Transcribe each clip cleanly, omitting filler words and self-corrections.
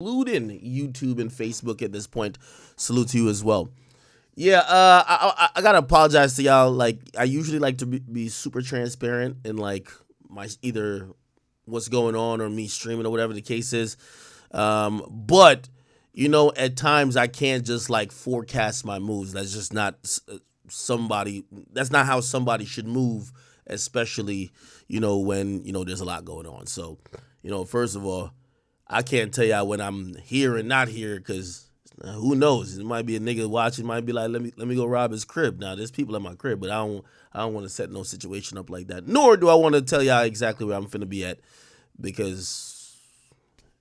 including YouTube and Facebook at this point. Salute to you as well. Yeah, I gotta apologize to y'all. Like, I usually like to be super transparent in like my either what's going on or me streaming or whatever the case is. But at times I can't just like forecast my moves. That's just not somebody. That's not how somebody should move, especially when there's a lot going on. So, first of all, I can't tell y'all when I'm here and not here because who knows? It might be a nigga watching, might be like, let me go rob his crib. Now there's people at my crib, but I don't want to set no situation up like that. Nor do I want to tell y'all exactly where I'm finna be at because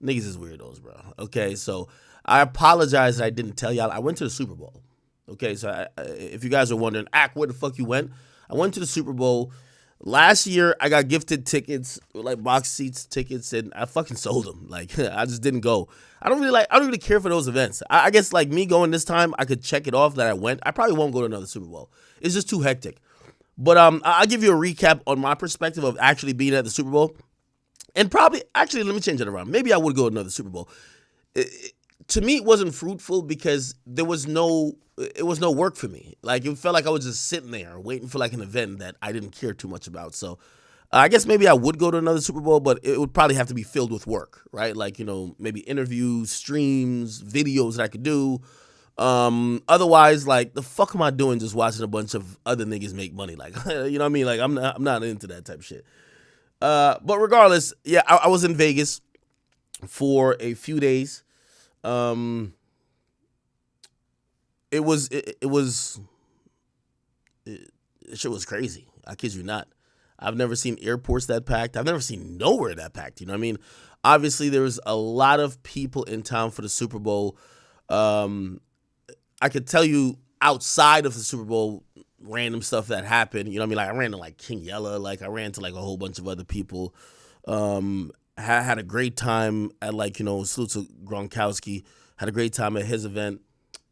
niggas is weirdos, bro. Okay, so I apologize that I didn't tell y'all. I went to the Super Bowl. Okay, so if you guys are wondering, where the fuck you went? I went to the Super Bowl. Last year, I got gifted tickets, like box seats tickets, and I fucking sold them. Like, I just didn't go. I don't really care for those events. I guess, like, me going this time, I could check it off that I went. I probably won't go to another Super Bowl. It's just too hectic. But I'll give you a recap on my perspective of actually being at the Super Bowl. And probably, actually, let me change it around. Maybe I would go to another Super Bowl. To me, it wasn't fruitful because it was no work for me. Like, it felt like I was just sitting there waiting for like an event that I didn't care too much about. So I guess maybe I would go to another Super Bowl, but it would probably have to be filled with work, right? Like, maybe interviews, streams, videos that I could do. Otherwise, like, the fuck am I doing just watching a bunch of other niggas make money? Like, you know what I mean? Like, I'm not into that type of shit. But regardless, yeah, I was in Vegas for a few days. It was shit was crazy. I kid you not. I've never seen airports that packed. I've never seen nowhere that packed. You know what I mean? Obviously, there was a lot of people in town for the Super Bowl. I could tell you outside of the Super Bowl, random stuff that happened. You know what I mean? Like, I ran to like King Yella. Like, I ran to like a whole bunch of other people. Had a great time at like, salute to Gronkowski. Had a great time at his event.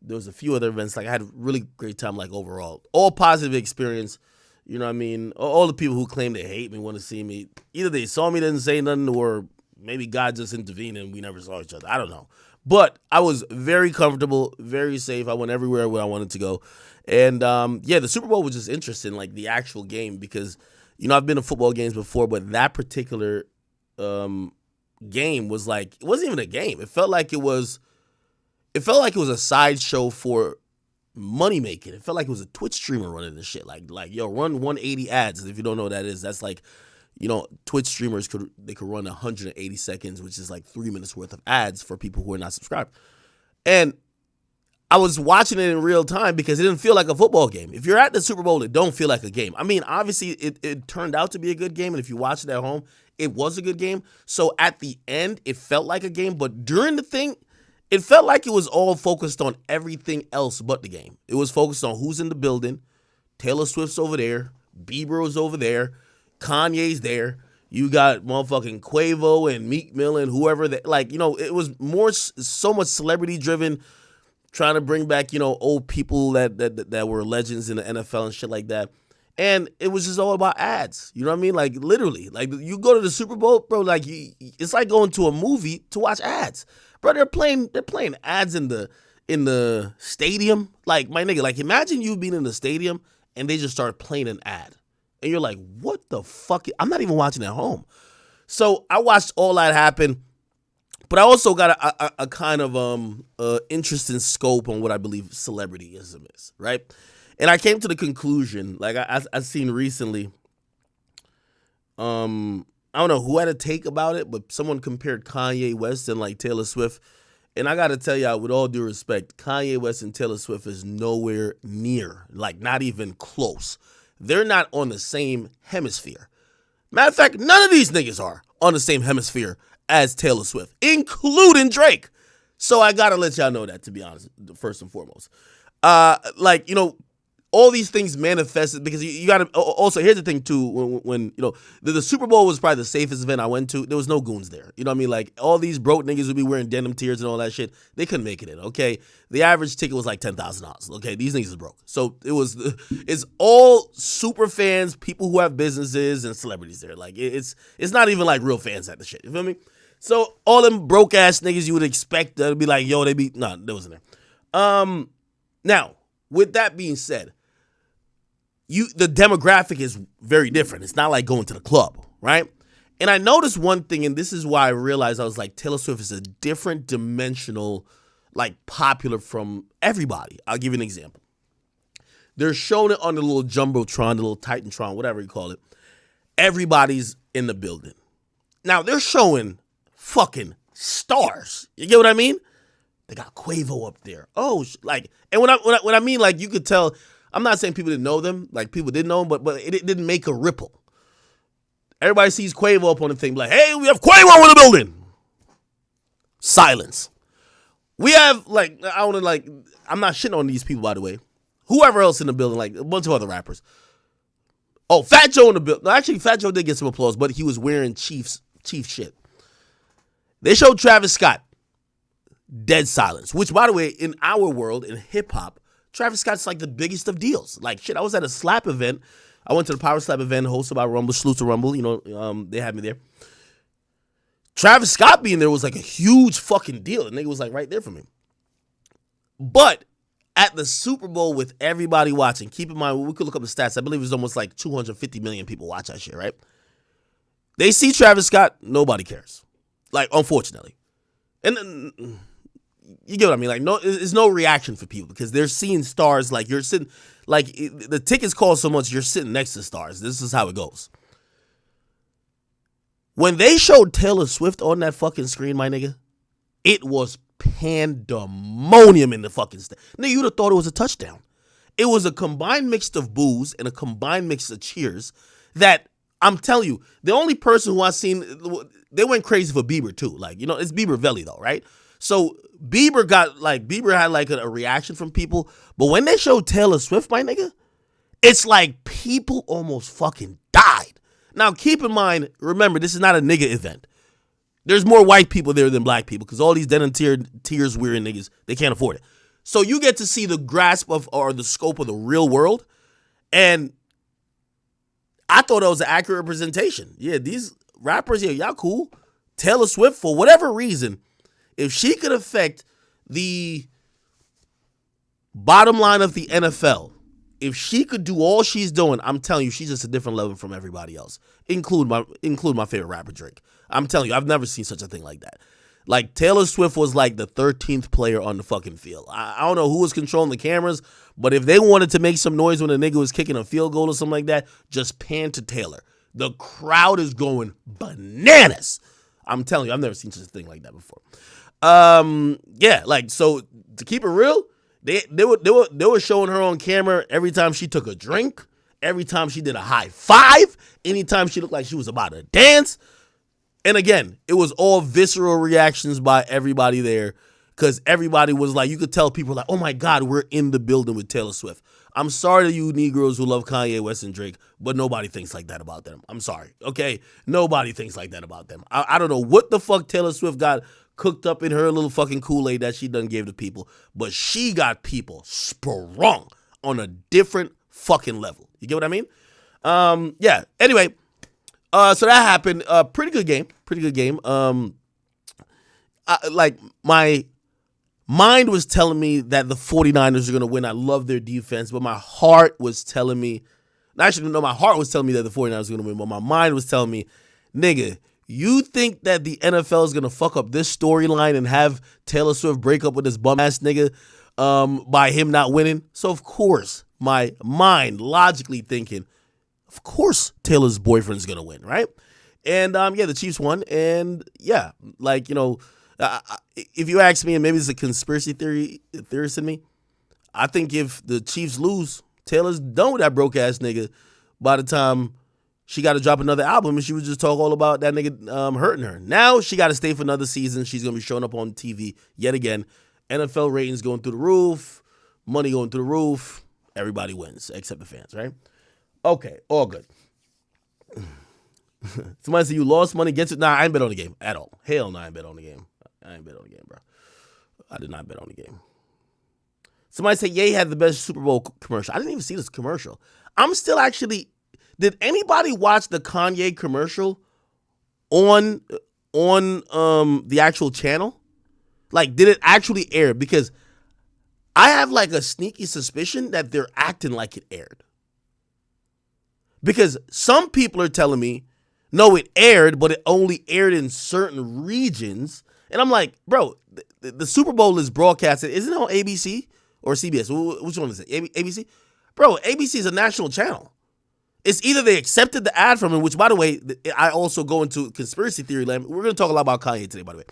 There was a few other events. Like, I had a really great time, like, overall. All positive experience. You know what I mean? All the people who claim they hate me, want to see me, either they saw me, didn't say nothing, or maybe God just intervened and we never saw each other. I don't know. But I was very comfortable, very safe. I went everywhere where I wanted to go. And, yeah, the Super Bowl was just interesting, like, the actual game, because, I've been to football games before, but that particular game was like, it wasn't even a game. It felt like it was a sideshow for money making. It felt like it was a Twitch streamer running this shit. Like yo, run 180 ads. If you don't know what that is, that's like, Twitch streamers could run 180 seconds, which is like 3 minutes worth of ads for people who are not subscribed. And I was watching it in real time because it didn't feel like a football game. If you're at the Super Bowl, it don't feel like a game. I mean, obviously it turned out to be a good game, and if you watch it at home, it was a good game. So at the end, it felt like a game, but during the thing, it felt like it was all focused on everything else but the game. It was focused on who's in the building. Taylor Swift's over there. Bieber's over there. Kanye's there. You got motherfucking Quavo and Meek Mill and whoever that, like, it was so much celebrity driven, trying to bring back, old people that were legends in the NFL and shit like that. And it was just all about ads. You know what I mean? Like, literally. Like, you go to the Super Bowl, bro, like, it's like going to a movie to watch ads. Bro, they're playing ads in the stadium. Like, my nigga, like, imagine you being in the stadium and they just start playing an ad. And you're like, what the fuck? I'm not even watching at home. So I watched all that happen. But I also got a kind of interesting scope on what I believe celebrityism is, right? And I came to the conclusion, like I seen recently, I don't know who had a take about it, but someone compared Kanye West and like Taylor Swift. And I got to tell y'all, with all due respect, Kanye West and Taylor Swift is nowhere near, like not even close. They're not on the same hemisphere. Matter of fact, none of these niggas are on the same hemisphere as Taylor Swift, including Drake. So I got to let y'all know that, to be honest, first and foremost. All these things manifested because you got to also, here's the thing too, when the Super Bowl was probably the safest event I went to. There was no goons there. You know what I mean? Like, all these broke niggas would be wearing denim tears and all that shit. They couldn't make it in, okay? The average ticket was like $10,000, okay? These niggas is broke. So it's all super fans, people who have businesses and celebrities there. Like, it's not even like real fans at the shit. You feel me? So all them broke ass niggas you would expect to be like, yo, they be no, that wasn't there. Now, with that being said, the demographic is very different. It's not like going to the club, right? And I noticed one thing, and this is why I realized I was like, Taylor Swift is a different dimensional, like popular from everybody. I'll give you an example. They're showing it on the little Jumbotron, the little Titantron, whatever you call it. Everybody's in the building. Now, they're showing fucking stars. You get what I mean? They got Quavo up there. Oh, like, and when I mean, like, you could tell, I'm not saying people didn't know them. Like, people did know them, but it didn't make a ripple. Everybody sees Quavo up on the thing, like, hey, we have Quavo in the building. Silence. We have, like, I'm not shitting on these people, by the way. Whoever else in the building, like, a bunch of other rappers. Oh, Fat Joe in the building. No, actually, Fat Joe did get some applause, but he was wearing Chief shit. They showed Travis Scott. Dead silence. Which, by the way, in our world, in hip-hop, Travis Scott's like the biggest of deals. Like, shit, I was at a slap event. I went to the Power Slap event hosted by Rumble, Salute to Rumble. You know, they had me there. Travis Scott being there was like a huge fucking deal. The nigga was like right there for me. But at the Super Bowl with everybody watching, keep in mind, we could look up the stats. I believe it was almost like 250 million people watch that shit, right? They see Travis Scott, nobody cares. Like, unfortunately. And you get what I mean? Like, no, there's no reaction for people because they're seeing stars. Like, you're sitting, like, the tickets cost so much, you're sitting next to stars. This is how it goes. When they showed Taylor Swift on that fucking screen, my nigga, it was pandemonium in the fucking nigga, you'd have thought it was a touchdown. It was a combined mix of boos and a combined mix of cheers that, I'm telling you, the only person who I've seen, they went crazy for Bieber too. Like, you know, it's Bieber Valley though, right? So Bieber had like a reaction from people. But when they showed Taylor Swift, my nigga, it's like people almost fucking died. Now, keep in mind, remember, this is not a nigga event. There's more white people there than black people because all these denim tears wearing niggas, they can't afford it. So you get to see the grasp of or the scope of the real world. And I thought that was an accurate representation. Yeah, these rappers, yeah, y'all cool. Taylor Swift, for whatever reason, if she could affect the bottom line of the NFL, if she could do all she's doing, I'm telling you, she's just a different level from everybody else. Include my favorite rapper, Drake. I'm telling you, I've never seen such a thing like that. Like, Taylor Swift was like the 13th player on the fucking field. I don't know who was controlling the cameras, but if they wanted to make some noise when a nigga was kicking a field goal or something like that, just pan to Taylor. The crowd is going bananas. I'm telling you, I've never seen such a thing like that before. Yeah, like, so to keep it real, they were showing her on camera every time she took a drink, every time she did a high five, anytime she looked like she was about to dance. And again, it was all visceral reactions by everybody there because everybody was like, you could tell people like, oh my God, we're in the building with Taylor Swift. I'm sorry to you Negroes who love Kanye West and Drake, but nobody thinks like that about them. I'm sorry, okay? Nobody thinks like that about them. I don't know what the fuck Taylor Swift got cooked up in her little fucking Kool-Aid that she done gave to people, but she got people sprung on a different fucking level. You get what I mean? Yeah, anyway. So that happened. Pretty good game. Like, my mind was telling me that the 49ers are going to win. I love their defense, but my heart was telling me, actually, no, my heart was telling me that the 49ers are going to win, but my mind was telling me, nigga, you think that the NFL is going to fuck up this storyline and have Taylor Swift break up with this bum-ass nigga by him not winning? So, of course, my mind logically thinking, of course Taylor's boyfriend's going to win, right? And, yeah, the Chiefs won. And, yeah, like, you know, if you ask me, and maybe it's a conspiracy theorist in me, I think if the Chiefs lose, Taylor's done with that broke-ass nigga by the time she got to drop another album, and she would just talk all about that nigga hurting her. Now she got to stay for another season. She's going to be showing up on TV yet again. NFL ratings going through the roof, money going through the roof. Everybody wins, except the fans, right? Okay, all good. Somebody said you lost money, gets it. Nah, I ain't bet on the game at all. Hell no, I ain't bet on the game. I ain't bet on the game, bro. I did not bet on the game. Somebody said Ye had the best Super Bowl commercial. I didn't even see this commercial. I'm still actually... Did anybody watch the Kanye commercial on on the actual channel? Like, did it actually air? Because I have like a sneaky suspicion that they're acting like it aired. Because some people are telling me, no, it aired, but it only aired in certain regions. And I'm like, bro, the Super Bowl is broadcasted. Isn't it on ABC or CBS? Which one is it? ABC? Bro, ABC is a national channel. It's either they accepted the ad from him, which, by the way, I also go into conspiracy theory land. We're going to talk a lot about Kanye today, by the way.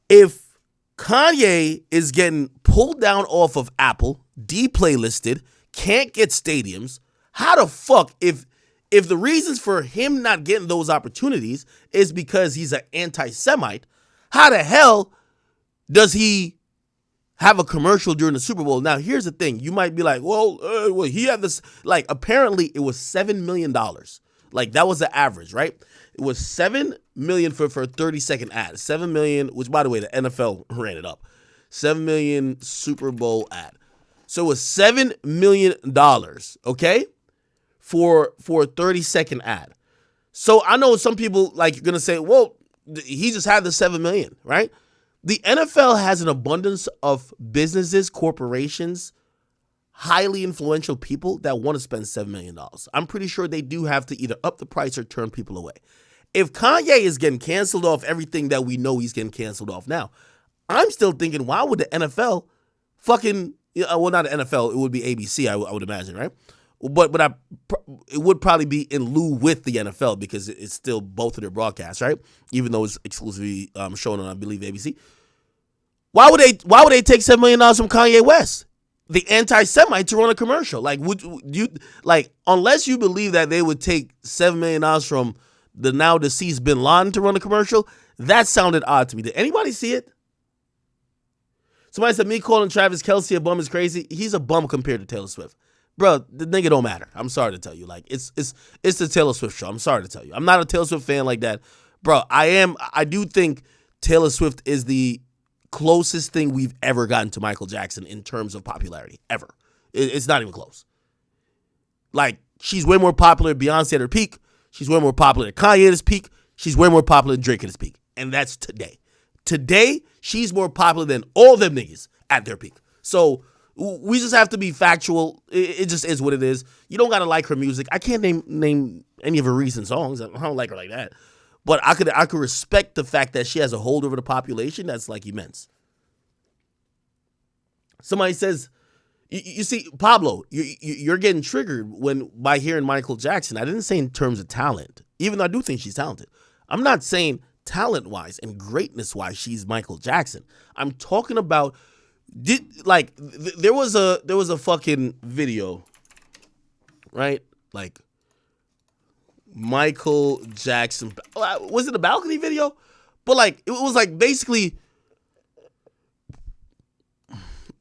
If Kanye is getting pulled down off of Apple, deplaylisted, can't get stadiums, how the fuck, if the reasons for him not getting those opportunities is because he's an anti-Semite, how the hell does he have a commercial during the Super Bowl? Now, here's the thing. You might be like, well, he had this, like, apparently it was $7 million. Like, that was the average, right? It was $7 million for a 30-second ad. $7 million, which, by the way, the NFL ran it up. $7 million Super Bowl ad. So it was $7 million, okay, for a 30-second ad. So I know some people, like, going to say, well, he just had the $7 million, right? The NFL has an abundance of businesses, corporations, highly influential people that want to spend $7 million. I'm pretty sure they do have to either up the price or turn people away. If Kanye is getting canceled off everything that we know he's getting canceled off now, I'm still thinking, why would the NFL fucking, well, not the NFL, it would be ABC, I would imagine, right? But it would probably be in lieu with the NFL because it's still both of their broadcasts, right? Even though it's exclusively shown on, I believe, ABC. Why would they take $7 million from Kanye West, the anti-Semite, to run a commercial? Like, would you, like, unless you believe that they would take $7 million from the now deceased Bin Laden to run a commercial, that sounded odd to me. Did anybody see it? Somebody said me calling Travis Kelce a bum is crazy. He's a bum compared to Taylor Swift. Bro, the nigga don't matter. I'm sorry to tell you. Like, it's the Taylor Swift show. I'm sorry to tell you. I'm not a Taylor Swift fan like that. Bro, I do think Taylor Swift is the closest thing we've ever gotten to Michael Jackson in terms of popularity. Ever. It's not even close. Like, she's way more popular than Beyonce at her peak. She's way more popular than Kanye at his peak. She's way more popular than Drake at his peak. And that's today. Today, she's more popular than all them niggas at their peak. So we just have to be factual. It just is what it is. You don't gotta like her music. I can't name any of her recent songs. I don't like her like that. But I could respect the fact that she has a hold over the population that's like immense. Somebody says, you see, Pablo, you're getting triggered by hearing Michael Jackson. I didn't say in terms of talent, even though I do think she's talented. I'm not saying talent-wise and greatness-wise she's Michael Jackson. I'm talking about there was a fucking video, right? Like, Michael Jackson, was it a balcony video? But like, it was like basically,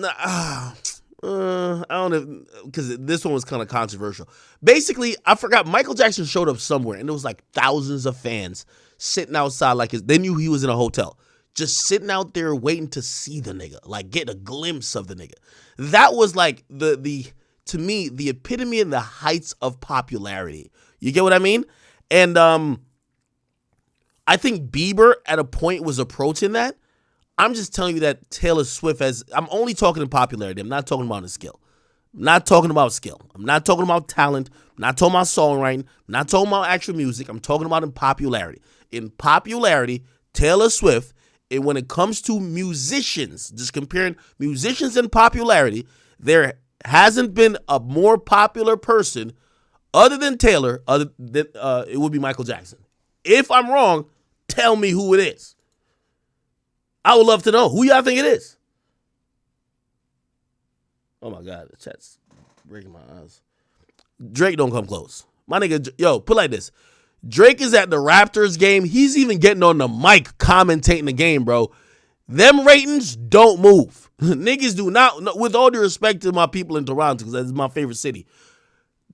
I don't know, because this one was kind of controversial. Basically, I forgot, Michael Jackson showed up somewhere and there was like thousands of fans sitting outside, like they knew he was in a hotel, just sitting out there waiting to see the nigga, like get a glimpse of the nigga. That was like the to me, the epitome and the heights of popularity. You get what I mean? And I think Bieber at a point was approaching that. I'm just telling you that Taylor Swift I'm only talking in popularity. I'm not talking about his skill. I'm not talking about skill. I'm not talking about talent. I'm not talking about songwriting. I'm not talking about actual music. I'm talking about in popularity. In popularity, Taylor Swift, and when it comes to musicians, just comparing musicians and popularity, there hasn't been a more popular person other than Taylor, it would be Michael Jackson. If I'm wrong, tell me who it is. I would love to know. Who y'all think it is? Oh my God, the chat's breaking my eyes. Drake don't come close. My nigga, yo, put it like this. Drake is at the Raptors game. He's even getting on the mic commentating the game, bro. Them ratings don't move. Niggas do not, with all due respect to my people in Toronto, because that's my favorite city.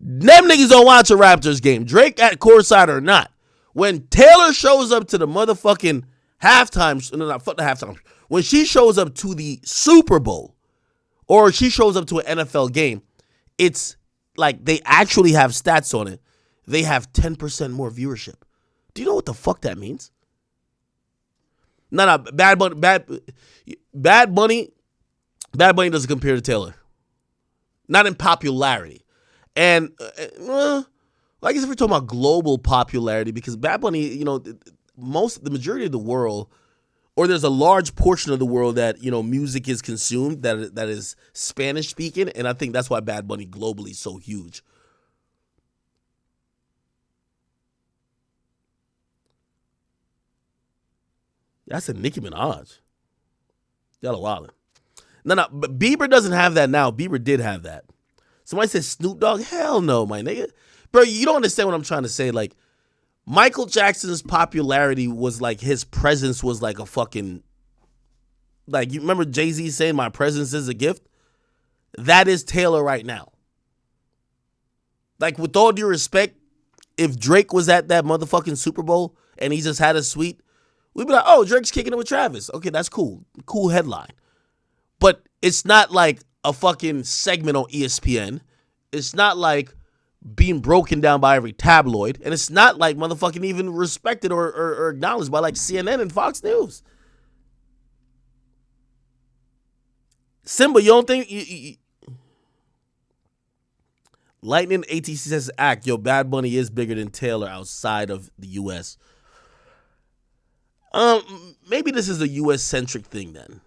Them niggas don't watch a Raptors game, Drake at courtside or not. When Taylor shows up to the motherfucking halftime, no, not fuck the halftime. When she shows up to the Super Bowl, or she shows up to an NFL game, it's like they actually have stats on it. They have 10% more viewership. Do you know what the fuck that means? No, Bad Bunny doesn't compare to Taylor. Not in popularity. And, I guess if we're talking about global popularity, because Bad Bunny, the majority of the world, or there's a large portion of the world that, music is consumed that is Spanish speaking. And I think that's why Bad Bunny globally is so huge. That's a Nicki Minaj. Y'all are wildin'. No, but Bieber doesn't have that now. Bieber did have that. Somebody said Snoop Dogg? Hell no, my nigga. Bro, you don't understand what I'm trying to say. Like, Michael Jackson's popularity was like, his presence was like a fucking, like, you remember Jay-Z saying my presence is a gift? That is Taylor right now. Like, with all due respect, if Drake was at that motherfucking Super Bowl and he just had a suite, we'd be like, oh, Drake's kicking it with Travis. Okay, that's cool. Cool headline. But it's not like a fucking segment on ESPN. It's not like being broken down by every tabloid. And it's not like motherfucking even respected or acknowledged by like CNN and Fox News. Simba, you don't think... Lightning ATC says, act, yo, Bad Bunny is bigger than Taylor outside of the U.S. Maybe this is a U.S.-centric thing then.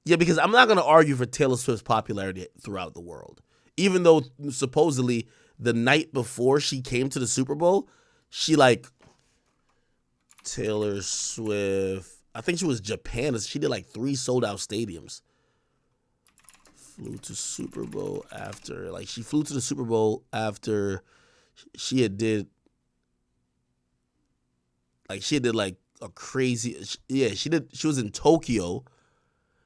Yeah, because I'm not going to argue for Taylor Swift's popularity throughout the world. Even though supposedly the night before she came to the Super Bowl, she like Taylor Swift, I think she was Japan. She did like 3 sold out stadiums. Flew to Super Bowl after, like she flew to the Super Bowl after she had did, like she did like a crazy, yeah, she was in Tokyo.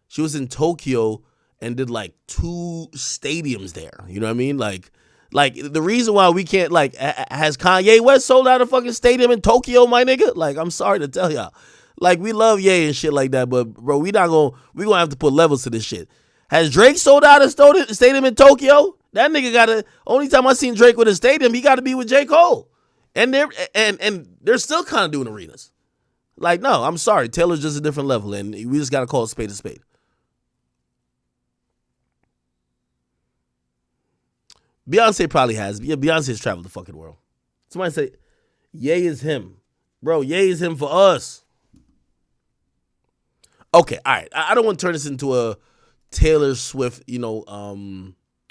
She was in Tokyo and did like 2 stadiums there. You know what I mean? Like the reason why we can't, like, has Kanye West sold out a fucking stadium in Tokyo, my nigga? Like, I'm sorry to tell y'all. Like, we love Ye and shit like that, but bro, we gonna have to put levels to this shit. Has Drake sold out a stadium in Tokyo? That nigga gotta, only time I seen Drake with a stadium, he gotta be with J. Cole. And they're still kind of doing arenas. Like, no, I'm sorry. Taylor's just a different level, and we just gotta call a spade a spade. Beyonce probably has. Yeah, Beyonce's traveled the fucking world. Somebody say, Ye is him. Bro, Ye is him for us. Okay, all right. I don't want to turn this into a Taylor Swift,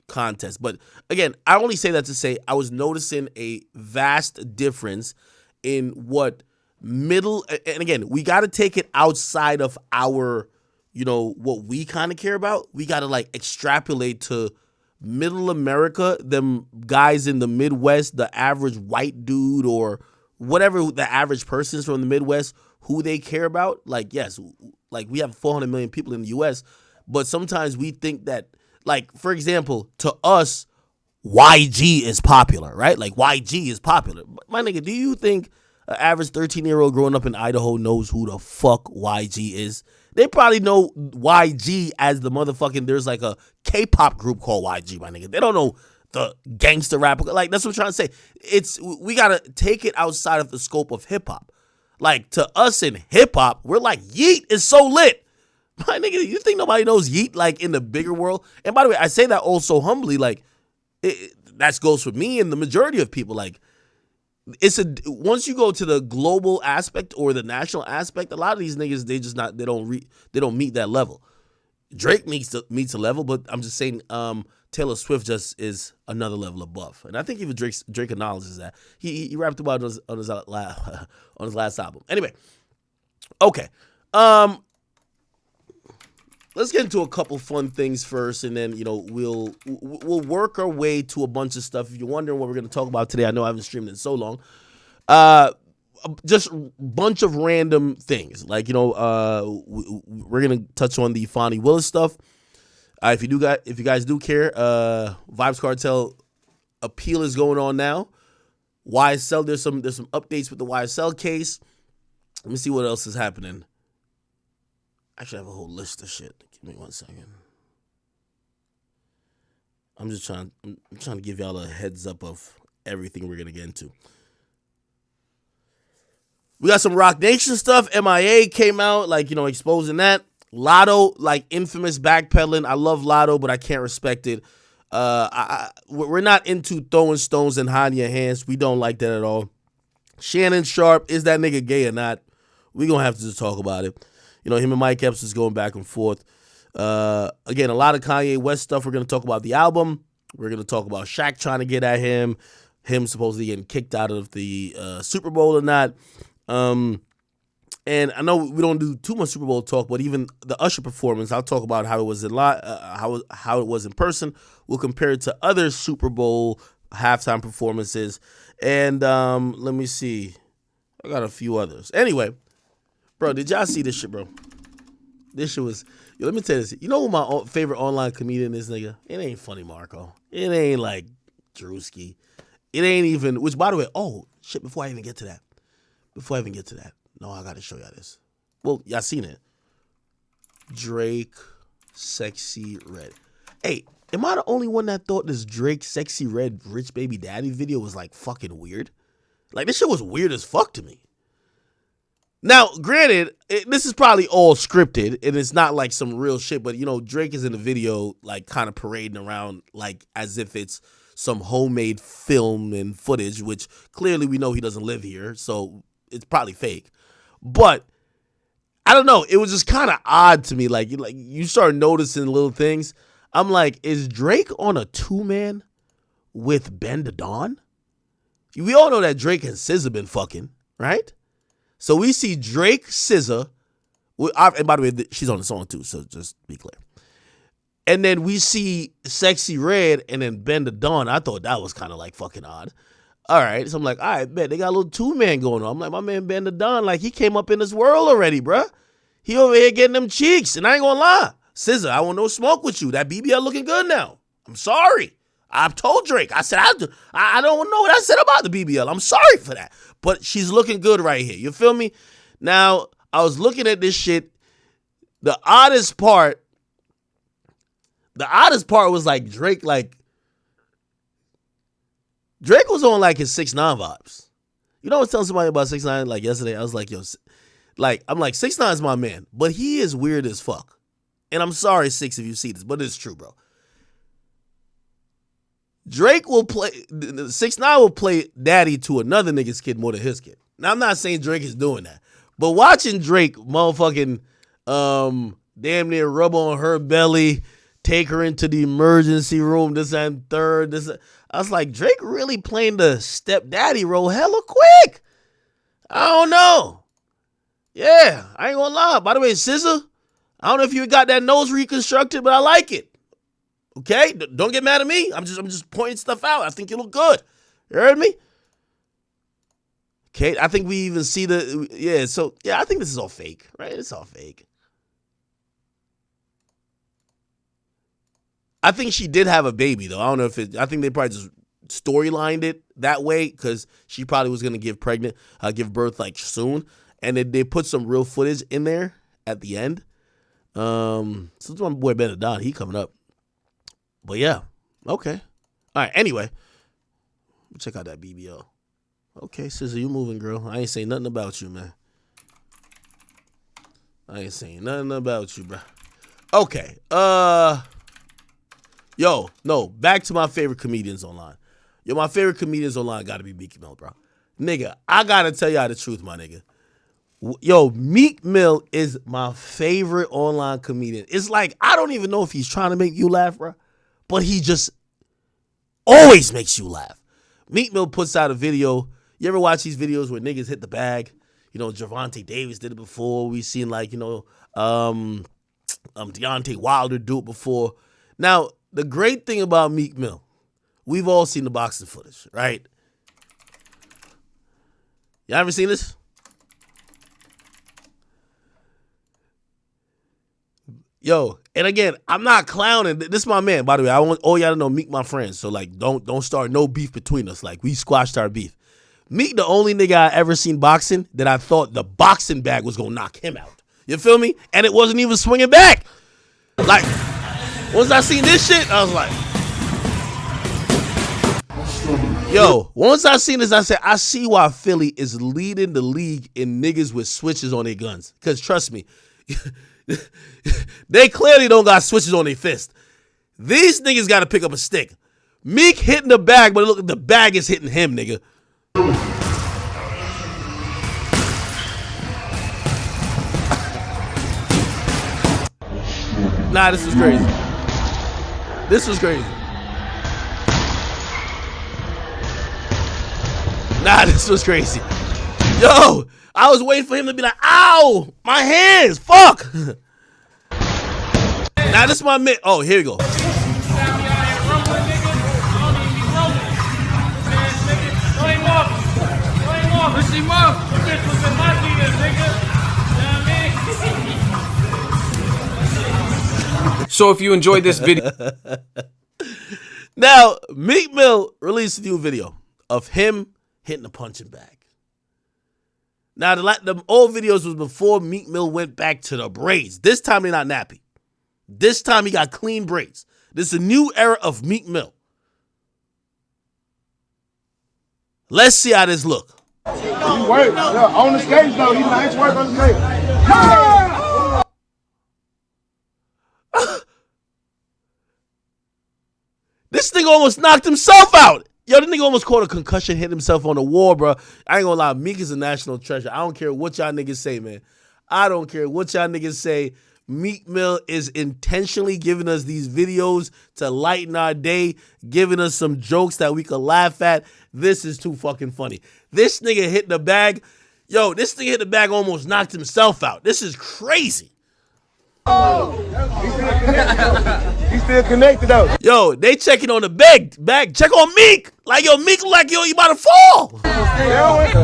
contest. But again, I only say that to say I was noticing a vast difference in what middle, and again, we got to take it outside of our, what we kind of care about. We got to like extrapolate to middle America, them guys in the Midwest, the average white dude or whatever the average person is from the Midwest, who they care about. Like, yes, like we have 400 million people in the U.S., but sometimes we think that, like, for example, to us, YG is popular, right? Like, YG is popular. My nigga, do you think an average 13-year-old growing up in Idaho knows who the fuck YG is? They probably know YG as the motherfucking, there's like a K-pop group called YG, my nigga. They don't know the gangster rapper. Like, that's what I'm trying to say. We got to take it outside of the scope of hip-hop. Like, to us in hip-hop, we're like, Yeet is so lit. My nigga, you think nobody knows Yeet, like, in the bigger world? And by the way, I say that also humbly, like, that goes for me and the majority of people. Like, once you go to the global aspect or the national aspect, a lot of these niggas, they don't meet that level. Drake meets a level, but I'm just saying Taylor Swift just is another level above, and I think even Drake acknowledges that. He rapped about it on his last album. Anyway, okay, let's get into a couple fun things first, and then we'll work our way to a bunch of stuff. If you're wondering what we're going to talk about today, I know I haven't streamed in so long. Just a bunch of random things, like we're gonna touch on the Fonnie Willis stuff. If you guys do care, Vibes Cartel appeal is going on now. YSL, there's some updates with the YSL case. Let me see what else is happening. Actually, I have a whole list of shit. Give me 1 second. I'm trying to give y'all a heads up of everything we're gonna get into. We got some Rock Nation stuff. MIA came out, like, exposing that. Lotto, like, infamous backpedaling. I love Lotto, but I can't respect it. We're not into throwing stones and hiding your hands. We don't like that at all. Shannon Sharp, is that nigga gay or not? We're going to have to just talk about it. Him and Mike Epps is going back and forth. Again, a lot of Kanye West stuff. We're going to talk about the album. We're going to talk about Shaq trying to get at him supposedly getting kicked out of the Super Bowl or not. And I know we don't do too much Super Bowl talk, but even the Usher performance, I'll talk about how it was how it was in person. We'll compare it to other Super Bowl halftime performances. And let me see. I got a few others. Anyway, bro, did y'all see this shit, bro? This shit was... let me tell you this. You know who my favorite online comedian is, nigga? It ain't Funny Marco. It ain't like Drewski. It ain't even... Which, by the way, oh, shit, before I even get to that. No, I got to show y'all this. Well, y'all seen it. Drake, Sexy Red. Hey, am I the only one that thought this Drake, Sexy Red, Rich Baby Daddy video was, like, fucking weird? Like, this shit was weird as fuck to me. Now, granted, this is probably all scripted, and it's not, like, some real shit, but, Drake is in the video, like, kind of parading around, like, as if it's some homemade film and footage, which clearly we know he doesn't live here, so it's probably fake. But I don't know. It was just kind of odd to me. Like you start noticing little things. I'm like, is Drake on a 2-man with Ben the Don? We all know that Drake and SZA been fucking, right? So we see Drake, SZA, and by the way, she's on the song too, so just be clear. And then we see Sexy Red and then Ben the Don. I thought that was kind of like fucking odd. All right, so I'm like, all right, bet they got a little 2-man going on. I'm like, my man Ben the Don, like he came up in this world already, bruh. He over here getting them cheeks, and I ain't gonna lie. SZA, I want no smoke with you. That BBL looking good now. I'm sorry. I've told Drake. I said, I don't know what I said about the BBL. I'm sorry for that. But she's looking good right here. You feel me? Now, I was looking at this shit. The oddest part was like Drake was on like his 6ix9ine vibes. I was telling somebody about 6ix9ine like yesterday. I was like, yo, like I'm like 6ix9ine's my man, but he is weird as fuck. And I'm sorry, 6 if you see this, but it's true, bro. Drake will play 6ix9ine will play daddy to another nigga's kid more than his kid. Now I'm not saying Drake is doing that, but watching Drake motherfucking damn near rub on her belly, take her into the emergency room, this and third, I was like, Drake really playing the stepdaddy role hella quick. I don't know. Yeah, I ain't gonna lie. By the way, SZA, I don't know if you got that nose reconstructed, but I like it. Okay? Don't get mad at me. I'm just pointing stuff out. I think you look good. You heard me? Okay, I think we even see I think this is all fake, right? It's all fake. I think she did have a baby, though. I don't know I think they probably just storylined it that way because she probably was going to give birth like soon. And they put some real footage in there at the end. So it's my boy Ben the Don. He coming up. But yeah. Okay. All right. Anyway. Check out that BBL. Okay, SZA, you moving, girl. I ain't saying nothing about you, man. I ain't saying nothing about you, bro. Okay. Yo, no, back to my favorite comedians online. Yo, my favorite comedians online gotta be Meek Mill, bro. Nigga, I gotta tell y'all the truth, my nigga. Yo, Meek Mill is my favorite online comedian. It's like, I don't even know if he's trying to make you laugh, bro, but he just always makes you laugh. Meek Mill puts out a video. You ever watch these videos where niggas hit the bag? Javante Davis did it before. We seen Deontay Wilder do it before. Now, the great thing about Meek Mill, we've all seen the boxing footage, right? Y'all ever seen this? Yo, and again, I'm not clowning. This is my man, by the way. I want all y'all to know Meek my friend. So, don't start no beef between us. We squashed our beef. Meek the only nigga I ever seen boxing that I thought the boxing bag was going to knock him out. You feel me? And it wasn't even swinging back. Once I seen this shit, I was like... Yo, once I seen this, I said, I see why Philly is leading the league in niggas with switches on their guns. Because trust me, they clearly don't got switches on their fist. These niggas got to pick up a stick. Meek hitting the bag, but look, the bag is hitting him, nigga. Nah, this is crazy. This was crazy. Nah, this was crazy. Yo, I was waiting for him to be like, ow, my hands, fuck. Nah, this is my man. Oh, here we go. So if you enjoyed this video. Now, Meek Mill released a new video of him hitting a punching bag. Now, the old videos was before Meek Mill went back to the braids. This time, they're not nappy. This time, he got clean braids. This is a new era of Meek Mill. Let's see how this look. He works on the skates, though. He nice work on the skates. This nigga almost knocked himself out. Yo, this nigga almost caught a concussion, hit himself on the wall, bro. I ain't gonna lie, Meek is a national treasure. I don't care what y'all niggas say, man. I don't care what y'all niggas say. Meek Mill is intentionally giving us these videos to lighten our day, giving us some jokes that we could laugh at. This is too fucking funny. This nigga hit the bag. Yo, this nigga hit the bag, almost knocked himself out. This is crazy. He's still connected, though. Yo, they checking on the bag. Check on Meek. Like, yo, Meek look like, yo, you about to fall. Let's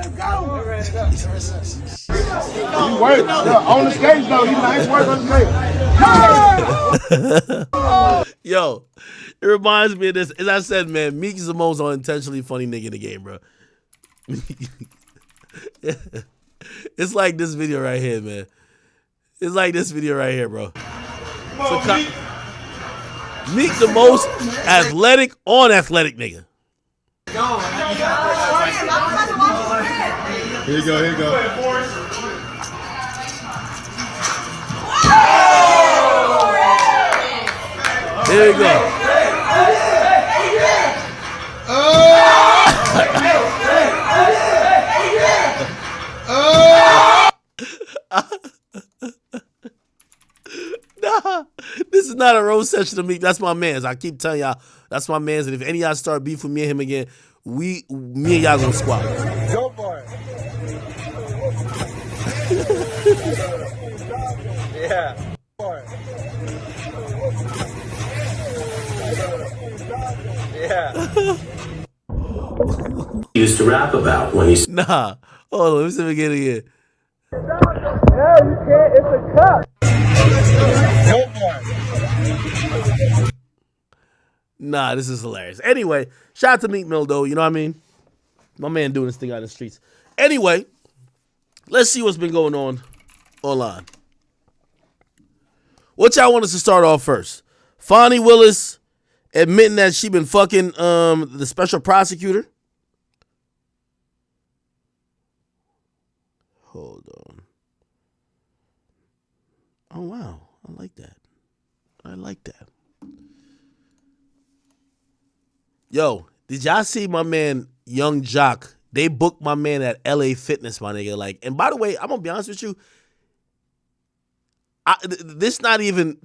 go. He works on the skates, though. He nice work on the skates. Yo, it reminds me of this. As I said, man, Meek is the most unintentionally funny nigga in the game, bro. It's like this video right here, man. It's like this video right here, bro. So, Meek the most athletic on athletic nigga. Here you go, here you go. Here you go. Nah, this is not a roast session to me. That's my man's. I keep telling y'all, that's my man's. And if any of y'all start beef with me and him again, me and y'all gonna squat. Go for it. Yeah. Yeah. Used to rap about when he's Nah, hold on, let me see if we get it again. No, you can't. It's a cup. Go for it. Nah, this is hilarious. Anyway, shout out to Meek Mill, though. You know what I mean? My man doing this thing out in the streets. Anyway, let's see what's been going on online. What y'all want us to start off first? Fonnie Willis admitting that she been fucking the special prosecutor. Hold on. Oh, wow. I like that. I like that. Yo, did y'all see my man Young Jock? They booked my man at LA Fitness, my nigga. Like, and by the way, I'm gonna be honest with you. This not even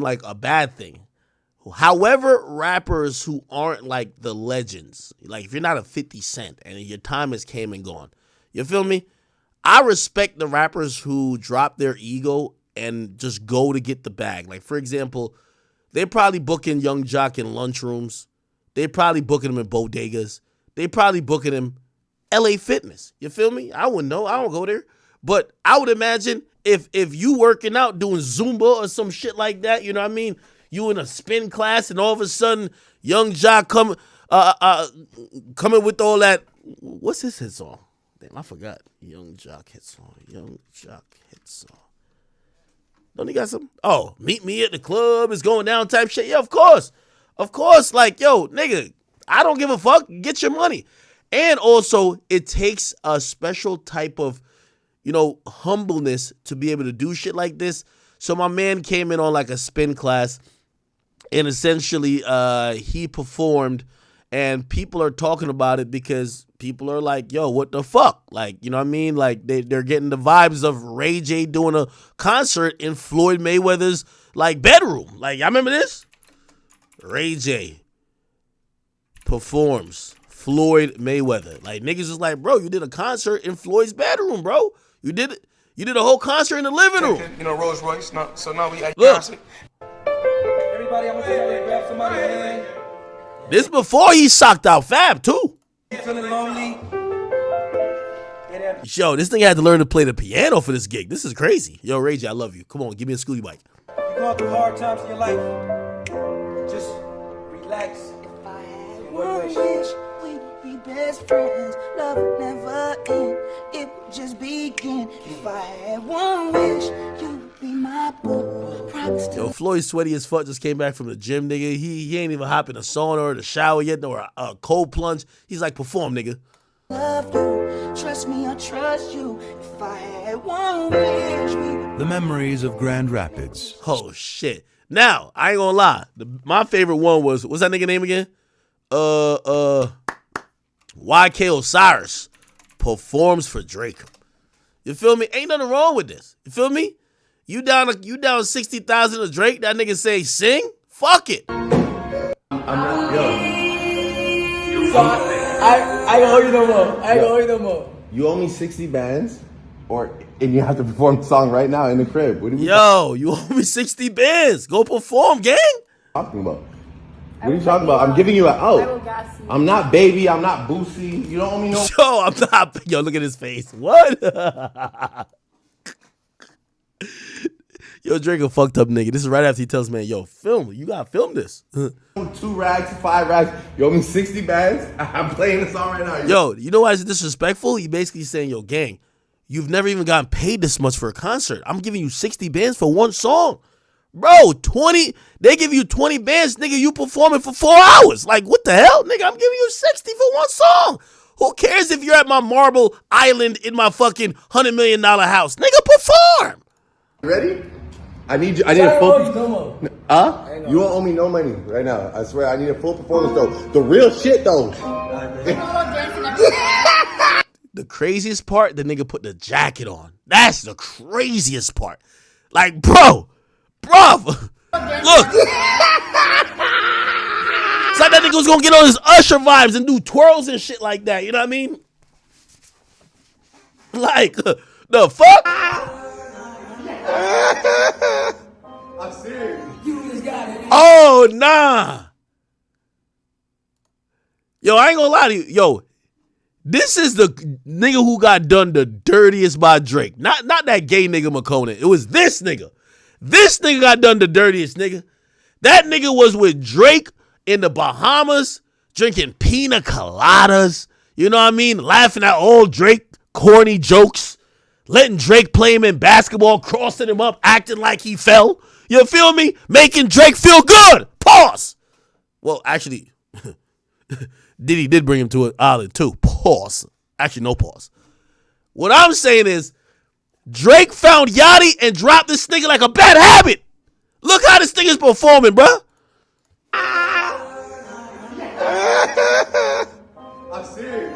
like a bad thing. However, rappers who aren't like the legends, like if you're not a 50 Cent and your time has came and gone, you feel me? I respect the rappers who drop their ego and just go to get the bag. Like, for example, they're probably booking Young Jock in lunchrooms. They probably booking him in bodegas. They probably booking him LA Fitness. You feel me? I wouldn't know. I don't go there. But I would imagine if you working out doing Zumba or some shit like that, you know what I mean? You in a spin class and all of a sudden Young Jock coming with all that. What's his hit song? Damn, I forgot. Young Jock hit song. Young Jock hit song. Don't he got some? Oh, meet me at the club. It's going down type shit. Yeah, of course. Of course, like, yo, nigga, I don't give a fuck. Get your money. And also, it takes a special type of, humbleness to be able to do shit like this. So my man came in on like a spin class, and essentially he performed, and people are talking about it because people are like, yo, what the fuck? Like, you know what I mean? Like, they're getting the vibes of Ray J doing a concert in Floyd Mayweather's, like, bedroom. Like, y'all remember this? Ray J performs Floyd Mayweather. Like, niggas is like, bro, you did a concert in Floyd's bedroom, bro. You did a whole concert in the living room. Rolls Royce. So now we at Look. concert. Everybody, I'm gonna say grab somebody's hand. This before he socked out Fab, too. You feeling lonely? Yo, this thing had to learn to play the piano for this gig. This is crazy. Yo, Ray J, I love you. Come on, give me a Scooty bike. You going through hard times in your life? Just relax. If I had one wish, we'd be best friends. Love would never end. It would just begin. If I had one wish, you would be my boo. Promise to. Yo, Floyd sweaty as fuck, just came back from the gym, nigga. He ain't even hopped in a sauna or the shower yet, or a cold plunge. He's like, perform, nigga. Love you. Trust me, I trust you. If I had one wish, The memories of Grand Rapids. Oh, shit. Now, I ain't gonna lie. My favorite one was, what's that nigga name again? YK Osiris performs for Drake. You feel me? Ain't nothing wrong with this. You feel me? You down 60,000 to Drake, that nigga say sing? Fuck it. I'm not, So I ain't gonna hold you no more. I ain't gonna hold you no more. You owe me 60 bands, and you have to perform the song right now in the crib. What are we You owe me 60 bands. Go perform, gang. talking about? What are you talking about? I'm giving you an out. I'm not Baby. I'm not Boosie. You don't owe me no. Yo, I'm not. Yo, look at his face. What? Yo, Drake a fucked up nigga. This is right after he tells man, yo, film. You gotta film this. 2 rags, 5 rags. You owe me 60 bands. I'm playing the song right now. Yo, you know why it's disrespectful? He basically saying, yo, gang, you've never even gotten paid this much for a concert. I'm giving you 60 bands for one song. Bro, 20, they give you 20 bands, nigga, you performing for 4 hours. Like, what the hell? Nigga, I'm giving you 60 for one song. Who cares if you're at my marble island in my fucking $100 million house? Nigga, perform. You ready? I need a full. No more. You don't owe me no money right now. I swear, I need a full performance though. The real shit though. The craziest part, the nigga put the jacket on. That's the craziest part. Like, bro. Look. It's like that nigga was gonna get on his Usher vibes and do twirls and shit like that. You know what I mean? Like, the fuck? I'm serious. Oh, nah. Yo, I ain't gonna lie to you. Yo, this is the nigga who got done the dirtiest by Drake. Not that gay nigga McCona. It was this nigga. This nigga got done the dirtiest, nigga. That nigga was with Drake in the Bahamas, drinking pina coladas. You know what I mean? Laughing at all Drake corny jokes. Letting Drake play him in basketball, crossing him up, acting like he fell. You feel me? Making Drake feel good. Pause. Well, actually, Diddy did bring him to an island too. Pause. Actually, no pause. What I'm saying is, Drake found Yachty and dropped this nigga like a bad habit. Look how this nigga's performing, bruh. I'm serious.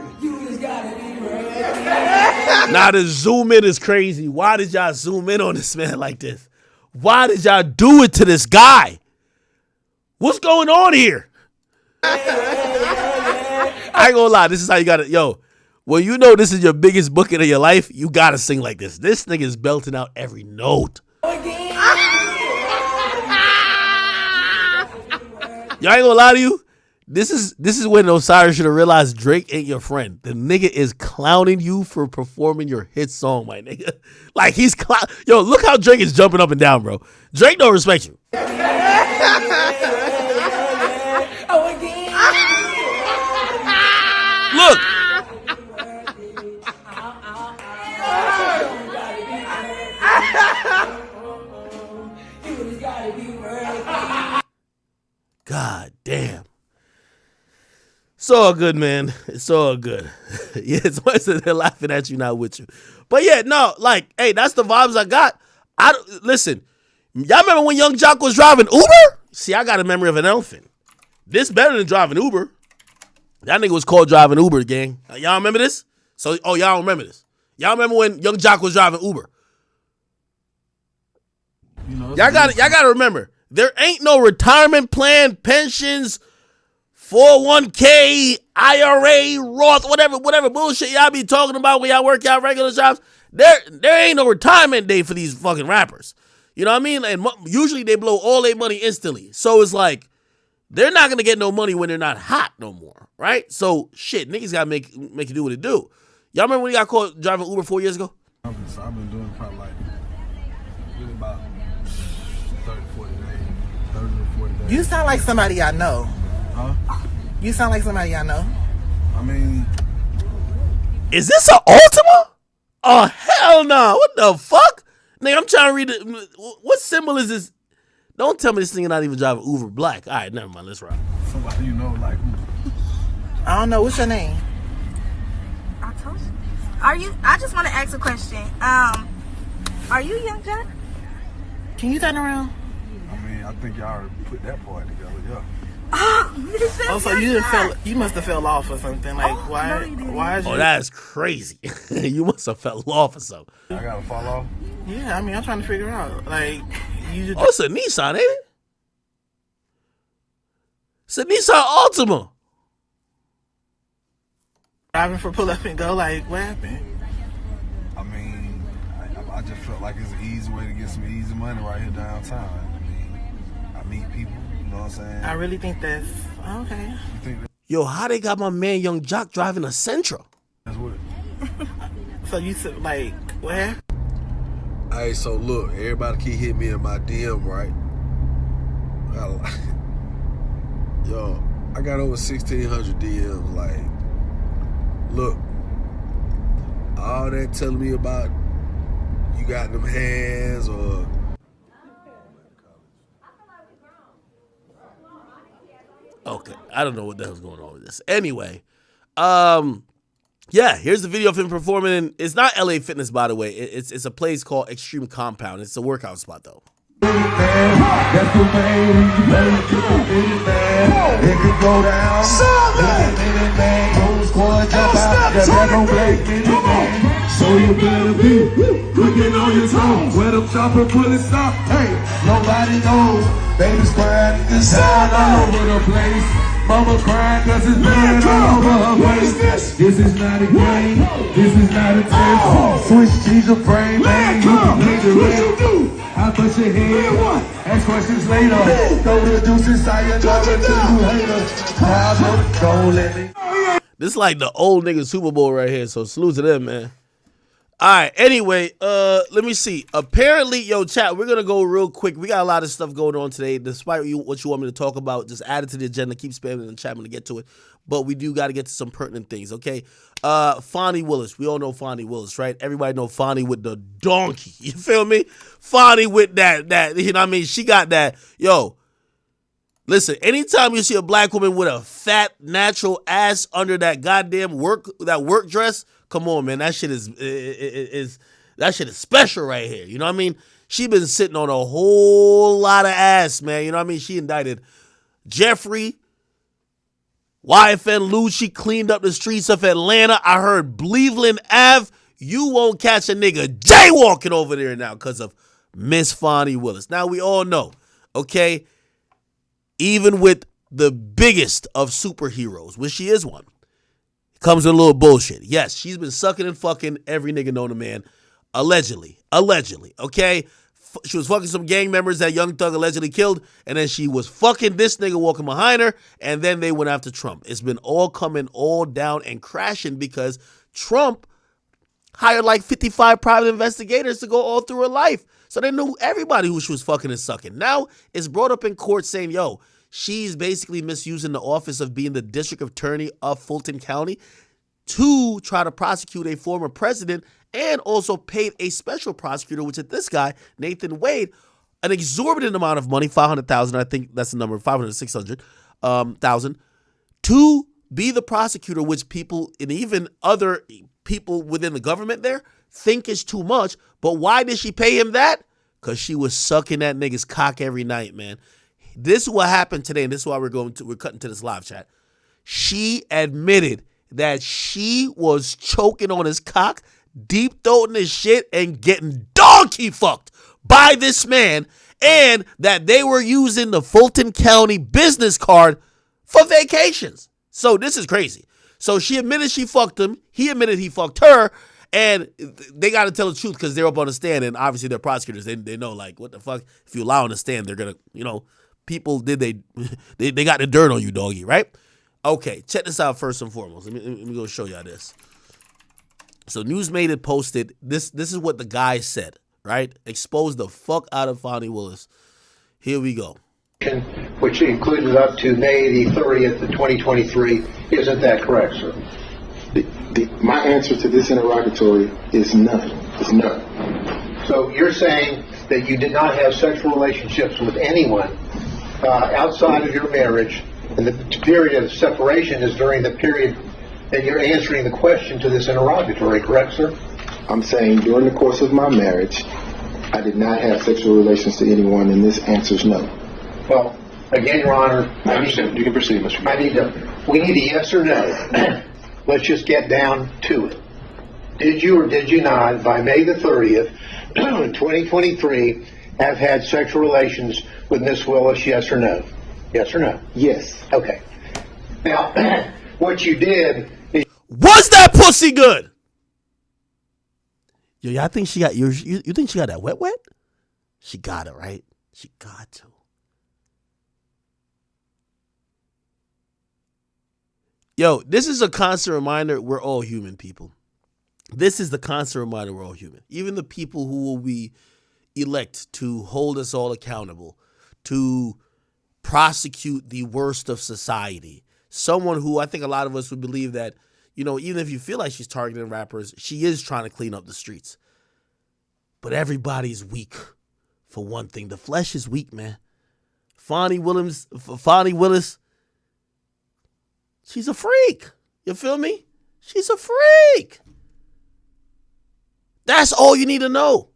Now the zoom in is crazy. Why did y'all zoom in on this man like this? Why did y'all do it to this guy? What's going on here? I ain't gonna lie. This is how you gotta, yo. When you know this is your biggest booking of your life, you gotta sing like this. This nigga is belting out every note. Y'all ain't gonna lie to you. This is when Osiris should have realized Drake ain't your friend. The nigga is clowning you for performing your hit song, my nigga. Like he's yo, look how Drake is jumping up and down, bro. Drake don't respect you. Look. God damn. It's all good, man. It's all good. Yeah, it's worse than they're laughing at you, not with you. But yeah, no, like, hey, that's the vibes I got. Listen, y'all remember when Young Jock was driving Uber? See, I got a memory of an elephant. This better than driving Uber. That nigga was called driving Uber, gang. Y'all remember this? Y'all don't remember this. Y'all remember when Young Jock was driving Uber? You know, Y'all gotta remember, there ain't no retirement plan, pensions, 401k, IRA, Roth, whatever bullshit y'all be talking about when y'all work y'all regular jobs. There ain't no retirement day for these fucking rappers. You know what I mean? And usually they blow all their money instantly. So it's like, they're not gonna get no money when they're not hot no more, right? So shit, niggas gotta make it do what it do. Y'all remember when you got caught driving Uber 4 years ago? I've been doing it probably like really about 30 to 40 days. You sound like somebody I know. Huh? You sound like somebody I know. I mean, Is this an Ultima? Oh hell no! What the fuck, nigga? I'm trying to read it. What symbol is this? Don't tell me this thing not even driving Uber Black. All right, never mind. Let's rock. somebody you know, like who? I don't know. What's your name? I told you. Are you? I just want to ask a question. Are you Young Jock? Can you turn around? I mean, I think y'all already put that part together, yeah. Oh, so you must have fell off or something. Like, why is you? Oh, that's crazy. You must have fell off or something. I gotta fall off. Yeah, I mean, I'm trying to figure out. Like, you just Oh, it's a Nissan, ain't it? It's a Nissan Altima. driving for pull up and go. Like, what happened? I mean, I just felt like it's an easy way to get some easy money right here downtown. I mean, I meet people, you know what I'm saying? I really think that's okay. You think Yo, how they got my man Young Jock driving a Sentra? that's what? So you said, like, what happened? Hey, so look, everybody keep hitting me in my DM, right? Yo, I got over 1,600 DMs. Like, look, all that telling me about you got them hands or. Okay, I don't know what the hell's going on with this. Anyway, yeah, here's the video of him performing. It's not LA Fitness, by the way. It's a place called Extreme Compound. It's a workout spot, though. That's the way we let it man. It could go down. Man. Go squad, jump out. That back on blade, man. So you better be looking on your toes. Wet up, chopper, pull it, stop. Hey, nobody knows. Baby's crying, this sound all over the place. Mama crying cause it's bad all over her face. This is not a game. This is not a test. Switch cheese or frame, man. What you do? I put your head. Ask questions later. Throw the deuce inside your dog until you hate us. Don't let me. This is like the old nigga Super Bowl right here, so salute to them, man. All right, anyway, let me see. Apparently, yo, chat, we're going to go real quick. We got a lot of stuff going on today. Despite what you want me to talk about, just add it to the agenda. Keep spamming in the chat when to get to it. But we do got to get to some pertinent things, okay? Fonnie Willis. We all know Fonnie Willis, right? Everybody know Fonnie with the donkey. You feel me? Fonnie with that, you know what I mean? She got that. Yo, listen, anytime you see a black woman with a fat, natural ass under that goddamn work dress, come on, man. That shit is special right here. You know what I mean? She been sitting on a whole lot of ass, man. You know what I mean? She indicted Jeffrey, YFN Lou. She cleaned up the streets of Atlanta. I heard Cleveland Ave. You won't catch a nigga jaywalking over there now because of Miss Fonnie Willis. Now, we all know, okay, even with the biggest of superheroes, which she is one, comes with a little bullshit. Yes, she's been sucking and fucking every nigga known to man. Allegedly, okay? She was fucking some gang members that Young Thug allegedly killed, and then she was fucking this nigga walking behind her, and then they went after Trump. It's been all coming all down and crashing because Trump hired like 55 private investigators to go all through her life. So they knew everybody who she was fucking and sucking. Now it's brought up in court saying, yo, she's basically misusing the office of being the district attorney of Fulton County to try to prosecute a former president, and also paid a special prosecutor, which is this guy, Nathan Wade, an exorbitant amount of money, $500,000, I think that's the number, 500, 600,000, to be the prosecutor, which people and even other people within the government there think is too much. But why did she pay him that? Because she was sucking that nigga's cock every night, man. This is what happened today, and this is why we're cutting to this live chat. She admitted that she was choking on his cock, deep throating his shit, and getting donkey fucked by this man, and that they were using the Fulton County business card for vacations. So this is crazy. So she admitted she fucked him. He admitted he fucked her. And they got to tell the truth because they're up on the stand. And obviously they're prosecutors. They know, like, what the fuck? If you lie on the stand, they're going to, people they got the dirt on you, doggy, right? Okay, check this out first and foremost. Let me go show y'all this. So Newsmade had posted, this is what the guy said, right? Exposed the fuck out of Fonnie Willis. Here we go. Which included up to May the 30th of 2023. Isn't that correct, sir? My answer to this interrogatory is none. It's none. So you're saying that you did not have sexual relationships with anyone outside of your marriage, and the period of separation is during the period that you're answering the question to this interrogatory, correct, sir? I'm saying during the course of my marriage, I did not have sexual relations to anyone, and this answer's no. Well, again, Your Honor, you can proceed, Mr. We need a yes or no. Let's just get down to it. Did you or did you not, by May the 30th, 2023, have had sexual relations with Miss Willis, yes or no? Yes or no? Yes. Okay. Now, what you did is... Was that pussy good? Yo, y'all think she got, you think she got that wet? She got it, right? She got to. Yo, this is a constant reminder we're all human, people. This is the constant reminder we're all human. Even the people who will be elect to hold us all accountable, to prosecute the worst of society. Someone who I think a lot of us would believe that, even if you feel like she's targeting rappers, she is trying to clean up the streets. But everybody's weak. For one thing, the flesh is weak, man. Fonnie Willis, she's a freak. You feel me? She's a freak. That's all you need to know.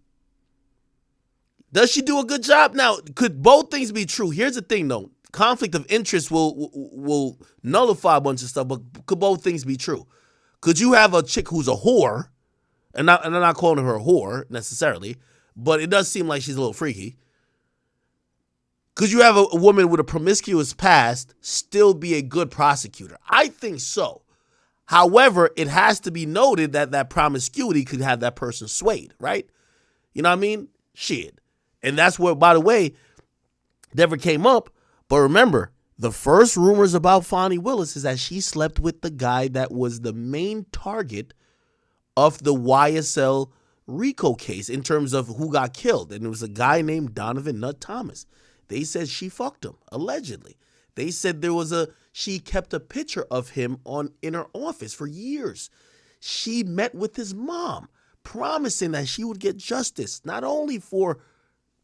Does she do a good job? Now, could both things be true? Here's the thing, though. Conflict of interest will nullify a bunch of stuff, but could both things be true? Could you have a chick who's a whore, and I'm not calling her a whore necessarily, but it does seem like she's a little freaky. Could you have a woman with a promiscuous past still be a good prosecutor? I think so. However, it has to be noted that promiscuity could have that person swayed, right? You know what I mean? Shit. And that's where, by the way, never came up. But remember, the first rumors about Fonnie Willis is that she slept with the guy that was the main target of the YSL RICO case in terms of who got killed. And it was a guy named Donovan Nutt Thomas. They said she fucked him, allegedly. They said she kept a picture of him in her office for years. She met with his mom, promising that she would get justice, not only for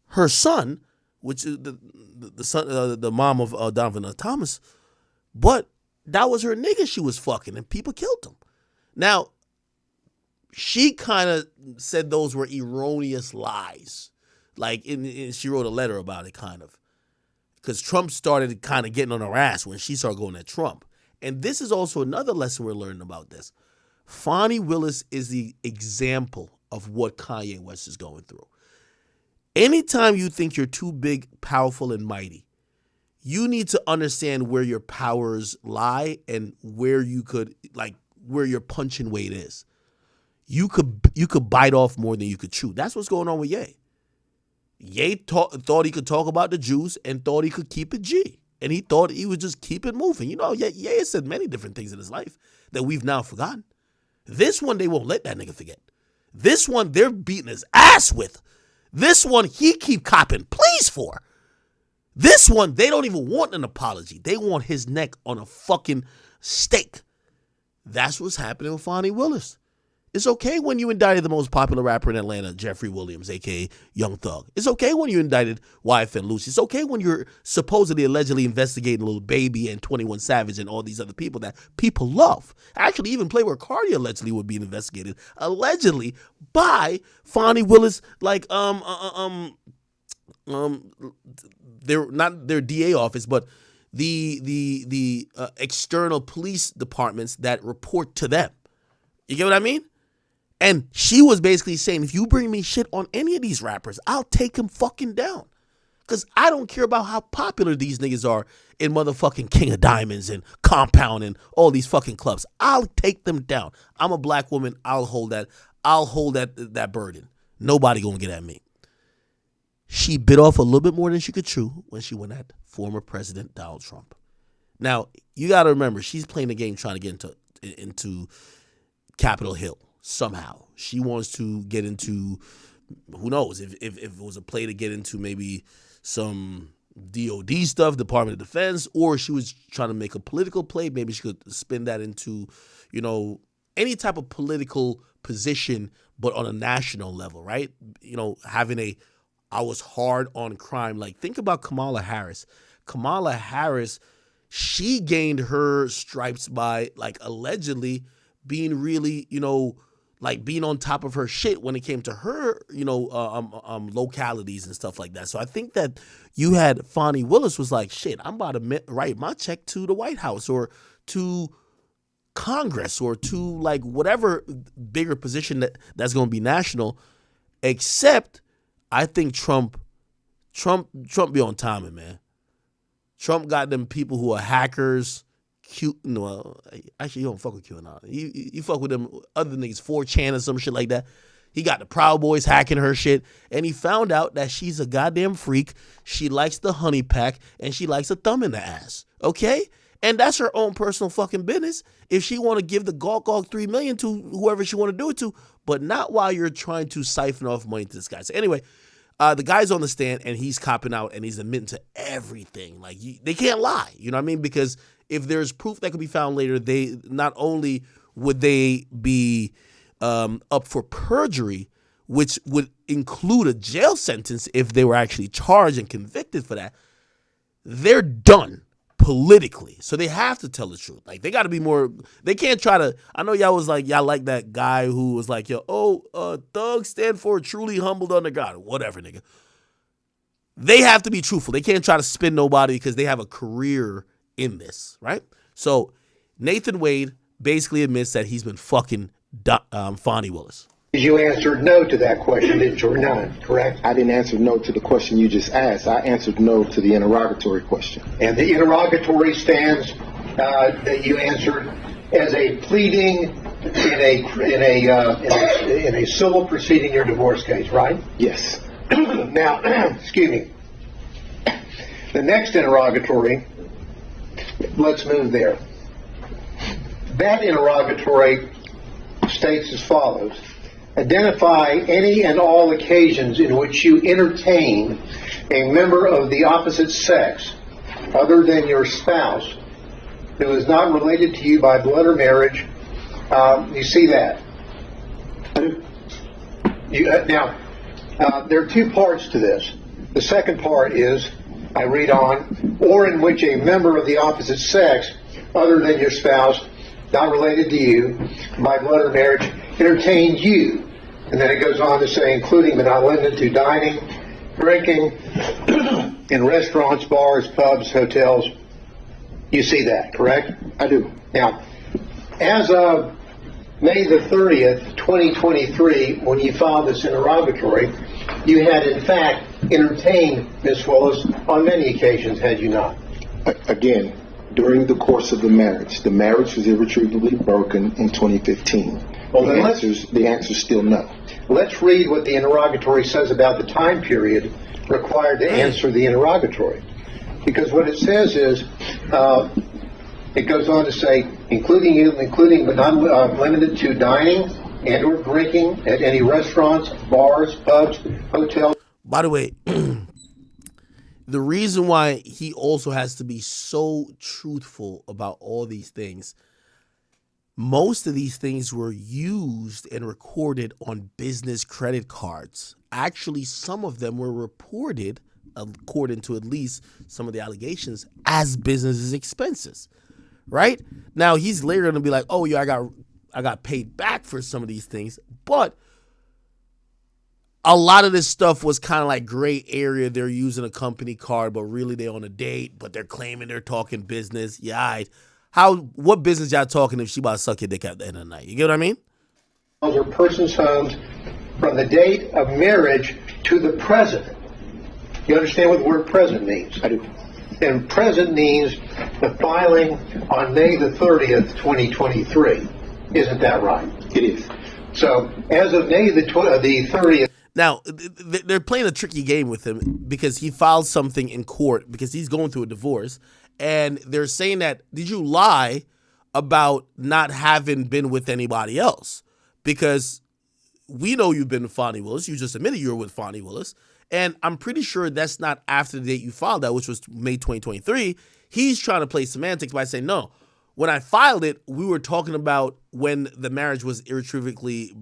her son, which is the son, the mom of Donovan Nutt Thomas, but that was her nigga she was fucking, and people killed him. Now, she kind of said those were erroneous lies. Like, she wrote a letter about it, kind of. Because Trump started kind of getting on her ass when she started going at Trump. And this is also another lesson we're learning about this. Fonnie Willis is the example of what Kanye West is going through. Anytime you think you're too big, powerful, and mighty, you need to understand where your powers lie and where you could, where your punching weight is. You could bite off more than you could chew. That's what's going on with Ye. Ye thought he could talk about the Jews and thought he could keep it G. And he thought he would just keep it moving. Ye has said many different things in his life that we've now forgotten. This one, they won't let that nigga forget. This one, they're beating his ass with. This one, he keep copping pleas for. This one, they don't even want an apology. They want his neck on a fucking stake. That's what's happening with Fonnie Willis. It's okay when you indicted the most popular rapper in Atlanta, Jeffrey Williams, a.k.a. Young Thug. It's okay when you indicted YFN Lucy. It's okay when you're supposedly, allegedly investigating Lil Baby and 21 Savage and all these other people that people love. Actually, even Playboi Carti allegedly would be investigated, allegedly, by Fonnie Willis, like, they're not their DA office, but the external police departments that report to them. You get what I mean? And she was basically saying, if you bring me shit on any of these rappers, I'll take them fucking down. Because I don't care about how popular these niggas are in motherfucking King of Diamonds and Compound and all these fucking clubs. I'll take them down. I'm a black woman. I'll hold that burden. Nobody gonna get at me. She bit off a little bit more than she could chew when she went at former President Donald Trump. Now, you got to remember, she's playing the game trying to get into Capitol Hill somehow. She wants to get into, who knows, if it was a play to get into maybe some DOD stuff, Department of Defense, or she was trying to make a political play. Maybe she could spin that into, any type of political position, but on a national level, right? Having I was hard on crime. Like, think about Kamala Harris. Kamala Harris, she gained her stripes by, like, allegedly being really, like being on top of her shit when it came to her, localities and stuff like that. So I think that you had Fonnie Willis was like, shit, I'm about to write my check to the White House or to Congress or to like whatever bigger position that's going to be national, except I think Trump be on timing, man. Trump got them people who are hackers. Actually, you don't fuck with QAnon. You fuck with them other niggas, 4chan or some shit like that. He got the Proud Boys hacking her shit, and he found out that she's a goddamn freak. She likes the honey pack, and she likes a thumb in the ass. Okay? And that's her own personal fucking business. If she want to give the Gawk $3 million to whoever she want to do it to, but not while you're trying to siphon off money to this guy. So anyway, the guy's on the stand, and he's copping out, and he's admitting to everything. Like, they can't lie. You know what I mean? Because if there's proof that could be found later, they not only would they be up for perjury, which would include a jail sentence if they were actually charged and convicted for that, they're done politically. So they have to tell the truth. Like, they got to be more, they can't try to, I know y'all was like, y'all like that guy who was like, thugs stand for truly humbled under God, or whatever, nigga. They have to be truthful. They can't try to spin nobody because they have a career in this, right? So Nathan Wade basically admits that he's been fucking Fonnie Willis. You answered no to that question, didn't you, or none, correct? I didn't answer no to the question you just asked. I answered no to the interrogatory question. And the interrogatory stands that you answered as a pleading in a civil proceeding, your divorce case, right? Yes. Now, excuse me. The next interrogatory, let's move there. That interrogatory states as follows. Identify any and all occasions in which you entertain a member of the opposite sex other than your spouse who is not related to you by blood or marriage. You see that? There are two parts to this. The second part is, I read on, or in which a member of the opposite sex other than your spouse, not related to you by blood or marriage, entertained you. And then it goes on to say, including but not limited to dining, drinking, in restaurants, bars, pubs, hotels. You see that, correct? I do. Now, as of May the 30th, 2023, when you filed this interrogatory, you had in fact entertained Ms. Willis on many occasions, had you not? Again, during the course of the marriage was irretrievably broken in 2015. Well, the answer's still no. Let's read what the interrogatory says about the time period required to answer the interrogatory. Because what it says is, it goes on to say, including but not limited to dining and or drinking at any restaurants, bars, pubs, hotels. By the way, the reason why he also has to be so truthful about all these things most of these things were used and recorded on business credit cards. Actually, some of them were reported, according to at least some of the allegations, as business expenses, right? Now, he's later going to be like, oh, yeah, I got paid back for some of these things, but a lot of this stuff was kind of like gray area. They're using a company card, but really they're on a date, but they're claiming they're talking business. Yeah, what business y'all talking if she about to suck your dick at the end of the night? You get what I mean? Those are persons' homes from the date of marriage to the present. You understand what the word present means? I do. And present means the filing on May the 30th, 2023. Isn't that right? It is. So as of May the 30th. Now, they're playing a tricky game with him because he filed something in court because he's going through a divorce. And they're saying that, did you lie about not having been with anybody else? Because we know you've been with Fonnie Willis. You just admitted you were with Fonnie Willis. And I'm pretty sure that's not after the date you filed that, which was May 2023. He's trying to play semantics by saying, no, when I filed it, we were talking about when the marriage was irretrievably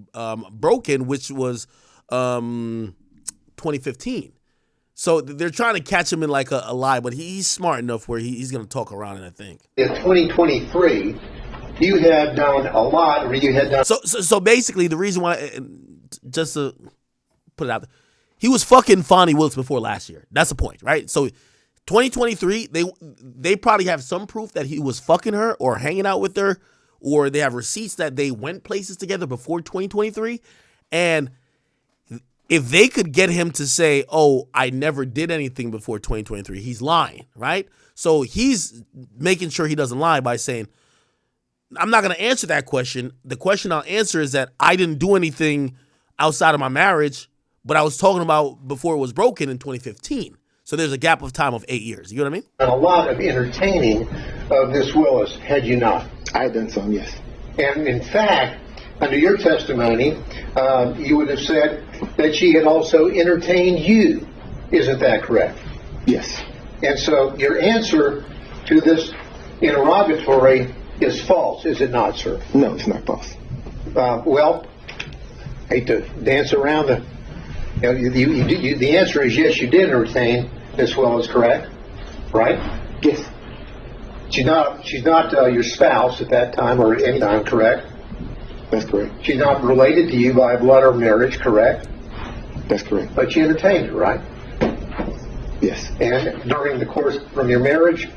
broken, which was 2015. So they're trying to catch him in like a lie, but he's smart enough where he's going to talk around it, I think. In 2023, you had done a lot, or you had done. So basically, the reason why, just to put it out there, he was fucking Fonnie Willis before last year. That's the point, right? So 2023, they probably have some proof that he was fucking her or hanging out with her, or they have receipts that they went places together before 2023. And if they could get him to say, oh, I never did anything before 2023, he's lying, right? So he's making sure he doesn't lie by saying, I'm not going to answer that question. The question I'll answer is that I didn't do anything outside of my marriage, but I was talking about before it was broken in 2015. So there's a gap of time of 8 years. You know what I mean? A lot of entertaining of Miss Willis, had you not? I had done some, yes. And in fact, under your testimony, you would have said that she had also entertained you. Isn't that correct? Yes. And so your answer to this interrogatory is false, is it not, sir? No, it's not false. Well, hate to dance around the. The answer is yes, you did entertain Miss Willis, correct? Right? Yes. She's not your spouse at that time or any time, correct? That's correct. She's not related to you by blood or marriage, correct? That's correct. But you entertained her, right? Yes. And during the course from your marriage,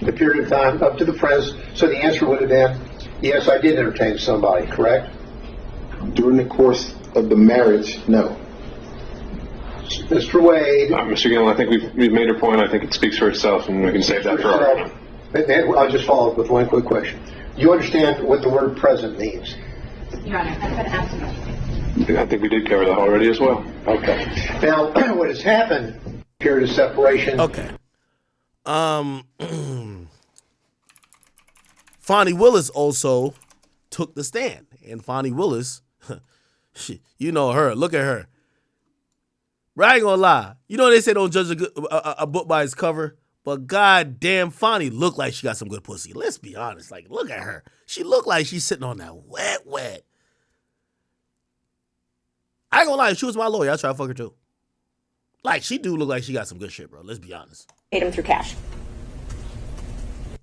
the period of time up to the present, so the answer would have been, yes, I did entertain somebody, correct? During the course of the marriage, no. Mr. Wade. Mr. Gill, I think we've made our point. I think it speaks for itself, and we can save that for our. I'll just follow up with one quick question. Do you understand what the word present means? Your Honor, I've been asked. I think we did cover that already as well. Okay. Now, what has happened, period of separation. Okay. Fonnie Willis also took the stand. And Fonnie Willis, you know her. Look at her. But I ain't gonna lie. You know they say don't judge a book by its cover? But goddamn, Fonnie looked like she got some good pussy. Let's be honest. Like, look at her. She looked like she's sitting on that wet. I ain't gonna lie. If she was my lawyer, I'd try to fuck her too. Like, she do look like she got some good shit, bro. Let's be honest. Paid him through cash.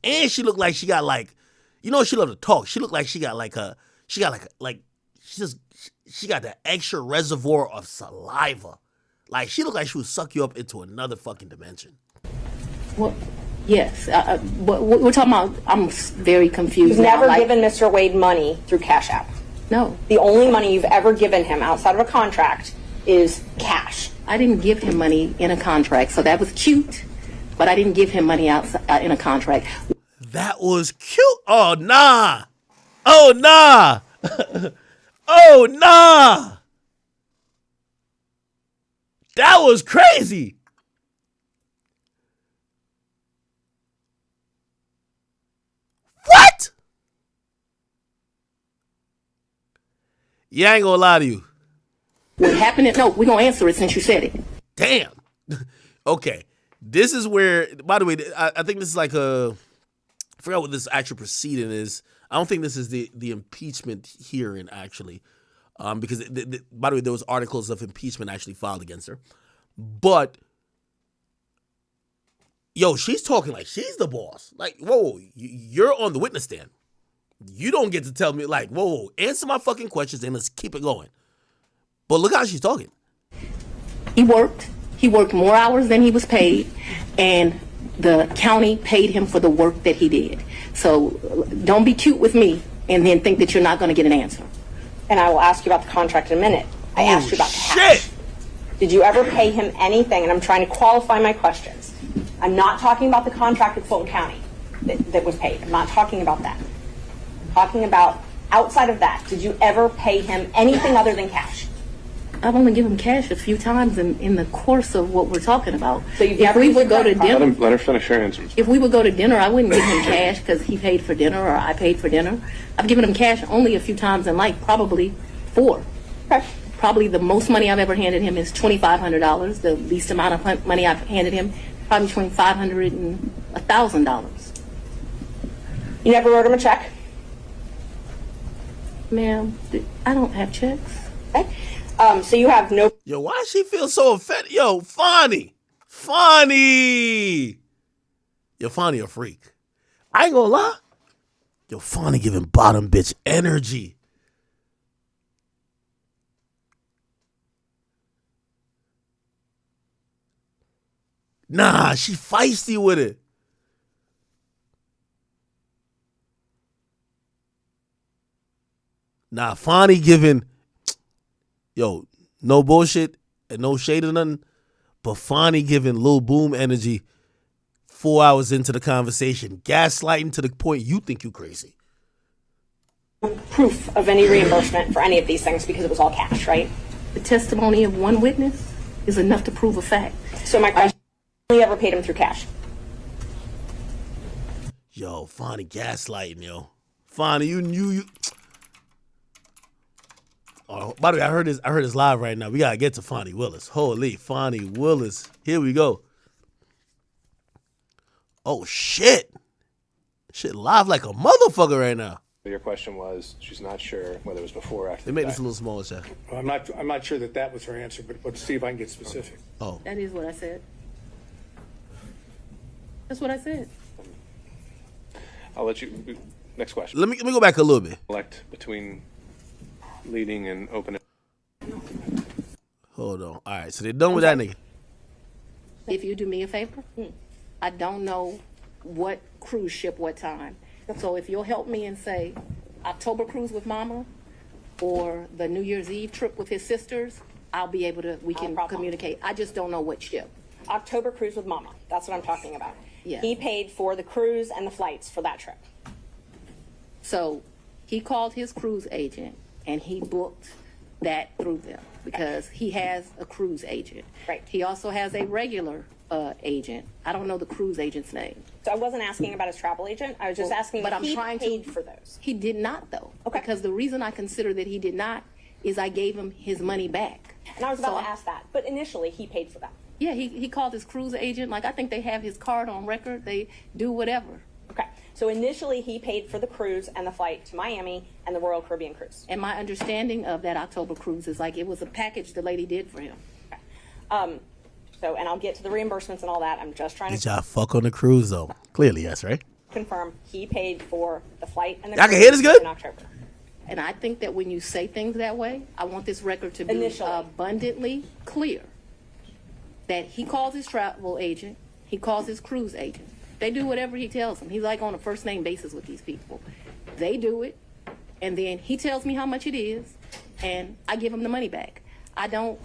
And she looked like she got like, you know, she love to talk. She looked like she got like she got that extra reservoir of saliva. Like, she looked like she would suck you up into another fucking dimension. Well, yes. What we're talking about, I'm very confused. You've never given Mr. Wade money through Cash App. No. The only money you've ever given him outside of a contract is cash. I didn't give him money in a contract, so that was cute. But I didn't give him money outside in a contract. That was cute. Oh, nah. Oh, nah. Oh, nah. That was crazy. What? Yeah, I ain't gonna lie to you. What happened? No, we're gonna answer it since you said it. Damn. Okay. This is where, by the way, I think this is like I forgot what this actual proceeding is. I don't think this is the impeachment hearing, actually. Because, by the way, there was articles of impeachment actually filed against her. But, yo, she's talking like she's the boss. Like, whoa, you're on the witness stand. You don't get to tell me, like, whoa, answer my fucking questions and let's keep it going. But look how she's talking. He worked more hours than he was paid, and the county paid him for the work that he did. So don't be cute with me and then think that you're not going to get an answer. And I will ask you about the contract in a minute. I asked you about the cash. Did you ever pay him anything? And I'm trying to qualify my questions. I'm not talking about the contract with Fulton County that was paid. I'm not talking about that. I'm talking about outside of that. Did you ever pay him anything other than cash? I've only given him cash a few times in the course of what we're talking about. So if we would go to dinner, let her finish her answers. If we would go to dinner, I wouldn't give him cash because he paid for dinner or I paid for dinner. I've given him cash only a few times in life, probably 4. Okay. Probably the most money I've ever handed him is $2,500. The least amount of money I've handed him, probably between $500 and $1,000. You never wrote him a check? Ma'am, I don't have checks. Okay. So you have no... Yo, why she feel so offended? Yo, Fonny. Yo, Fonny a freak. I ain't gonna lie. Yo, Fonny giving bottom bitch energy. Nah, she feisty with it. Nah, Fonny giving... Yo, no bullshit and no shade or nothing, but Fonny giving Lil Boom energy 4 hours into the conversation, gaslighting to the point you think you crazy. Proof of any reimbursement for any of these things because it was all cash, right? The testimony of one witness is enough to prove a fact. So my question, you ever paid him through cash? Yo, Fonny gaslighting, yo. Fonny, you. Oh, by the way, I heard this live right now. We gotta get to Fonny Willis. Holy Fonny Willis. Here we go. Oh shit. Shit live like a motherfucker right now. Your question was, she's not sure whether it was before or after. They made this a little smaller, Chef. Well, I'm not sure that was her answer, but let's see if I can get specific. Oh. That is what I said. That's what I said. I'll let you. Next question. Let me go back a little bit. Select between leading and opening. Hold on. All right, so they're done with that nigga. If you do me a favor, I don't know what cruise ship, what time. So if you'll help me and say October cruise with Mama or the New Year's Eve trip with his sisters, I'll be able to, we can communicate. I just don't know what ship. October cruise with Mama. That's what I'm talking about. Yeah. He paid for the cruise and the flights for that trip. So he called his cruise agent and he booked that through them because he has a cruise agent. Right. He also has a regular agent. I don't know the cruise agent's name. So I wasn't asking about his travel agent. I was just asking if he paid for those. He did not, though. Okay. Because the reason I consider that he did not is I gave him his money back. And I was about to ask that. But initially, he paid for that. Yeah, he called his cruise agent. Like, I think they have his card on record. They do whatever. Okay. So initially, he paid for the cruise and the flight to Miami and the Royal Caribbean cruise. And my understanding of that October cruise is like it was a package the lady did for him. Okay. So, and I'll get to the reimbursements and all that. I'm just trying Did to y'all fuck on the cruise though? Clearly, yes, right? confirm he paid for the flight and the Y'all can hear this good? in October. And I think that when you say things that way, I want this record to be abundantly clear that he calls his travel agent, he calls his cruise agent. They do whatever he tells them. He's like on a first name basis with these people. They do it, and then he tells me how much it is, and I give him the money back. I don't,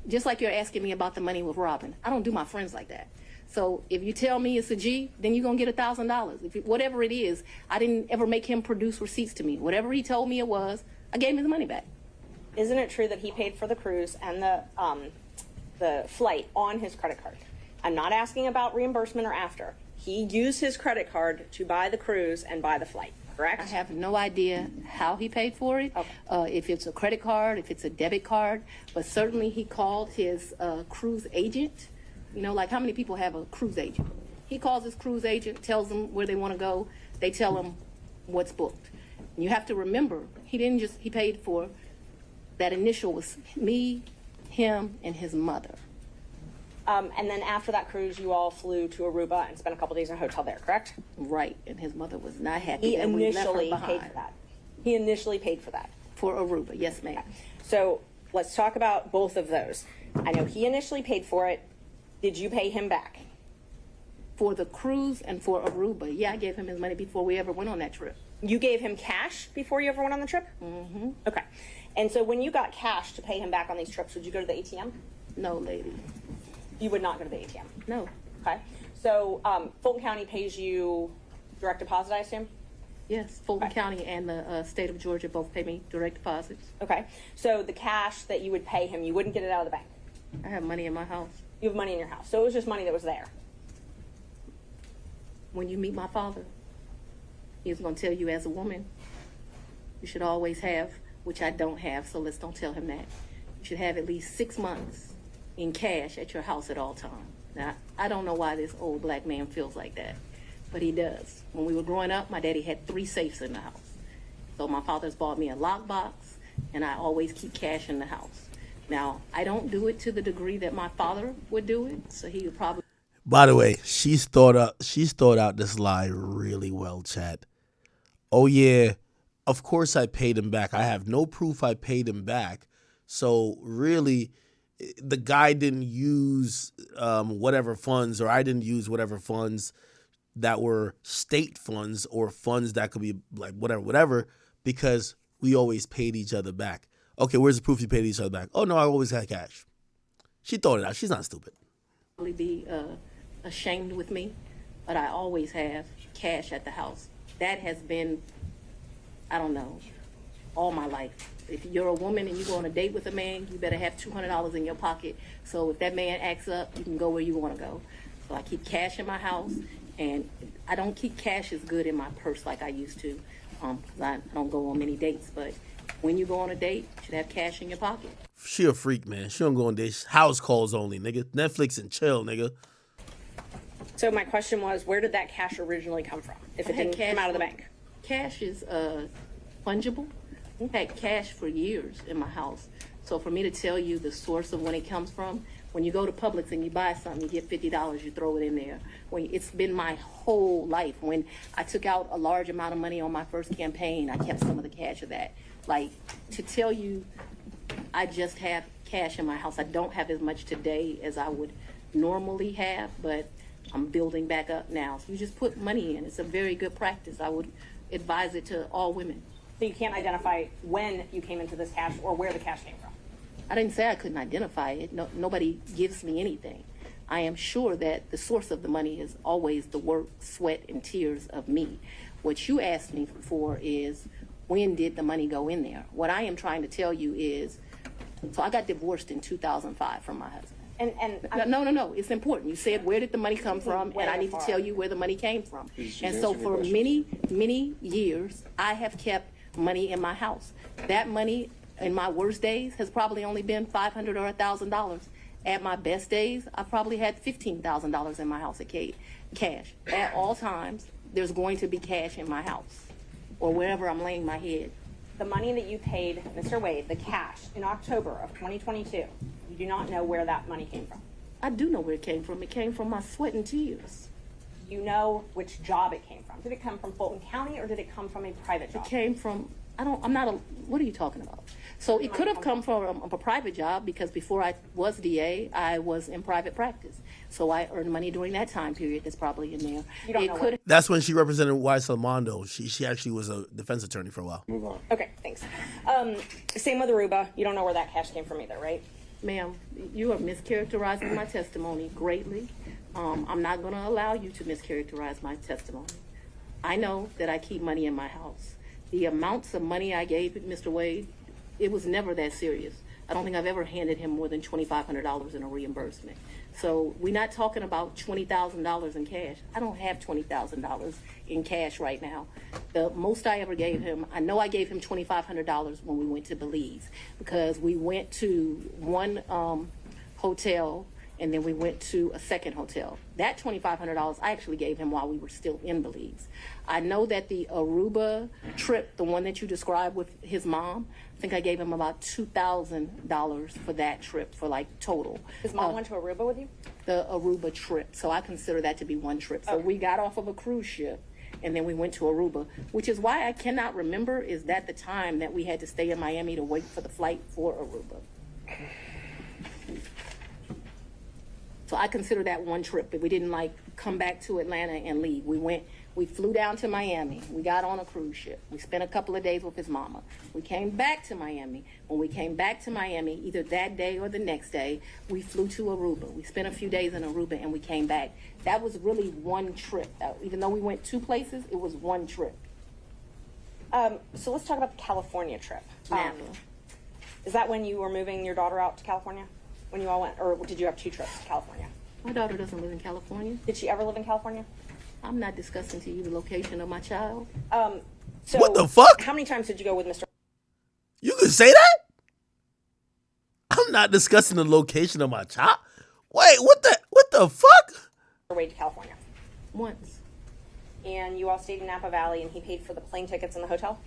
just like you're asking me about the money with Robin, I don't do my friends like that. So if you tell me it's a G, then you're going to get $1,000. Whatever it is, I didn't ever make him produce receipts to me. Whatever he told me it was, I gave him his money back. Isn't it true that he paid for the cruise and the flight on his credit card? I'm not asking about reimbursement or after. He used his credit card to buy the cruise and buy the flight, correct? I have no idea how he paid for it, if it's a credit card, if it's a debit card, but certainly he called his cruise agent. You know, like how many people have a cruise agent? He calls his cruise agent, tells them where they want to go. They tell him what's booked. You have to remember, he paid for, that initial was me, him, and his mother. And then after that cruise, you all flew to Aruba and spent a couple days in a hotel there, correct? Right, and his mother was not happy He that we left her initially behind. paid for that. He initially paid for that. For Aruba, yes, ma'am. So let's talk about both of those. I know he initially paid for it. Did you pay him back? For the cruise and for Aruba, yeah, I gave him his money before we ever went on that trip. You gave him cash before you ever went on the trip? Mm-hmm. Okay. And so when you got cash to pay him back on these trips, would you go to the ATM? No, lady. You would not go to the ATM? No. Okay. So Fulton County pays you direct deposit, I assume? Yes, Fulton County and the state of Georgia both pay me direct deposits. Okay. So the cash that you would pay him, you wouldn't get it out of the bank? I have money in my house. You have money in your house. So it was just money that was there? When you meet my father, he's going to tell you as a woman, you should always have, which I don't have, so let's don't tell him that. You should have at least 6 months in cash at your house at all times. Now, I don't know why this old black man feels like that, but he does. When we were growing up, my daddy had 3 safes in the house. So my father's bought me a lockbox, and I always keep cash in the house. Now, I don't do it to the degree that my father would do it, so he would probably... By the way, she's thought out this lie really well, Chad. Oh yeah, of course I paid him back. I have no proof I paid him back. So really, the guy didn't use whatever funds, or I didn't use whatever funds that were state funds or funds that could be like whatever, because we always paid each other back. Okay, where's the proof you paid each other back? Oh no, I always had cash. She thought it out. She's not stupid. Be ashamed with me, but I always have cash at the house. That has been, I don't know, all my life. If you're a woman and you go on a date with a man, you better have $200 in your pocket. So if that man acts up, you can go where you want to go. So I keep cash in my house, and I don't keep cash as good in my purse like I used to, because I don't go on many dates. But when you go on a date, you should have cash in your pocket. She a freak, man. She don't go on dates. House calls only, nigga. Netflix and chill, nigga. So my question was, where did that cash originally come from, if it didn't come out of the bank? Cash is fungible. I've had cash for years in my house. So for me to tell you the source of when it comes from, when you go to Publix and you buy something, you get $50, you throw it in there. It's been my whole life. When I took out a large amount of money on my first campaign, I kept some of the cash of that. Like, to tell you I just have cash in my house, I don't have as much today as I would normally have, but I'm building back up now. So you just put money in. It's a very good practice. I would advise it to all women. So you can't identify when you came into this cash or where the cash came from? I didn't say I couldn't identify it. No, nobody gives me anything. I am sure that the source of the money is always the work, sweat, and tears of me. What you asked me for is, when did the money go in there? What I am trying to tell you is, so I got divorced in 2005 from my husband. No, it's important. You said, where did the money come from? And I need to tell you where the money came from. And so for many, many years, I have kept money in my house. That money in my worst days has probably only been $500 or $1,000. At my best days, I probably had $15,000 in my house at cash. At all times, there's going to be cash in my house or wherever I'm laying my head. The money that you paid Mr. Wade, the cash, in October of 2022, you do not know where that money came from? I do know where it came from. It came from my sweat and tears. You know which job it came from? Did it come from Fulton County or did it come from a private job? It came from, what are you talking about? So it could have come from a private job, because before I was DA, I was in private practice. So I earned money during that time period. That's probably in there. You don't know That's when she represented Wise Salmondo. She actually was a defense attorney for a while. Move on. Okay, thanks. Same with Aruba. You don't know where that cash came from either, right? Ma'am, you are mischaracterizing my testimony greatly. I'm not going to allow you to mischaracterize my testimony. I know that I keep money in my house. The amounts of money I gave Mr. Wade, it was never that serious. I don't think I've ever handed him more than $2,500 in a reimbursement. So we're not talking about $20,000 in cash. I don't have $20,000 in cash right now. The most I ever gave him, I know I gave him $2,500 when we went to Belize, because we went to one hotel and then we went to a second hotel. That $2,500 I actually gave him while we were still in Belize. I know that the Aruba trip, the one that you described with his mom, I think I gave him about $2,000 for that trip, for like total. His mom went to Aruba with you? The Aruba trip. So I consider that to be one trip. So we got off of a cruise ship and then we went to Aruba, which is why I cannot remember is that the time that we had to stay in Miami to wait for the flight for Aruba. So I consider that one trip, but we didn't like come back to Atlanta and leave. We flew down to Miami. We got on a cruise ship. We spent a couple of days with his mama. We came back to Miami. When we came back to Miami, either that day or the next day, we flew to Aruba. We spent a few days in Aruba and we came back. That was really one trip. Even though we went 2 places, it was one trip. So let's talk about the California trip. Is that when you were moving your daughter out to California? When you all went, or did you have 2 trips to California? My daughter doesn't live in California. Did she ever live in California? I'm not discussing to you the location of my child. So what the fuck? How many times did you go with Mr. You can say that? I'm not discussing the location of my child. Wait, what the fuck? Wade to California? Once. And you all stayed in Napa Valley and he paid for the plane tickets and the hotel?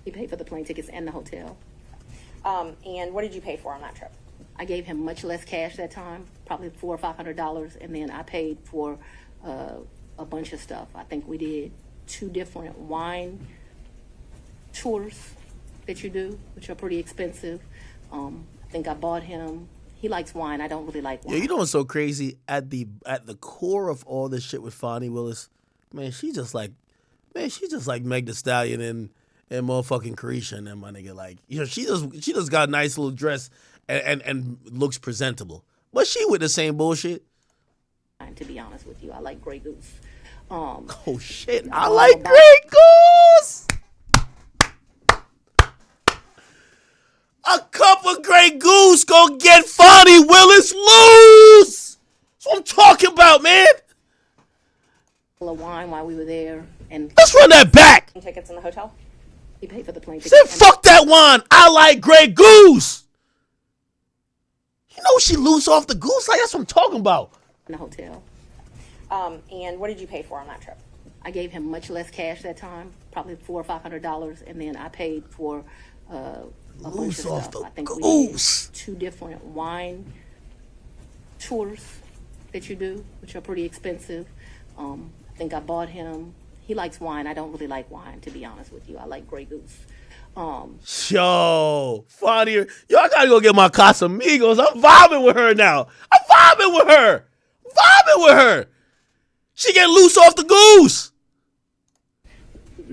He paid for the plane tickets and the hotel. And what did you pay for on that trip? I gave him much less cash that time, probably $400 or $500, and then I paid for a bunch of stuff. I think we did 2 different wine tours that you do, which are pretty expensive. I think I bought him. He likes wine. I don't really like wine. Yeah, you know what's so crazy? At the core of all this shit with Fonnie Willis, man, she's just like Meg Thee Stallion and motherfucking Carisha and them, my nigga. Like, you know, she just got a nice little dress and looks presentable. But she with the same bullshit. To be honest with you, I like Grey Goose. Oh shit, I like Grey Goose. A cup of Grey Goose gonna get Fonnie Willis loose. That's what I'm talking about, man. A wine while we were there, and let's run that back. Tickets in the hotel. He paid for the plane Said tickets. fuck that wine. I like Grey Goose. You know she loose off the goose. Like that's what I'm talking about. In the hotel. And what did you pay for on that trip? I gave him much less cash that time, probably $400 or $500, and then I paid for a bunch of stuff. I think we did 2 different wine tours that you do, which are pretty expensive. I think I bought him. He likes wine. I don't really like wine, to be honest with you. I like Grey Goose. Yo, Fonnie, yo, I gotta go get my Casamigos. I'm vibing with her now. I'm vibing with her. She get loose off the goose.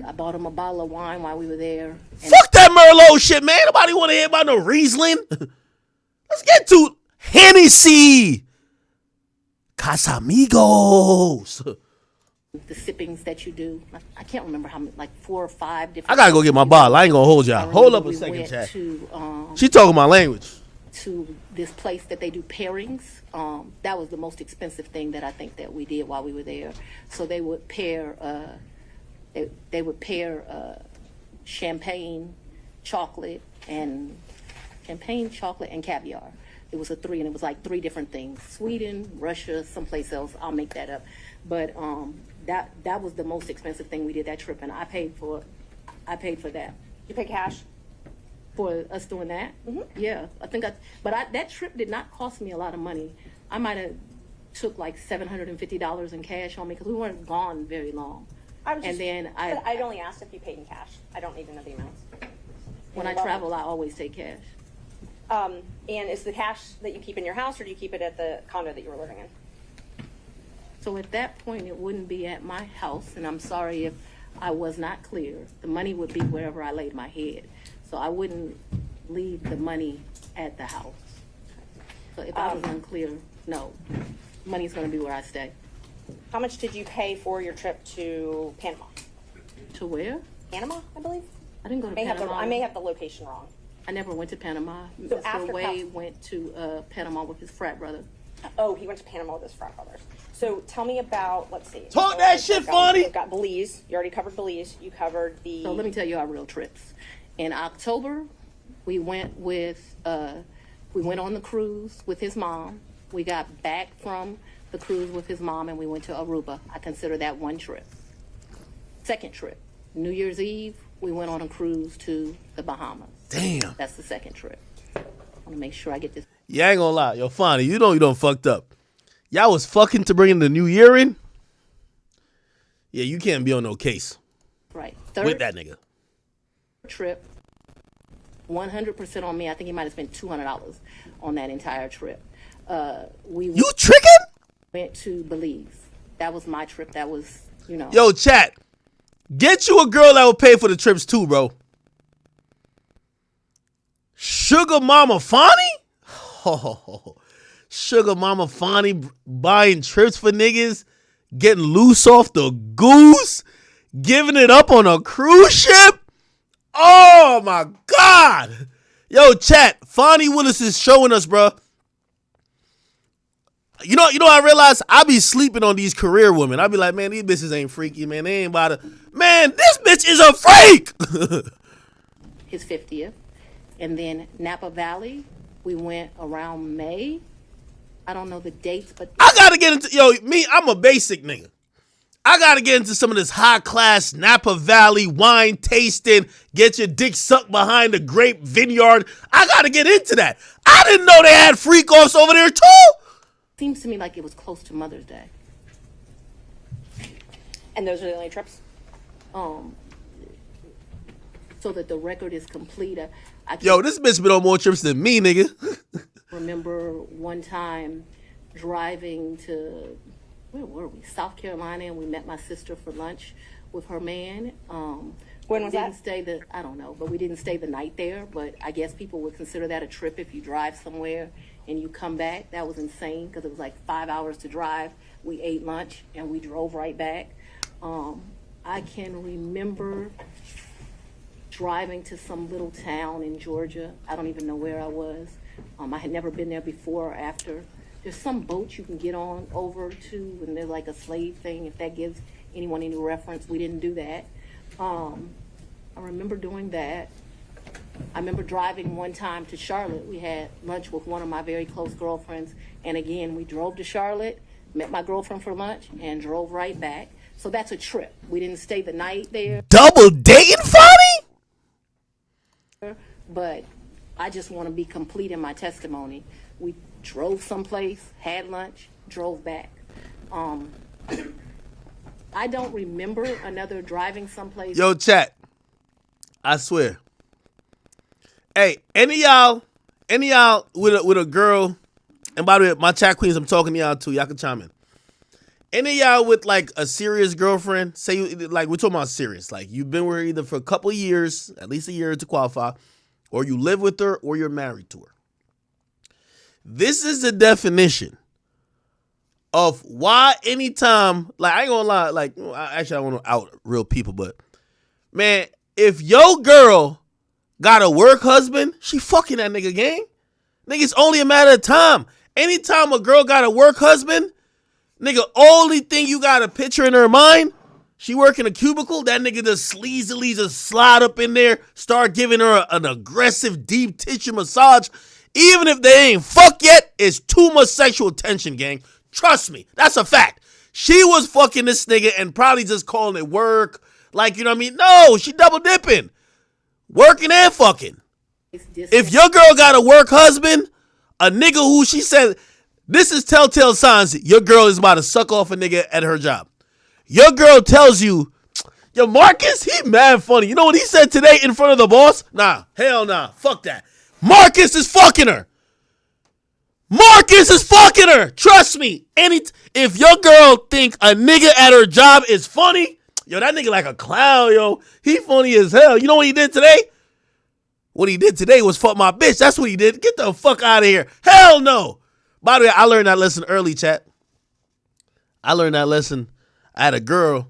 I bought him a bottle of wine while we were there. Fuck that Merlot shit, man. Nobody want to hear about no Riesling. Let's get to Hennessy. Casamigos. The sippings that you do. I can't remember how many, like 4 or 5 different. I gotta go get my bottle. I ain't gonna hold y'all. Hold up a second, chat. She talking my language. To this place that they do pairings. That was the most expensive thing that I think that we did while we were there. So they would pair champagne, chocolate, and caviar. It was a 3, and it was like 3 different things: Sweden, Russia, someplace else. I'll make that up, but that was the most expensive thing we did that trip, and I paid for that. You pay cash for us doing that? Mm-hmm. Yeah, that trip did not cost me a lot of money. I might have took like $750 in cash on me because we weren't gone very long. I'd only asked if you paid in cash. I don't need to know the amounts. When I travel, I always take cash. And is the cash that you keep in your house, or do you keep it at the condo that you were living in? So at that point, it wouldn't be at my house, and I'm sorry if I was not clear. The money would be wherever I laid my head. So I wouldn't leave the money at the house. So if I was unclear, no. Money's going to be where I stay. How much did you pay for your trip to Panama? To where? Panama, I believe. I didn't go to Panama. I may have the location wrong. I never went to Panama. So Mr. Wade went to Panama with his frat brother. Oh, he went to Panama with his frat brothers. So tell me about, let's see. Talk that shit, Fonnie. We've got Belize. You already covered Belize. You covered the... So let me tell you our real trips. In October, we went on the cruise with his mom, We got back from the cruise with his mom and we went to Aruba. I consider that one trip. Second trip, New Year's Eve, we went on a cruise to the Bahamas. Damn. That's the second trip. I want to make sure I get this. Yeah, I ain't gonna lie. Yo, Fonny, you done fucked up. Y'all was fucking to bring the new year in? Yeah, you can't be on no case. Right. With that nigga. Trip, 100% on me. I think he might have spent $200 on that entire trip. You tricking? Went to Belize. That was my trip. That was, you know. Yo, chat. Get you a girl that will pay for the trips too, bro. Sugar Mama Fonny? Oh, Sugar Mama Fonny buying trips for niggas, getting loose off the goose, giving it up on a cruise ship? Oh my God. Yo, chat, Fonny Willis is showing us, bro. You know, I realize I be sleeping on these career women. I be like, man, these bitches ain't freaky, man. They ain't about to. Man, this bitch is a freak. His 50th. And then Napa Valley, we went around May. I don't know the dates, but I gotta get into I'm a basic nigga. I gotta get into some of this high class Napa Valley wine tasting, get your dick sucked behind a grape vineyard. I gotta get into that. I didn't know they had freak offs over there too. Seems to me like it was close to Mother's Day. And those are the only trips? So that the record is complete. Yo, this bitch been on more trips than me, nigga. Remember one time driving to, where were we? South Carolina, and we met my sister for lunch with her man. When was that? I don't know, but we didn't stay the night there. But I guess people would consider that a trip if you drive somewhere and you come back. That was insane because it was like 5 hours to drive. We ate lunch and we drove right back. I can remember driving to some little town in Georgia. I don't even know where I was. I had never been there before or after. There's some boat you can get on over to, and there's like a slave thing, if that gives anyone any reference. We didn't do that. I remember doing that. I remember driving one time to Charlotte. We had lunch with one of my very close girlfriends, and again, we drove to Charlotte, met my girlfriend for lunch, and drove right back. So that's a trip. We didn't stay the night there. Double dating, Fonny? But I just want to be complete in my testimony. We drove someplace, had lunch, drove back. I don't remember another driving someplace. Yo, chat. I swear. Hey, any of y'all with a girl, and by the way, my chat queens, I'm talking to y'all too. Y'all can chime in. Any of y'all with like a serious girlfriend, say like we're talking about serious, like you've been with her either for a couple of years, at least a year to qualify, or you live with her, or you're married to her. This is the definition of why anytime, like I ain't gonna lie, like actually I don't want to out real people, but man, if your girl got a work husband, she fucking that nigga, gang. Nigga, it's only a matter of time. Anytime a girl got a work husband, nigga, only thing you got to picture in her mind, she work in a cubicle, that nigga just sleazily just slide up in there, start giving her an aggressive deep tissue massage. Even if they ain't fuck yet, it's too much sexual tension, gang. Trust me, that's a fact. She was fucking this nigga and probably just calling it work. Like, you know what I mean? No, she double dipping. Working and fucking. If your girl got a work husband, a nigga who she said, this is telltale signs your girl is about to suck off a nigga at her job. Your girl tells you, yo, Marcus, he mad funny. You know what he said today in front of the boss? Nah, hell nah, fuck that. Marcus is fucking her. Marcus is fucking her. Trust me. If your girl think a nigga at her job is funny, yo, that nigga like a clown, yo. He funny as hell. You know what he did today? What he did today was fuck my bitch. That's what he did. Get the fuck out of here. Hell no. By the way, I learned that lesson early, chat. I learned that lesson. I had a girlfriend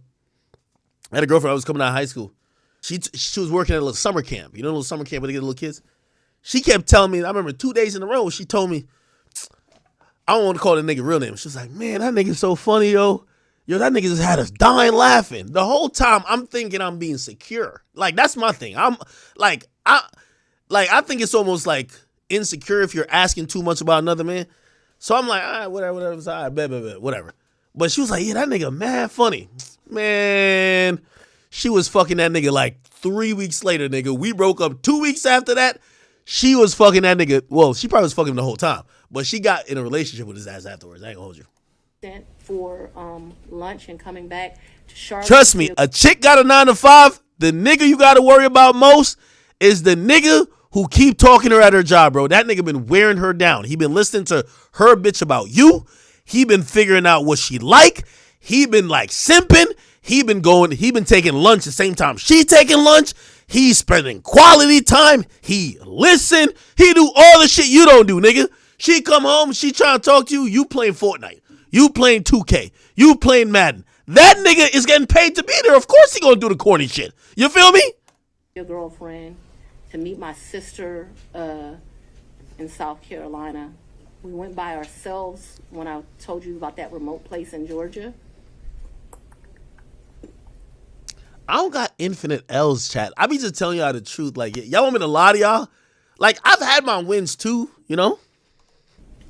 I was coming out of high school. She was working at a little summer camp. You know, a little summer camp where they get little kids? She kept telling me, I remember 2 days in a row, she told me, I don't want to call the nigga real name. She was like, man, that nigga's so funny, yo. Yo, that nigga just had us dying laughing. The whole time I'm thinking I'm being secure. Like, that's my thing. I think it's almost like insecure if you're asking too much about another man. So I'm like, all right, whatever, all right, bet, whatever. But she was like, yeah, that nigga mad funny. Man, she was fucking that nigga like 3 weeks later, nigga. We broke up 2 weeks after that. She was fucking that nigga. Well, she probably was fucking him the whole time. But she got in a relationship with his ass afterwards. I ain't gonna hold you. For lunch and coming back to Charlotte. Trust me, a chick got a 9 to 5. The nigga you gotta worry about most is the nigga who keep talking to her at her job, bro. That nigga been wearing her down. He been listening to her bitch about you. He been figuring out what she like. He been like simping. He been taking lunch the same time she taking lunch. He's spending quality time. He listen. He do all the shit you don't do, nigga. She come home, she trying to talk to you. You playing Fortnite. You playing 2K. You playing Madden. That nigga is getting paid to be there. Of course he gonna do the corny shit. You feel me? Your girlfriend to meet my sister in South Carolina. We went by ourselves when I told you about that remote place in Georgia. I don't got infinite L's, chat. I be just telling y'all the truth. Like, y'all want me to lie to y'all? Like, I've had my wins too, you know?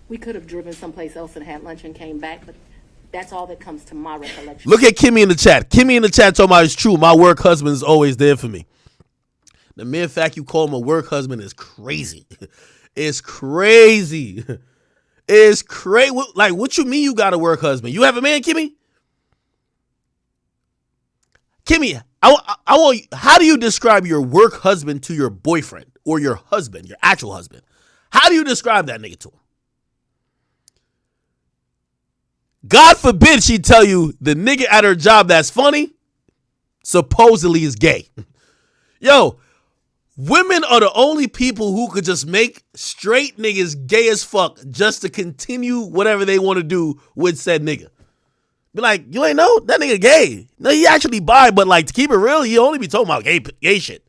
We could have driven someplace else and had lunch and came back, but that's all that comes to my recollection. Look at Kimmy in the chat. Kimmy in the chat talking about it's true. My work husband is always there for me. The mere fact you call him a work husband is crazy. It's crazy. It's crazy. Like, what you mean you got a work husband? You have a man, Kimmy? Kimmy, I want. How do you describe your work husband to your boyfriend or your husband, your actual husband? How do you describe that nigga to him? God forbid she tell you the nigga at her job that's funny supposedly is gay. Yo, women are the only people who could just make straight niggas gay as fuck just to continue whatever they want to do with said nigga. Be like, you ain't know? That nigga gay. No, he actually bi, but like to keep it real, he only be talking about gay shit.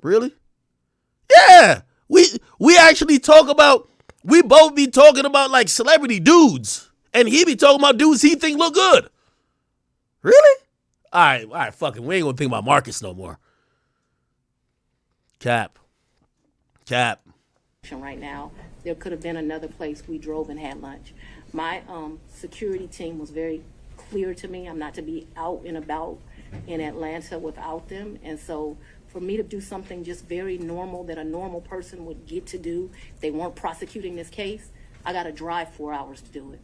Really? Yeah. We actually talk about, we both be talking about like celebrity dudes. And he be talking about dudes he think look good. Really? All right, fucking, we ain't gonna think about Marcus no more. Cap. Right now, there could have been another place we drove and had lunch. My security team was very clear to me. I'm not to be out and about in Atlanta without them. And so for me to do something just very normal that a normal person would get to do if they weren't prosecuting this case, I got to drive 4 hours to do it.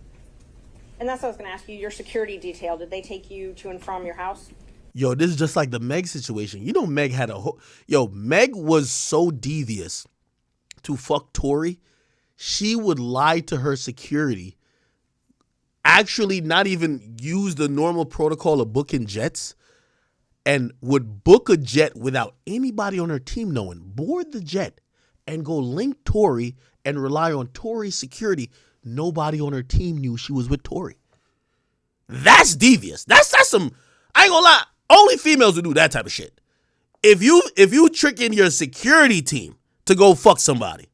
And that's what I was going to ask you. Your security detail, did they take you to and from your house? Yo, this is just like the Meg situation. You know, Meg had Meg was so devious to fuck Tory. She would lie to her security, actually not even use the normal protocol of booking jets, and would book a jet without anybody on her team knowing, board the jet, and go link Tory and rely on Tory's security. Nobody on her team knew she was with Tory. That's devious. That's some, I ain't gonna lie, only females would do that type of shit. If you tricking your security team to go fuck somebody,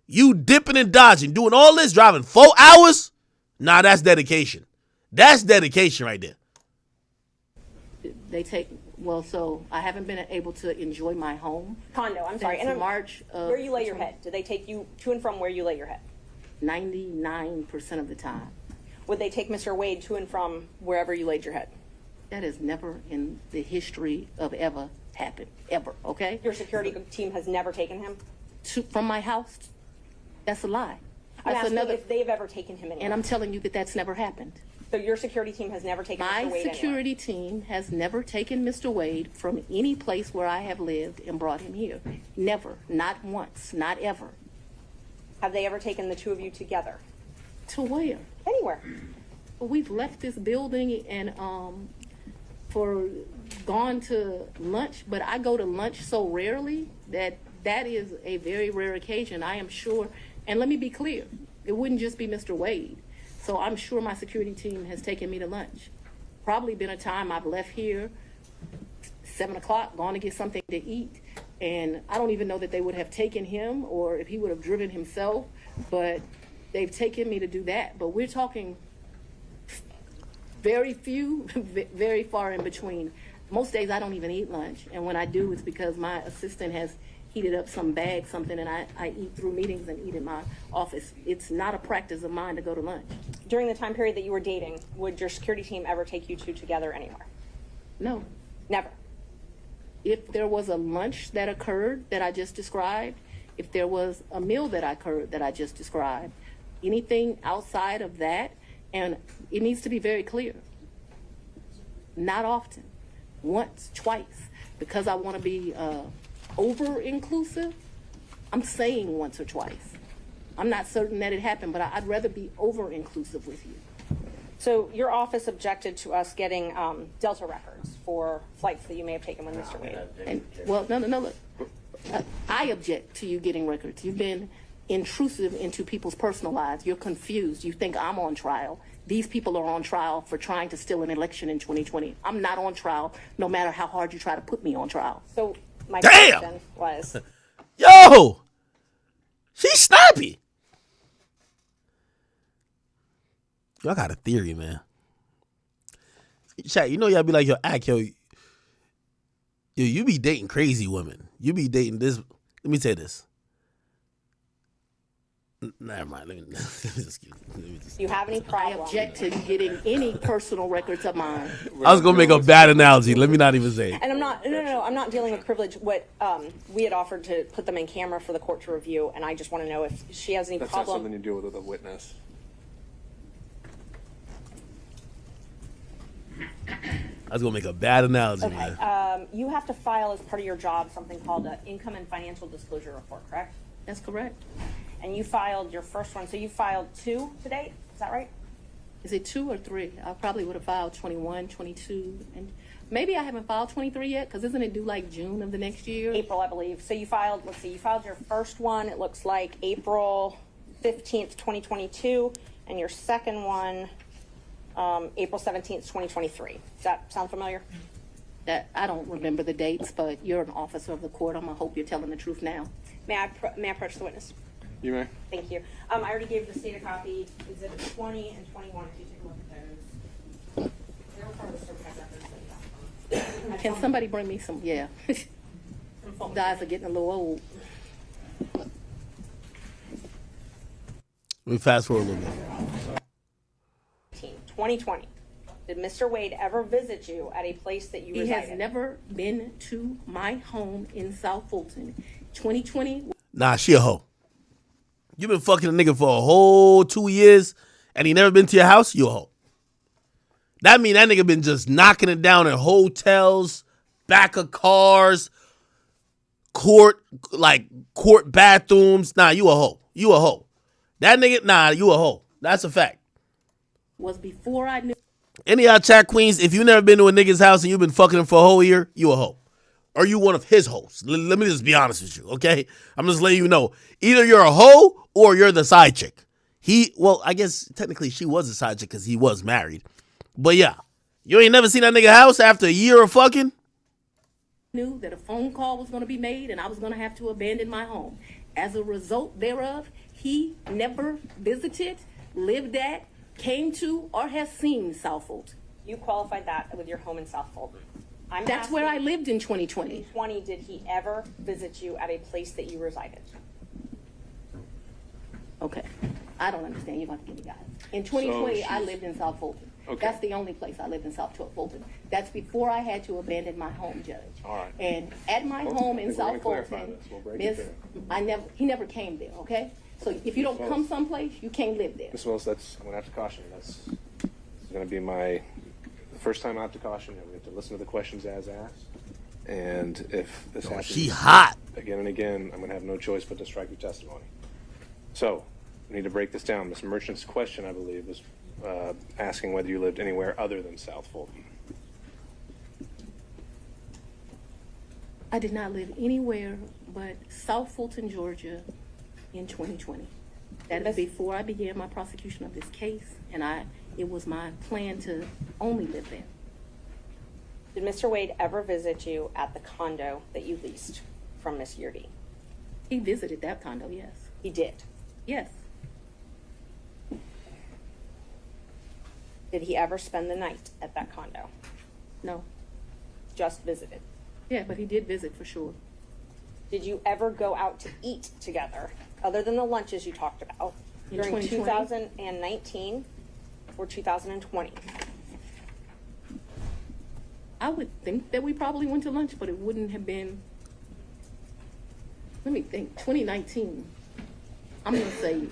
you dipping and dodging, doing all this, driving 4 hours, nah, that's dedication. That's dedication right there. So I haven't been able to enjoy my home. Condo, I'm sorry. And March of where you lay your head? Did they take you to and from where you lay your head? 99% of the time. Would they take Mr. Wade to and from wherever you laid your head? That has never in the history of ever happened. Ever, okay? Your security team has never taken him? From my house? That's a lie. That's another. If they've ever taken him anywhere. And I'm telling you that that's never happened. So your security team has never taken Mr. Wade My security team has never taken Mr. Wade from any place where I have lived and brought him here. Never. Not once. Not ever. Have they ever taken the two of you together? To where? Anywhere. We've left this building and gone to lunch, but I go to lunch so rarely that is a very rare occasion. I am sure, and let me be clear, it wouldn't just be Mr. Wade. So I'm sure my security team has taken me to lunch. Probably been a time I've left here 7 o'clock, gone to get something to eat, and I don't even know that they would have taken him or if he would have driven himself, but they've taken me to do that. But we're talking very few, very far in between. Most days I don't even eat lunch, and when I do, it's because my assistant has heated up some bag, something, and I eat through meetings and eat in my office. It's not a practice of mine to go to lunch. During the time period that you were dating, would your security team ever take you two together anywhere? No. Never. If there was a lunch that occurred that I just described, if there was a meal that occurred that I just described, anything outside of that, and it needs to be very clear. Not often. Once, twice. Because I want to be over-inclusive, I'm saying once or twice. I'm not certain that it happened, but I'd rather be over-inclusive with you. So your office objected to us getting Delta records for flights that you may have taken with Mr. Wade. And, well, no, look. I object to you getting records. You've been intrusive into people's personal lives. You're confused. You think I'm on trial. These people are on trial for trying to steal an election in 2020. I'm not on trial, no matter how hard you try to put me on trial. So my question was... Yo! She's snappy. Y'all got a theory, man. Chat, you know y'all be like, yo, act, yo, you be dating crazy women. You be dating this. Let me say this. Never mind. Let me just you have any problem? I object to you getting any personal records of mine. I was gonna make a bad analogy. Let me not even say it. And I'm not. No. I'm not dealing with privilege. What we had offered to put them in camera for the court to review, and I just want to know if she has any That's problem. not something you deal with a witness. I was gonna make a bad analogy, Okay. man. You have to file as part of your job something called an income and financial disclosure report, correct? That's correct. And you filed your first one. So you filed 2 to date. Is that right? Is it 2 or 3? I probably would have filed 21, 22, and maybe I haven't filed 23 yet, because isn't it due like June of the next year? April, I believe. So you filed, let's see, you filed your first one, it looks like April 15th, 2022, and your second one, April 17th, 2023. Does that sound familiar? That I don't remember the dates, but you're an officer of the court. I'm gonna hope you're telling the truth now. May I approach the witness? You may. Thank you. I already gave the state a copy. Exhibit 20 and 21, if you take a look at those. They're part of the certified records. Can somebody bring me some? Yeah. Guys are getting a little old. Let me fast forward a little bit. 2020. Did Mr. Wade ever visit you at a place that you He resided? has never been to my home in South Fulton. 2020. Nah, she a hoe. You been fucking a nigga for a whole 2 years and he never been to your house? You a hoe. That mean that nigga been just knocking it down in hotels, back of cars, court bathrooms. Nah, you a hoe. You a hoe. That nigga, nah, you a hoe. That's a fact. Was before I knew. Any of y'all chat queens, if you never been to a nigga's house and you've been fucking him for a whole year, you a hoe. Or you one of his hoes. Let me just be honest with you, okay? I'm just letting you know. Either you're a hoe or you're the side chick. Well, I guess technically she was a side chick because he was married. But yeah, you ain't never seen that nigga house after a year of fucking? Knew that a phone call was going to be made and I was going to have to abandon my home. As a result thereof, he never visited, lived at, came to, or has seen South Fulton. You qualified that with your home in South Fulton. That's where I lived in 2020. 2020, did he ever visit you at a place that you resided? Okay. I don't understand. You're going to give me guys. In 2020, I lived in South Fulton. Okay. That's the only place I lived in South Fulton. That's before I had to abandon my home, Judge. All right. And at my home in South Fulton, We'll he never came there, okay? So if you don't come someplace, you can't live there. Ms. Willis, I'm going to have to caution you. This is going to be the first time I have to caution you. We have to listen to the questions as asked. And if this happens she hot. again and again, I'm going to have no choice but to strike your testimony. So, we need to break this down. Ms. Merchant's question, I believe, was asking whether you lived anywhere other than South Fulton. I did not live anywhere but South Fulton, Georgia in 2020. That is before I began my prosecution of this case, and it was my plan to only live there. Did Mr. Wade ever visit you at the condo that you leased from Miss Yurdi? He visited that condo, yes. He did? Yes. Did he ever spend the night at that condo? No. Just visited? Yeah, but he did visit for sure. Did you ever go out to eat together, other than the lunches you talked about, In during 2020? 2019 or 2020? I would think that we probably went to lunch, but it wouldn't have been, let me think, 2019. I'm going to say,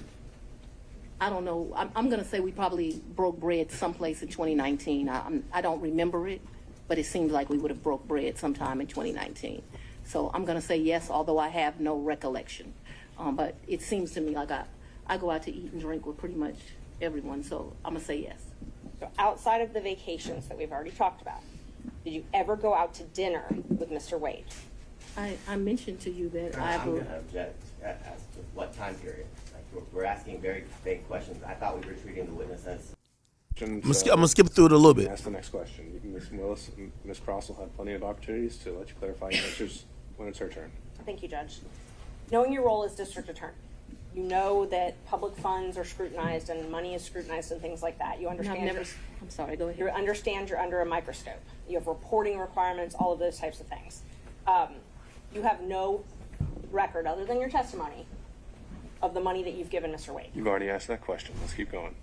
I don't know, I'm going to say we probably broke bread someplace in 2019. I don't remember it, but it seems like we would have broke bread sometime in 2019. So I'm going to say yes, although I have no recollection. But it seems to me like I go out to eat and drink with pretty much everyone, so I'm going to say yes. So outside of the vacations that we've already talked about, did you ever go out to dinner with Mr. Wade? I mentioned to you that I'm going to object as to what time period. Like, we're asking very vague questions. I thought we were treating the witness as... I'm gonna skip through it a little bit. Ask the next question. Ms. Willis and Ms. Cross will have plenty of opportunities to let you clarify your answers when it's her turn. Thank you, Judge. Knowing your role as district attorney, you know that public funds are scrutinized and money is scrutinized and things like that. You understand. I'm sorry, go ahead. You understand you're under a microscope. You have reporting requirements, all of those types of things. You have no record, other than your testimony, of the money that you've given Mr. Wade. You've already asked that question. Let's keep going.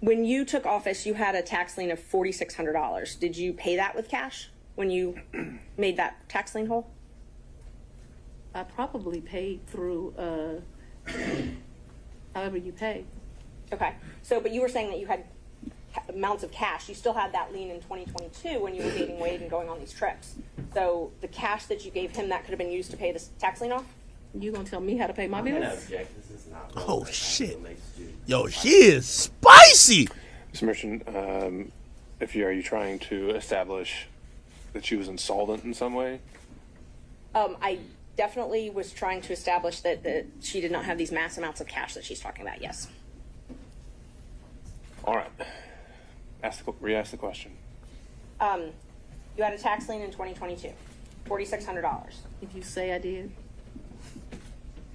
When you took office, you had a tax lien of $4,600. Did you pay that with cash when you made that tax lien whole? I probably paid through however you pay. Okay. So, but you were saying that you had amounts of cash. You still had that lien in 2022 when you were dating Wade and going on these trips. So the cash that you gave him, that could have been used to pay this tax lien off? You gonna tell me how to pay my bills? I'm going to object. This is not... Oh, shit. Yo, she is spicy. Ms. Merchant, are you trying to establish that she was insolvent in some way? I definitely was trying to establish that she did not have these mass amounts of cash that she's talking about, yes. All right. Re-ask the question. You had a tax lien in 2022, $4,600. If you say I did.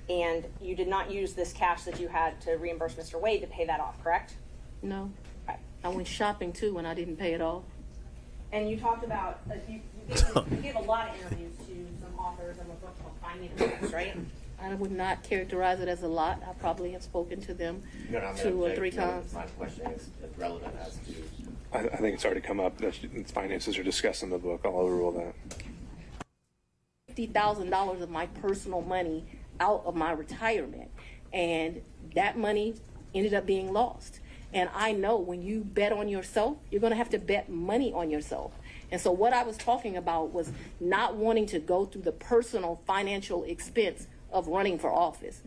And you did not use this cash that you had to reimburse Mr. Wade to pay that off, correct? No. Okay. I went shopping too when I didn't pay it off. And you talked about, you gave a lot of interviews to some authors of a book called Finance, right? I would not characterize it as a lot. I probably have spoken to them 2 or 3 times. My question is relevant as to... I think it's already come up that finances are discussed in the book. I'll overrule that. $50,000 of my personal money out of my retirement, and that money ended up being lost. And I know when you bet on yourself, you're going to have to bet money on yourself. And so what I was talking about was not wanting to go through the personal financial expense of running for office.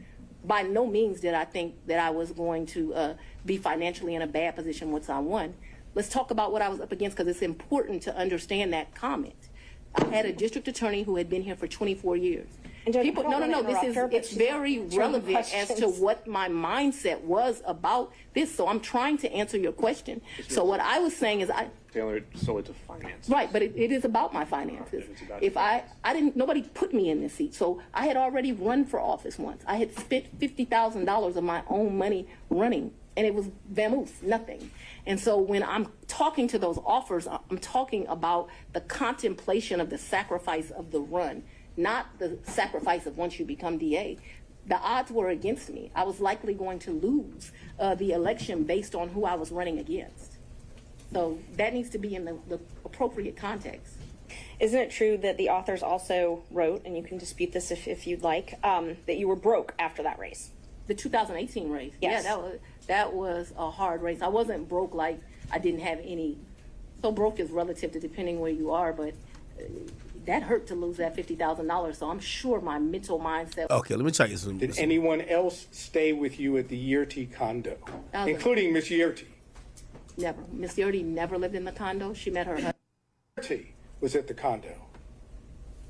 By no means did I think that I was going to be financially in a bad position once I won. Let's talk about what I was up against, because it's important to understand that comment. I had a district attorney who had been here for 24 years. And People, it's very relevant as to what my mindset was about this. So I'm trying to answer your question. So what I was saying is tailored solely to finance. Right, but it is about my finances. If I didn't, nobody put me in this seat. So I had already run for office once. I had spent $50,000 of my own money running, and it was vamoose, nothing. And so when I'm talking to those offers, I'm talking about the contemplation of the sacrifice of the run, not the sacrifice of once you become DA. The odds were against me. I was likely going to lose the election based on who I was running against. So that needs to be in the appropriate context. Isn't it true that the authors also wrote, and you can dispute this if you'd like, that you were broke after that race? The 2018 race? Yes. Yeah, that was a hard race. I wasn't broke like I didn't have any. So broke is relative to depending where you are, but that hurt to lose that $50,000. So I'm sure my mental mindset. Okay, let me check this. Did anyone else stay with you at the Yurty condo, including Miss Yurty? Never. Miss Yurty never lived in the condo. She met her husband. Yurty was at the condo.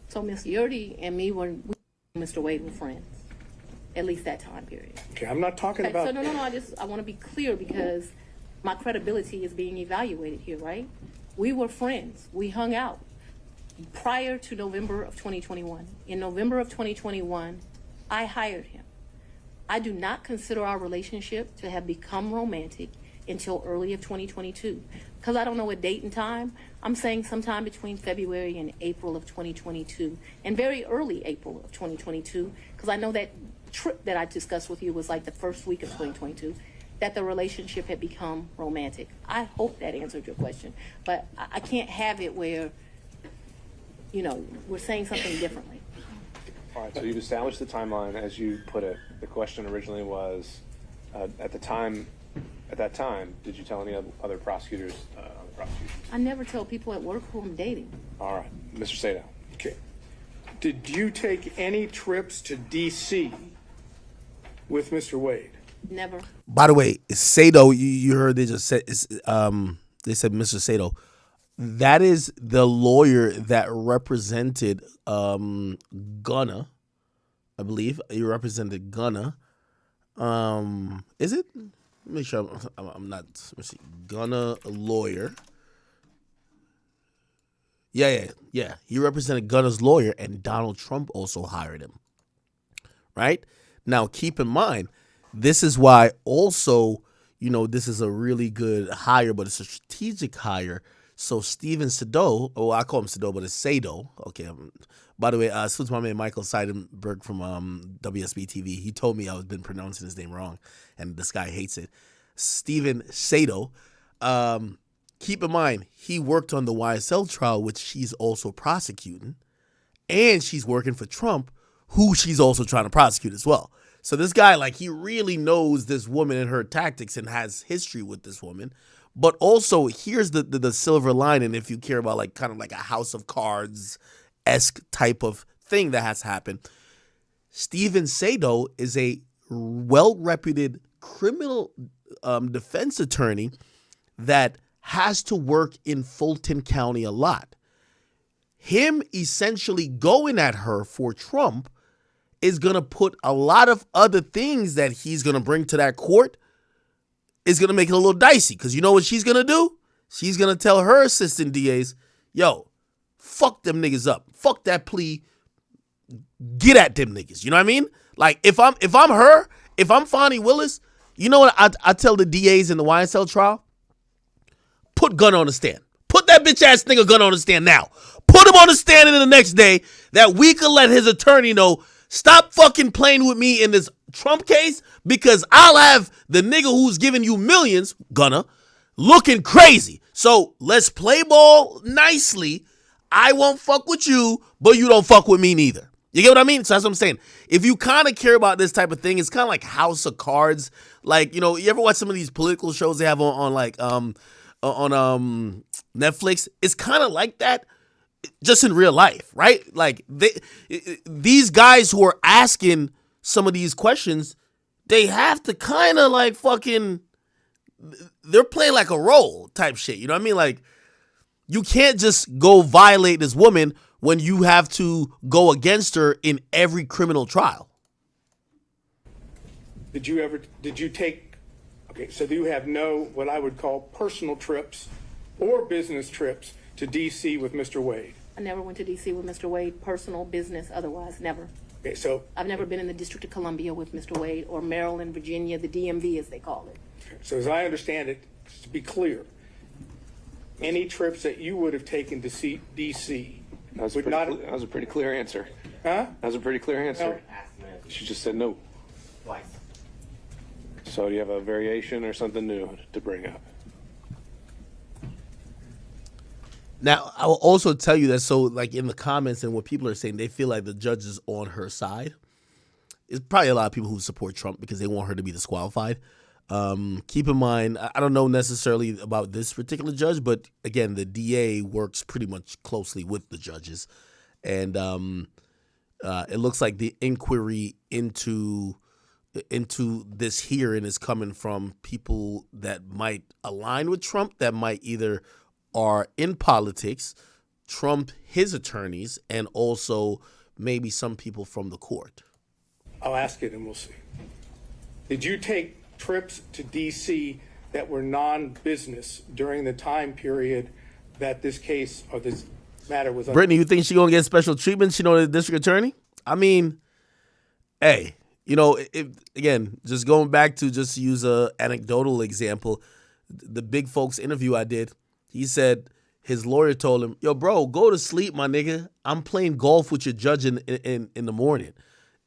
So Miss Yurty and me Mr. Wade were friends. At least that time period. Okay, I'm not talking about... So no, I want to be clear, because my credibility is being evaluated here, right? We were friends. We hung out prior to November of 2021. In November of 2021, I hired him. I do not consider our relationship to have become romantic until early of 2022. Because I don't know a date and time, I'm saying sometime between February and April of 2022, and very early April of 2022, because I know that trip that I discussed with you was like the first week of 2022, that the relationship had become romantic. I hope that answered your question, but I can't have it where, we're saying something differently. All right, so you've established the timeline as you put it. The question originally was, at that time, did you tell any other prosecutors on the prosecution? I never tell people at work who I'm dating. All right, Mr. Sato. Okay. Did you take any trips to D.C. with Mr. Wade? Never. By the way, Sato, you heard they just said they said Mr. Sato. That is the lawyer that represented Gunna, I believe. He represented Gunna. Is it? Make sure I'm not. Let me see. Gunna, a lawyer. Yeah. He represented Gunna's lawyer, and Donald Trump also hired him. Right? Now, keep in mind, this is why also, this is a really good hire, but it's a strategic hire. So Steven Sado, I call him Sado, but it's Sado. Okay. By the way, so it's my man Michael Seidenberg from WSB TV. He told me I've been pronouncing his name wrong, and this guy hates it. Steven Sado. Keep in mind, he worked on the YSL trial, which she's also prosecuting, and she's working for Trump, who she's also trying to prosecute as well. So this guy, he really knows this woman and her tactics and has history with this woman. But also, here's the silver lining if you care about kind of a House of Cards-esque type of thing that has happened. Steven Sado is a well-reputed criminal defense attorney that has to work in Fulton County a lot. Him essentially going at her for Trump is going to put a lot of other things that he's going to bring to that court is going to make it a little dicey. Because you know what she's going to do? She's going to tell her assistant DAs, yo, fuck them niggas up. Fuck that plea. Get at them niggas. You know what I mean? If I'm her, if I'm Fonnie Willis, you know what I tell the DAs in the YSL trial? Put Gunna on the stand. Put that bitch ass nigga Gunna on the stand now. Put him on the stand in the next day that we could let his attorney know, stop fucking playing with me in this Trump case, because I'll have the nigga who's giving you millions, Gunna, looking crazy. So let's play ball nicely. I won't fuck with you, but you don't fuck with me neither. You get what I mean? So that's what I'm saying. If you kind of care about this type of thing, it's kind of like House of Cards. You ever watch some of these political shows they have on Netflix? It's kind of like that, just in real life, right? These guys who are asking some of these questions, they have to kind of they're playing like a role type shit. You know what I mean? You can't just go violate this woman when you have to go against her in every criminal trial. Did you take, so do you have no, what I would call personal trips or business trips to D.C. with Mr. Wade? I never went to D.C. with Mr. Wade, personal, business, otherwise, never. Okay, so I've never been in the District of Columbia with Mr. Wade, or Maryland, Virginia, the DMV as they call it. So as I understand it, just to be clear, any trips that you would have taken to see D.C. That was a pretty clear answer. Huh? That was a pretty clear answer. No. She just said no. Twice. So do you have a variation or something new to bring up? Now, I will also tell you that, in the comments and what people are saying, they feel like the judge is on her side. It's probably a lot of people who support Trump because they want her to be disqualified. Keep in mind, I don't know necessarily about this particular judge, but again, the DA works pretty much closely with the judges. And it looks like the inquiry into this hearing is coming from people that might align with Trump, that might either are in politics, Trump, his attorneys, and also maybe some people from the court. I'll ask it and we'll see. Did you take trips to D.C. that were non-business during the time period that this case or this matter was under? Brittany, you think she's going to get special treatment? She know the district attorney? I mean, hey, again, just going back to just use a anecdotal example, the big folks interview I did, he said his lawyer told him, "Yo, bro, go to sleep, my nigga. I'm playing golf with your judge in the morning."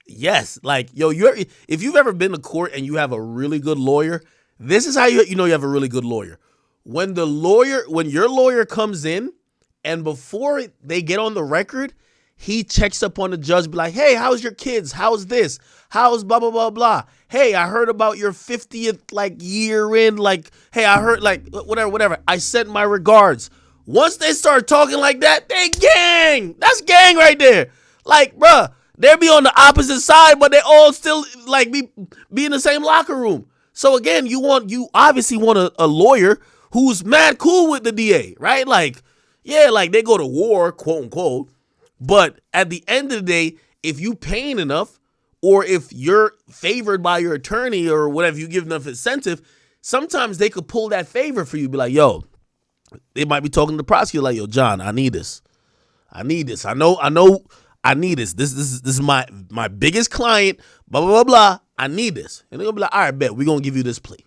Yes, like, yo, if you've ever been to court and you have a really good lawyer, this is how you know you have a really good lawyer. When your lawyer comes in, and before they get on the record, he checks up on the judge, be like, "Hey, how's your kids? How's this? How's blah, blah, blah, blah. Hey, I heard about your 50th, year in, hey, I heard, whatever. I sent my regards." Once they start talking like that, they gang. That's gang right there. Bruh, they be on the opposite side, but they all still, be in the same locker room. So, again, you obviously want a lawyer who's mad cool with the DA, right? They go to war, quote unquote. But at the end of the day, if you paying enough, or if you're favored by your attorney or whatever, you give enough incentive, sometimes they could pull that favor for you. Be like, yo, they might be talking to the prosecutor like, "Yo, John, I need this. I need this. I know I need this. This is my biggest client, blah, blah, blah, blah. I need this." And they're going to be like, "All right, bet. We're going to give you this plea."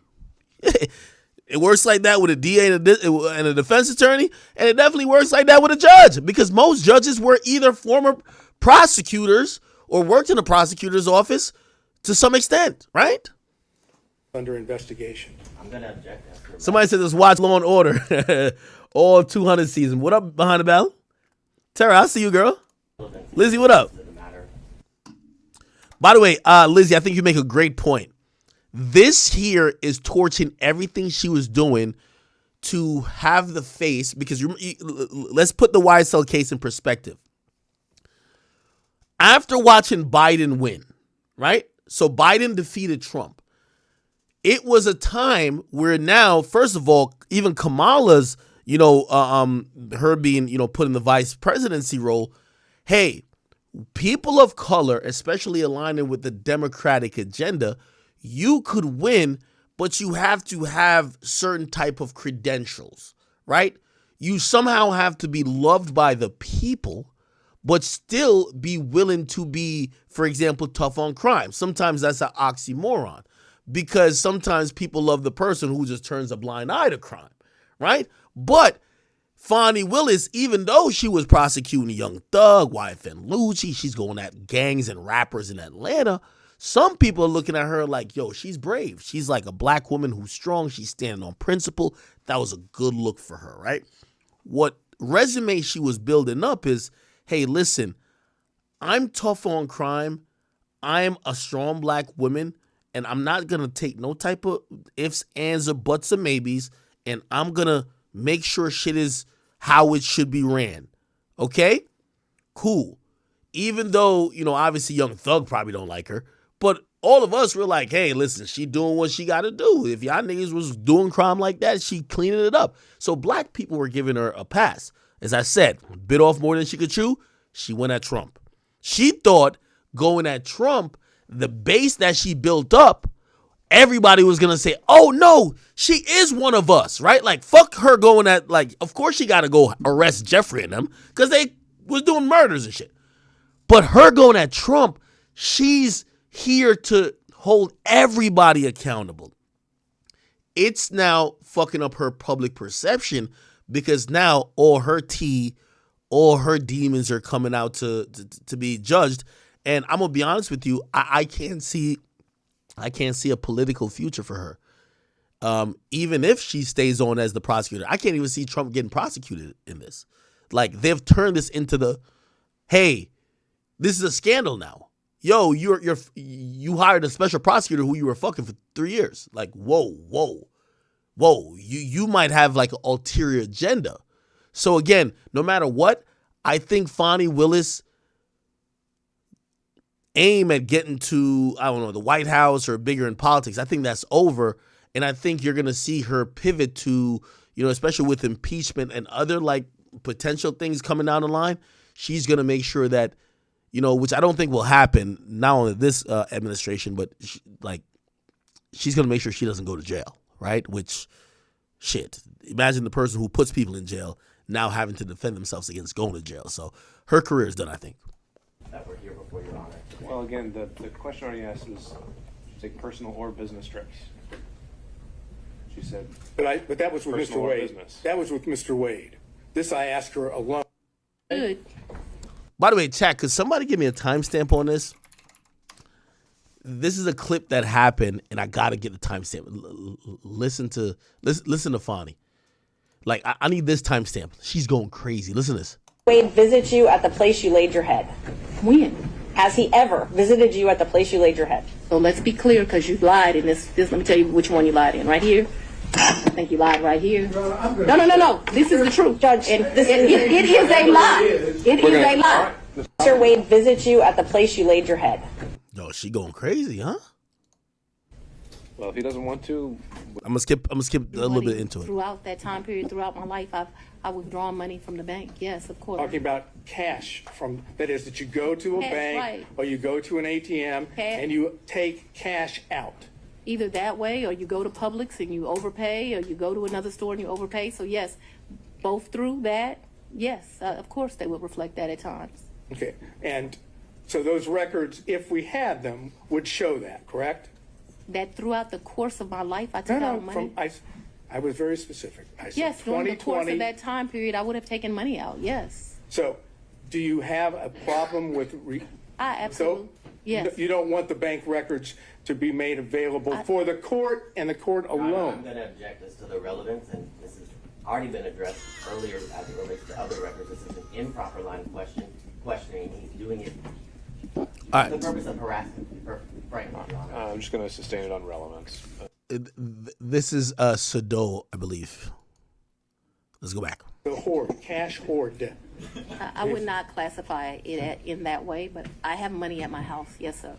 It works like that with a DA and a defense attorney, and it definitely works like that with a judge, because most judges were either former prosecutors or worked in a prosecutor's office to some extent, right? Under investigation. I'm going to object. Somebody said just watch Law and Order all 200 season. What up behind the bell? Tara, I see you, girl. Lizzie, what up? By the way, Lizzie, I think you make a great point. This here is torching everything she was doing to have the face, because let's put the YSL case in perspective. After watching Biden win, right? So Biden defeated Trump. It was a time where now, first of all, even Kamala's, her being, put in the vice presidency role. Hey, people of color, especially aligning with the Democratic agenda, you could win, but you have to have certain type of credentials, right? You somehow have to be loved by the people, but still be willing to be, for example, tough on crime. Sometimes that's an oxymoron, because sometimes people love the person who just turns a blind eye to crime, right? But Fonnie Willis, even though she was prosecuting Young Thug, YFN Lucci, she's going at gangs and rappers in Atlanta, some people are looking at her like, yo, she's brave. She's like a black woman who's strong. She's standing on principle. That was a good look for her, right? What resume she was building up is, hey, listen, I'm tough on crime. I'm a strong black woman, and I'm not going to take no type of ifs, ands, or buts, or maybes, and I'm going to make sure shit is how it should be ran. Okay? Cool. Even though, obviously Young Thug probably don't like her, but all of us were like, hey, listen, she doing what she got to do. If y'all niggas was doing crime like that, she cleaning it up. So black people were giving her a pass. As I said, bit off more than she could chew. She went at Trump. She thought going at Trump, the base that she built up, everybody was going to say, oh, no, she is one of us, right? Fuck her going at, of course she got to go arrest Jeffrey and them because they was doing murders and shit. But her going at Trump, she's here to hold everybody accountable. It's now fucking up her public perception, because now all her tea, all her demons are coming out to be judged. And I'm gonna be honest with you, I can't see a political future for her. Even if she stays on as the prosecutor, I can't even see Trump getting prosecuted in this. They've turned this into hey, this is a scandal now. Yo, you hired a special prosecutor who you were fucking for 3 years. Whoa. You might have an ulterior agenda. So again, no matter what, I think Fonnie Willis aim at getting to, I don't know, the White House or bigger in politics, I think that's over. And I think you're going to see her pivot to, especially with impeachment and other potential things coming down the line, she's going to make sure that, which I don't think will happen, not only this administration, but she's going to make sure she doesn't go to jail, right? Which, shit, imagine the person who puts people in jail now having to defend themselves against going to jail. So her career is done, I think. That we're here before Your Honor. Well, again, the question already asked was, take personal or business trips. She said. But that was with Mr. Personal Wade. business. That was with Mr. Wade. This I asked her alone. Good. By the way, chat, could somebody give me a timestamp on this? This is a clip that happened, and I gotta get the timestamp. Listen to Fonnie. Like, I need this timestamp. She's going crazy. Listen to this. Wade visit you at the place you laid your head? When? Has he ever visited you at the place you laid your head? So let's be clear, because you lied in this. Let me tell you which one you lied in. Right here. I think you lied right here. No. This is the truth, Judge. And it is a lie. It is a lie. Mr. Wade visit you at the place you laid your head? Yo, she going crazy, huh? Well, if he doesn't want to, I'm gonna skip a little bit into it. Throughout that time period, throughout my life, I withdrawn money from the bank. Yes, of course. Talking about cash from, that is that you go to a Cash, bank right. or you go to an ATM and you take cash out. Either that way, or you go to Publix and you overpay, or you go to another store and you overpay. So yes, both through that, yes, of course they would reflect that at times. Okay, and so those records, if we had them, would show that, correct? That throughout the course of my life, I took out money. I was very specific. I said Yes, during the course 2020. of that time period, I would have taken money out. Yes, So, do you have a problem with? I absolutely. So, Yes. you don't want the bank records to be made available for the court and the court I'm alone. going to object as to the relevance, and this has already been addressed earlier as it relates to other records. This is an improper line of questioning. He's doing it for the purpose of harassment. Right, Your Honor. I'm just going to sustain it on relevance. This is Sado, I believe. Let's go back. The hoard, cash hoard. I would not classify it in that way, but I have money at my house. Yes, sir.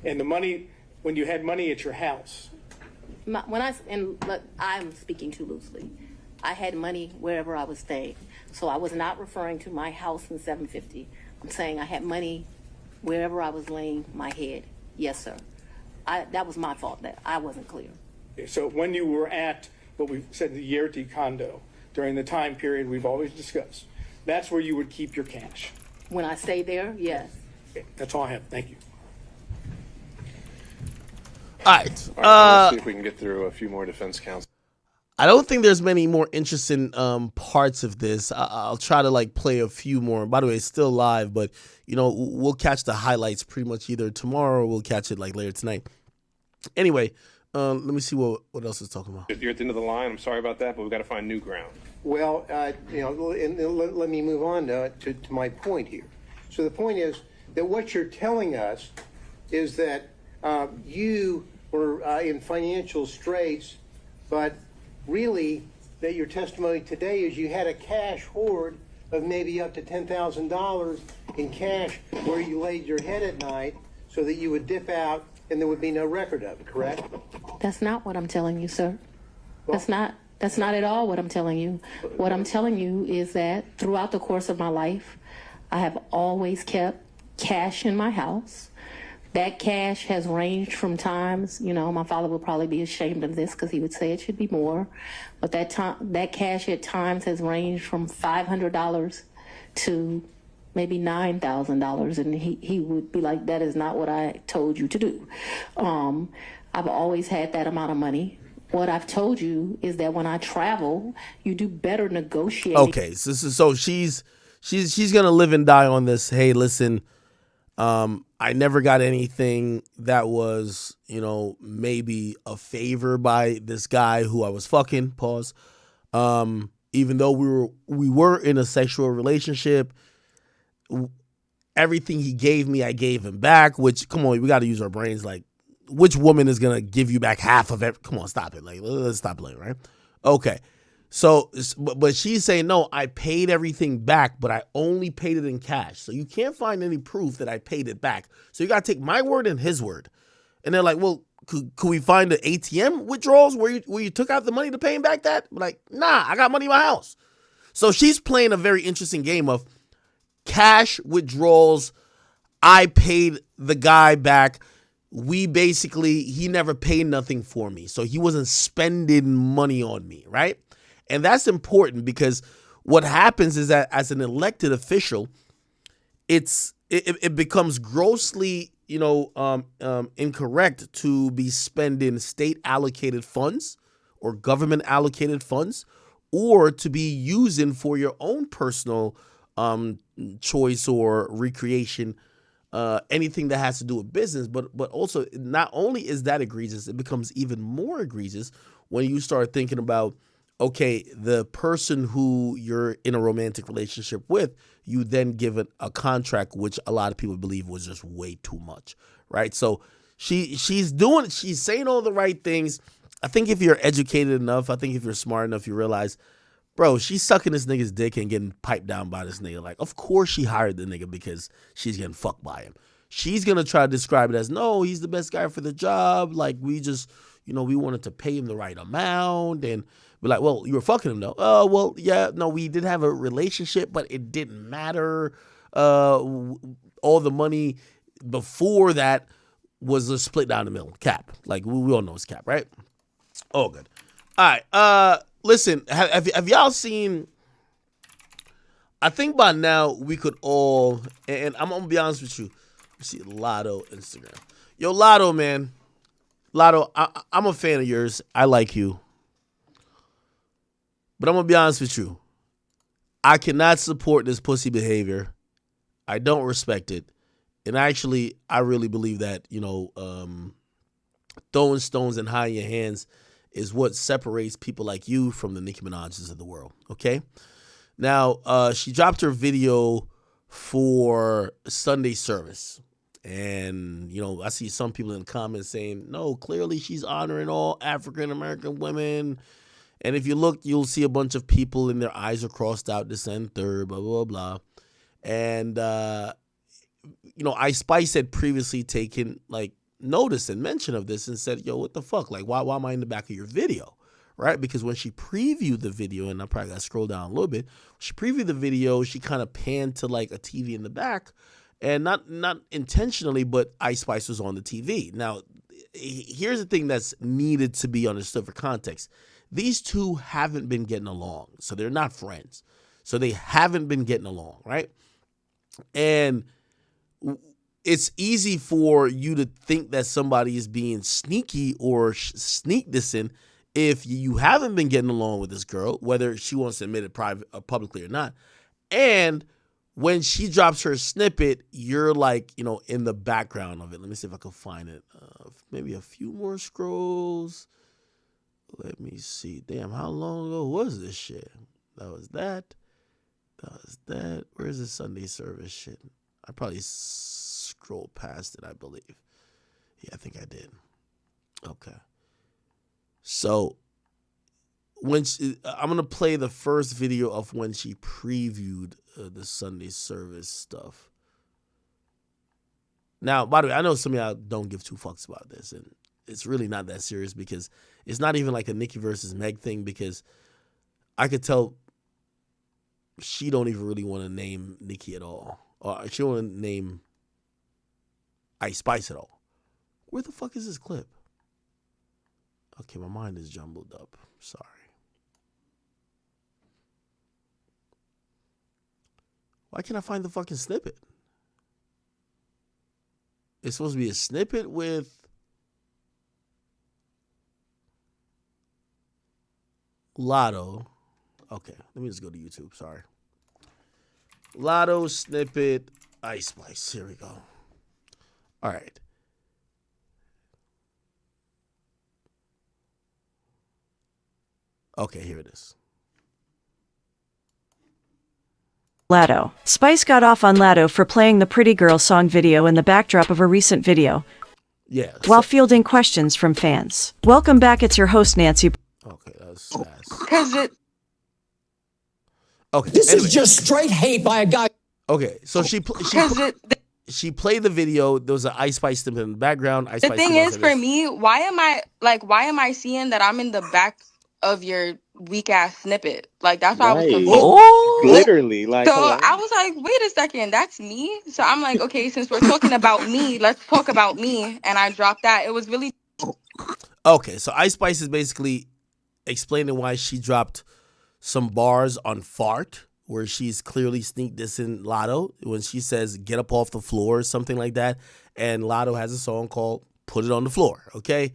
And the money, when you had money at your house, I'm speaking too loosely. I had money wherever I was staying, so I was not referring to my house in 750. I'm saying I had money wherever I was laying my head. Yes, sir. That was my fault that I wasn't clear. okay, so when you were at what we said the Yerti condo during the time period we've always discussed, that's where you would keep your cash. When I stayed there, yes. Okay, that's all I have. Thank you. All right. Let's see if we can get through a few more defense counsel. I don't think there's many more interesting parts of this. I'll try to play a few more. By the way, it's still live, but we'll catch the highlights pretty much either tomorrow or we'll catch it later tonight. Anyway, let me see what else is talking about. You're at the end of the line. I'm sorry about that, but we've got to find new ground. Well, let me move on to my point here. So the point is that what you're telling us is that you were in financial straits, but really that your testimony today is you had a cash hoard of maybe up to $10,000 in cash where you laid your head at night so that you would dip out and there would be no record of it, correct? That's not what I'm telling you, sir. That's not at all what I'm telling you. What I'm telling you is that throughout the course of my life, I have always kept cash in my house. That cash has ranged from times, my father would probably be ashamed of this because he would say it should be more. But that cash at times has ranged from $500 to maybe $9,000. And he would be like, that is not what I told you to do. I've always had that amount of money. What I've told you is that when I travel, you do better negotiating. Okay, so she's gonna live and die on this. Hey, listen, I never got anything that was, maybe a favor by this guy who I was fucking. Pause. Even though we were in a sexual relationship, everything he gave me, I gave him back. Which, come on, we got to use our brains. Which woman is gonna give you back half of it? Come on, stop it. Let's stop it, right? Okay. So, but she's saying, no, I paid everything back, but I only paid it in cash. So you can't find any proof that I paid it back. So you got to take my word and his word. And they're like, well, could we find the ATM withdrawals where you took out the money to pay him back that? I'm like, nah, I got money in my house. So she's playing a very interesting game of cash withdrawals. I paid the guy back. He never paid nothing for me. So he wasn't spending money on me, right? And that's important because what happens is that as an elected official, it becomes grossly, incorrect to be spending state allocated funds or government allocated funds, or to be using for your own personal choice or recreation, anything that has to do with business. But also, not only is that egregious, it becomes even more egregious when you start thinking about, okay, the person who you're in a romantic relationship with, you then give it a contract, which a lot of people believe was just way too much, right? So she's saying all the right things. I think if you're educated enough, I think if you're smart enough, you realize, bro, she's sucking this nigga's dick and getting piped down by this nigga. Like, of course she hired the nigga because she's getting fucked by him. She's going to try to describe it as, no, he's the best guy for the job. Like, we just, we wanted to pay him the right amount. And be like, well, you were fucking him though. Oh, well, yeah, no, we did have a relationship, but it didn't matter. All the money before that was split down the middle. Cap. Like, we all know it's cap, right? Oh, good. All right. Listen, have y'all seen, I think by now we could all, and I'm going to be honest with you, see Lotto Instagram. Yo, Lotto, man. Lotto, I'm a fan of yours. I like you. But I'm going to be honest with you. I cannot support this pussy behavior. I don't respect it. And actually, I really believe that, throwing stones and hiding your hands is what separates people like you from the Nicki Minaj's of the world, okay? Now, she dropped her video for Sunday service. And, I see some people in the comments saying, no, clearly she's honoring all African-American women. And if you look, you'll see a bunch of people and their eyes are crossed out, this and third, blah, blah, blah. And, Ice Spice had previously taken, notice and mention of this and said, yo, what the fuck? Like, why am I in the back of your video? Right? Because when she previewed the video, and I probably got to scroll down a little bit, she previewed the video, she kind of panned to, a TV in the back. And not intentionally, but Ice Spice was on the TV. Now, here's the thing that's needed to be understood for context. These two haven't been getting along, so they're not friends. So they haven't been getting along, right? And it's easy for you to think that somebody is being sneaky or sneak dissing if you haven't been getting along with this girl, whether she wants to admit it publicly or not. And when she drops her snippet, you're in the background of it. Let me see if I can find it. Maybe a few more scrolls. Let me see. Damn, how long ago was this shit? That was that. That was that. Where's the Sunday service shit? I probably scrolled past it, I believe. Yeah, I think I did. Okay. So, I'm going to play the first video of when she previewed the Sunday service stuff. Now, by the way, I know some of y'all don't give two fucks about this, and it's really not that serious because it's not even like a Nicki versus Meg thing, because I could tell she don't even really want to name Nicki at all. Or she don't want to name Ice Spice at all. Where the fuck is this clip? Okay, my mind is jumbled up. Sorry. Why can't I find the fucking snippet? It's supposed to be a snippet with Lotto. Okay, let me just go to YouTube. Sorry. Lotto snippet Ice Spice. Here we go. All right. Okay, here it is. Latto. Spice got off on Latto for playing the Pretty Girl song video in the backdrop of a recent video. Yeah. While fielding questions from fans. Welcome back, it's your host, Nancy. Okay, that was fast. Because it... Okay. This is just straight hate by a guy. Okay, so she played the video. There was an Ice Spice snippet in the background. Ice The Spice thing is, for this. me, why am I seeing that I'm in the back of your weak ass snippet? Like, that's why I was confused. Literally, like, So hello. I was like, wait a second, that's me? So I'm like, okay, since we're talking about me, let's talk about me. And I dropped that. It was really... Okay, so Ice Spice is basically explaining why she dropped some bars on Fart, where she's clearly sneak dissing Lotto when she says, get up off the floor or something like that. And Lotto has a song called Put It on the Floor, okay?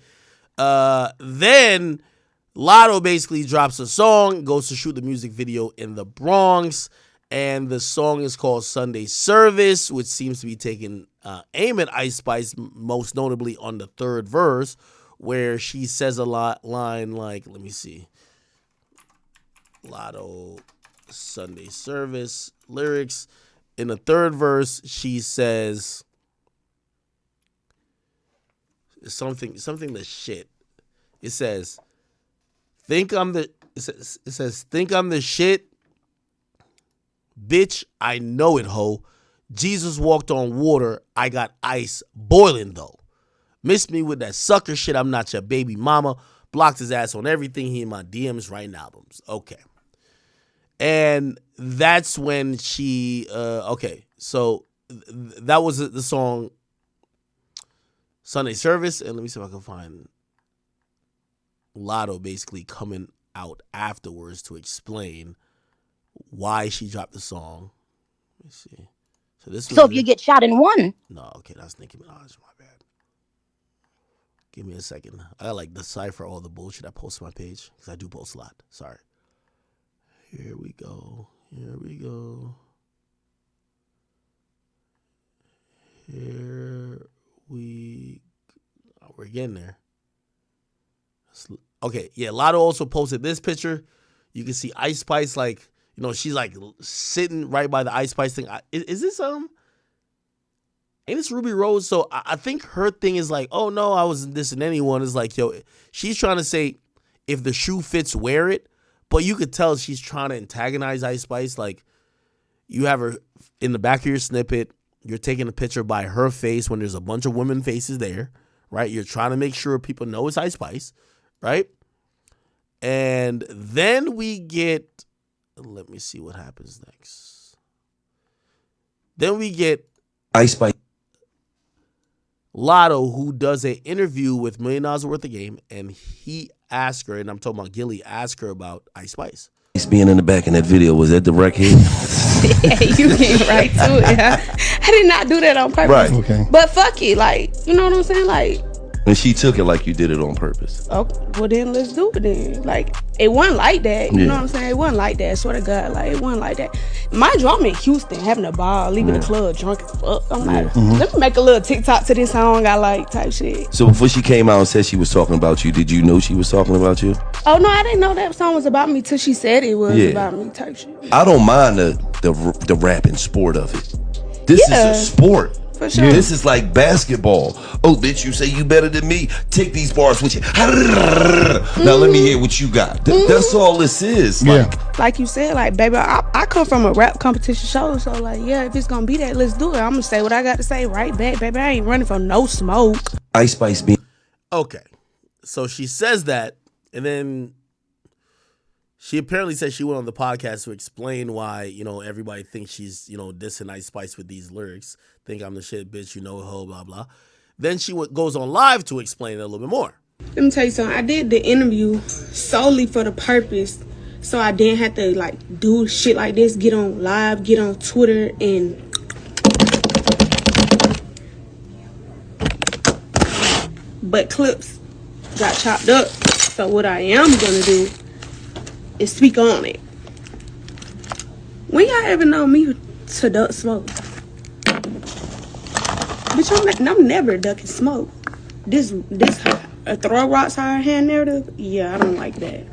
Then Lotto basically drops a song, goes to shoot the music video in the Bronx, and the song is called Sunday Service, which seems to be taking aim at Ice Spice, most notably on the third verse, where she says a line like, let me see, Lotto Sunday Service lyrics. In the third verse, she says something the shit. It says, think I'm the shit. Bitch, I know it, ho. Jesus walked on water. I got ice boiling, though. Miss me with that sucker shit. I'm not your baby mama. Blocked his ass on everything. He in my DMs writing albums. Okay. And that's when she, so that was the song Sunday Service. And let me see if I can find Lotto basically coming out afterwards to explain why she dropped the song. Let me see. So if you get shot in one. No, okay, that's Nicki Minaj. My bad. Give me a second. I gotta like decipher all the bullshit I post on my page because I do post a lot. Sorry. Here we go. We're getting there. Okay, yeah. Lotto also posted this picture. You can see Ice Spice, like, you know, she's like sitting right by the Ice Spice thing. Is this ain't this Ruby Rose? So I think her thing is like, oh no, I wasn't dissing anyone. It's like, yo, she's trying to say if the shoe fits, wear it. But you could tell she's trying to antagonize Ice Spice. Like, you have her in the back of your snippet. You're taking a picture by her face when there's a bunch of women faces there, right? You're trying to make sure people know it's Ice Spice, right? And then we get, let me see what happens next. Then we get Ice Spice. Lotto, who does an interview with $1 Million Worth of Game, and he asked her, and I'm talking about Gilly, asked her about Ice Spice. Being in the back in that video, was that the wreck hit? Yeah, you came right to it. I did not do that on purpose. Right. Okay. But fuck it, like, you know what I'm saying? Like, and she took it like you did it on purpose. oh, well then let's do it then. Like, it wasn't like that. You know what I'm saying? It wasn't like that. I swear to God, like, it wasn't like that. Mind you, I'm in Houston having a ball, leaving the club drunk as fuck. I'm like, let me make a little TikTok to this song I like type shit. So before she came out and said she was talking about you, did you know she was talking about you? Oh no, I didn't know that song was about me till she said it was about me type shit. I don't mind the rapping sport of it. This is a sport. For sure. This is like basketball. Oh, bitch, you say you better than me? Take these bars with you. Now let me hear what you got. That's all this is. Like you said, like, baby, I come from a rap competition show, so like, yeah, if it's gonna be that, let's do it. I'm gonna say what I got to say right back, baby. I ain't running from no smoke. Ice Spice being okay. So she says that, and then she apparently said she went on the podcast to explain why, you know, everybody thinks she's, you know, dissing Ice Spice with these lyrics. Think I'm the shit, bitch, you know, ho, blah, blah. Then she goes on live to explain it a little bit more. Let me tell you something. I did the interview solely for the purpose so I didn't have to, like, do shit like this, get on live, get on Twitter, and but clips got chopped up. So what I am gonna do is speak on it. When y'all ever know me to duck smoke? Bitch, I'm never ducking smoke. This throw rocks higher hand narrative, yeah, I don't like that.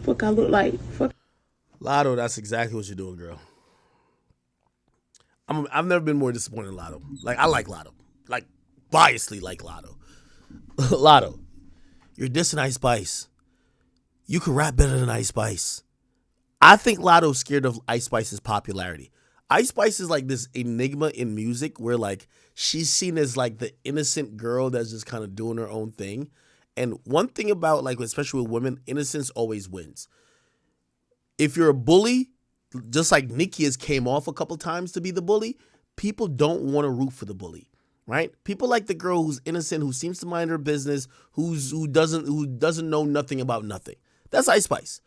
Fuck I look like. Fuck. Lotto, that's exactly what you're doing, girl. I've never been more disappointed in Lotto. Like, I like Lotto. Like, biasly like Lotto. Lotto, you're dissing Ice Spice. You can rap better than Ice Spice. I think Lotto's scared of Ice Spice's popularity. Ice Spice is like this enigma in music where, like, she's seen as like the innocent girl that's just kind of doing her own thing. And one thing about, like, especially with women, innocence always wins. If you're a bully, just like Nicki has came off a couple times to be the bully, people don't want to root for the bully, right? People like the girl who's innocent, who seems to mind her business, who doesn't know nothing about nothing. That's Ice Spice.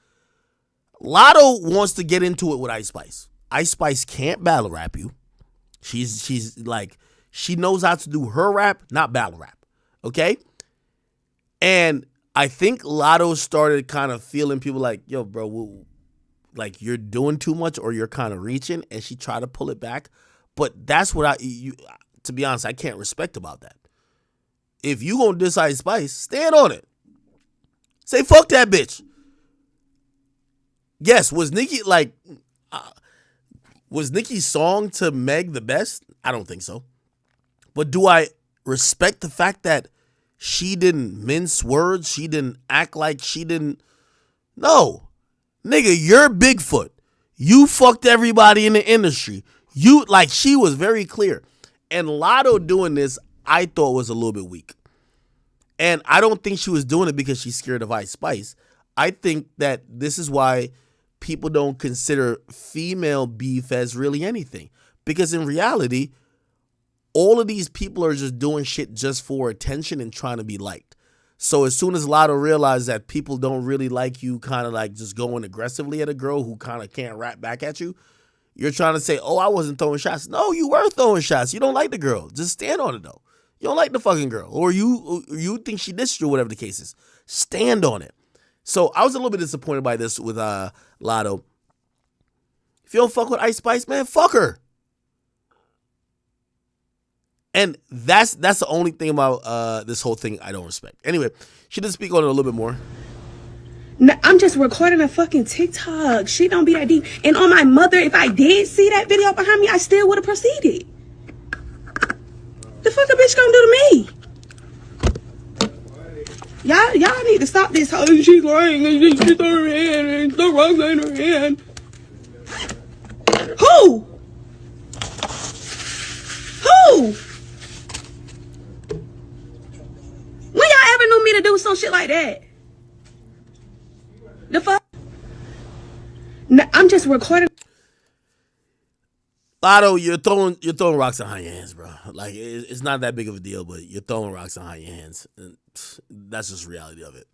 Lotto wants to get into it with Ice Spice. Ice Spice can't battle rap you. She's like, she knows how to do her rap, not battle rap. Okay? And I think Lotto started kind of feeling people like, yo, bro, like you're doing too much or you're kind of reaching, and she tried to pull it back. But that's what to be honest, I can't respect about that. If you gonna diss Ice Spice, stand on it. Say fuck that bitch. Yes, was Nicki's song to Meg the best? I don't think so. But do I respect the fact that she didn't mince words? She didn't act like she didn't. No. Nigga, you're Bigfoot. You fucked everybody in the industry. She was very clear. And Lotto doing this, I thought was a little bit weak. And I don't think she was doing it because she's scared of Ice Spice. I think that this is why people don't consider female beef as really anything. Because in reality, all of these people are just doing shit just for attention and trying to be liked. So as soon as Lotto realized that people don't really like you kind of like just going aggressively at a girl who kind of can't rap back at you, you're trying to say, oh, I wasn't throwing shots. No, you were throwing shots. You don't like the girl. Just stand on it, though. You don't like the fucking girl. Or you think she dissed you, whatever the case is. Stand on it. So I was a little bit disappointed by this with Lotto. If you don't fuck with Ice Spice, man, fuck her. And that's the only thing about this whole thing I don't respect. Anyway, she did speak on it a little bit more. No, I'm just recording a fucking TikTok. She don't be that deep. And on my mother, if I did see that video behind me, I still would have proceeded. The fuck a bitch gonna do to me? Y'all need to stop this. Oh, she's lying. She threw her hand and threw rocks in her hand. Who? When y'all ever knew me to do some shit like that? The fuck? No, I'm just recording. Lotto, you're throwing rocks behind your hands, bro. Like it's not that big of a deal, but you're throwing rocks behind your hands, and that's just the reality of it.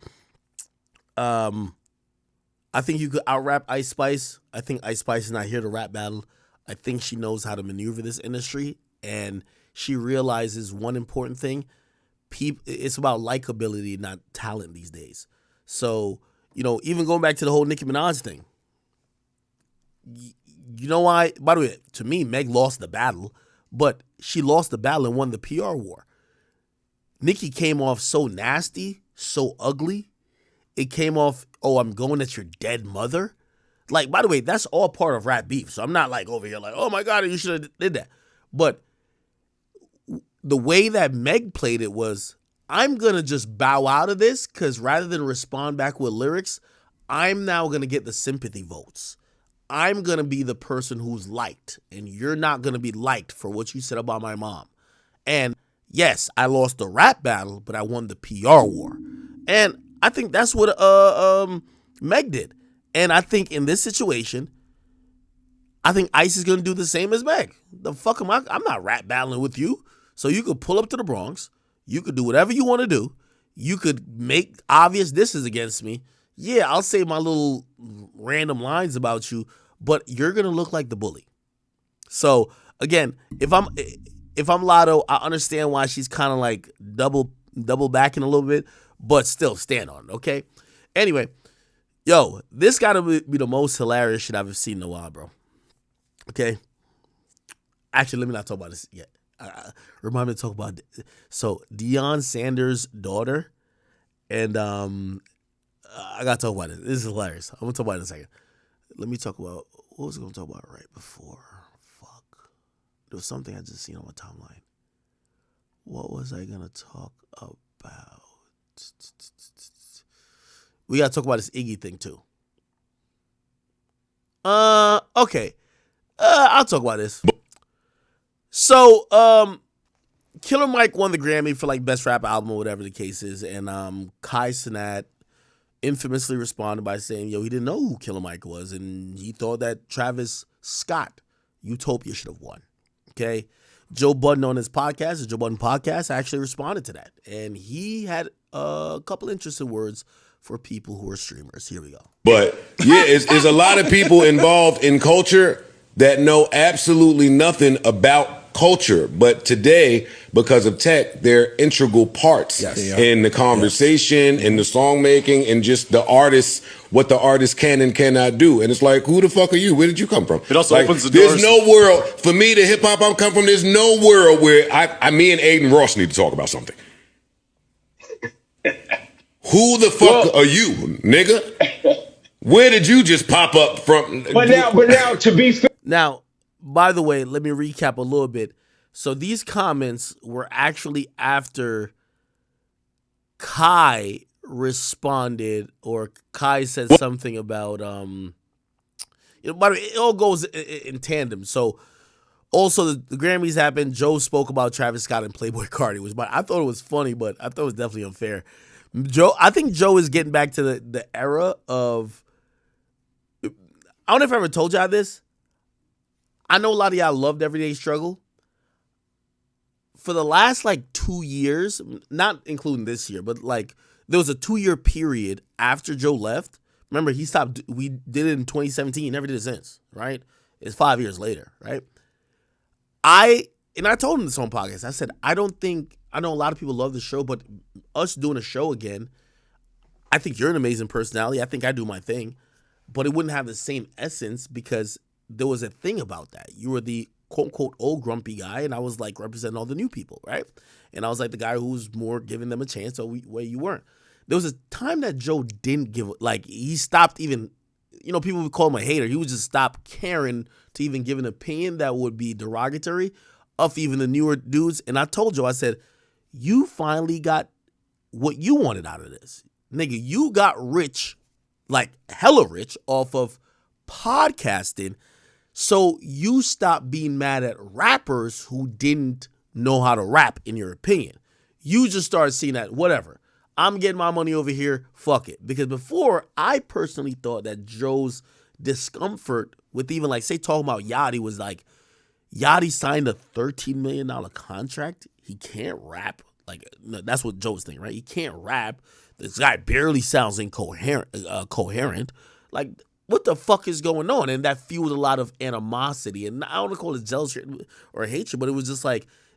I think you could out-rap Ice Spice. I think Ice Spice is not here to rap battle. I think she knows how to maneuver this industry, and she realizes one important thing: it's about likability, not talent these days. So, even going back to the whole Nicki Minaj thing. You know why? By the way, to me, Meg lost the battle, but she lost the battle and won the PR war. Nicki came off so nasty, so ugly. It came off, oh, I'm going at your dead mother. Like, by the way, that's all part of rap beef. So I'm not like over here like, oh my God, you should have did that. But the way that Meg played it was, I'm going to just bow out of this because rather than respond back with lyrics, I'm now going to get the sympathy votes. I'm going to be the person who's liked, and you're not going to be liked for what you said about my mom. And yes, I lost the rap battle, but I won the PR war. And I think that's what Meg did. And I think in this situation, I think Ice is going to do the same as Meg. The fuck am I? I'm not rap battling with you. So you could pull up to the Bronx. You could do whatever you want to do. You could make obvious disses against me. Yeah, I'll say my little random lines about you, but you're going to look like the bully. So, again, if I'm Lotto, I understand why she's kind of like double backing a little bit, but still stand on it, okay? Anyway, yo, this got to be the most hilarious shit I've ever seen in a while, bro. Okay? Actually, let me not talk about this yet. Remind me to talk about it. So, Deion Sanders' daughter, and I got to talk about it. This is hilarious. I'm going to talk about it in a second. Let me talk about, what was I going to talk about right before? Fuck. There was something I just seen on my timeline. What was I going to talk about? We got to talk about this Iggy thing too. Okay. I'll talk about this. So, Killer Mike won the Grammy for like best rap album or whatever the case is, and Kai Cenat infamously responded by saying, yo, he didn't know who Killer Mike was, and he thought that Travis Scott, Utopia, should have won. Okay? Joe Budden on his podcast, the Joe Budden podcast, actually responded to that, and he had a couple interesting words for people who are streamers. Here we go. But yeah, it's a lot of people involved in culture that know absolutely nothing about culture. But today, because of tech, they're integral parts in the conversation, in the song making, and just the artists, what the artist can and cannot do. And it's like, who the fuck are you? Where did you come from? It also like, opens the doors. There's no world, for me, the hip hop I'm come from, there's no world where me and Aiden Ross need to talk about something. Who the fuck are you, nigga? Where did you just pop up from? But now, to be fair. Now, by the way, let me recap a little bit. So these comments were actually after Kai responded, or Kai said something about, by the way, it all goes in tandem. So also the Grammys happened. Joe spoke about Travis Scott and Playboi Carti. I thought it was funny, but I thought it was definitely unfair. I think Joe is getting back to the era of, I don't know if I ever told y'all this. I know a lot of y'all loved Everyday Struggle. For the last 2 years, not including this year, but there was a 2-year period after Joe left. Remember, he stopped. We did it in 2017. Never did it since, right? It's 5 years later, right? I told him this on podcast. I said, I know a lot of people love the show, but us doing a show again, I think you're an amazing personality. I think I do my thing, but it wouldn't have the same essence because there was a thing about that. You were the quote unquote old grumpy guy, and I was representing all the new people, right? And I was the guy who's more giving them a chance, where you weren't. There was a time that Joe didn't give, he stopped even, people would call him a hater. He would just stop caring to even give an opinion that would be derogatory of even the newer dudes. And I told Joe, I said, you finally got what you wanted out of this. Nigga, you got rich, hella rich off of podcasting. So you stopped being mad at rappers who didn't know how to rap, in your opinion. You just started seeing that, whatever. I'm getting my money over here, fuck it. Because before, I personally thought that Joe's discomfort with even say talking about Yachty was Yachty signed a $13 million contract. He can't rap. That's what Joe's thing, right? He can't rap. This guy barely sounds coherent. What the fuck is going on? And that fueled a lot of animosity. And I don't want to call it jealousy or hatred, but it was just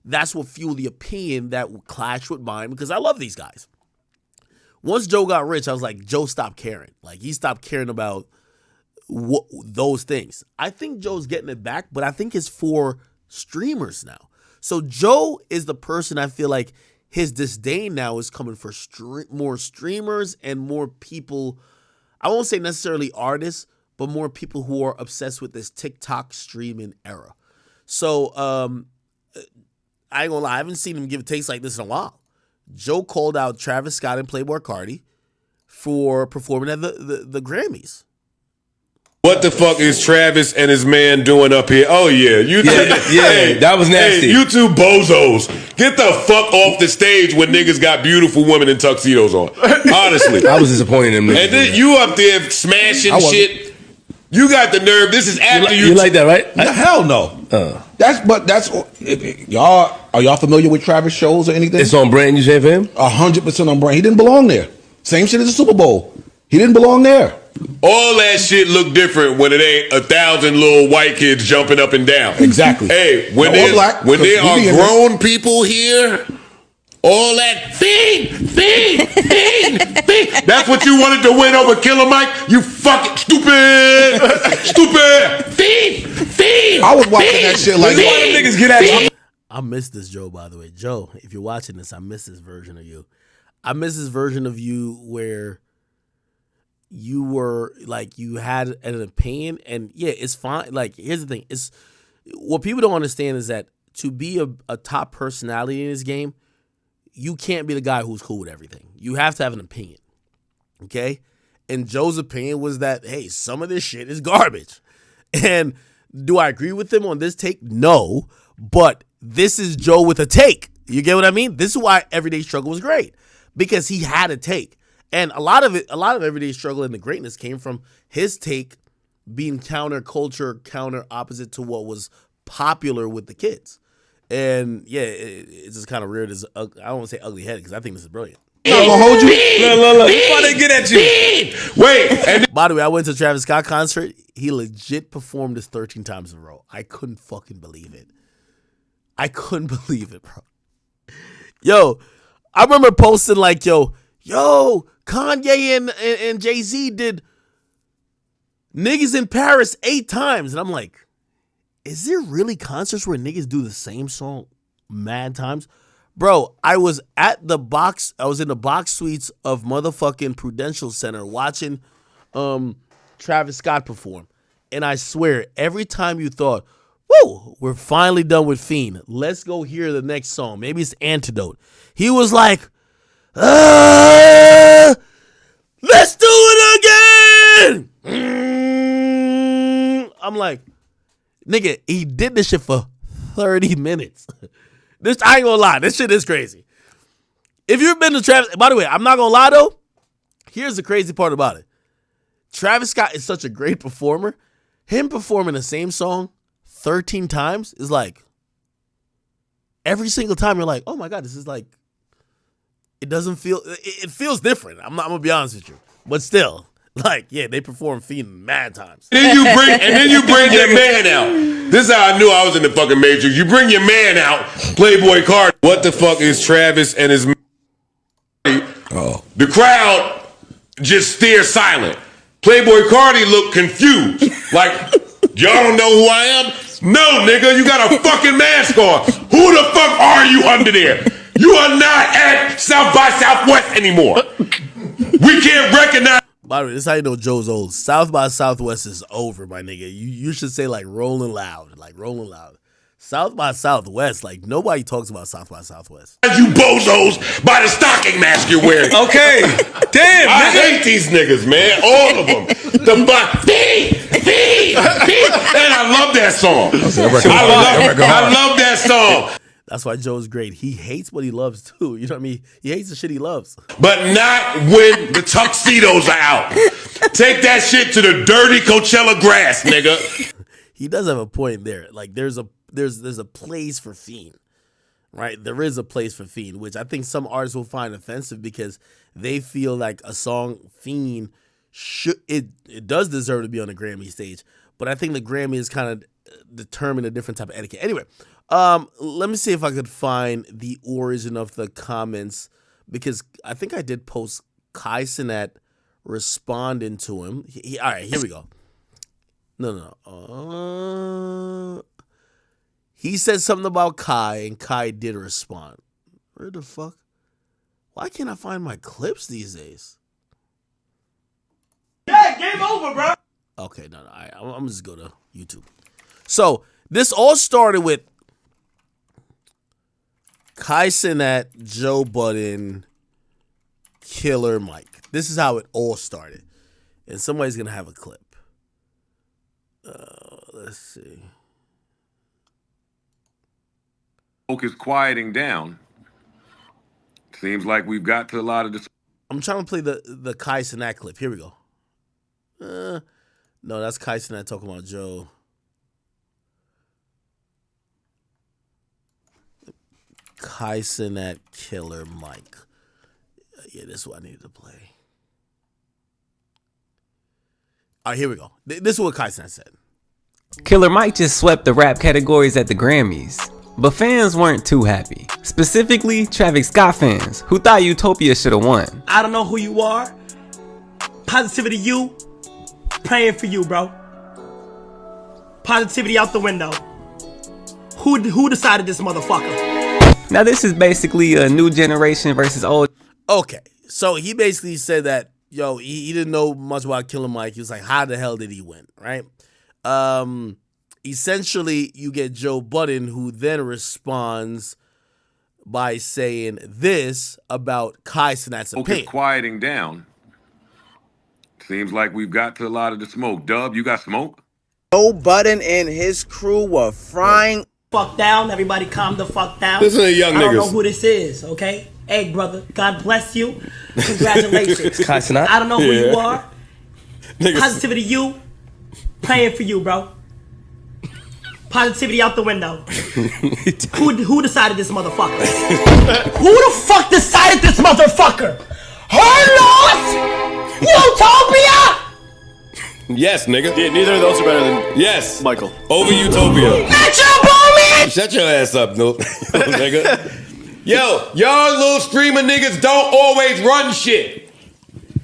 that's what fueled the opinion that would clash with mine, because I love these guys. Once Joe got rich, I was Joe stopped caring. He stopped caring about those things. I think Joe's getting it back, but I think it's for streamers now. So Joe is the person I feel his disdain now is coming for more streamers and more people. I won't say necessarily artists, but more people who are obsessed with this TikTok streaming era. So I ain't gonna lie, I haven't seen him give takes like this in a while. Joe called out Travis Scott and Playboi Carti for performing at the Grammys. What the fuck is Travis and his man doing up here? Oh yeah, that was nasty. Hey, you two bozos, get the fuck off the stage when niggas got beautiful women in tuxedos on. Honestly, I was disappointed in them. And then you up there smashing shit. You got the nerve. This is after you like that, right? Hell no. That's y'all. Are y'all familiar with Travis shows or anything? It's on brand. You say for him? 100% on brand. He didn't belong there. Same shit as the Super Bowl. He didn't belong there. All that shit look different when it ain't 1,000 little white kids jumping up and down. Exactly. Hey, when there are grown people here, all that feed. That's what you wanted to win over Killer Mike? You fucking stupid. Feed. I was watching that shit why them niggas get at you. I miss this, Joe, by the way. Joe, if you're watching this, I miss this version of you. I miss this version of you where you were you had an opinion, and yeah, it's fine. Here's the thing: it's what people don't understand is that to be a top personality in this game, you can't be the guy who's cool with everything. You have to have an opinion, okay? And Joe's opinion was that hey, some of this shit is garbage. And do I agree with him on this take? No, but this is Joe with a take. You get what I mean? This is why Everyday Struggle was great, because he had a take. And a lot of Everyday Struggle and the greatness came from his take being counterculture, counter opposite to what was popular with the kids. And yeah, it's just kind of weird. I don't want to say ugly headed because I think this is brilliant. I'm gonna hold you. Look. Why they get at you? Wait. And by the way, I went to a Travis Scott concert. He legit performed this 13 times in a row. I couldn't fucking believe it. I couldn't believe it, bro. Yo, I remember posting like, yo, Kanye and Jay-Z did Niggas in Paris 8 times. And I'm like, is there really concerts where niggas do the same song mad times? Bro, I was in the box suites of motherfucking Prudential Center watching Travis Scott perform. And I swear, every time you thought, woo, we're finally done with Fiend, let's go hear the next song. Maybe it's Antidote. He was like, let's do it again. I'm like, nigga, he did this shit for 30 minutes. I ain't gonna lie, this shit is crazy. If you've been to Travis, by the way, I'm not gonna lie though, here's the crazy part about it. Travis Scott is such a great performer. Him performing the same song 13 times is like, every single time you're like, oh my God, this is like, it feels different. I'm gonna be honest with you. But still, like, yeah, they perform Fiend mad times. And then you bring your man out. This is how I knew I was in the fucking Matrix. You bring your man out, Playboy Cardi. What the fuck is Travis and his The crowd just stared silent. Playboy Cardi looked confused. Like, y'all don't know who I am? No, nigga, you got a fucking mask on. Who the fuck are you under there? You are not at South by Southwest anymore. We can't recognize. By the way, this is how you know Joe's old. South by Southwest is over, my nigga. You should say like Rolling Loud. Like Rolling Loud. South by Southwest, like nobody talks about South by Southwest. You bozos by the stocking mask you're wearing. Okay. Damn, I hate these niggas, man. All of them. And I love that song. I love that song. That's why Joe's great. He hates what he loves too. You know what I mean? He hates the shit he loves. But not when the tuxedos are out. Take that shit to the dirty Coachella grass, nigga. He does have a point there. Like there's a place for Fiend, right? There is a place for Fiend, which I think some artists will find offensive because they feel like a song Fiend it does deserve to be on the Grammy stage. But I think the Grammy is kind of determine a different type of etiquette. Anyway, let me see if I could find the origin of the comments because I think I did post Kai Cenat responding to him. All right, here we go. No. He said something about Kai, and Kai did respond. Where the fuck? Why can't I find my clips these days? Yeah, game over, bro. Okay, no. I'm just go to YouTube. So this all started with Kai Cenat, Joe Budden, Killer Mike. This is how it all started, and somebody's gonna have a clip. Let's see. Smoke is quieting down. Seems like we've got to a lot of this. I'm trying to play the Kai Cenat clip. Here we go. No, that's Kai Cenat talking about Joe. Kai Cenat, Killer Mike. Yeah, this is what I needed to play. All right, here we go. This is what Kai Cenat said. Killer Mike just swept the rap categories at the Grammys, but fans weren't too happy. Specifically, Travis Scott fans, who thought Utopia should have won. I don't know who you are. Positivity you. Praying for you, bro. Positivity out the window. Who decided this motherfucker? Now this is basically a new generation versus old. Okay, so he basically said that, yo, he didn't know much about Killer Mike. He was like, how the hell did he win, right? Essentially, you get Joe Budden, who then responds by saying this about Kai Cenat's opinion. Quieting down. Seems like we've got to a lot of the smoke. Dub, you got smoke? Joe Budden and his crew were frying. Fuck down. Everybody calm the fuck down. Listen to young I don't niggas. know who this is, okay? Hey, brother, God bless you. Congratulations. Kai Cenat? I don't know who you are. Niggas. Positivity you. Praying for you, bro. Positivity out the window. Who decided this motherfucker? Who the fuck decided this motherfucker? Her loss? Utopia? Yes, nigga. Yeah, neither of those are better than Yes. Michael. Over Utopia. Metro Boomin! shut your ass up, no, nigga. Yo, y'all little streamer niggas don't always run shit.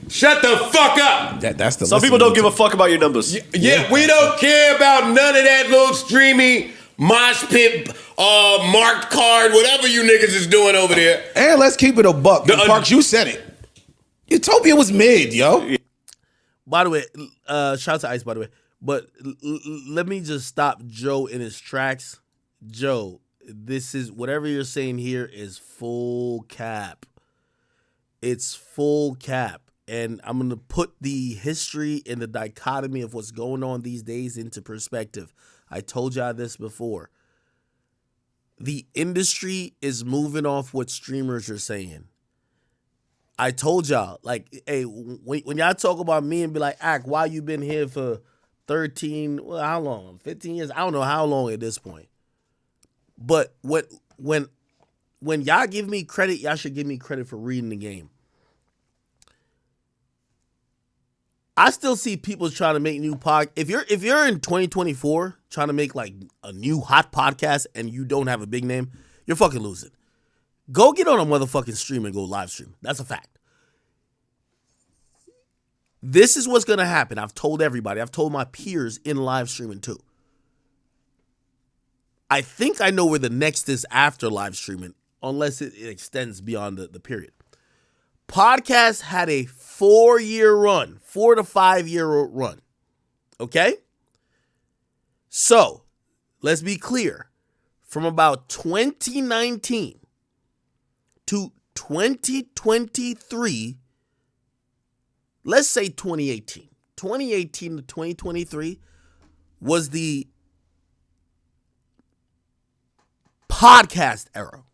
Shut the fuck up. That's the Some people don't give a fuck about your numbers. Yeah, we don't care about none of that little streamy mosh pit, marked card, whatever you niggas is doing over there. And let's keep it a buck. Parks, you said it. Utopia was mid, yo. By the way, shout out to Ice, by the way. But let me just stop Joe in his tracks. Joe, this is, whatever you're saying here is full cap. It's full cap. And I'm going to put the history and the dichotomy of what's going on these days into perspective. I told y'all this before. The industry is moving off what streamers are saying. I told y'all, like, hey, when y'all talk about me and be like, Ack, why you been here for 13, well, how long? 15 years? I don't know how long at this point. But when y'all give me credit, y'all should give me credit for reading the game. I still see people trying to make new If you're in 2024 trying to make like a new hot podcast and you don't have a big name, you're fucking losing. Go get on a motherfucking stream and go live stream. That's a fact. This is what's going to happen. I've told everybody. I've told my peers in live streaming too. I think I know where the next is after live streaming, unless it extends beyond the period. Podcast had a 4-year run, 4 to 5 year run. Okay? So, let's be clear. From about 2019 to 2023, let's say 2018. 2018 to 2023 was the podcast era.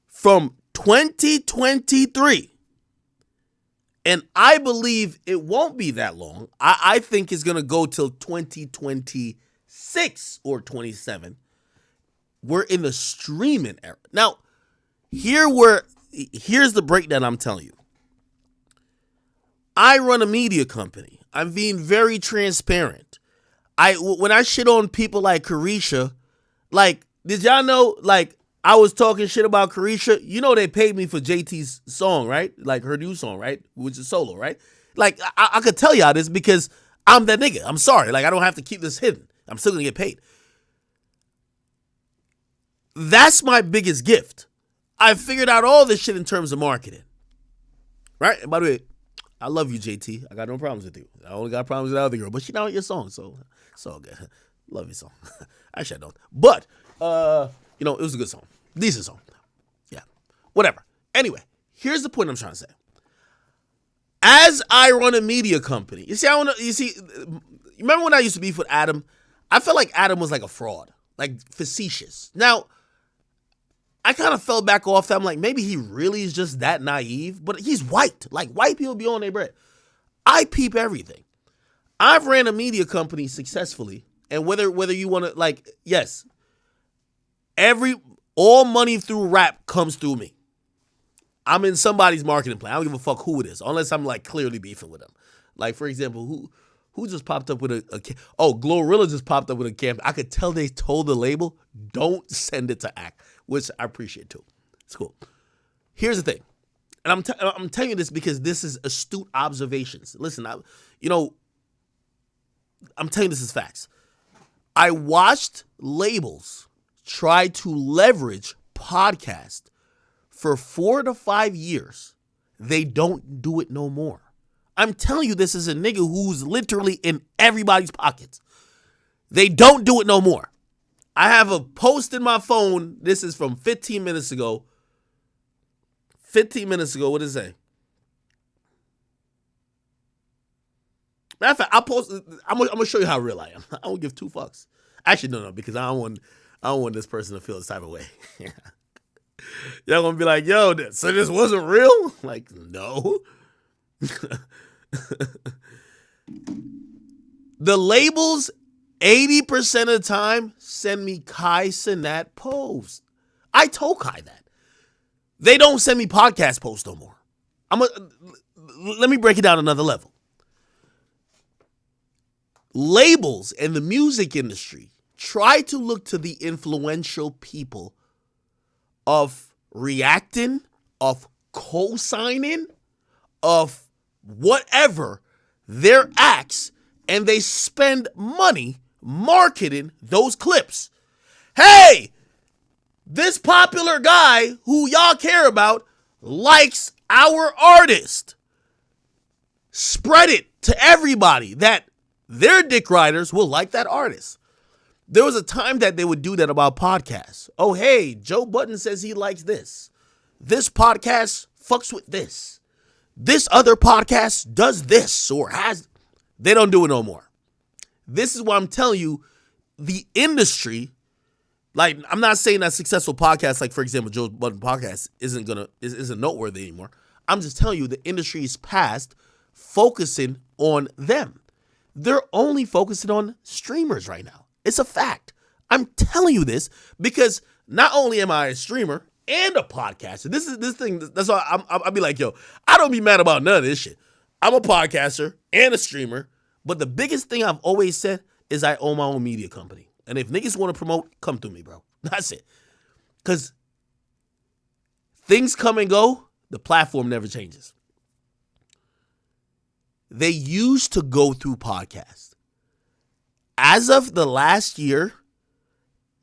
From 2023, and I believe it won't be that long. I think it's going to go till 2026 or 27. We're in the streaming era. Now, here's the breakdown I'm telling you. I run a media company. I'm being very transparent. When I shit on people like Carisha, like, did y'all know, like, I was talking shit about Carisha. You know they paid me for JT's song, right? Like her new song, right? Which is solo, right? Like, I could tell y'all this because I'm that nigga. I'm sorry. Like, I don't have to keep this hidden. I'm still going to get paid. That's my biggest gift. I figured out all this shit in terms of marketing. Right? And by the way, I love you, JT. I got no problems with you. I only got problems with the other girl. But she not your song, so it's all good. Love your song. Actually, I don't. But, you know, it was a good song. Decent song. Yeah. Whatever. Anyway, here's the point I'm trying to say. As I run a media company, you see, remember when I used to beef with Adam? I felt like Adam was like a fraud, like facetious. Now, I kind of fell back off that. I'm like, maybe he really is just that naive, but he's white. Like, white people be on their bread. I peep everything. I've ran a media company successfully, and whether you want to, like, yes, all money through rap comes through me. I'm in somebody's marketing plan. I don't give a fuck who it is, unless I'm like clearly beefing with them. Like, for example, who just popped up with Glorilla just popped up with a campaign. I could tell they told the label, don't send it to Act, which I appreciate too. It's cool. Here's the thing, and I'm telling you this because this is astute observations. Listen, I'm telling you this is facts. I watched labels try to leverage podcast for 4 to 5 years. They don't do it no more. I'm telling you, this is a nigga who's literally in everybody's pockets. They don't do it no more. I have a post in my phone. This is from 15 minutes ago. 15 minutes ago, what does it say? Matter of fact, I'm gonna show you how real I am. I don't give two fucks. Actually, no, because I don't want this person to feel this type of way. Y'all gonna be like, yo, so this wasn't real? Like, no. The labels 80% of the time send me Kai Cenat posts. I told Kai that. They don't send me podcast posts no more. Let me break it down another level. Labels and the music industry try to look to the influential people of reacting, of co-signing, of whatever their acts, and they spend money marketing those clips. Hey, this popular guy who y'all care about likes our artist. Spread it to everybody that their dick riders will like that artist. There was a time that they would do that about podcasts. Oh, hey, Joe Budden says he likes this. This podcast fucks with this. This other podcast does this or has. They don't do it no more. This is why I'm telling you, the industry, like, I'm not saying that successful podcasts, like, for example, Joe Budden podcast isn't noteworthy anymore. I'm just telling you the industry is past focusing on them. They're only focusing on streamers right now. It's a fact. I'm telling you this because not only am I a streamer and a podcaster. That's why I'll be like, yo, I don't be mad about none of this shit. I'm a podcaster and a streamer, but the biggest thing I've always said is I own my own media company. And if niggas want to promote, come through me, bro. That's it. Because things come and go, the platform never changes. They used to go through podcasts. As of the last year,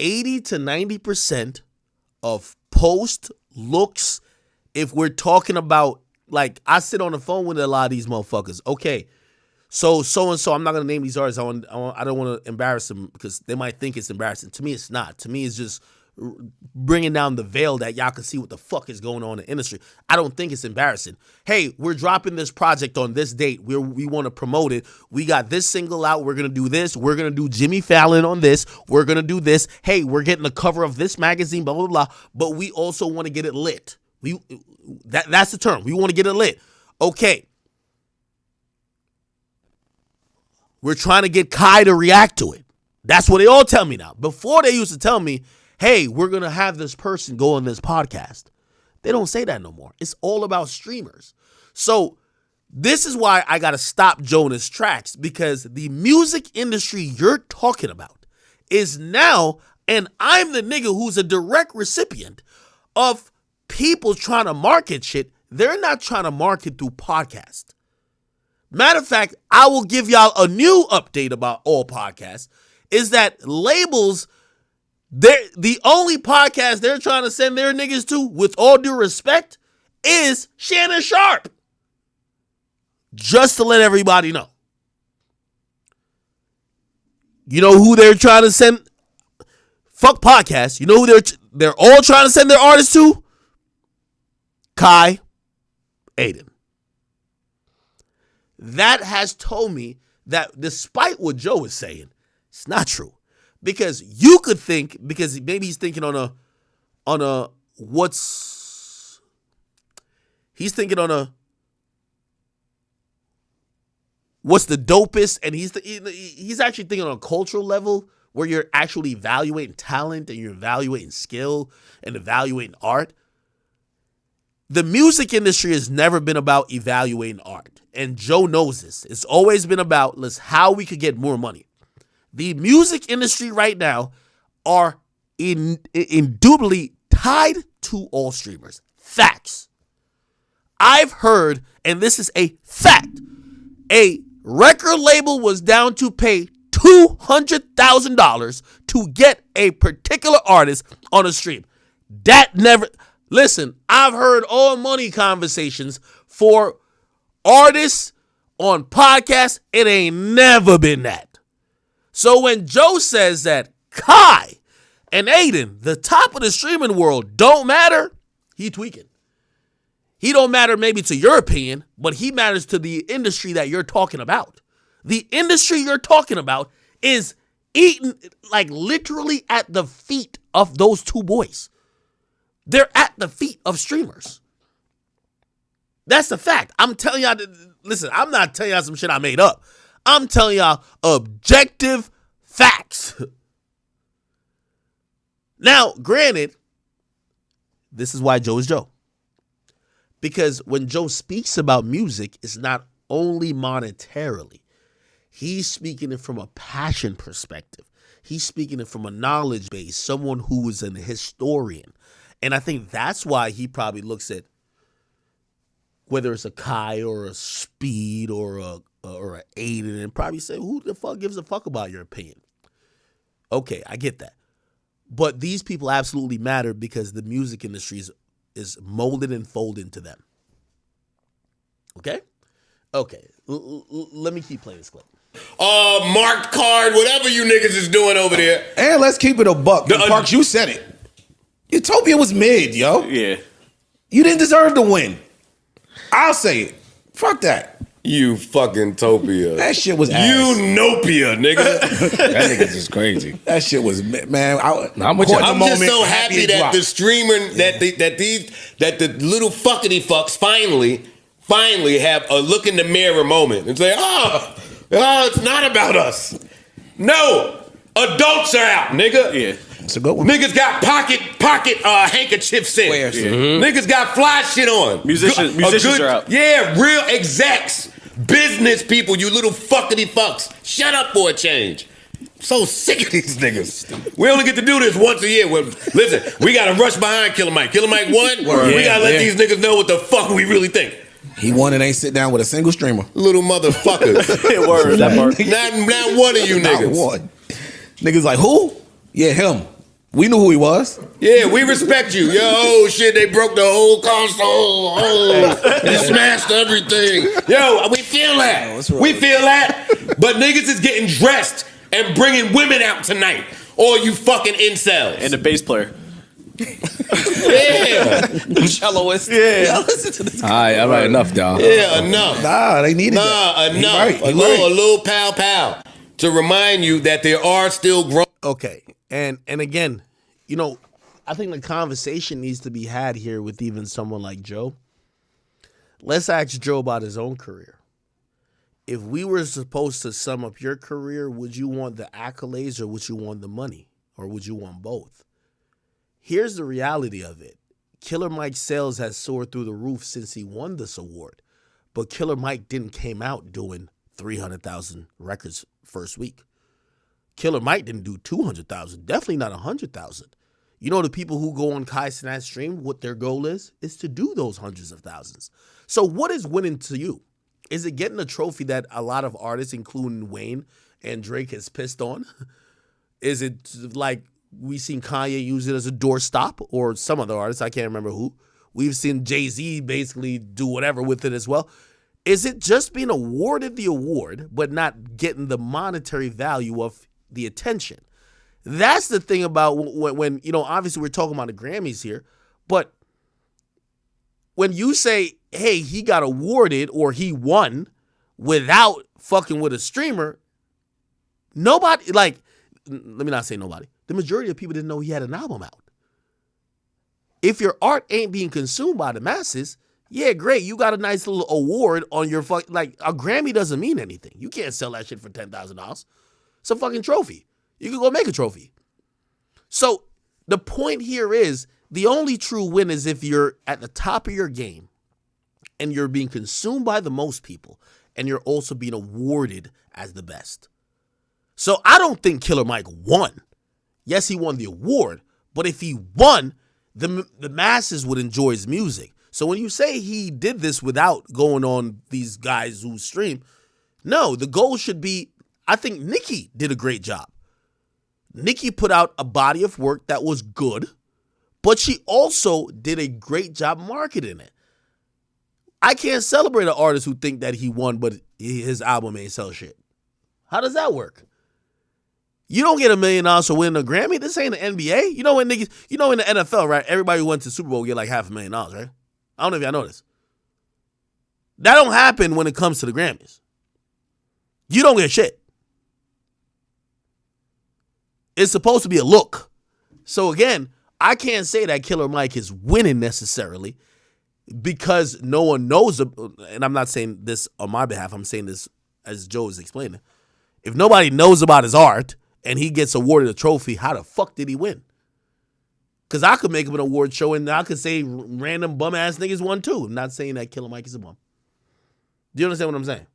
80 to 90% of post looks, if we're talking about, like, I sit on the phone with a lot of these motherfuckers. Okay, so-and-so, I'm not going to name these artists. I don't want to embarrass them because they might think it's embarrassing. To me, it's not. To me, it's just bringing down the veil that y'all can see what the fuck is going on in the industry. I don't think it's embarrassing. Hey, we're dropping this project on this date. We want to promote it. We got this single out. We're going to do this. We're going to do Jimmy Fallon on this. We're going to do this. Hey, we're getting the cover of this magazine, blah, blah, blah. But we also want to get it lit. That's the term. We want to get it lit. Okay. We're trying to get Kai to react to it. That's what they all tell me now. Before they used to tell me, hey, we're going to have this person go on this podcast. They don't say that no more. It's all about streamers. So this is why I got to stop Jonas' tracks, because the music industry you're talking about is now, and I'm the nigga who's a direct recipient of people trying to market shit. They're not trying to market through podcast. Matter of fact, I will give y'all a new update about all podcasts, is that labels, the only podcast they're trying to send their niggas to, with all due respect, is Shannon Sharp. Just to let everybody know. You know who they're trying to send? Fuck podcasts. You know who they're all trying to send their artists to? Kai, Aiden. That has told me that despite what Joe is saying, it's not true. Because you could think, because maybe he's thinking on a what's the dopest, and he's actually thinking on a cultural level where you're actually evaluating talent and you're evaluating skill and evaluating art. The music industry has never been about evaluating art, and Joe knows this. It's always been about how we could get more money. The music industry right now are indubitably tied to all streamers. Facts. I've heard, and this is a fact, a record label was down to pay $200,000 to get a particular artist on a stream. That never... Listen, I've heard all money conversations for artists on podcasts. It ain't never been that. So when Joe says that Kai and Aiden, the top of the streaming world, don't matter, he tweaking. He don't matter maybe to your opinion, but he matters to the industry that you're talking about. The industry you're talking about is eating, like, literally at the feet of those two boys. They're at the feet of streamers. That's the fact. I'm telling y'all, listen, I'm not telling y'all some shit I made up. I'm telling y'all objective facts. Now, granted, this is why Joe is Joe. Because when Joe speaks about music, it's not only monetarily. He's speaking it from a passion perspective. He's speaking it from a knowledge base, someone who is an historian. And I think that's why he probably looks at whether it's a Kai or a Speed or a Aiden and probably say, who the fuck gives a fuck about your opinion? Okay, I get that. But these people absolutely matter because the music industry is molded and folded into them. Okay? Okay. Let me keep playing this clip. Marked card, whatever you niggas is doing over there. And let's keep it a buck. Parks, you said it. Utopia was mid, yo. Yeah. You didn't deserve to win. I'll say it. Fuck that. You fucking Topia. That shit was ass. Nopia, nigga. That nigga's just crazy. That shit was, man. I'm just so happy that the streamer, that the little fuckity fucks finally have a look in the mirror moment and say, oh, it's not about us. No, adults are out, nigga. Yeah. It's a good one. Niggas got pocket handkerchiefs in. Niggas got fly shit on. Musicians are out. Yeah, real execs, business people, you little fuckity fucks. Shut up for a change. So sick of these niggas. We only get to do this once a year. Listen, we got to rush behind Killer Mike. Killer Mike won. We got to let these niggas know what the fuck we really think. He won and ain't sit down with a single streamer. Little motherfuckers. Word, that part. Not one of you niggas. Not one. Niggas like, who? Yeah, him. We knew who he was. Yeah, we respect you. Yo, oh shit, they broke the whole console. Oh, they smashed everything. Yo, we feel that. We feel that. But niggas is getting dressed and bringing women out tonight. Or you fucking incels. And the bass player. Yeah. The celloist. Yeah. Listen to this. All right, enough, dog. Yeah, enough. Nah, they needed that. Enough. A little pow to remind you that there are still grown. Okay. And again, you know, I think the conversation needs to be had here with even someone like Joe. Let's ask Joe about his own career. If we were supposed to sum up your career, would you want the accolades or would you want the money? Or would you want both? Here's the reality of it. Killer Mike's sales has soared through the roof since he won this award. But Killer Mike didn't came out doing 300,000 records first week. Killer Mike didn't do 200,000, definitely not 100,000. You know the people who go on Kai Cenat stream, what their goal is to do those hundreds of thousands. So what is winning to you? Is it getting a trophy that a lot of artists, including Wayne and Drake, has pissed on? Is it like we've seen Kanye use it as a doorstop, or some other artists, I can't remember who. We've seen Jay-Z basically do whatever with it as well. Is it just being awarded the award, but not getting the monetary value of the attention? That's the thing about when you know, obviously we're talking about the Grammys here, but when you say, hey, he got awarded or he won without fucking with a streamer, nobody, like, let me not say nobody. The majority of people didn't know he had an album out. If your art ain't being consumed by the masses, yeah, great. You got a nice little award on your like a Grammy doesn't mean anything. You can't sell that shit for $10,000. It's a fucking trophy. You can go make a trophy. So the point here is the only true win is if you're at the top of your game and you're being consumed by the most people and you're also being awarded as the best. So I don't think Killer Mike won. Yes, he won the award, but if he won, the masses would enjoy his music. So when you say he did this without going on these guys who stream, no, the goal should be, I think Nicki did a great job. Nicki put out a body of work that was good, but she also did a great job marketing it. I can't celebrate an artist who think that he won, but his album ain't sell shit. How does that work? You don't get $1 million for winning a Grammy. This ain't the NBA. You know when niggas, you know in the NFL, right? Everybody who went to Superbowl get like $500,000, right? I don't know if y'all know this. That don't happen when it comes to the Grammys. You don't get shit. It's supposed to be a look. So again, I can't say that Killer Mike is winning necessarily because no one knows, and I'm not saying this on my behalf, I'm saying this as Joe is explaining. If nobody knows about his art and he gets awarded a trophy, how the fuck did he win? Because I could make him an award show and I could say random bum-ass niggas won too. I'm not saying that Killer Mike is a bum. Do you understand what I'm saying?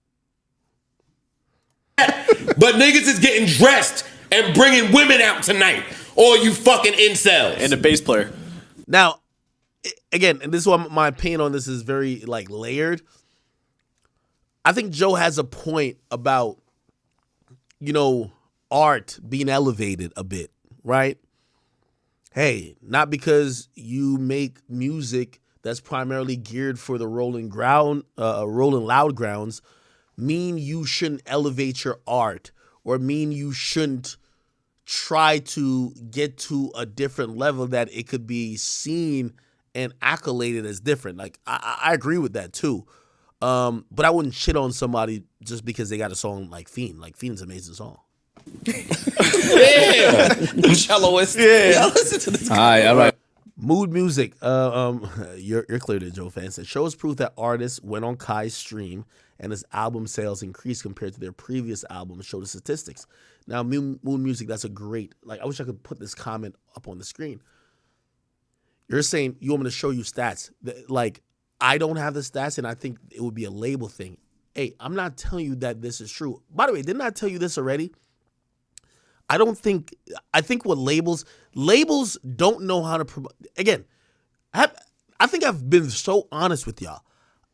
But niggas is getting dressed and bringing women out tonight. All you fucking incels. And the bass player. Now, again, and this is why my opinion on this is very like layered. I think Joe has a point about, art being elevated a bit, right? Hey, not because you make music that's primarily geared for the rolling loud grounds, mean you shouldn't elevate your art or mean you shouldn't try to get to a different level that it could be seen and accoladed as different. Like, I agree with that too. But I wouldn't shit on somebody just because they got a song like Fiend. Like, Fiend's an amazing song. Yeah. Celloist. Yeah. Listen to this. All right. Mood Music. You're clear there, Joe fans. It shows proof that artists went on Kai's stream and his album sales increased compared to their previous albums. Show the statistics. Now, Mood Music, that's a great, like, I wish I could put this comment up on the screen. You're saying you want me to show you stats. Like, I don't have the stats, and I think it would be a label thing. Hey, I'm not telling you that this is true. By the way, didn't I tell you this already? I think what labels don't know how to promote. Again, I think I've been so honest with y'all.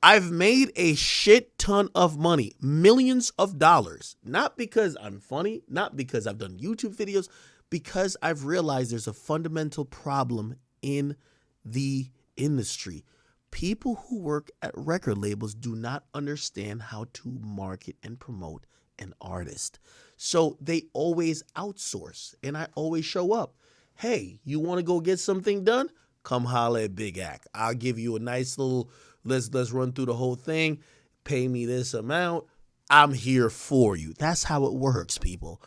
I've made a shit ton of money, millions of dollars, not because I'm funny, not because I've done YouTube videos, because I've realized there's a fundamental problem in the industry. People who work at record labels do not understand how to market and promote an artist. So they always outsource, and I always show up. Hey, you want to go get something done? Come holler at Big Act. I'll give you a nice little, let's run through the whole thing. Pay me this amount. I'm here for you. That's how it works, people.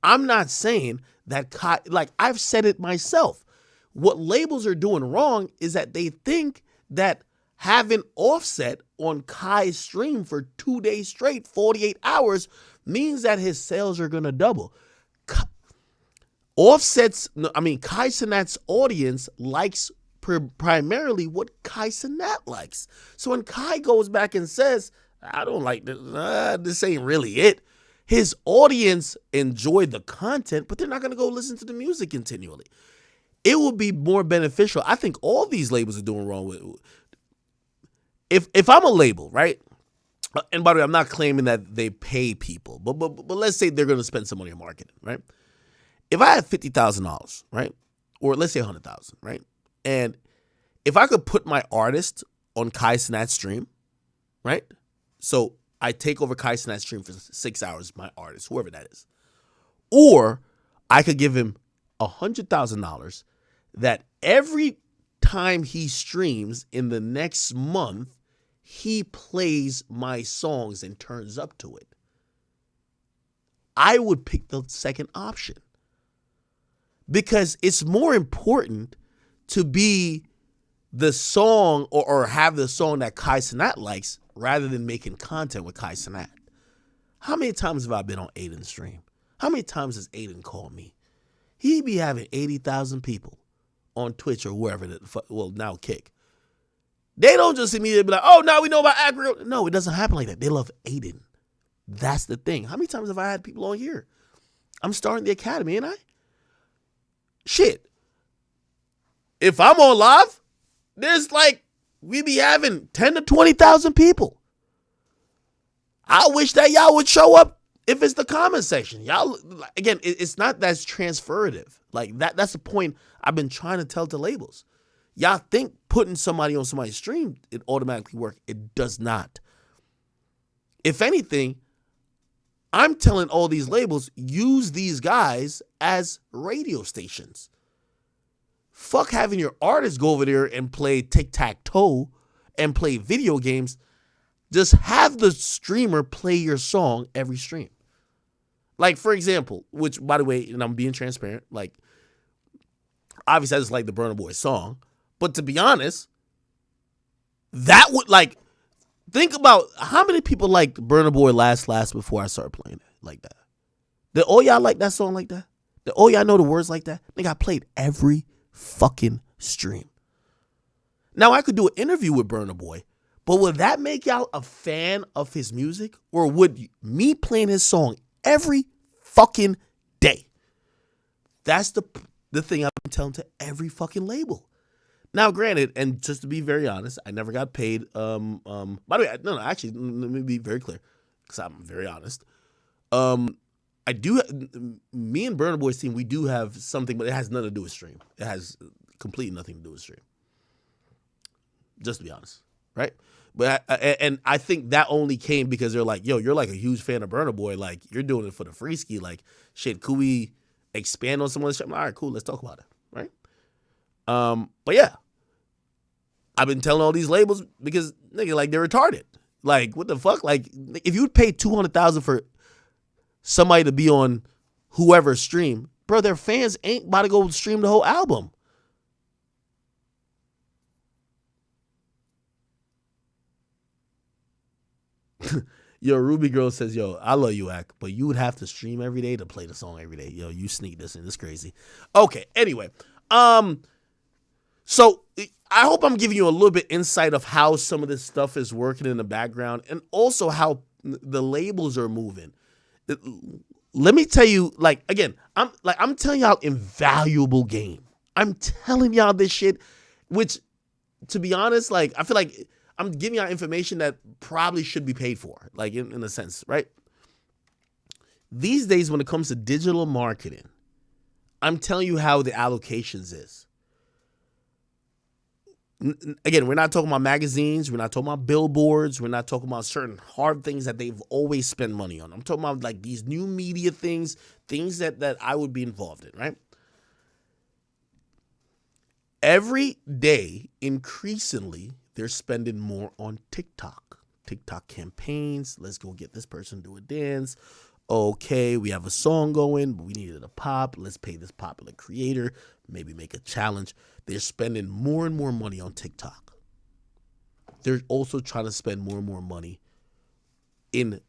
I'm not saying that, like, I've said it myself. What labels are doing wrong is that they think that having Offset on Kai's stream for 2 days straight, 48 hours, means that his sales are going to double. Kai Cenat's audience likes primarily what Kai Cenat likes. So when Kai goes back and says, I don't like this, this ain't really it, his audience enjoyed the content, but they're not going to go listen to the music continually. It will be more beneficial. I think all these labels are doing wrong with. If I'm a label, right? And by the way, I'm not claiming that they pay people, but let's say they're going to spend some money on marketing, right? If I have $50,000, right, or let's say $100,000, right, and if I could put my artist on Kai Cenat's stream, right, so I take over Kai Cenat's stream for 6 hours, my artist, whoever that is, or I could give him $100,000 that every time he streams in the next month, he plays my songs and turns up to it. I would pick the second option because it's more important to be the song or have the song that Kai Cenat likes rather than making content with Kai Cenat. How many times have I been on Aiden's stream? How many times has Aiden called me? He be having 80,000 people on Twitch or wherever, now Kick. They don't just immediately be like, oh, now we know about Acro. No, it doesn't happen like that. They love Aiden. That's the thing. How many times have I had people on here? I'm starting the academy, ain't I? Shit. If I'm on live, there's like, we be having 10 to 20,000 people. I wish that y'all would show up if it's the comment section. Y'all, again, it's not that's transferative. Like that's the point I've been trying to tell to labels. Y'all think putting somebody on somebody's stream, it automatically works. It does not. If anything, I'm telling all these labels, use these guys as radio stations. Fuck having your artists go over there and play tic-tac-toe and play video games. Just have the streamer play your song every stream. Like, for example, which, by the way, and I'm being transparent, like, obviously I just like the Burna Boy song. But to be honest, that would, like, think about how many people liked Burna Boy Last before I started playing it like that. Did all y'all like that song like that? Did all y'all know the words like that? Nigga, I played every fucking stream. Now, I could do an interview with Burna Boy, but would that make y'all a fan of his music? Or would me playing his song every fucking day That's the thing I've been telling to every fucking label. Now, granted, and just to be very honest, I never got paid. By the way, no, actually, let me be very clear, because I'm very honest. I do. Me and Burna Boy's team, we do have something, but it has nothing to do with stream. It has completely nothing to do with stream. Just to be honest, right? But I think that only came because they're like, yo, you're like a huge fan of Burna Boy, like you're doing it for the free ski, like shit. Could we expand on some of this shit? I'm like, all right, cool, let's talk about it, right? But yeah, I've been telling all these labels because nigga, like they're retarded. Like what the fuck? Like if you'd pay $200,000 for somebody to be on whoever's stream, bro, their fans ain't about to go stream the whole album. Yo, Ruby Girl says, yo, I love you, Ak, but you would have to stream every day to play the song every day. Yo, you sneak this in. It's crazy. Okay, anyway. So I hope I'm giving you a little bit insight of how some of this stuff is working in the background and also how the labels are moving. Let me tell you, like, again, I'm telling y'all invaluable game. I'm telling y'all this shit, which, to be honest, like, I feel like I'm giving y'all information that probably should be paid for, like in a sense, right? These days, when it comes to digital marketing, I'm telling you how the allocations is. Again, we're not talking about magazines. We're not talking about billboards. We're not talking about certain hard things that they've always spent money on. I'm talking about like these new media things that I would be involved in, right? Every day, increasingly, they're spending more on TikTok. TikTok campaigns. Let's go get this person to do a dance. Okay, we have a song going, but we needed a pop. Let's pay this popular creator. Maybe make a challenge. They're spending more and more money on TikTok. They're also trying to spend more and more money in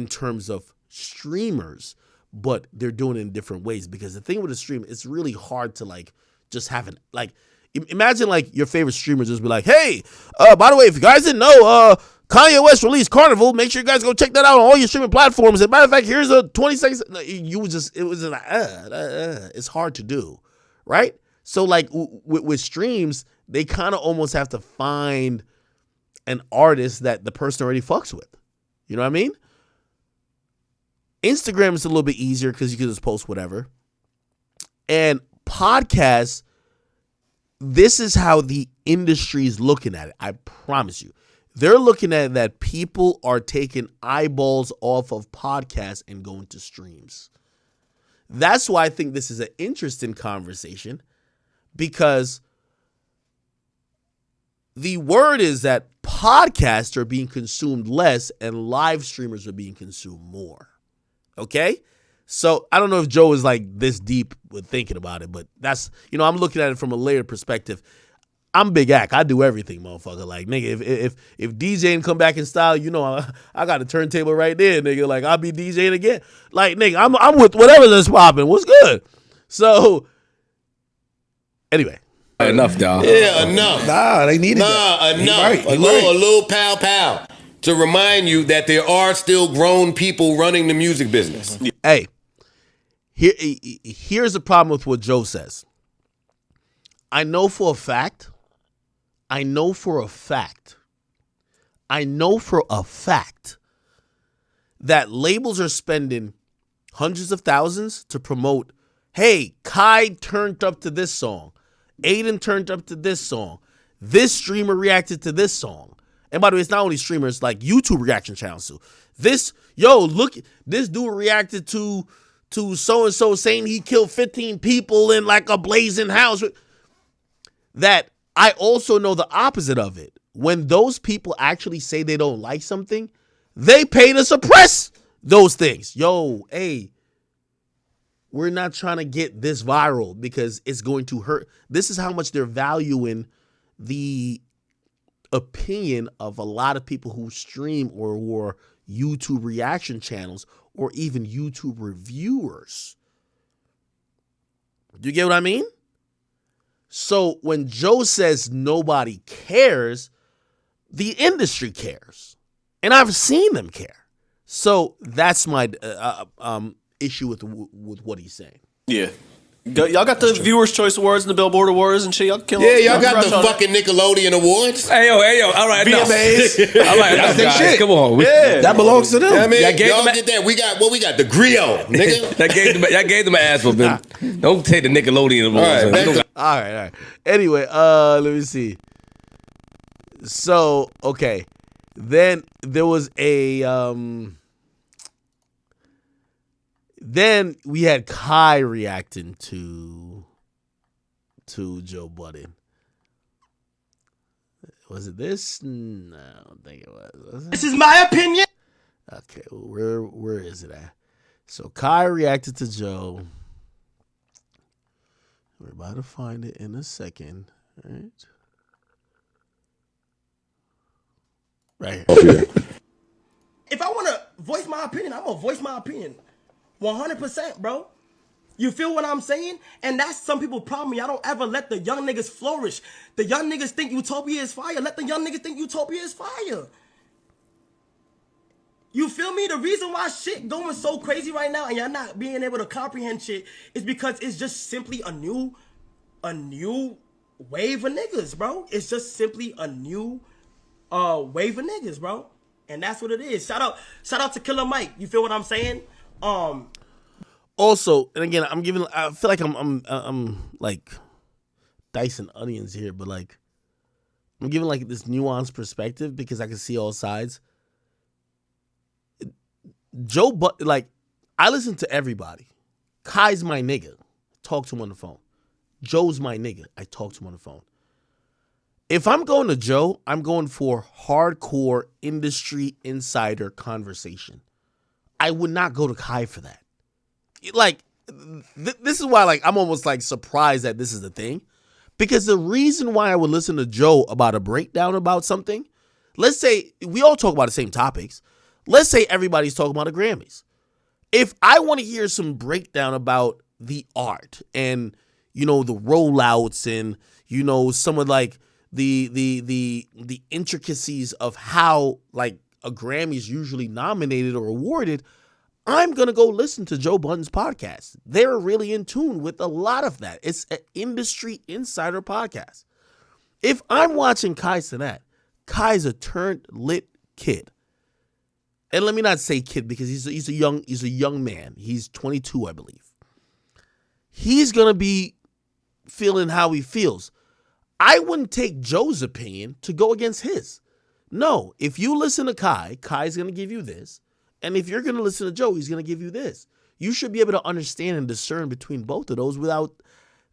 terms of streamers, but they're doing it in different ways. Because the thing with a stream, it's really hard to like just have it like. Imagine like your favorite streamer just be like, hey, by the way, if you guys didn't know, Kanye West released Carnival. Make sure you guys go check that out on all your streaming platforms. As a matter of fact, here's a 20 seconds. It was like, it's hard to do, right? So like with streams, they kind of almost have to find an artist that the person already fucks with. You know what I mean? Instagram is a little bit easier because you can just post whatever. And podcasts, this is how the industry is looking at it. I promise you. They're looking at that people are taking eyeballs off of podcasts and going to streams. That's why I think this is an interesting conversation, because the word is that podcasts are being consumed less and live streamers are being consumed more. Okay? So I don't know if Joe is like this deep with thinking about it, but that's, I'm looking at it from a layered perspective. I'm Big Ack. I do everything, motherfucker. Like, nigga, if DJing come back in style, I got a turntable right there, nigga. Like, I'll be DJing again. Like, nigga, I'm with whatever that's popping. What's good? So, anyway. Enough, dog. Yeah, enough. Nah, they needed that. Enough. Right, a little pow to remind you that there are still grown people running the music business. Hey. Here's the problem with what Joe says. I know for a fact that labels are spending hundreds of thousands to promote, hey, Kai turned up to this song. Aiden turned up to this song. This streamer reacted to this song. And by the way, it's not only streamers, like YouTube reaction channels too. Look, this dude reacted to so-and-so saying he killed 15 people in like a blazing house. That I also know the opposite of it. When those people actually say they don't like something, they pay to suppress those things. Yo, hey, we're not trying to get this viral because it's going to hurt. This is how much they're valuing the opinion of a lot of people who stream or YouTube reaction channels or even YouTube reviewers. Do you get what I mean? So when Joe says nobody cares, the industry cares. And I've seen them care. So that's my issue with what he's saying. Yeah. Y'all got the Viewers' Choice Awards and the Billboard Awards and shit. Y'all kill. Yeah, y'all got the fucking Nickelodeon Awards. Hey yo, all right, VMAs. All right, that's their shit. Come on, that belongs to them. I mean, Y'all gave y'all them get that. We got the griot, nigga. Y'all gave them an ass whooping. Don't take the Nickelodeon Awards. All right. Anyway, let me see. So, okay. Then there was a then we had Kai reacting to Joe Budden. Was it this? No, I don't think it was it? This is my opinion. Okay, where is it at? So Kai reacted to Joe. We're about to find it in a second. All right. Right here. If I want to voice my opinion, I'm going to voice my opinion. 100%, bro. You feel what I'm saying? And that's some people's problem. Y'all don't ever let the young niggas flourish. The young niggas think Utopia is fire. Let the young niggas think Utopia is fire. You feel me? The reason why shit going so crazy right now and y'all not being able to comprehend shit is because it's just simply a new wave of niggas, bro. It's just simply a new wave of niggas, bro. And that's what it is. Shout out to Killer Mike. You feel what I'm saying? Also, and again, I feel like I'm like dicing onions here, but like I'm giving like this nuanced perspective because I can see all sides. I listen to everybody. Kai's my nigga. Talk to him on the phone. Joe's my nigga. I talk to him on the phone. If I'm going to Joe, I'm going for hardcore industry insider conversation. I would not go to Kai for that. Like, this is why like I'm almost like surprised that this is the thing. Because the reason why I would listen to Joe about a breakdown about something, let's say we all talk about the same topics. Let's say everybody's talking about the Grammys. If I want to hear some breakdown about the art and, you know, the rollouts and, you know, some of like the intricacies of how like a Grammy is usually nominated or awarded, I'm going to go listen to Joe Budden's podcast. They're really in tune with a lot of that. It's an industry insider podcast. If I'm watching Kai Cenat, Kai's a turned lit kid. And let me not say kid because he's a young man. He's 22, I believe. He's going to be feeling how he feels. I wouldn't take Joe's opinion to go against his. No, if you listen to Kai, Kai's going to give you this. And if you're going to listen to Joe, he's going to give you this. You should be able to understand and discern between both of those without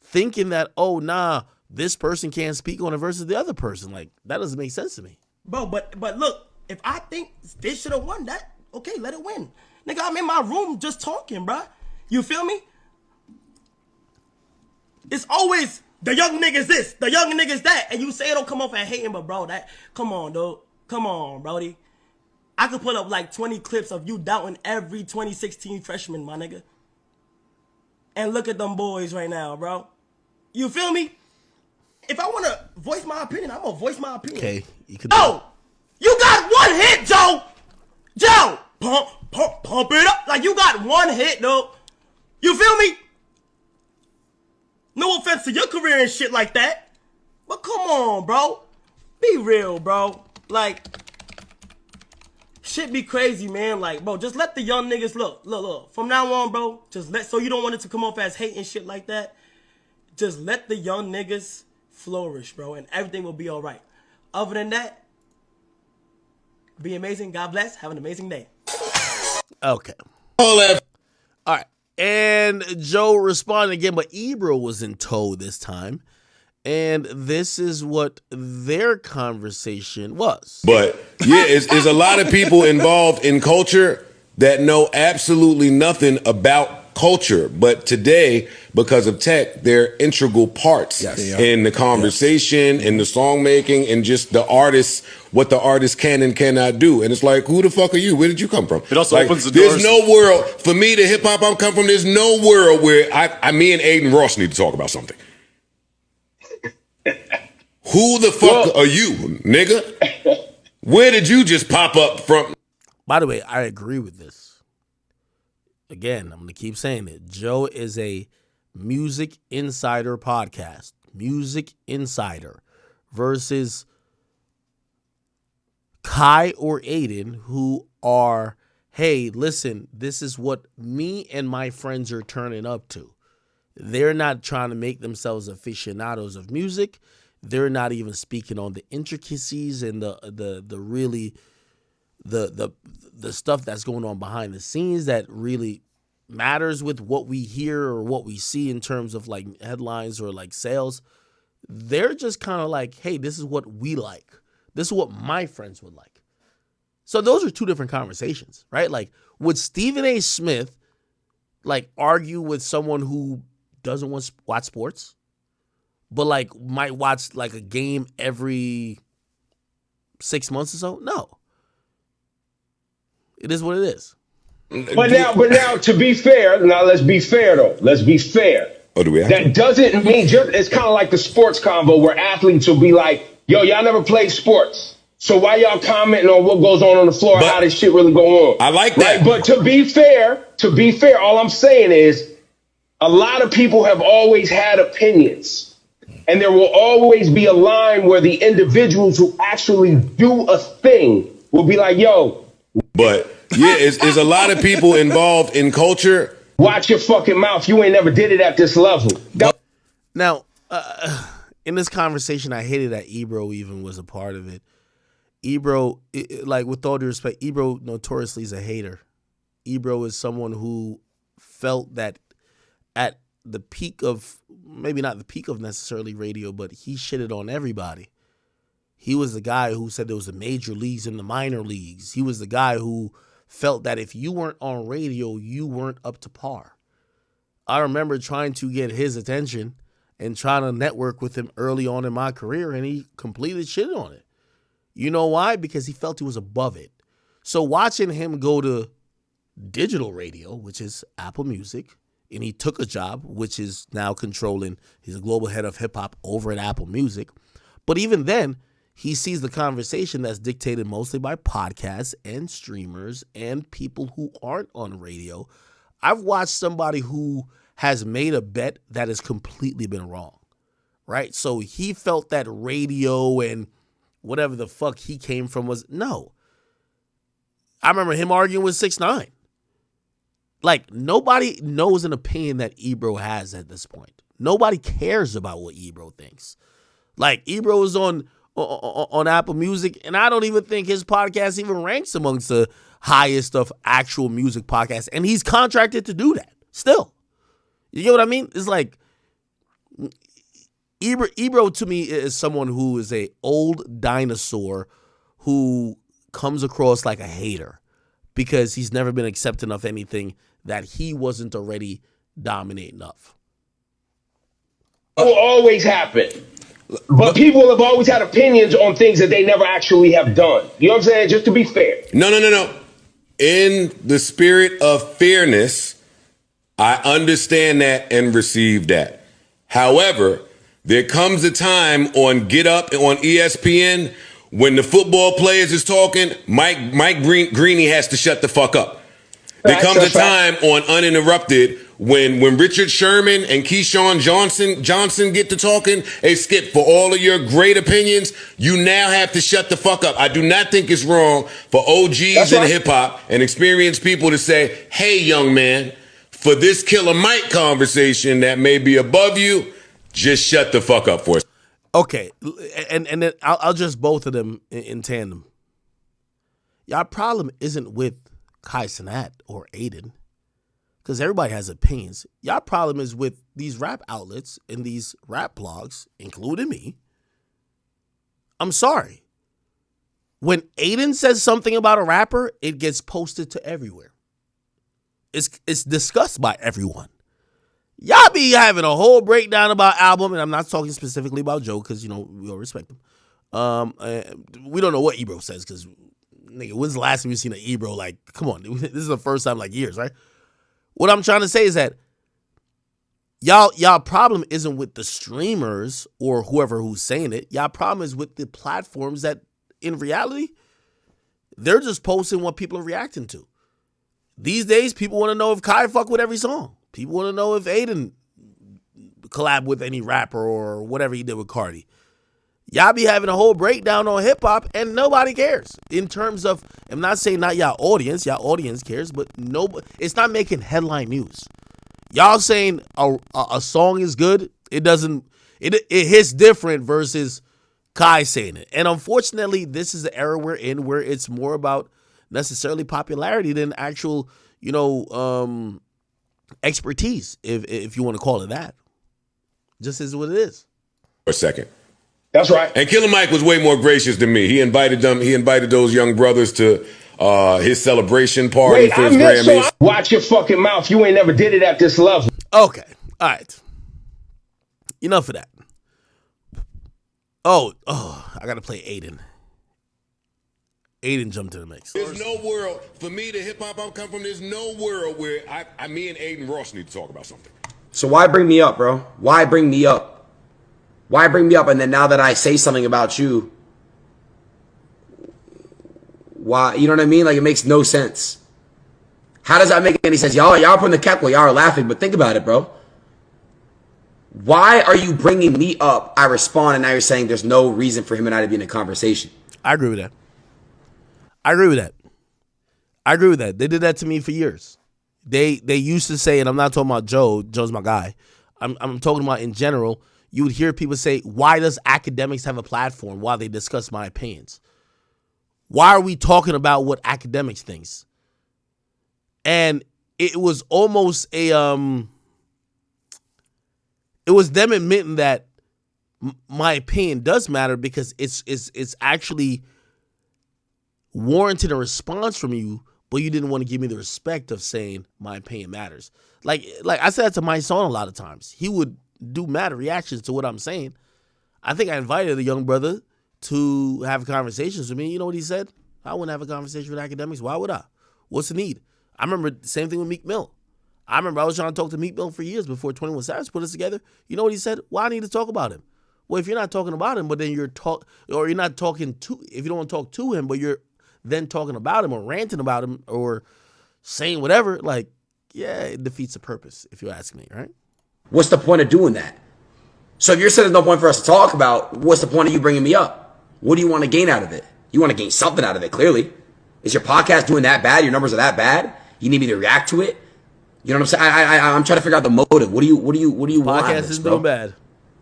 thinking that, oh, nah, this person can't speak on it versus the other person. Like, that doesn't make sense to me. Bro, but look, if I think they should have won that, okay, let it win. Nigga, I'm in my room just talking, bro. You feel me? It's always the young niggas this, the young niggas that, and you say it don't come off at hating, but bro, come on, dude. Come on, brody. I could put up like 20 clips of you doubting every 2016 freshman, my nigga. And look at them boys right now, bro. You feel me? If I want to voice my opinion, I'm going to voice my opinion. Okay. You can you got one hit, Joe. Joe, pump it up. Like, you got one hit, dude. You feel me? No offense to your career and shit like that. But come on, bro. Be real, bro. Like, shit be crazy, man. Like, bro, just let the young niggas look. From now on, bro, so you don't want it to come off as hate and shit like that. Just let the young niggas flourish, bro, and everything will be all right. Other than that, be amazing. God bless. Have an amazing day. Okay. All right. And Joe responded again, but Ebro was in tow this time. And this is what their conversation was. But yeah, it's a lot of people involved in culture that know absolutely nothing about culture. But today, because of tech, they're integral parts in the conversation, in the song making, and just the artists, what the artists can and cannot do. And it's like, who the fuck are you? Where did you come from? It also like, opens the doors. There's no world, for me, the hip hop I'm come from, there's no world where me and Aiden Ross need to talk about something. Who the fuck are you, nigga? Where did you just pop up from? By the way, I agree with this. Again, I'm going to keep saying it. Joe is a Music Insider podcast, Music Insider, versus Kai or Aiden, who are, hey, listen, this is what me and my friends are turning up to. They're not trying to make themselves aficionados of music. They're not even speaking on the intricacies and the really the stuff that's going on behind the scenes that really matters with what we hear or what we see in terms of like headlines or like sales. They're just kind of like, hey, this is what we like. This is what my friends would like. So those are two different conversations, right? Like, would Stephen A. Smith like argue with someone who doesn't watch sports, but like might watch like a game every 6 months or so? No. It is what it is. But now, to be fair, now let's be fair though. Let's be fair. Oh, do we have that doesn't mean it's kind of like the sports convo where athletes will be like, yo, y'all never played sports. So why y'all commenting on what goes on the floor, how this shit really go on? I like that. Right? But to be fair, all I'm saying is a lot of people have always had opinions. And there will always be a line where the individuals who actually do a thing will be like, yo. But yeah, it's a lot of people involved in culture. Watch your fucking mouth. You ain't never did it at this level. Now, in this conversation, I hated that Ebro even was a part of it. Ebro, like with all due respect, Ebro notoriously is a hater. Ebro is someone who felt that at the peak of, maybe not the peak of necessarily radio, but he shitted on everybody. He was the guy who said there was the major leagues and the minor leagues. He was the guy who felt that if you weren't on radio, you weren't up to par. I remember trying to get his attention and trying to network with him early on in my career, and he completely shitted on it. You know why? Because he felt he was above it. So watching him go to digital radio, which is Apple Music, and he took a job, which is now controlling, he's a global head of hip hop over at Apple Music. But even then, he sees the conversation that's dictated mostly by podcasts and streamers and people who aren't on radio. I've watched somebody who has made a bet that has completely been wrong, right? So he felt that radio and whatever the fuck he came from was, no. I remember him arguing with 6ix9ine. Like, nobody knows an opinion that Ebro has at this point. Nobody cares about what Ebro thinks. Like, Ebro is on Apple Music, and I don't even think his podcast even ranks amongst the highest of actual music podcasts, and he's contracted to do that still. You get what I mean? It's like Ebro to me is someone who is a old dinosaur who comes across like a hater because he's never been accepting of anything that he wasn't already dominating of. It will always happen. But people have always had opinions on things that they never actually have done. You know what I'm saying? Just to be fair. No. In the spirit of fairness, I understand that and receive that. However, there comes a time on Get Up on ESPN when the football players is talking, Mike Greeny has to shut the fuck up. There comes a time on Uninterrupted when Richard Sherman and Keyshawn Johnson get to talking, hey, Skip, for all of your great opinions, you now have to shut the fuck up. I do not think it's wrong for OGs in hip-hop and experienced people to say, hey, young man, for this Killer Mike conversation that may be above you, just shut the fuck up for us. Okay, and then I'll just both of them in tandem. Y'all problem isn't with Kai Cenat or Aiden, because everybody has opinions. Y'all problem is with these rap outlets and these rap blogs, including me. I'm sorry. When Aiden says something about a rapper, it gets posted to everywhere. It's discussed by everyone. Y'all be having a whole breakdown about album, and I'm not talking specifically about Joe because, you know, we all respect him. We don't know what Ebro says because, nigga, when's the last time you've seen an Ebro? Like, come on, this is the first time like years, right? What I'm trying to say is that y'all problem isn't with the streamers or whoever who's saying it. Y'all problem is with the platforms that, in reality, they're just posting what people are reacting to. These days, people want to know if Kai fuck with every song. People want to know if Aiden collab with any rapper or whatever he did with Cardi. Y'all be having a whole breakdown on hip hop and nobody cares. In terms of, I'm not saying not y'all audience cares, but it's not making headline news. Y'all saying a song is good, it hits different versus Kai saying it. And unfortunately, this is the era we're in where it's more about necessarily popularity than actual, expertise, if you want to call it that. Just is what it is. For a second. That's right. And Killer Mike was way more gracious than me. He invited those young brothers to his celebration party for his Grammys. Watch your fucking mouth. You ain't never did it at this level. Okay. All right. Enough of that. Oh, I got to play Aiden. Aiden jumped in the mix. There's no world, for me, the hip hop I come from, there's no world where me and Aiden Ross need to talk about something. So why bring me up, bro? Why bring me up? Why bring me up? And then now that I say something about you, why? You know what I mean? Like, it makes no sense. How does that make any sense? Y'all putting the cackle, y'all are laughing, but think about it, bro. Why are you bringing me up? I respond, and now you're saying there's no reason for him and I to be in a conversation. I agree with that. I agree with that. They did that to me for years. They used to say, and I'm not talking about Joe. Joe's my guy. I'm talking about in general. You would hear people say, why does academics have a platform while they discuss my opinions? Why are we talking about what academics thinks? And it was almost it was them admitting that my opinion does matter because it's actually warranted a response from you, but you didn't want to give me the respect of saying my opinion matters. Like I said that to my son a lot of times. He would do mad reactions to what I'm saying. I think I invited a young brother to have conversations with me. You know what he said? I wouldn't have a conversation with academics. Why would I? What's the need? I remember the same thing with Meek Mill. I remember I was trying to talk to Meek Mill for years before 21 Savage put us together. You know what he said? Why I need to talk about him? Well, if you're not talking about him, but then you're not talking to, if you don't want to talk to him, but you're then talking about him or ranting about him or saying whatever, like, yeah, it defeats the purpose, if you ask me, right? What's the point of doing that? So if you're saying there's no point for us to talk about, what's the point of you bringing me up? What do you want to gain out of it? You want to gain something out of it, clearly. Is your podcast doing that bad? Your numbers are that bad? You need me to react to it? You know what I'm saying? I'm trying to figure out the motive. What do you want out of this, is bro? doing bad.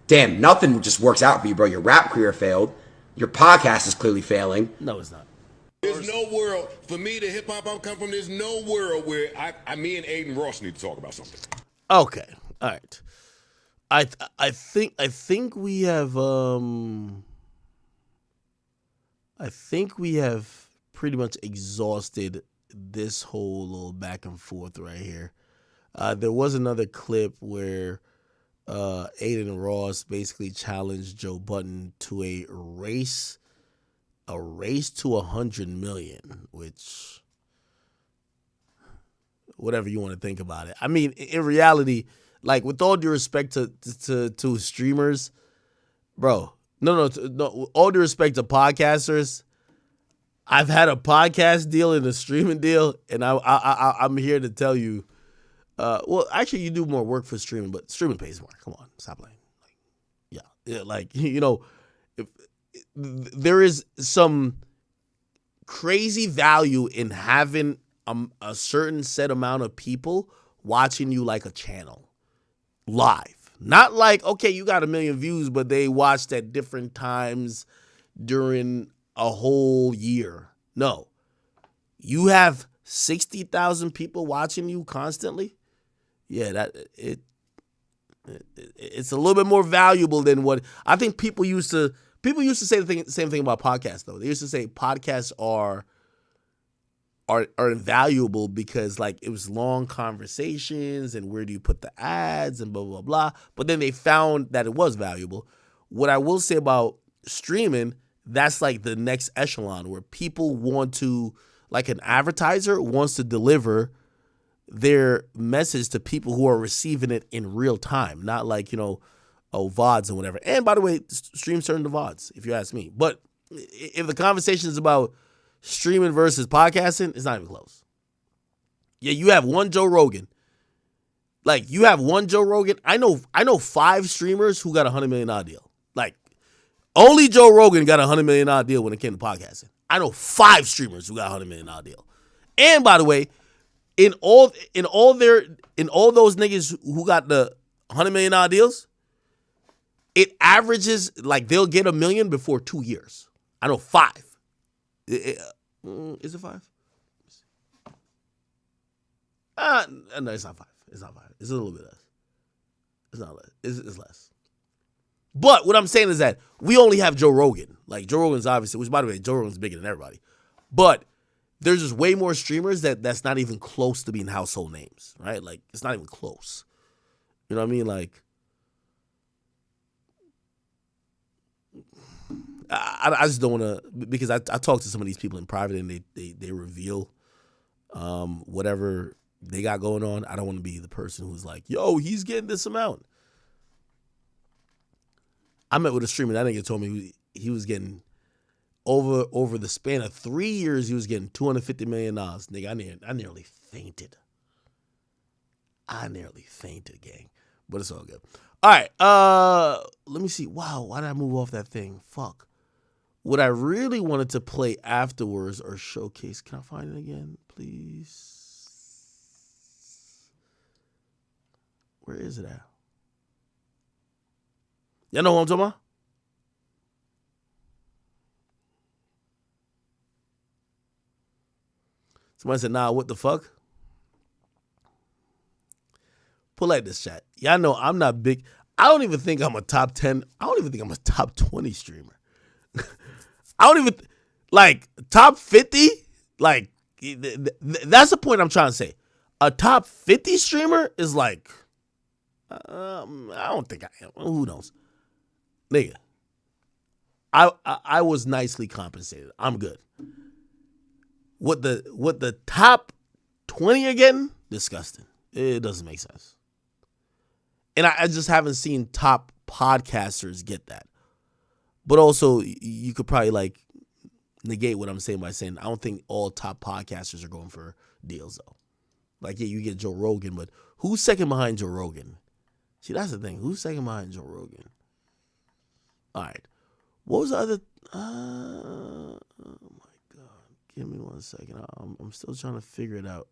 Damn, nothing just works out for you, bro. Your rap career failed. Your podcast is clearly failing. No, it's not. There's no world, for me, the hip hop I come from, there's no world where me and Aiden Ross need to talk about something. Okay. All right. I think we have pretty much exhausted this whole little back and forth right here. There was another clip where Aiden Ross basically challenged Joe Budden to a race to 100 million, which, whatever you want to think about it. I mean, in reality, like, with all due respect to streamers, bro, no, all due respect to podcasters, I've had a podcast deal and a streaming deal, and I'm here to tell you, well, actually, you do more work for streaming, but streaming pays more. Come on, stop playing. There is some crazy value in having a certain set amount of people watching you like a channel live. Not like, okay, you got 1 million views, but they watched at different times during a whole year. No. You have 60,000 people watching you constantly. Yeah, it's a little bit more valuable than what I think people used to say the same thing about podcasts, though. They used to say podcasts are invaluable because, like, it was long conversations and where do you put the ads and blah, blah, blah. But then they found that it was valuable. What I will say about streaming, that's like the next echelon where people want to, like, an advertiser wants to deliver their message to people who are receiving it in real time, not like, VODs and whatever. And by the way, streams turn to VODs, if you ask me. But if the conversation is about streaming versus podcasting, it's not even close. Yeah, you have one Joe Rogan Like, you have one Joe Rogan. I know 5 streamers who got $100 million deal. Like, only Joe Rogan got $100 million deal when it came to podcasting. I know 5 streamers who got $100 million deal. And by the way, in all those niggas who got the $100 million deals, it averages, like, they'll get $1 million before 2 years. I know 5. Is it 5? No, it's not 5. It's not 5. It's a little bit less. It's not less. It's less. But what I'm saying is that we only have Joe Rogan. Like, Joe Rogan's obviously, which, by the way, Joe Rogan's bigger than everybody. But there's just way more streamers that's not even close to being household names, right? Like, it's not even close. You know what I mean? Like, I just don't want to, because I talk to some of these people in private and they reveal whatever they got going on. I don't want to be the person who's like, yo, he's getting this amount. I met with a streamer, that nigga told me he was getting, over the span of 3 years, he was getting $250 million. Nigga, I nearly fainted. Gang. But it's all good. All right, let me see. Wow, why did I move off that thing? Fuck. What I really wanted to play afterwards or showcase, can I find it again, please? Where is it at? Y'all know what I'm talking about? Somebody said, nah, what the fuck? Pull like this, chat. Y'all know I'm not big. I don't even think I'm a top 10. I don't even think I'm a top 20 streamer. I don't even, like, top 50? Like, that's the point I'm trying to say. A top 50 streamer is like, I don't think I am. Who knows? Nigga, I was nicely compensated. I'm good. What the top 20 are getting? Disgusting. It doesn't make sense. And I just haven't seen top podcasters get that. But also, you could probably, like, negate what I'm saying by saying I don't think all top podcasters are going for deals, though. Like, yeah, you get Joe Rogan, but who's second behind Joe Rogan? See, that's the thing. Who's second behind Joe Rogan? All right. What was the other? Oh, my God. Give me 1 second. I'm still trying to figure it out.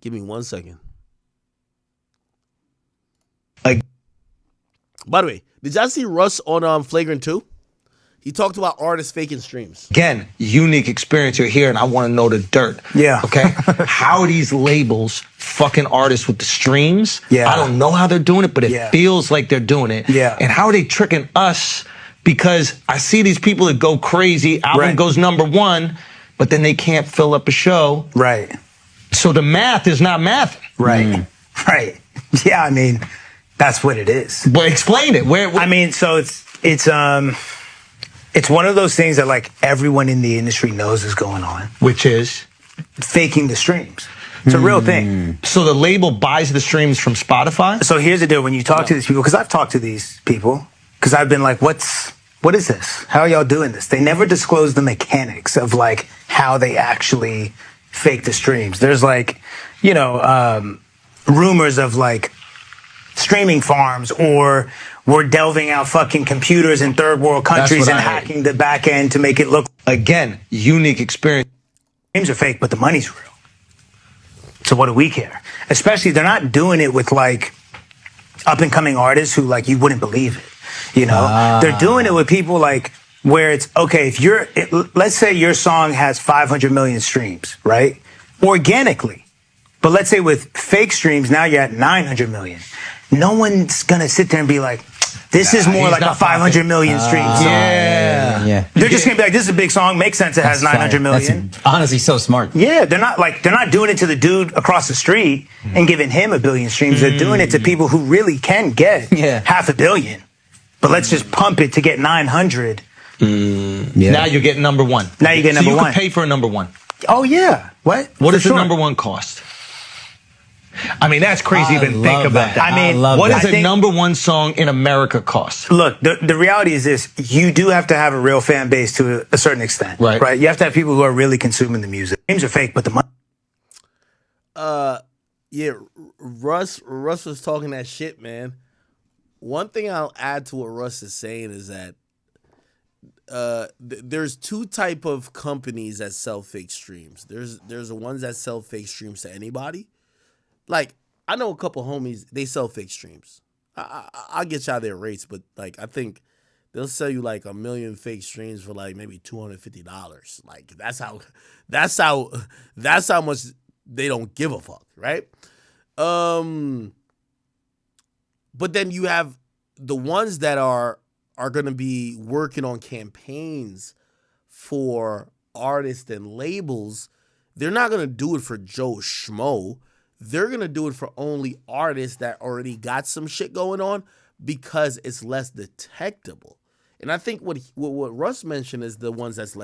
Give me 1 second. By the way, did y'all see Russ on Flagrant 2? He talked about artists faking streams. Again, unique experience. You're here, and I want to know the dirt. Yeah. Okay? How are these labels fucking artists with the streams? Yeah. I don't know how they're doing it, but it feels like they're doing it. Yeah. And how are they tricking us? Because I see these people that go crazy. Album goes #1, but then they can't fill up a show. Right. So the math is not math. Right. Right. Yeah, I mean, that's what it is. But explain it. Where I mean, so it's one of those things that, like, everyone in the industry knows is going on. Which is? Faking the streams. It's a real thing. So the label buys the streams from Spotify? So here's the deal. When you talk to these people, because I've talked to these people, because I've been like, what is this? How are y'all doing this? They never disclose the mechanics of, like, how they actually fake the streams. There's, like, you know, rumors of, like, streaming farms, or we're delving out fucking computers in third world countries and hacking the back end to make it look, again, unique experience. Streams are fake, but the money's real. So what do we care? Especially, they're not doing it with, like, up and coming artists who, like, you wouldn't believe it. You know, they're doing it with people, like, where it's okay. If let's say your song has 500 million streams, right? Organically. But let's say with fake streams, now you're at 900 million. No one's going to sit there and be like, this is more like a 500 million stream song. Yeah. They're just going to be like, this is a big song. Makes sense. It has 900 million. That's honestly so smart. Yeah. They're not doing it to the dude across the street and giving him 1 billion streams. They're doing it to people who really can get 500 million. But let's just pump it to get 900. Now you're getting #1. Now you get #1. So you can pay for a #1. Oh, yeah. What? What does the #1 cost? I mean, that's crazy to even think about that. I mean, what does a #1 song in America cost? Look, the reality is this. You do have to have a real fan base to a certain extent. Right? You have to have people who are really consuming the music. Names are fake, but the money Yeah, Russ was talking that shit, man. One thing I'll add to what Russ is saying is that there's two type of companies that sell fake streams. There's the ones that sell fake streams to anybody. Like, I know a couple homies, they sell fake streams. I'll get y'all their rates, but like I think they'll sell you like 1 million fake streams for like maybe $250. Like that's how much they don't give a fuck, right? But then you have the ones that are going to be working on campaigns for artists and labels. They're not going to do it for Joe Schmo. They're going to do it for only artists that already got some shit going on because it's less detectable. And I think what Russ mentioned is the ones that's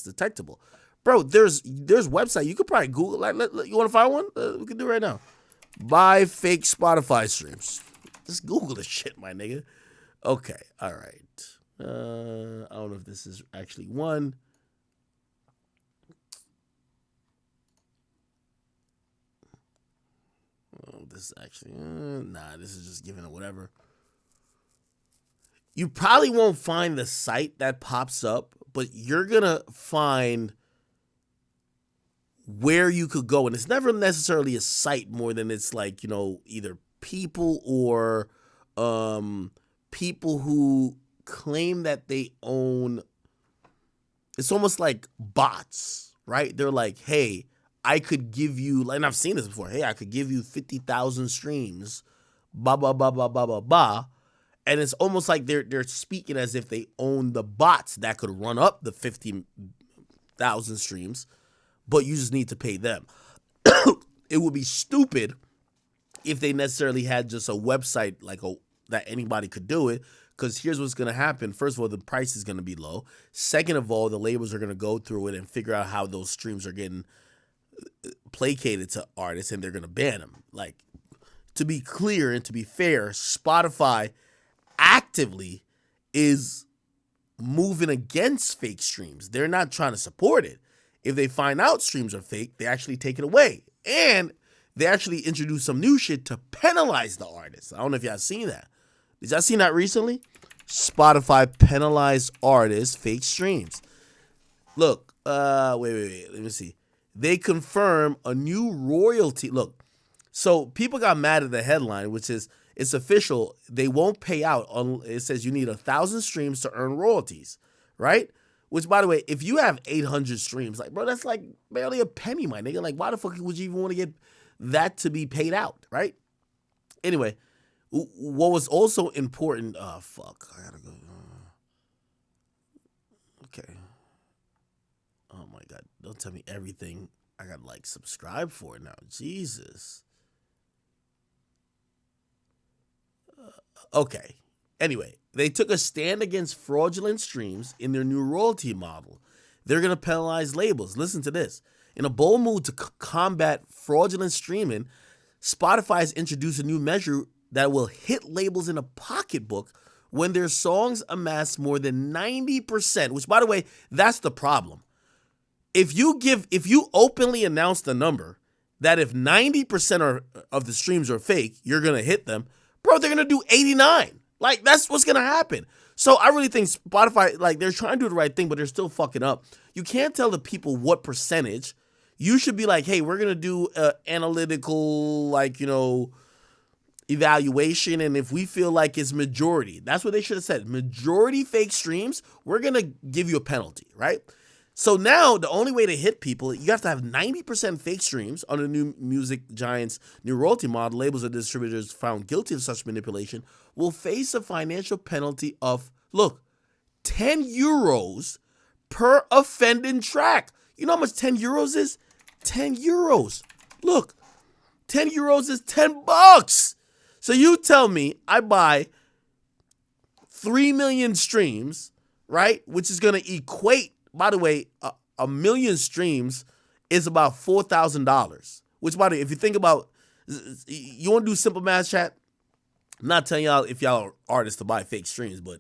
detectable. Bro, there's website. You could probably Google. Like, you want to find one? We can do it right now. Buy fake Spotify streams. Just Google the shit, my nigga. Okay, all right. I don't know if this is actually one. Oh, this is actually nah. This is just giving it whatever. You probably won't find the site that pops up, but you're gonna find where you could go, and it's never necessarily a site more than it's like, you know, either people or people who claim that they own. It's almost like bots, right? They're like, hey, I could give you, and I've seen this before. Hey, I could give you 50,000 streams, blah blah blah blah blah blah blah, and it's almost like they're speaking as if they own the bots that could run up the 50,000 streams, but you just need to pay them. It would be stupid if they necessarily had just a website that anybody could do it, because here's what's going to happen. First of all, the price is going to be low. Second of all, the labels are going to go through it and figure out how those streams are getting placated to artists, and they're going to ban them. Like, to be clear and to be fair, Spotify actively is moving against fake streams. They're not trying to support it. If they find out streams are fake, they actually take it away. And they actually introduce some new shit to penalize the artists. I don't know if y'all seen that. Did y'all seen that recently? Spotify penalized artists, fake streams. Look, wait. Let me see. They confirm a new royalty. Look, so people got mad at the headline, which is, it's official. They won't pay out. It says you need 1,000 streams to earn royalties, right? Which, by the way, if you have 800 streams, like, bro, that's like barely a penny, my nigga. Like, why the fuck would you even want to get that to be paid out, right? Anyway, what was also important, I gotta go. Okay. Oh my God, don't tell me everything I gotta like subscribe for now. Jesus. Okay. Anyway, they took a stand against fraudulent streams in their new royalty model. They're gonna penalize labels. Listen to this. In a bold move to combat fraudulent streaming, Spotify has introduced a new measure that will hit labels in a pocketbook when their songs amass more than 90%, which, by the way, that's the problem. If you openly announce the number that if 90% of the streams are fake, you're going to hit them, bro, they're going to do 89. Like, that's what's going to happen. So I really think Spotify, like, they're trying to do the right thing, but they're still fucking up. You can't tell the people what percentage. You should be like, hey, we're going to do analytical, like, you know, evaluation, and if we feel like it's majority, that's what they should have said. Majority fake streams, we're going to give you a penalty, right? So now the only way to hit people, you have to have 90% fake streams under new music giants' new royalty model. Labels or distributors found guilty of such manipulation will face a financial penalty of, look, 10 euros per offending track. You know how much 10 euros is? 10 euros. Look, 10 euros is $10. So you tell me I buy 3 million streams, right? Which is going to equate, by the way, a million streams is about $4,000. Which, by the way, if you think about, you want to do simple math, chat? I'm not telling y'all if y'all are artists to buy fake streams, but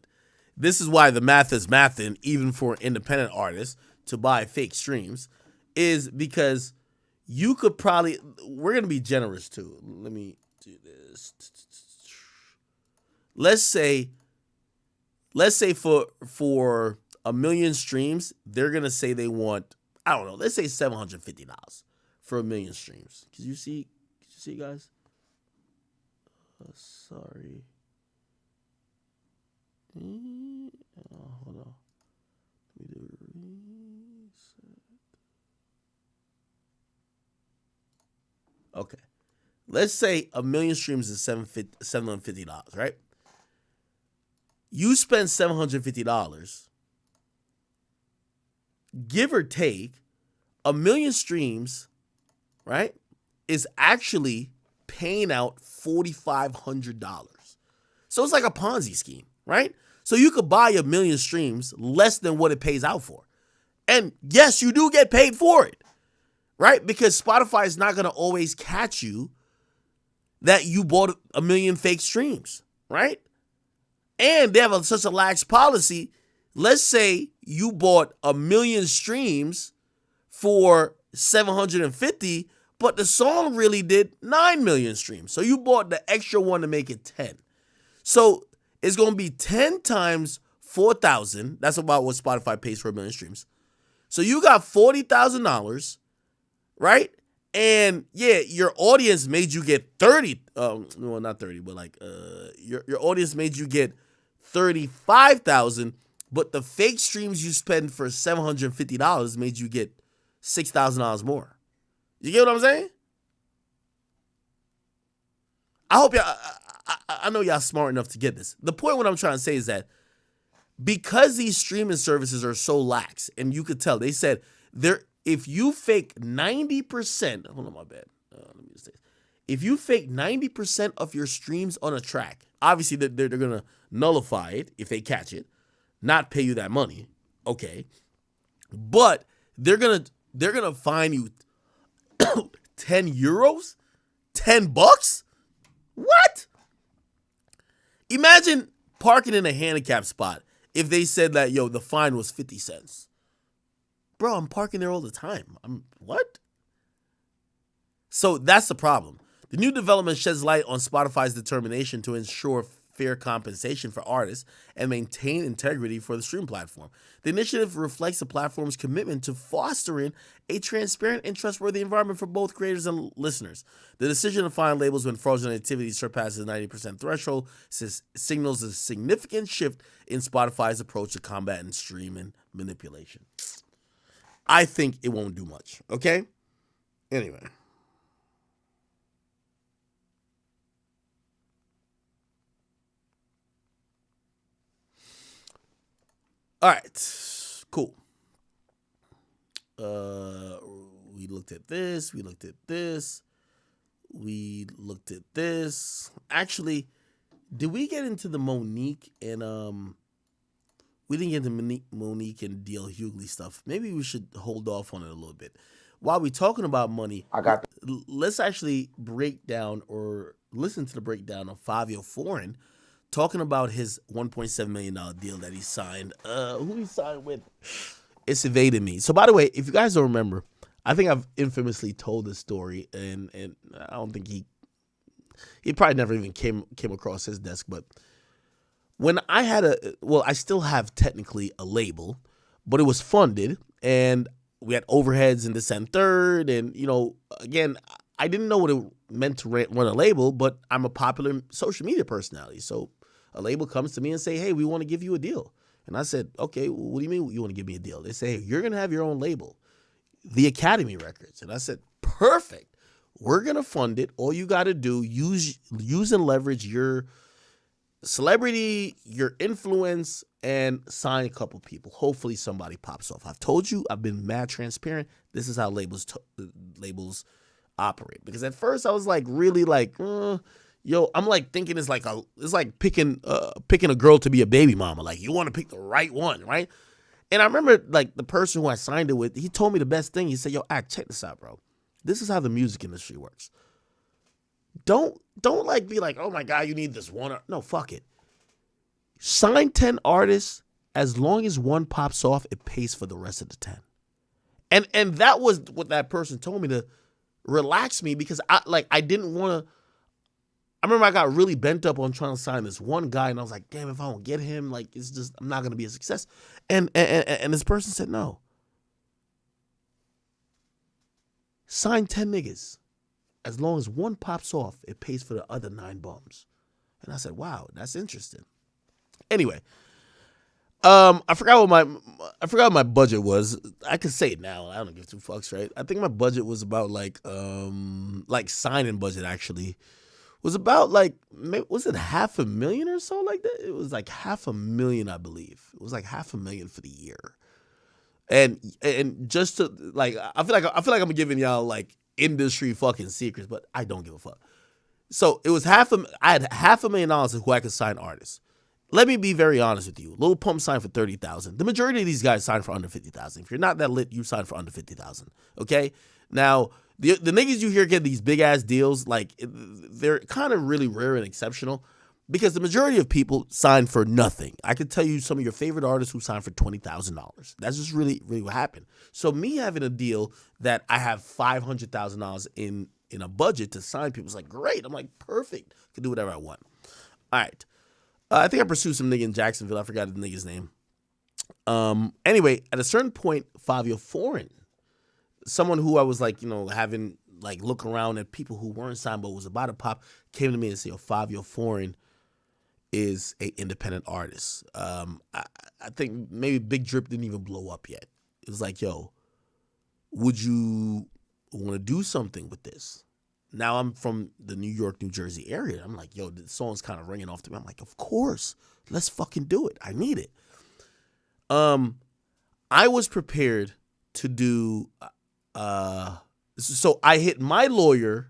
this is why the math is mathing, even for independent artists to buy fake streams, is because you could probably, we're going to be generous too. Let me do this. Let's say for 1 million streams, they're going to say they want, I don't know, let's say $750 for 1 million streams. Can you see guys? Sorry. Hold on. Let me do reset. Okay. Let's say 1 million streams is $750, right? You spend $750, give or take, 1 million streams, right, is actually paying out $4,500. So it's like a Ponzi scheme, right? So you could buy 1 million streams less than what it pays out for. And yes, you do get paid for it, right? Because Spotify is not going to always catch you that you bought 1 million fake streams, right? And they have such a lax policy. Let's say you bought 1 million streams for $750, but the song really did 9 million streams. So you bought the extra one to make it 10. So it's going to be 10 times 4,000. That's about what Spotify pays for 1 million streams. So you got $40,000, right? And yeah, your audience made you get 30. Well, not 30, but like your audience made you get 35,000. But the fake streams you spend for $750 made you get $6,000 more. You get what I'm saying? I hope y'all. I know y'all smart enough to get this. The point what I'm trying to say is that because these streaming services are so lax, and you could tell, they said if you fake 90%, hold on, my bad. Let me just say, if you fake 90% of your streams on a track, obviously they're gonna nullify it if they catch it, not pay you that money, okay, but they're gonna fine you 10 euros, $10. What? Imagine parking in a handicap spot if they said that, yo, the fine was 50 cents. Bro, I'm parking there all the time. What? So that's the problem. The new development sheds light on Spotify's determination to ensure fair compensation for artists and maintain integrity for the stream platform. The initiative reflects the platform's commitment to fostering a transparent and trustworthy environment for both creators and listeners. The decision to fine labels when fraudulent activity surpasses the 90% threshold signals a significant shift in Spotify's approach to combating streaming manipulation. I think it won't do much, okay? Anyway. All right, cool. We looked at this. We looked at this. We looked at this. Actually, did we get into the Monique and we didn't get into Monique and D.L. Hughley stuff. Maybe we should hold off on it a little bit. While we're talking about money, let's actually break down or listen to the breakdown of Fabio Foreign talking about his $1.7 million deal that he signed. Who he signed with? It's evaded me. So, by the way, if you guys don't remember, I think I've infamously told this story, and I don't think he probably never even came across his desk. But when I had I still have technically a label, but it was funded, and we had overheads and this and third, and again, I didn't know what it meant to run a label, but I'm a popular social media personality, so a label comes to me and say, hey, we want to give you a deal. And I said, okay, what do you mean you want to give me a deal? They say, hey, you're going to have your own label, the Academy Records. And I said, perfect. We're going to fund it. All you got to do, use and leverage your celebrity, your influence, and sign a couple people. Hopefully somebody pops off. I've told you, I've been mad transparent. This is how labels operate. Because at first I was like, really like, I'm like thinking it's like picking a girl to be a baby mama. Like, you want to pick the right one, right? And I remember like the person who I signed it with, he told me the best thing. He said, yo, check this out, bro. This is how the music industry works. Don't like be like, oh my God, you need this one. No, fuck it. Sign 10 artists. As long as one pops off, it pays for the rest of the 10. And that was what that person told me relaxed me because I didn't want to. I remember I got really bent up on trying to sign this one guy, and I was like, damn, if I don't get him, like, it's just, I'm not going to be a success. And this person said, no. Sign 10 niggas. As long as one pops off, it pays for the other 9 bums. And I said, wow, that's interesting. Anyway, I forgot what my budget was. I could say it now. I don't give 2 fucks, right? I think my budget was about like signing budget actually was about like, was it $500,000 or so like that? It was like $500,000, I believe. It was like $500,000 for the year. And just to like, I feel like I'm giving y'all like industry fucking secrets, but I don't give a fuck. So it was I had $500,000 of who I could sign artists. Let me be very honest with you. Lil Pump signed for $30,000. The majority of these guys signed for under $50,000. If you're not that lit, you sign for under $50,000. Okay? Now, the niggas you hear get these big ass deals, like they're kind of really rare and exceptional because the majority of people sign for nothing. I could tell you some of your favorite artists who signed for $20,000. That's just really, really what happened. So me having a deal that I have $500,000 in a budget to sign people is like, great. I'm like, perfect. I can do whatever I want. All right. I think I pursued some nigga in Jacksonville. I forgot the nigga's name. Anyway, at a certain point, Fabio Foreign, someone who I was like, having like look around at people who weren't signed but was about to pop, came to me and said, yo, Fabio Foreign is an independent artist. I think maybe Big Drip didn't even blow up yet. It was like, yo, would you want to do something with this? Now I'm from the New York, New Jersey area. I'm like, yo, the song's kind of ringing off to me. I'm like, of course, let's fucking do it. I need it. I was prepared to do, so I hit my lawyer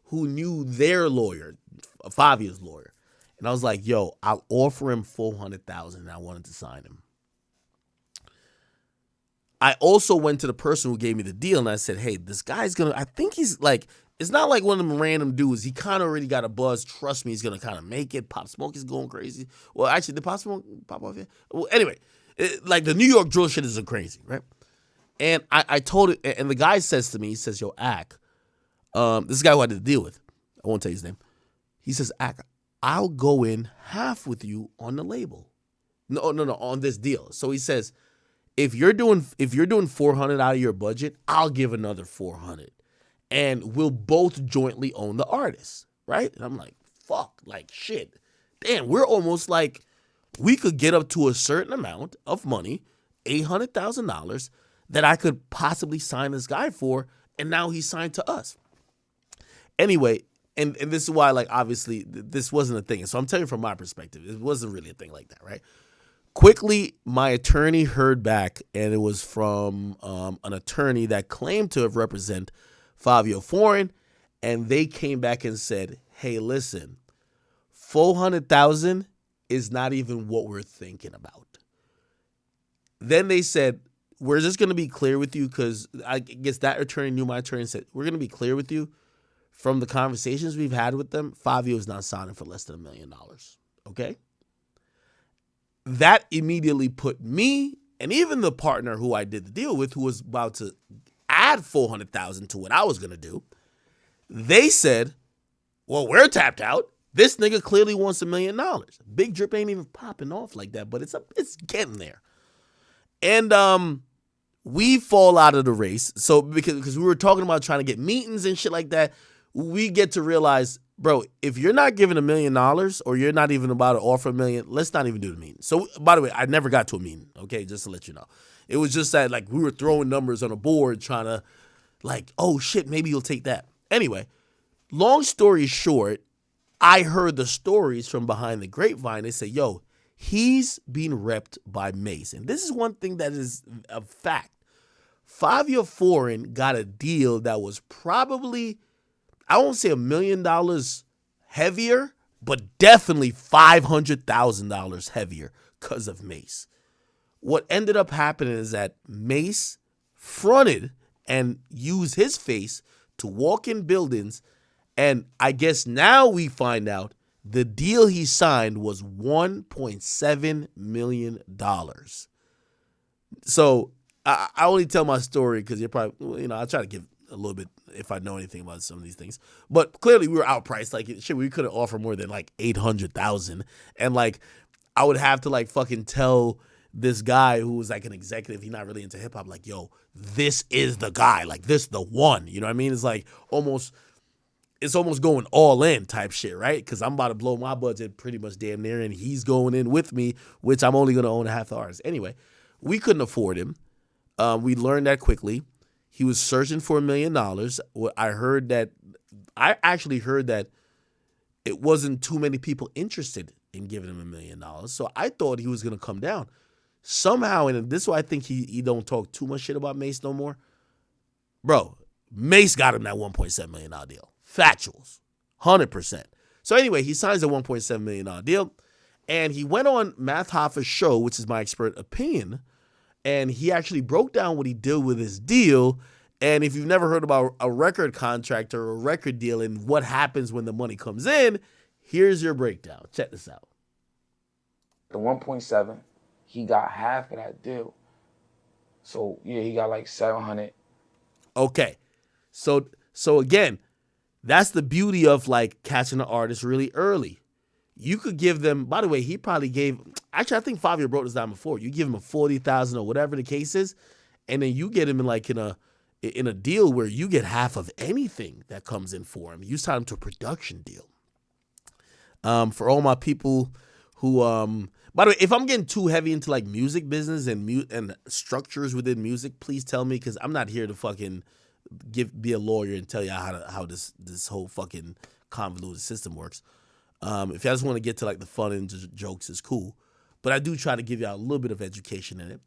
who knew their lawyer, Fabio's lawyer. And I was like, yo, I'll offer him $400,000 and I wanted to sign him. I also went to the person who gave me the deal and I said, hey, this guy's I think he's like, it's not like one of them random dudes. He kind of already got a buzz. Trust me, he's going to kind of make it. Pop Smoke is going crazy. Well, actually, did Pop Smoke pop off yet? Well, anyway, like the New York drill shit is crazy, right? And I told it, and the guy says to me, he says, yo, Ak, this is the guy who I did the deal with. I won't tell you his name. He says, Ak, I'll go in half with you on the label. No, on this deal. So he says, if you're doing 400 out of your budget, I'll give another 400, and we'll both jointly own the artist, right? And I'm like, fuck, like shit, damn, we're almost like we could get up to a certain amount of money, $800,000, that I could possibly sign this guy for, and now he's signed to us. Anyway, and this is why, like, obviously this wasn't a thing. So I'm telling you from my perspective, it wasn't really a thing like that, right? Quickly, my attorney heard back, and it was from an attorney that claimed to have represent Fabio Foreign, and they came back and said, hey, listen, $400,000 is not even what we're thinking about. Then they said, we're just going to be clear with you, because I guess that attorney knew my attorney and said, we're going to be clear with you. From the conversations we've had with them, Fabio is not signing for less than $1 million, okay? That immediately put me and even the partner who I did the deal with, who was about to add $400,000 to what I was going to do, they said, well, we're tapped out. This nigga clearly wants $1 million. Big Drip ain't even popping off like that, but it's getting there. And we fall out of the race. So because we were talking about trying to get meetings and shit like that, we get to realize, bro, if you're not giving $1 million or you're not even about to offer $1 million, let's not even do the meeting. So, by the way, I never got to a meeting, okay, just to let you know. It was just that, like, we were throwing numbers on a board trying to, like, oh, shit, maybe you'll take that. Anyway, long story short, I heard the stories from behind the grapevine. They say, yo, he's being repped by Mace. And this is one thing that is a fact. Fabio Foreign got a deal that was probably, I won't say $1 million heavier, but definitely $500,000 heavier because of Mace. What ended up happening is that Mace fronted and used his face to walk in buildings, and I guess now we find out the deal he signed was $1.7 million. So I only tell my story because you're probably, I try to give a little bit if I know anything about some of these things. But clearly we were outpriced. Like, shit, we couldn't offer more than like $800,000. And like, I would have to like fucking tell this guy who was like an executive, he's not really into hip hop, like, yo, this is the guy. Like, this the one. You know what I mean? It's like it's almost going all in type shit, right? Because I'm about to blow my budget pretty much damn near, and he's going in with me, which I'm only going to own half the artist. Anyway, we couldn't afford him. We learned that quickly. He was searching for $1 million. I actually heard that it wasn't too many people interested in giving him $1 million. So I thought he was going to come down. Somehow, and this is why I think he don't talk too much shit about Mace no more. Bro, Mace got him that $1.7 million deal. Factuals. 100%. So anyway, he signs a $1.7 million deal, and he went on Math Hoffa's show, which is my expert opinion, and he actually broke down what he did with his deal. And if you've never heard about a record contract or a record deal and what happens when the money comes in, here's your breakdown. Check this out. The 1.7, he got half of that deal. So yeah, he got like 700. Okay. So again, that's the beauty of like catching an artist really early. You could give them, by the way, he probably gave, actually I think Fabio broke this down before. You give him a 40,000 or whatever the case is, and then you get him in a deal where you get half of anything that comes in for him. You sign him to a production deal. For all my people who, by the way, if I'm getting too heavy into like music business and structures within music, please tell me, because I'm not here to fucking be a lawyer and tell you how this whole fucking convoluted system works. If you just want to get to like the fun and jokes, is cool, but I do try to give you a little bit of education in it.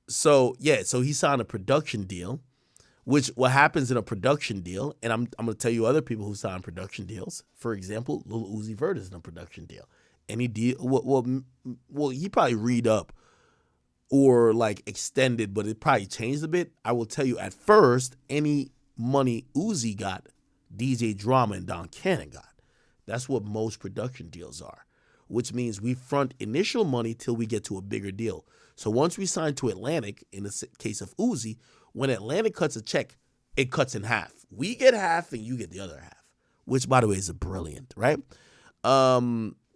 So he signed a production deal, which what happens in a production deal, and I'm gonna tell you other people who sign production deals. For example, Lil Uzi Vert is in a production deal. Any deal, well, he probably read up or like extended, but it probably changed a bit. I will tell you, at first, any money Uzi got, DJ Drama and Don Cannon got. That's what most production deals are, which means we front initial money till we get to a bigger deal. So once we sign to Atlantic, in the case of Uzi, when Atlantic cuts a check, it cuts in half. We get half and you get the other half, which, by the way, is brilliant, right?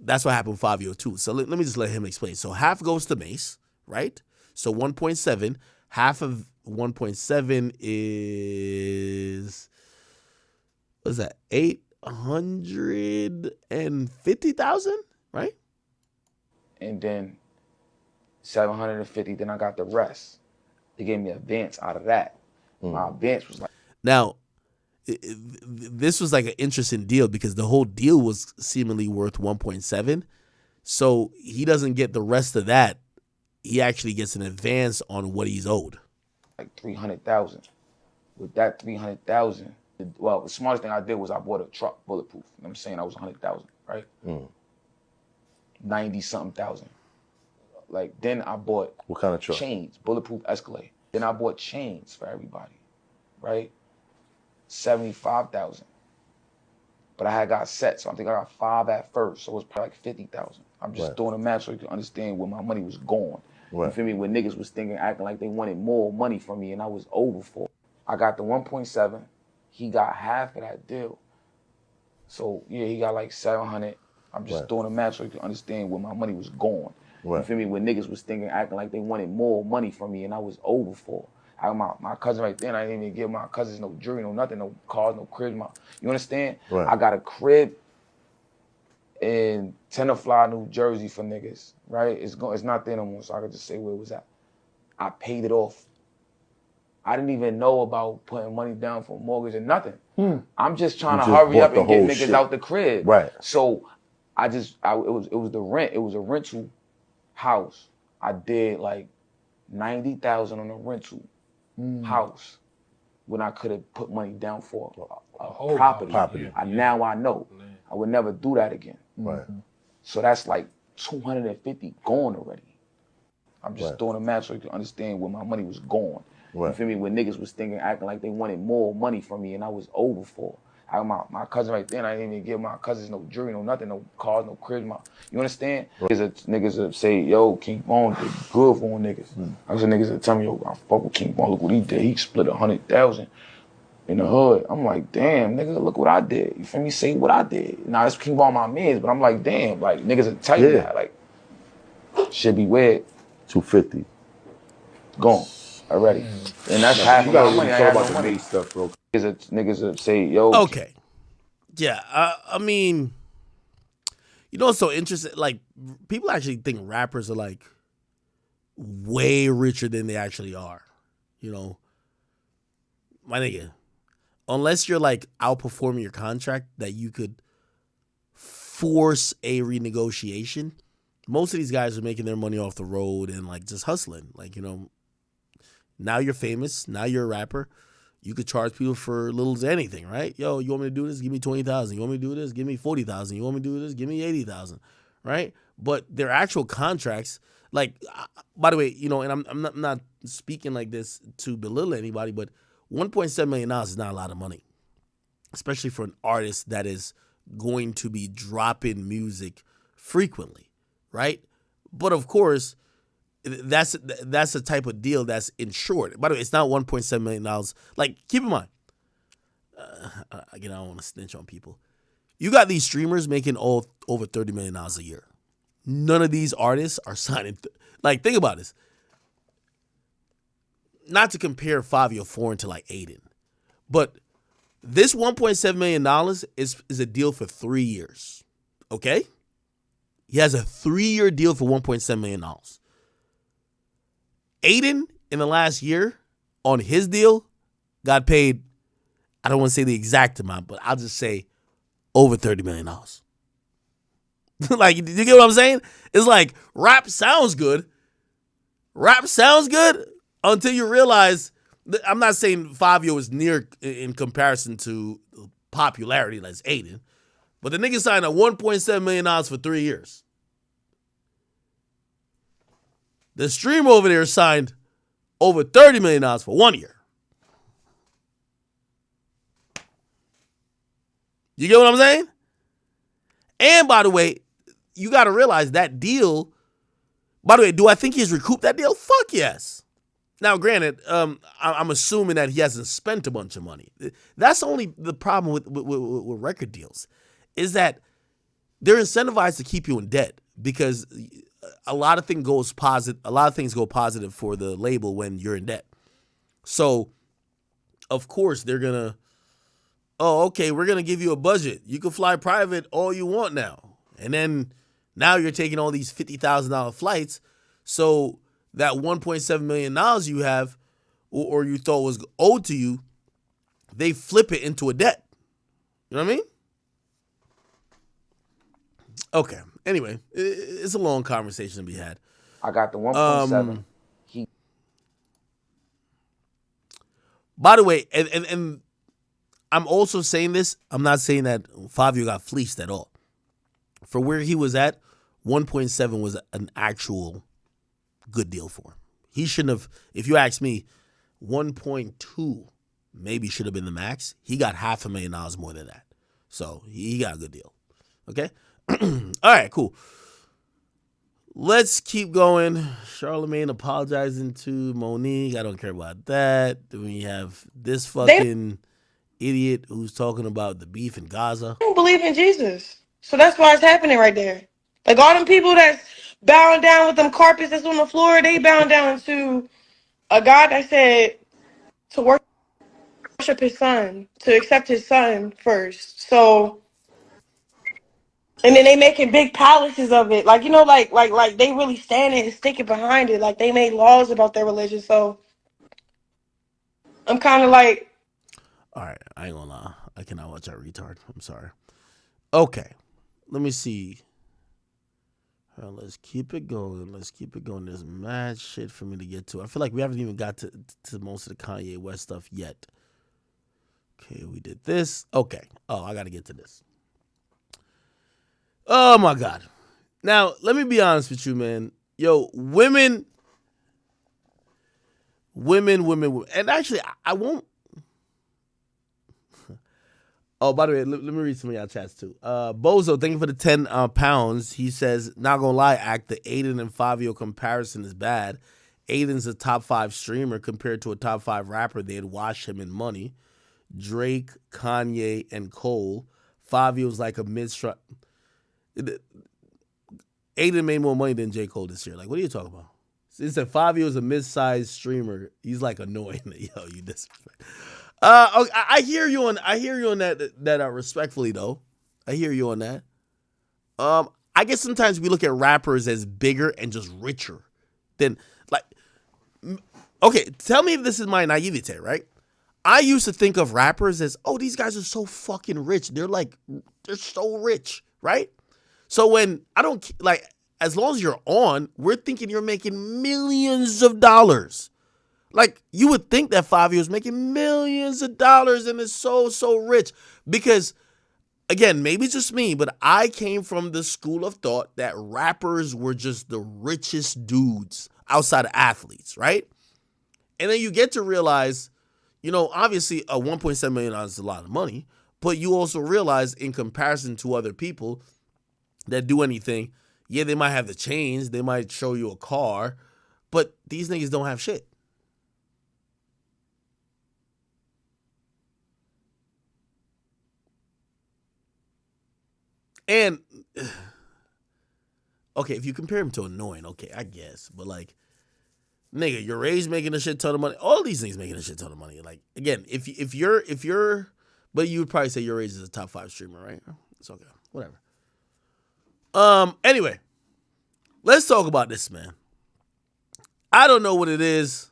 That's what happened with Fabio too. So let me just let him explain. So half goes to Mace, right? So 1.7, half of 1.7 is, what's that, 850,000, right? And then 750, then I got the rest. They gave me an advance out of that. My advance was like... Now, this was like an interesting deal because the whole deal was seemingly worth 1.7. So he doesn't get the rest of that. He actually gets an advance on what he's owed. Like 300,000. With that 300,000, well, the smartest thing I did was I bought a truck, bulletproof. You know what I'm saying? I was 100,000, right? 90-something thousand. Like, then I bought... What kind of truck? Chains, bulletproof Escalade. Then I bought chains for everybody, right? 75,000. But I had got set, so I think I got 5 at first, so it was probably like 50,000. I'm just doing the math so you can understand where my money was going. You feel me? When niggas was acting like they wanted more money from me and I was over for it. I got the 1.7. He got half of that deal. So yeah, he got like 700. I'm just doing the math so you can understand where my money was going. You feel me? When niggas was acting like they wanted more money from me and I was over for it. I got my cousin right there, and I didn't even give my cousins no jewelry, no nothing, no cars, no cribs. You understand? I got a crib in Tenafly, New Jersey for niggas, right? It's not there no more, so I could just say where it was at. I paid it off. I didn't even know about putting money down for a mortgage or nothing. I'm just trying to hurry up and get niggas out the crib. So it was the rent. It was a rental house. I did like 90,000 on a rental house when I could have put money down for a property. Now I know. I would never do that again. So that's like 250 gone already. I'm just doing the math so you can understand where my money was going. You feel me? When niggas was acting like they wanted more money from me and I was over for it. I got my cousin right there, and I didn't even give my cousins no jewelry, no nothing, no cars, no cribs. You understand? Niggas that say, yo, King Von did good for niggas. I was niggas that tell me, yo, I fuck with King Von. Look what he did. He split 100,000 in the hood. I'm like, damn, nigga, look what I did. You feel me? Say what I did. Now it's King Von my mans, but I'm like, damn, like niggas will tell you that, like, should be weird. 250. Gone already, and that's half of my money. I got no money. Stuff, bro. Niggas that say, yo. Okay. Yeah, I mean, you know what's so interesting? Like, people actually think rappers are, like, way richer than they actually are. You know? My nigga, unless you're, like, outperforming your contract that you could force a renegotiation, most of these guys are making their money off the road and, like, just hustling. Like, you know, now you're famous. Now you're a rapper. You could charge people for little as anything, right? Yo, you want me to do this? Give me 20,000. You want me to do this? Give me 40,000. You want me to do this? Give me 80,000, right? But their actual contracts, like, by the way, you know, and I'm not speaking like this to belittle anybody, but $1.7 million is not a lot of money, especially for an artist that is going to be dropping music frequently, right? But of course, that's the type of deal that's insured. By the way, it's not $1.7 million. Like, keep in mind, again, I don't want to snitch on people. You got these streamers making over $30 million a year. None of these artists are signing. Like, think about this. Not to compare Fabio Foreign to, like, Aiden, but this $1.7 million is a deal for 3 years, okay? He has a 3-year deal for $1.7 million. Aiden, in the last year, on his deal, got paid, I don't want to say the exact amount, but I'll just say over $30 million. Like, you get what I'm saying? It's like, rap sounds good. Rap sounds good until you realize, I'm not saying Fabio is near in comparison to popularity like Aiden, but the nigga signed a $1.7 million for 3 years. The streamer over there signed over $30 million for 1 year. You get what I'm saying? And by the way, you got to realize that deal, by the way, do I think he's recouped that deal? Fuck yes. Now, granted, I'm assuming that he hasn't spent a bunch of money. That's only the problem with record deals, is that they're incentivized to keep you in debt because a lot of things go positive for the label when you're in debt. So, of course, they're gonna, okay, we're gonna give you a budget. You can fly private all you want now, and then now you're taking all these $50,000 flights. So that $1.7 million you have, or you thought was owed to you, they flip it into a debt. You know what I mean? Okay. Anyway, it's a long conversation to be had. I got the 1.7. By the way, and I'm also saying this, I'm not saying that Fabio got fleeced at all. For where he was at, 1.7 was an actual good deal for him. He shouldn't have, if you ask me, 1.2 maybe should have been the max. He got $500,000 more than that. So he got a good deal. Okay? All right, cool. Let's keep going. Charlemagne apologizing to Monique. I don't care about that. Then we have this fucking idiot who's talking about the beef in Gaza. I don't believe in Jesus. So that's why it's happening right there. Like all them people that's bowing down with them carpets that's on the floor, they bowing down to a God that said to worship his son, to accept his son first. So, and then they making big palaces of it. Like, you know, like they really standing and sticking behind it. Like they made laws about their religion. So I'm kind of like, all right, I ain't gonna lie. I cannot watch that retard. I'm sorry. Okay, let me see. Let's keep it going. There's mad shit for me to get to. I feel like we haven't even got to most of the Kanye West stuff yet. Okay, we did this. Okay. Oh, I got to get to this. Oh, my God. Now, let me be honest with you, man. Yo, women. And actually, I won't. Oh, by the way, let me read some of y'all chats too. Bozo, thank you for the 10 pounds. He says, not gonna lie, Act, the Aiden and Fabio comparison is bad. Aiden's a top 5 streamer compared to a top 5 rapper. They'd wash him in money. Drake, Kanye, and Cole. Fabio's like a mid-strut. Aiden made more money than J. Cole this year. Like, what are you talking about? He said Fabio's a mid-sized streamer. He's like annoying. Yo, you disrespect. Okay, I hear you on that respectfully though. I hear you on that. I guess sometimes we look at rappers as bigger and just richer than like. Okay, tell me if this is my naivete, right? I used to think of rappers as, oh, these guys are so fucking rich. They're so rich, right? So when I don't like, as long as you're on, we're thinking you're making millions of dollars. Like, you would think that Fabio is making millions of dollars and is so rich. Because, again, maybe it's just me, but I came from the school of thought that rappers were just the richest dudes outside of athletes, right? And then you get to realize, obviously a $1.7 million is a lot of money, but you also realize in comparison to other people that do anything, yeah, they might have the chains, they might show you a car, but these niggas don't have shit. And, okay, if you compare him to annoying, okay, I guess. But, like, nigga, your Ray's making a shit ton of money. All these things making a shit ton of money. Like, again, if you're, but you would probably say your Ray's is a top 5 streamer, right? It's okay. Whatever. Anyway, let's talk about this, man. I don't know what it is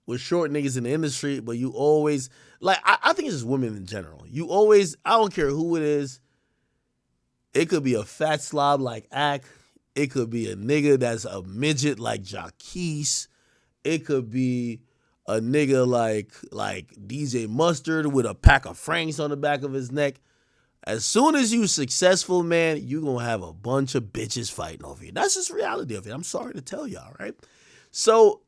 with short niggas in the industry, but you always, like, I think it's just women in general. You always, I don't care who it is. It could be a fat slob like Ack. It could be a nigga that's a midget like Jaquise. It could be a nigga like DJ Mustard with a pack of Franks on the back of his neck. As soon as you successful, man, you going to have a bunch of bitches fighting over you. That's just reality of it. I'm sorry to tell y'all, right? So,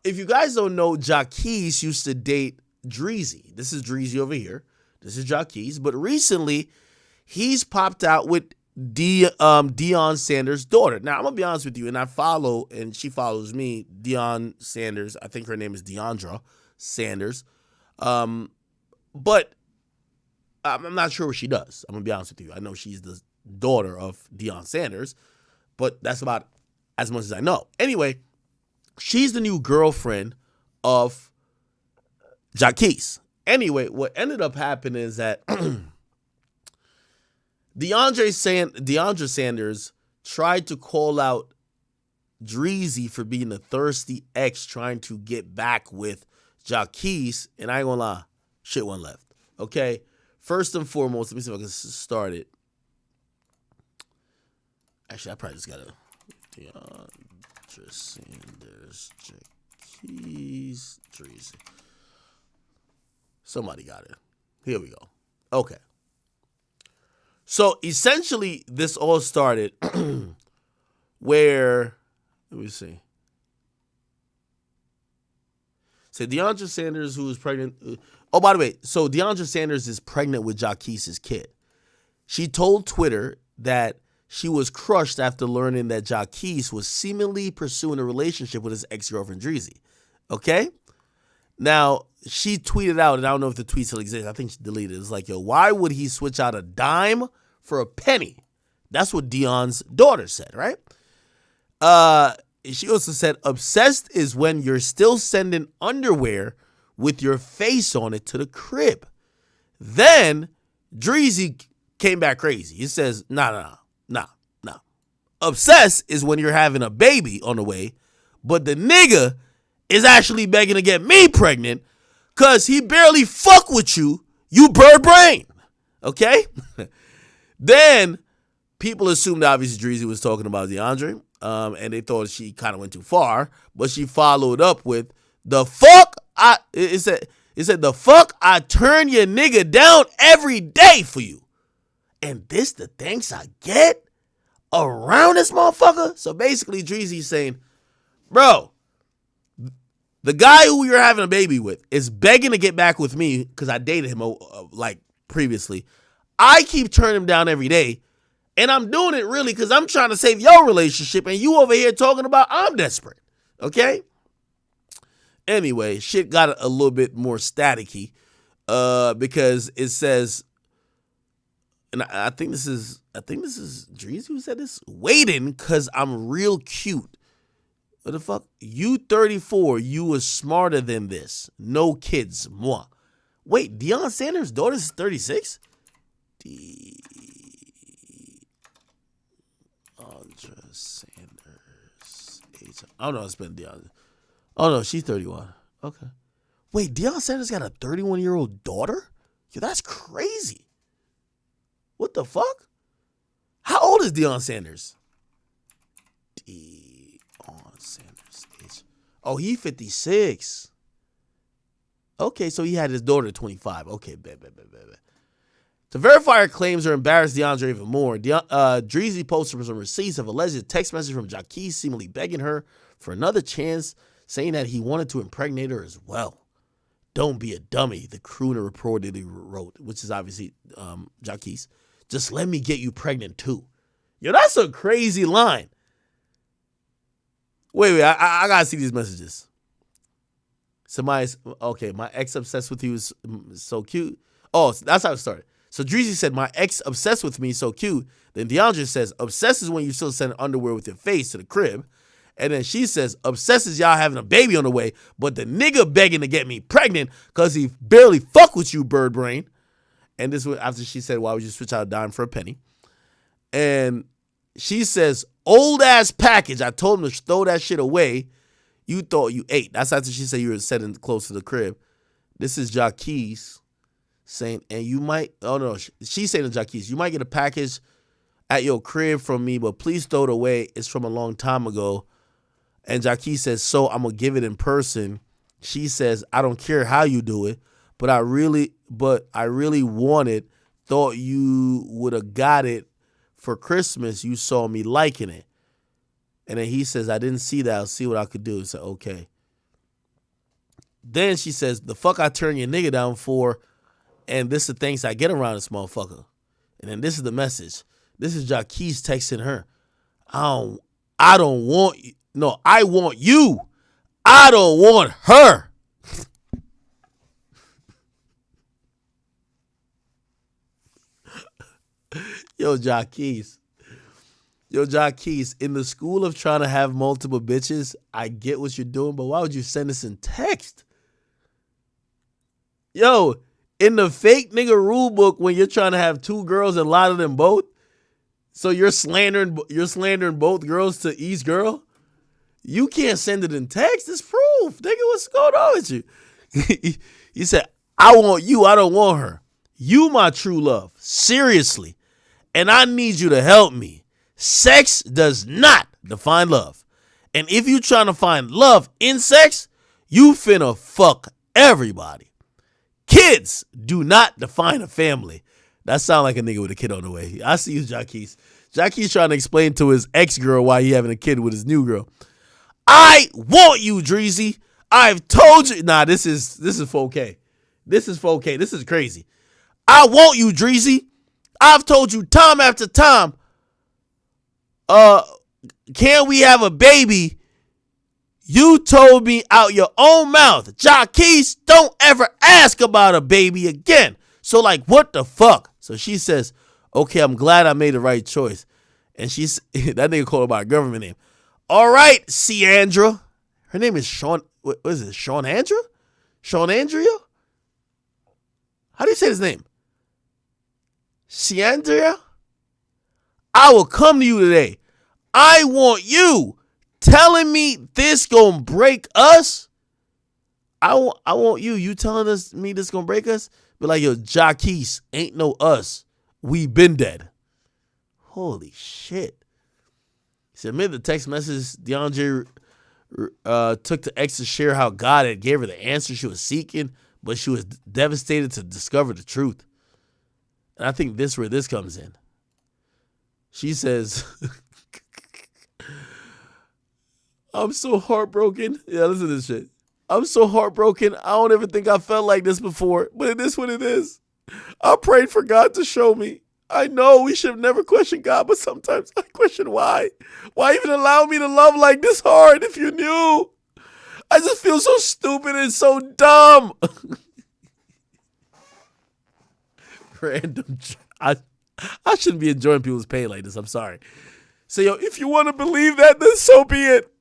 if you guys don't know, Jaquise used to date Dreezy. This is Dreezy over here. This is Jaquise. But recently, he's popped out with Deion Sanders' daughter. Now, I'm going to be honest with you, and I follow, and she follows me, Deion Sanders. I think her name is Deandra Sanders. But I'm not sure what she does. I'm going to be honest with you. I know she's the daughter of Deion Sanders, but that's about as much as I know. Anyway, she's the new girlfriend of Jaquise. Anyway, what ended up happening is that Deandra Sanders tried to call out Dreezy for being a thirsty ex trying to get back with Jaquise, and I ain't gonna lie, shit went left. Okay? First and foremost, let me see if I can start it. Actually, I probably just gotta Deandra Sanders, Jaquise, Dreezy. Somebody got it. Here we go. Okay. So essentially, this all started where, let me see. So Deandra Sanders, who is pregnant. Oh, by the way, so Deandra Sanders is pregnant with Jaquise's kid. She told Twitter that she was crushed after learning that Jaquise was seemingly pursuing a relationship with his ex-girlfriend Dreezy. Okay? Now, she tweeted out, and I don't know if the tweet still exists. I think she deleted it. It's like, yo, why would he switch out a dime for a penny? That's what Deion's daughter said, right? She also said, obsessed is when you're still sending underwear with your face on it to the crib. Then Dreezy came back crazy. He says, nah. Obsessed is when you're having a baby on the way, but the nigga is actually begging to get me pregnant because he barely fuck with you, you bird brain. Okay? Then people assumed obviously Dreezy was talking about DeAndre, and they thought she kind of went too far, but she followed up with, it said, the fuck I turn your nigga down every day for you. And this the thanks I get around this motherfucker? So basically Dreezy's saying, bro, The guy who you're having a baby with is begging to get back with me because I dated him like previously. I keep turning him down every day, and I'm doing it really because I'm trying to save your relationship, and you over here talking about I'm desperate. Okay? Anyway, shit got a little bit more staticky because it says, and I think this is Dreezy who said this. Waiting because I'm real cute. What the fuck? You 34, you was smarter than this. No kids, moi. Wait, Deion Sanders' daughter's 36? Deandra Sanders. I don't know, it's been Deion. Oh no, she's 31. Okay. Wait, Deion Sanders got a 31-year-old daughter? Yo, that's crazy. What the fuck? How old is Deion Sanders? Oh, he 56. Okay, so he had his daughter at 25. Okay, bet. To verify her claims or embarrass DeAndre even more, Dreezy posted some receipts of alleged text message from Jaquise seemingly begging her for another chance, saying that he wanted to impregnate her as well. Don't be a dummy, the crooner reportedly wrote, which is obviously Jaquise. Just let me get you pregnant too. Yo, that's a crazy line. Wait, I gotta see these messages. Somebody's, okay, my ex obsessed with you is so cute. Oh, that's how it started. So Dreezy said, my ex obsessed with me, so cute. Then DeAndre says, obsessed is when you still send underwear with your face to the crib. And then she says, obsessed is y'all having a baby on the way, but the nigga begging to get me pregnant because he barely fuck with you, bird brain. And this was after she said, why would you switch out a dime for a penny? And she says, old ass package. I told him to throw that shit away. You thought you ate. That's after she said you were sitting close to the crib. This is Jaquise saying, and you might, oh no, she's saying to Jaquise, you might get a package at your crib from me, but please throw it away. It's from a long time ago. And Jaquise says, so I'm going to give it in person. She says, I don't care how you do it, but I really want it. Thought you would have got it for Christmas. You saw me liking it. And then he says, I didn't see that. I'll see what I could do. So, okay. Then she says, the fuck I turn your nigga down for, and this is the things I get around this motherfucker. And then this is the message. This is Jaquise texting her. I don't want you. No, I want you. I don't want her. Yo, Jaquise, in the school of trying to have multiple bitches, I get what you're doing, but why would you send this in text? Yo, in the fake nigga rule book, when you're trying to have two girls and lie to them both, so you're slandering both girls to each girl? You can't send it in text. It's proof. Nigga, what's going on with you? He said, I want you. I don't want her. You my true love. Seriously. And I need you to help me. Sex does not define love. And if you trying to find love in sex, you finna fuck everybody. Kids do not define a family. That sound like a nigga with a kid on the way. I see you, Jaquise. Jaquise trying to explain to his ex-girl why he having a kid with his new girl. I want you, Dreezy. I've told you. Nah, this is 4K. This is 4K. This is crazy. I want you, Dreezy. I've told you time after time. Can we have a baby? You told me out your own mouth, Jaquise, don't ever ask about a baby again. So like, what the fuck? So she says, okay, I'm glad I made the right choice. And she's that nigga called her by a government name. All right, Ciandra. Her name is Sean. What is it? Sean Andrea? Sean Andrea? How do you say his name? Ciandra? I will come to you today. I want you telling me this gonna break us. I want you. You telling me this gonna break us? Be like, yo, Jaquise, ain't no us. We been dead. Holy shit. He said, amid the text message, DeAndre took to X to share how God had gave her the answer she was seeking, but she was devastated to discover the truth. And I think this is where this comes in. She says, I'm so heartbroken. Yeah, listen to this shit. I'm so heartbroken. I don't ever think I felt like this before, but it is what it is. I prayed for God to show me. I know we should have never questioned God, but sometimes I question why. Why even allow me to love like this hard if you knew? I just feel so stupid and so dumb. Random. I shouldn't be enjoying people's pain like this. I'm sorry. So, yo, if you want to believe that, then so be it.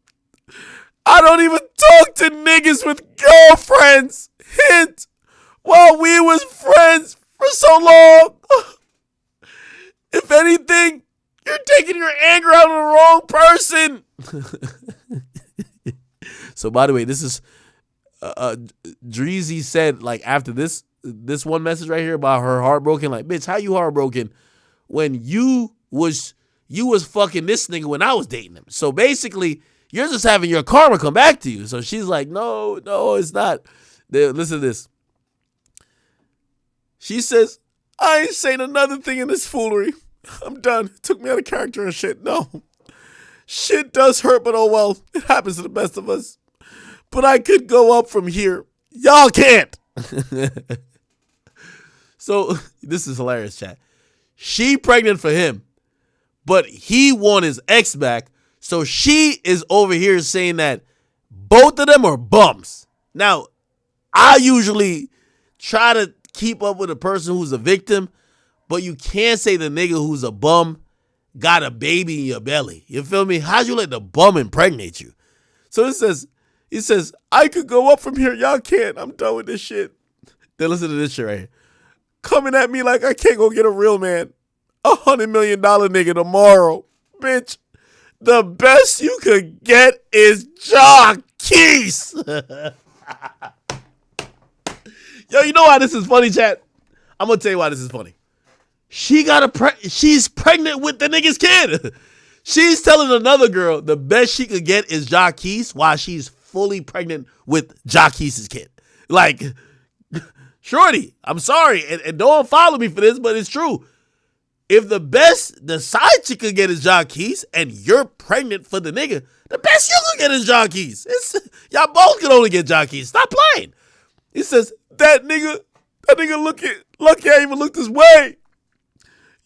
I don't even talk to niggas with girlfriends. Hint. While we was friends for so long. If anything, you're taking your anger out on the wrong person. So, by the way, this is Dreezy said, like, after this one message right here about her heartbroken, like, bitch, how you heartbroken when you was fucking this nigga when I was dating him? So basically, you're just having your karma come back to you. So she's like, no, it's not. Listen to this. She says, I ain't saying another thing in this foolery. I'm done. It took me out of character and shit. No. Shit does hurt, but oh well. It happens to the best of us. But I could go up from here. Y'all can't. So, this is hilarious, chat. She pregnant for him, but he want his ex back. So she is over here saying that both of them are bums. Now, I usually try to keep up with a person who's a victim, but you can't say the nigga who's a bum got a baby in your belly. You feel me? How'd you let the bum impregnate you? So he says, I could go up from here. Y'all can't. I'm done with this shit. Then listen to this shit right here. Coming at me like I can't go get a real man. $100 million nigga tomorrow. Bitch, the best you could get is Jacquees. Yo, you know why this is funny, chat? I'm going to tell you why this is funny. She's pregnant with the nigga's kid. She's telling another girl the best she could get is Jacquees while she's fully pregnant with Jacquees' kid. Like, shorty, I'm sorry, and don't follow me for this, but it's true. If the side chick could get is Jacquees, and you're pregnant for the nigga, the best you could get is Jacquees. Y'all both can only get Jacquees. Stop playing. He says, that nigga lucky I even looked his way.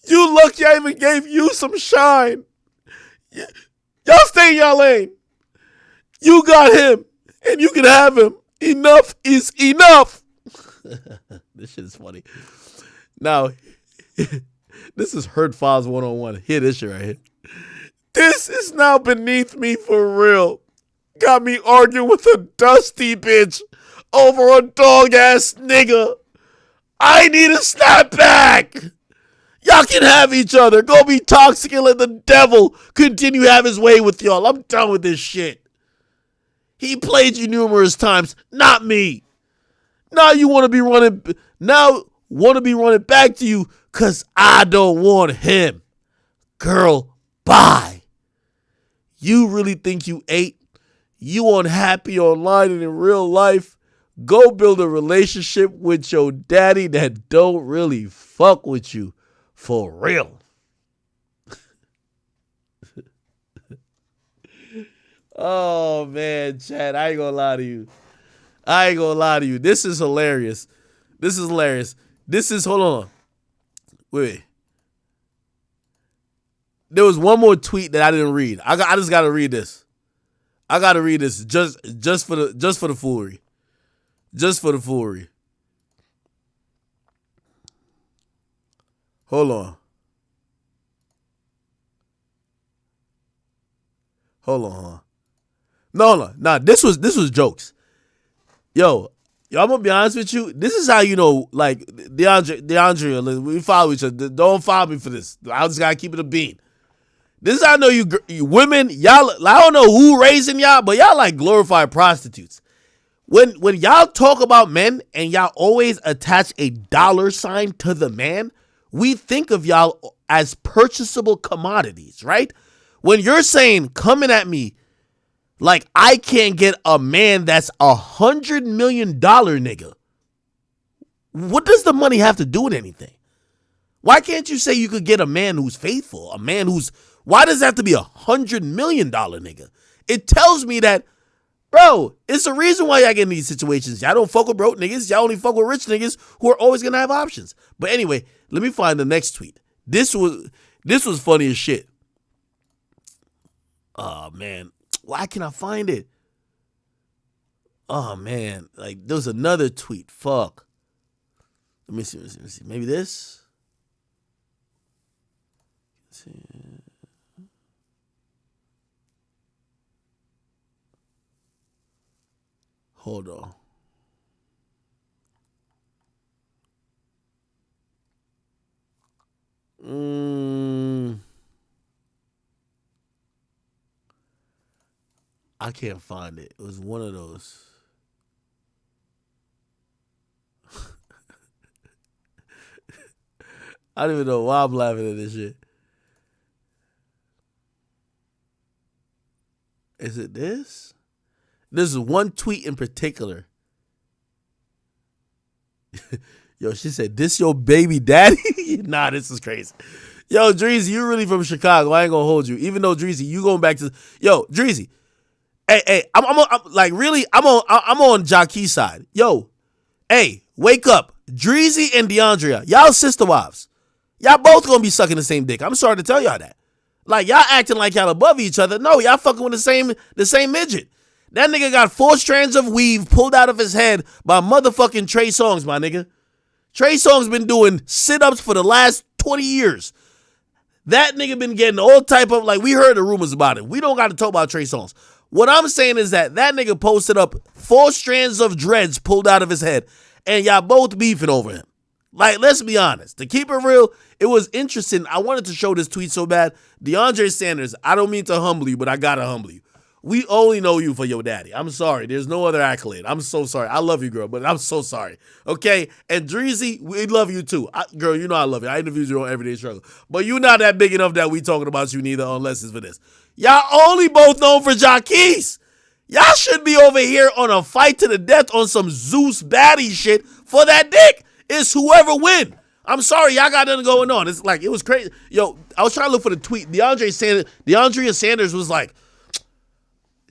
You lucky I even gave you some shine. Y'all stay in y'all lane. You got him, and you can have him. Enough is enough. This shit is funny. Now, this is Hurt Files 101. Hear this shit right here. This is now beneath me for real. Got me arguing with a dusty bitch over a dog-ass nigga. I need a snap back. Y'all can have each other. Go be toxic and let the devil continue to have his way with y'all. I'm done with this shit. He played you numerous times, not me. Now want to be running back to you because I don't want him. Girl, bye. You really think you ate? You unhappy online and in real life? Go build a relationship with your daddy that don't really fuck with you. For real. Oh, man, Chad, I ain't gonna lie to you. This is hilarious. Hold on. Wait. There was one more tweet that I didn't read. I just gotta read this. I gotta read this just for the foolery. Just for the foolery. Hold on. No. This was jokes. Yo, I'm gonna be honest with you. This is how you know, like, DeAndre, we follow each other. Don't follow me for this. I just gotta keep it a bean. This is how I know you women, y'all, I don't know who raising y'all, but y'all like glorified prostitutes. When y'all talk about men and y'all always attach a dollar sign to the man, we think of y'all as purchasable commodities, right? When you're saying, coming at me like I can't get a man that's $100 million nigga, what does the money have to do with anything? Why can't you say you could get a man who's faithful, why does it have to be $100 million nigga? It tells me that Bro, it's the reason why y'all get in these situations. Y'all don't fuck with broke niggas. Y'all only fuck with rich niggas who are always gonna have options. But anyway, let me find the next tweet. This was funny as shit. Oh man, why can't I find it? Oh man, like there was another tweet. Fuck. Let me see. Maybe this. Let's see. Hold on. I can't find it. It was one of those. I don't even know why I'm laughing at this shit. Is it this? This is one tweet in particular. Yo, she said, "This your baby daddy?" Nah, this is crazy. Yo, Dreezy, you really from Chicago. I ain't gonna hold you. Even though Dreezy, you going back to Dreezy. Hey, I'm on Jackie's side. Yo, hey, wake up. Dreezy and DeAndrea, y'all sister wives. Y'all both gonna be sucking the same dick. I'm sorry to tell y'all that. Like, y'all acting like y'all above each other. No, y'all fucking with the same midget. That nigga got 4 strands of weave pulled out of his head by motherfucking Trey Songz, my nigga. Trey Songz been doing sit-ups for the last 20 years. That nigga been getting all type of, like, we heard the rumors about it. We don't got to talk about Trey Songz. What I'm saying is that nigga posted up 4 strands of dreads pulled out of his head, and y'all both beefing over him. Like, let's be honest. To keep it real, it was interesting. I wanted to show this tweet so bad. DeAndre Sanders, I don't mean to humble you, but I gotta humble you. We only know you for your daddy. I'm sorry. There's no other accolade. I'm so sorry. I love you, girl, but I'm so sorry. Okay? And Dreezy, we love you too. Girl, you know I love you. I interviewed you on Everyday Struggle. But you're not that big enough that we talking about you neither unless it's for this. Y'all only both known for Jackie's. Y'all should be over here on a fight to the death on some Zeus baddie shit for that dick. It's whoever win. I'm sorry, y'all got nothing going on. It's like, it was crazy. Yo, I was trying to look for the tweet. DeAndrea Sanders was like,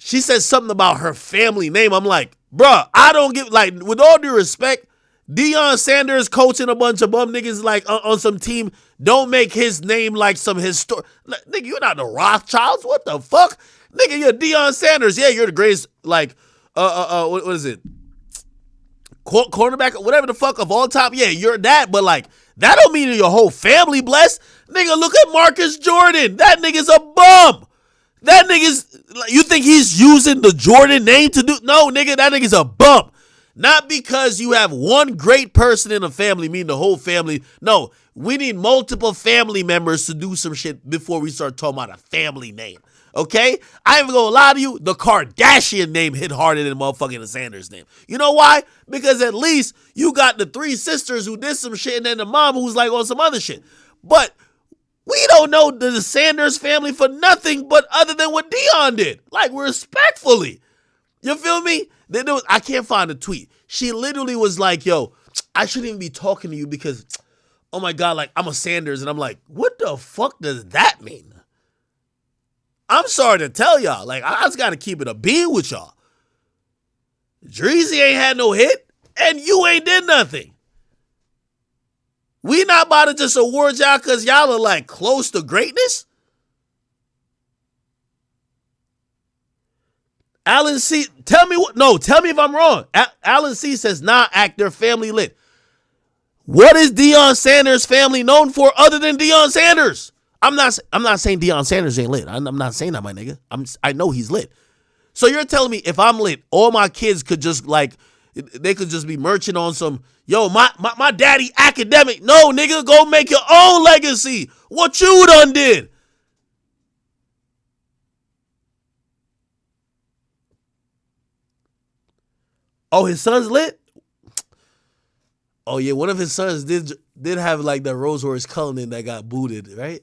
she said something about her family name. I'm like, bruh, I don't give, like, with all due respect, Deion Sanders coaching a bunch of bum niggas like on some team, don't make his name like some historic. Nigga, you're not the Rothschilds. What the fuck? Nigga, you're Deion Sanders. Yeah, you're the greatest, like, what is it? Cornerback, whatever the fuck of all time. Yeah, you're that, but like, that don't mean your whole family blessed. Nigga, look at Marcus Jordan. That nigga's a bum. That nigga's, you think he's using the Jordan name to do? No, nigga, that nigga's a bum. Not because you have one great person in a family, meaning the whole family. No, we need multiple family members to do some shit before we start talking about a family name. Okay? I ain't even gonna lie to you, the Kardashian name hit harder than motherfucking the Sanders name. You know why? Because at least you got the 3 sisters who did some shit and then the mom who's like on some other shit. But we don't know the Sanders family for nothing but other than what Deion did. Like, respectfully. You feel me? I can't find a tweet. She literally was like, yo, I shouldn't even be talking to you because, oh my God, like, I'm a Sanders. And I'm like, what the fuck does that mean? I'm sorry to tell y'all. Like, I just got to keep it a bean with y'all. Dreezy ain't had no hit, and you ain't did nothing. We not about to just award y'all because y'all are, like, close to greatness? Alan C, tell me if I'm wrong. Alan C says, nah, act their family lit. What is Deion Sanders' family known for other than Deion Sanders? I'm not saying Deion Sanders ain't lit. I'm not saying that, my nigga. I know he's lit. So you're telling me if I'm lit, all my kids could just like, they could just be merchant on some, yo, my daddy academic. No, nigga, go make your own legacy. What you done did. Oh, his son's lit? Oh yeah, one of his sons did have like the Rolls Royce Cullinan that got booted, right?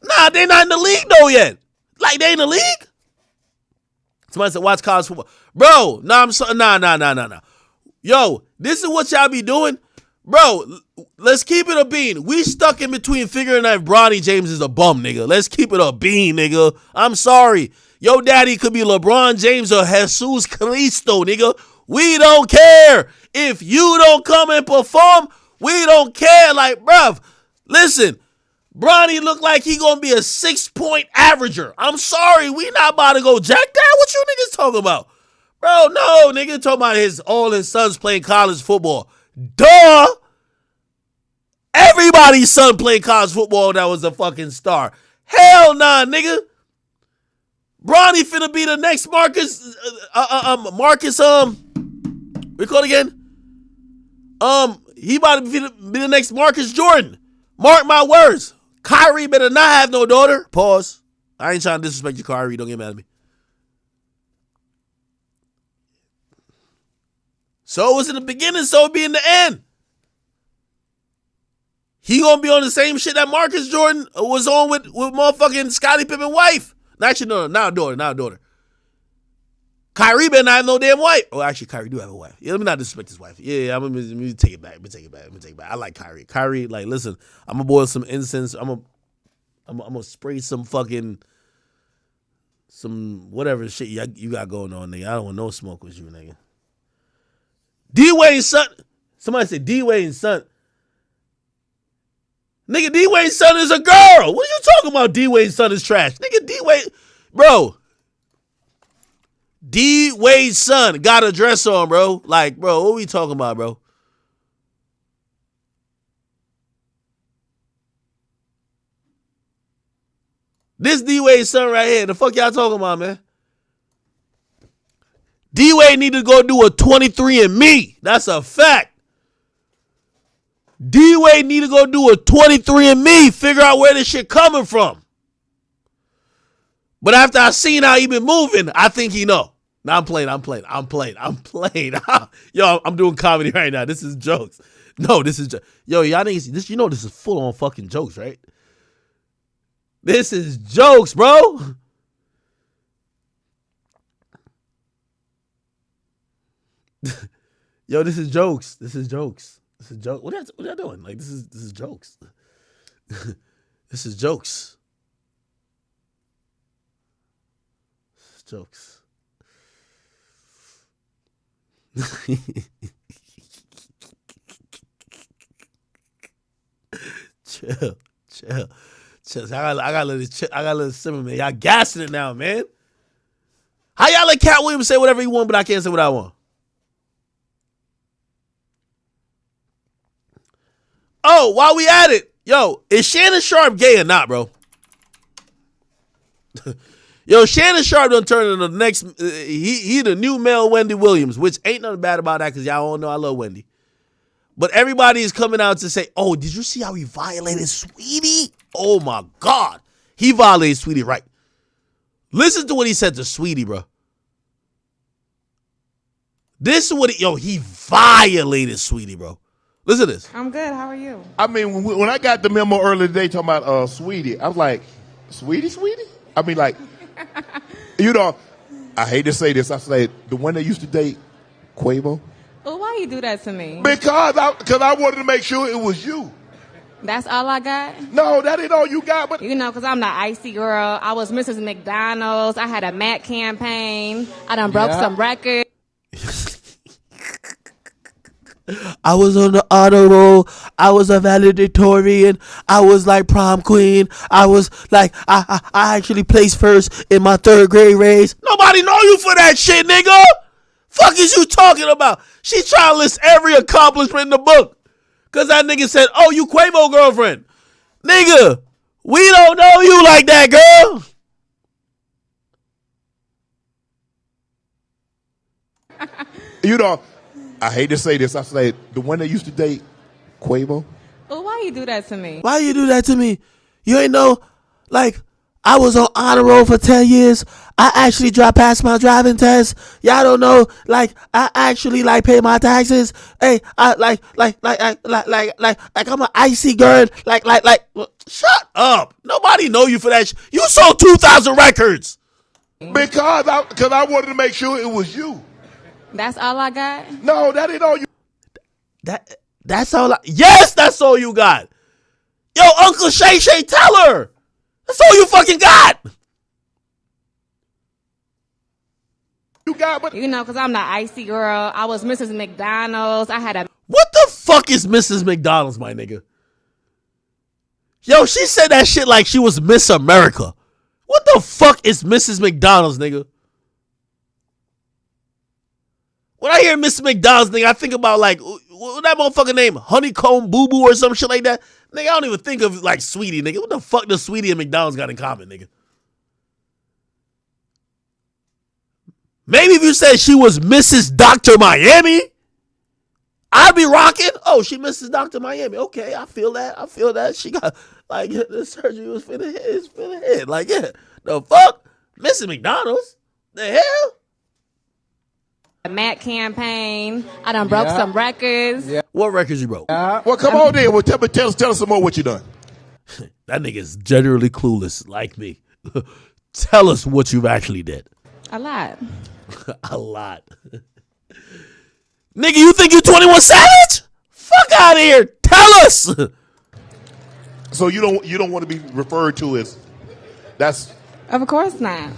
Nah, they not in the league though yet. Like, they in the league? Somebody said, watch college football. Bro, nah. Yo, this is what y'all be doing? Bro, let's keep it a bean. We stuck in between figuring out if Bronny James is a bum, nigga. Let's keep it a bean, nigga. I'm sorry. Your daddy could be LeBron James or Jesus Cristo, nigga. We don't care. If you don't come and perform, we don't care. Like, bruv, listen, Bronny look like he gonna be a 6-point averager. I'm sorry, we not about to go jack that. What you niggas talking about? Bro, no, nigga talking about all his sons playing college football. Duh. Everybody's son played college football that was a fucking star. Hell nah, nigga. Bronny finna be the next Marcus, we call it again? He about to be the next Marcus Jordan. Mark my words. Kyrie better not have no daughter. Pause. I ain't trying to disrespect you, Kyrie. Don't get mad at me. So it was in the beginning, so it'll be in the end. He gonna be on the same shit that Marcus Jordan was on with motherfucking Scottie Pippen's wife. Actually, no, not a daughter. Kyrie better not have no damn wife. Oh, actually, Kyrie do have a wife. Yeah, let me not disrespect his wife. Yeah, I'm gonna take it back. Let me take it back. I like Kyrie. Kyrie, like, listen, I'm gonna boil some incense. I'm gonna spray some whatever shit you got going on, nigga. I don't want no smoke with you, nigga. D-Wade's son. Somebody said D-Wade's son. Nigga, D-Wade's son is a girl. What are you talking about? D-Wade's son is trash. Nigga, D-Wade, bro. D-Wade's son got a dress on, bro. Like, bro, what are we talking about, bro? This D-Wade's son right here. The fuck y'all talking about, man? D-Wade need to go do a 23andMe. That's a fact. D-Wade need to go do a 23andMe, figure out where this shit coming from. But after I seen how he been moving, I think he know. Now I'm playing. Yo, I'm doing comedy right now. This is jokes. No, this is yo, y'all niggas, this, you know this is full on fucking jokes, right? This is jokes, bro. Yo, this is jokes. This is jokes. What are y'all doing? Like, this is jokes. This is jokes. This is jokes. Chill. I gotta let it simmer, man. Y'all gassing it now, man. How y'all let Cat Williams say whatever he want, but I can't say what I want? Oh, while we at it, yo, is Shannon Sharp gay or not, bro? Yo, Shannon Sharp done turn into the next, he the new male Wendy Williams, which ain't nothing bad about that because y'all all know I love Wendy. But everybody is coming out to say, oh, did you see how he violated Sweetie? Oh, my God. He violated Sweetie right. Listen to what he said to Sweetie, bro. This is what he violated Sweetie, bro. Listen to this. I'm good. How are you? I mean, when I got the memo earlier today talking about Sweetie, I was like, Sweetie? I mean, like, you know, I hate to say this. I say the one that used to date Quavo. Well, why you do that to me? Because I wanted to make sure it was you. That's all I got? No, that ain't all you got. But you know, because I'm the icy girl. I was Mrs. McDonald's. I had a Mac campaign. I done broke some records. I was on the honor roll. I was a valedictorian. I was like prom queen. I was like, I actually placed first in my 3rd grade race. Nobody know you for that shit, nigga. Fuck is you talking about? She trying to list every accomplishment in the book. Because that nigga said, oh, you Quavo girlfriend. Nigga, we don't know you like that, girl. You know, I hate to say this. I say the one that used to date Quavo. Well, why you do that to me? Why you do that to me? You ain't know, like, I was on honor roll for 10 years. I actually passed my driving test. Y'all don't know, like, I actually, like, pay my taxes. Hey, I, like, I'm an icy girl. Like, shut up. Nobody know you for that. You sold 2,000 records. Because I wanted to make sure it was you. That's all I got? No, that ain't all you. That's all yes, that's all you got. Yo, Uncle Shay, tell her. That's all you fucking got. You got, but you know, because I'm the icy girl. I was Mrs. McDonald's. I had a. What the fuck is Mrs. McDonald's, my nigga? Yo, she said that shit like she was Miss America. What the fuck is Mrs. McDonald's, nigga? When I hear Mrs. McDonald's, nigga, I think about like, what that motherfucker name? Honeycomb Boo Boo or some shit like that? Nigga, I don't even think of like Sweetie, nigga. What the fuck does Sweetie and McDonald's got in common, nigga? Maybe if you said she was Mrs. Dr. Miami, I'd be rocking. Oh, she Mrs. Dr. Miami. Okay, I feel that. She got, like, the surgery was finna hit. It's finna hit. Like, yeah. The fuck? Mrs. McDonald's? The hell? A Mac campaign. I done broke some records. Yeah. What records you broke? Well, come on then. Well, tell us some more what you done. That nigga's generally clueless, like me. Tell us what you've actually did. A lot. A lot. Nigga, you think you 21 Savage? Fuck out of here. Tell us. So you don't want to be referred to as that's. Of course not.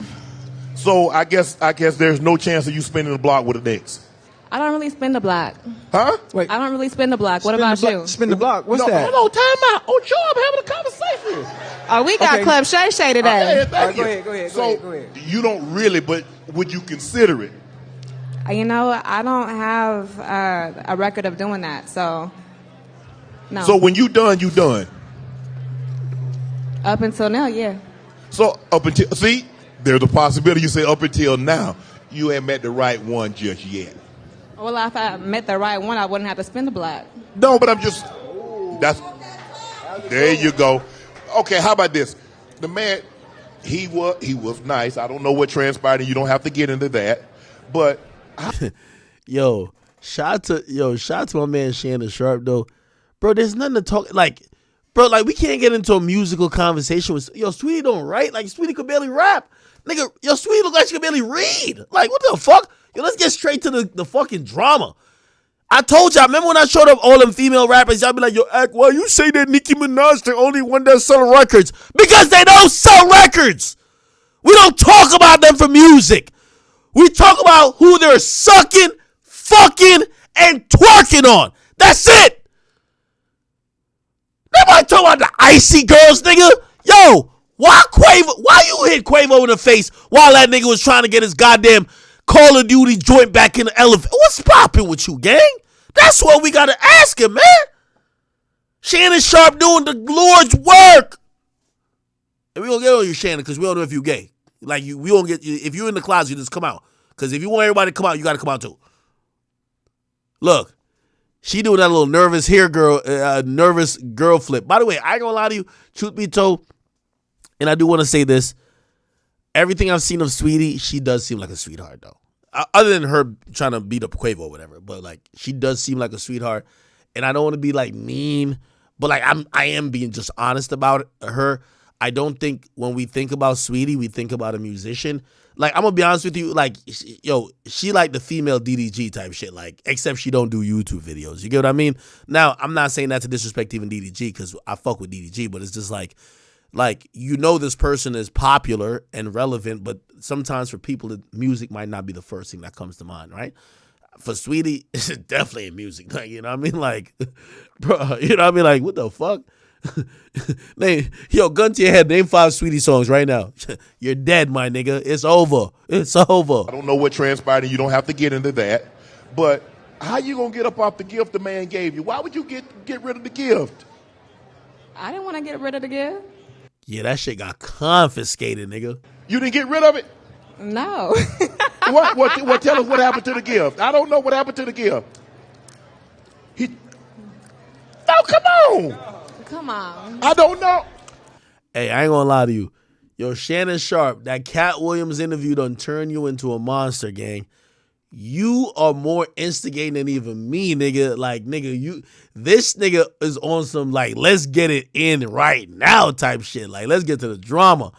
So I guess there's no chance of you spending the block with an ex. I don't really spin the block. Huh? Wait. I don't really spin the block. What about you? Spin the block. What's that? Hold on, time out. Oh, Joe, I'm having a conversation. Oh, we got Club Shay Shay today. Go ahead. You don't really, but would you consider it? You know, I don't have a record of doing that, so no. So when you done. Up until now, yeah. So up until there's a possibility you say up until now you ain't met the right one just yet. Well, if I met the right one, I wouldn't have to spin the block. No, but there you go. Okay, how about this? The man, he was nice. I don't know what transpired, and you don't have to get into that, but. Yo, shout out to my man Shannon Sharp though. Bro, there's nothing to talk bro, we can't get into a musical conversation with Sweetie don't write. Like Sweetie could barely rap. Nigga, Sweetie look like she could barely read. Like, what the fuck? Yo, let's get straight to the fucking drama. I told y'all, remember when I showed up all them female rappers, y'all be like, yo, Ack, why you say that Nicki Minaj the only one that sell records? Because they don't sell records. We don't talk about them for music. We talk about who they're sucking, fucking, and twerking on. That's it. Nobody talking about the icy girls, nigga. Yo, why you hit Quavo in the face while that nigga was trying to get his goddamn Call of Duty joint back in the elephant? What's popping with you, gang? That's what we gotta ask him, man. Shannon Sharp doing the Lord's work. And we gonna get on you, Shannon, because we don't know if you gay. Like, we don't get you. If you're in the closet, you just come out. Because if you want everybody to come out, you got to come out too. Look, she doing that little nervous girl flip. By the way, I ain't gonna lie to you. Truth be told, and I do want to say this. Everything I've seen of Sweetie, she does seem like a sweetheart, though. Other than her trying to beat up Quavo or whatever. But, like, she does seem like a sweetheart. And I don't want to be, like, mean. But, like, I am being just honest about her. I don't think when we think about Sweetie, we think about a musician. Like, I'm going to be honest with you. Like, she like the female DDG type shit. Like, except she don't do YouTube videos. You get what I mean? Now, I'm not saying that to disrespect even DDG because I fuck with DDG. But it's just like, this person is popular and relevant. But sometimes for people, the music might not be the first thing that comes to mind, right? For Sweetie, it's definitely in music. Like, you know what I mean? Like, bro, you know what I mean? Like, what the fuck? Gun to your head, name 5 Sweetie songs right now. You're dead, my nigga. It's over. It's over. I don't know what transpired, and you don't have to get into that. But how you gonna get up off the gift the man gave you? Why would you get rid of the gift? I didn't want to get rid of the gift. Yeah, that shit got confiscated, nigga. You didn't get rid of it? No. What? Tell us what happened to the gift. I don't know what happened to the gift. No, come on. Come on. I don't know. Hey, I ain't gonna lie to you. Yo, Shannon Sharp, that Cat Williams interview done turn you into a monster, gang. You are more instigating than even me, nigga. Like, nigga, this nigga is on some, like, let's get it in right now type shit. Like, let's get to the drama.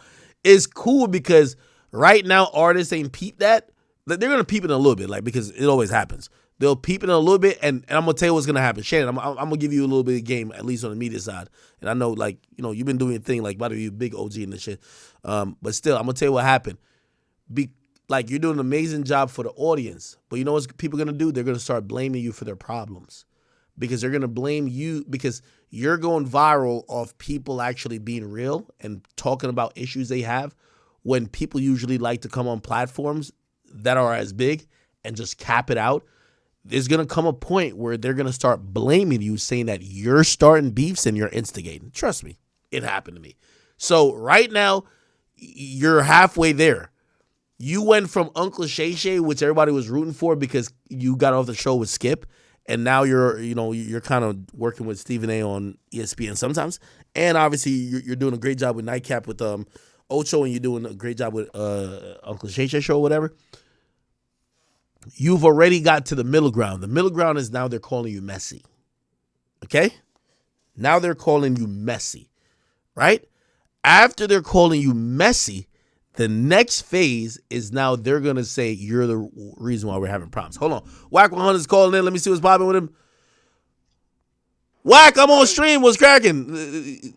It's cool because right now artists ain't peep that. They're gonna peep it a little bit, like, because it always happens. They'll peep it a little bit, and I'm going to tell you what's going to happen. Shannon, I'm going to give you a little bit of game, at least on the media side. And I know, like, you've been doing your thing, like, by the way, you're a big OG in this shit. But still, I'm going to tell you what happened. like you're doing an amazing job for the audience. But you know what people are gonna do? They're gonna start blaming you for their problems. Because they're gonna blame you because you're going viral off people actually being real and talking about issues they have, when people usually like to come on platforms that are as big and just cap it out. There's gonna come a point where they're gonna start blaming you, saying that you're starting beefs and you're instigating. Trust me, it happened to me. So right now, you're halfway there. You went from Uncle Shay Shay, which everybody was rooting for because you got off the show with Skip, and now you're kind of working with Stephen A. on ESPN sometimes, and obviously you're doing a great job with Nightcap with Ocho, and you're doing a great job with Uncle Shay Shay show or whatever. You've already got to the middle ground. The middle ground is now they're calling you messy. Okay? Now they're calling you messy, right? After they're calling you messy, the next phase is now they're going to say you're the reason why we're having problems. Hold on. Whack 100's calling in. Let me see what's popping with him. Whack, I'm on stream. What's cracking?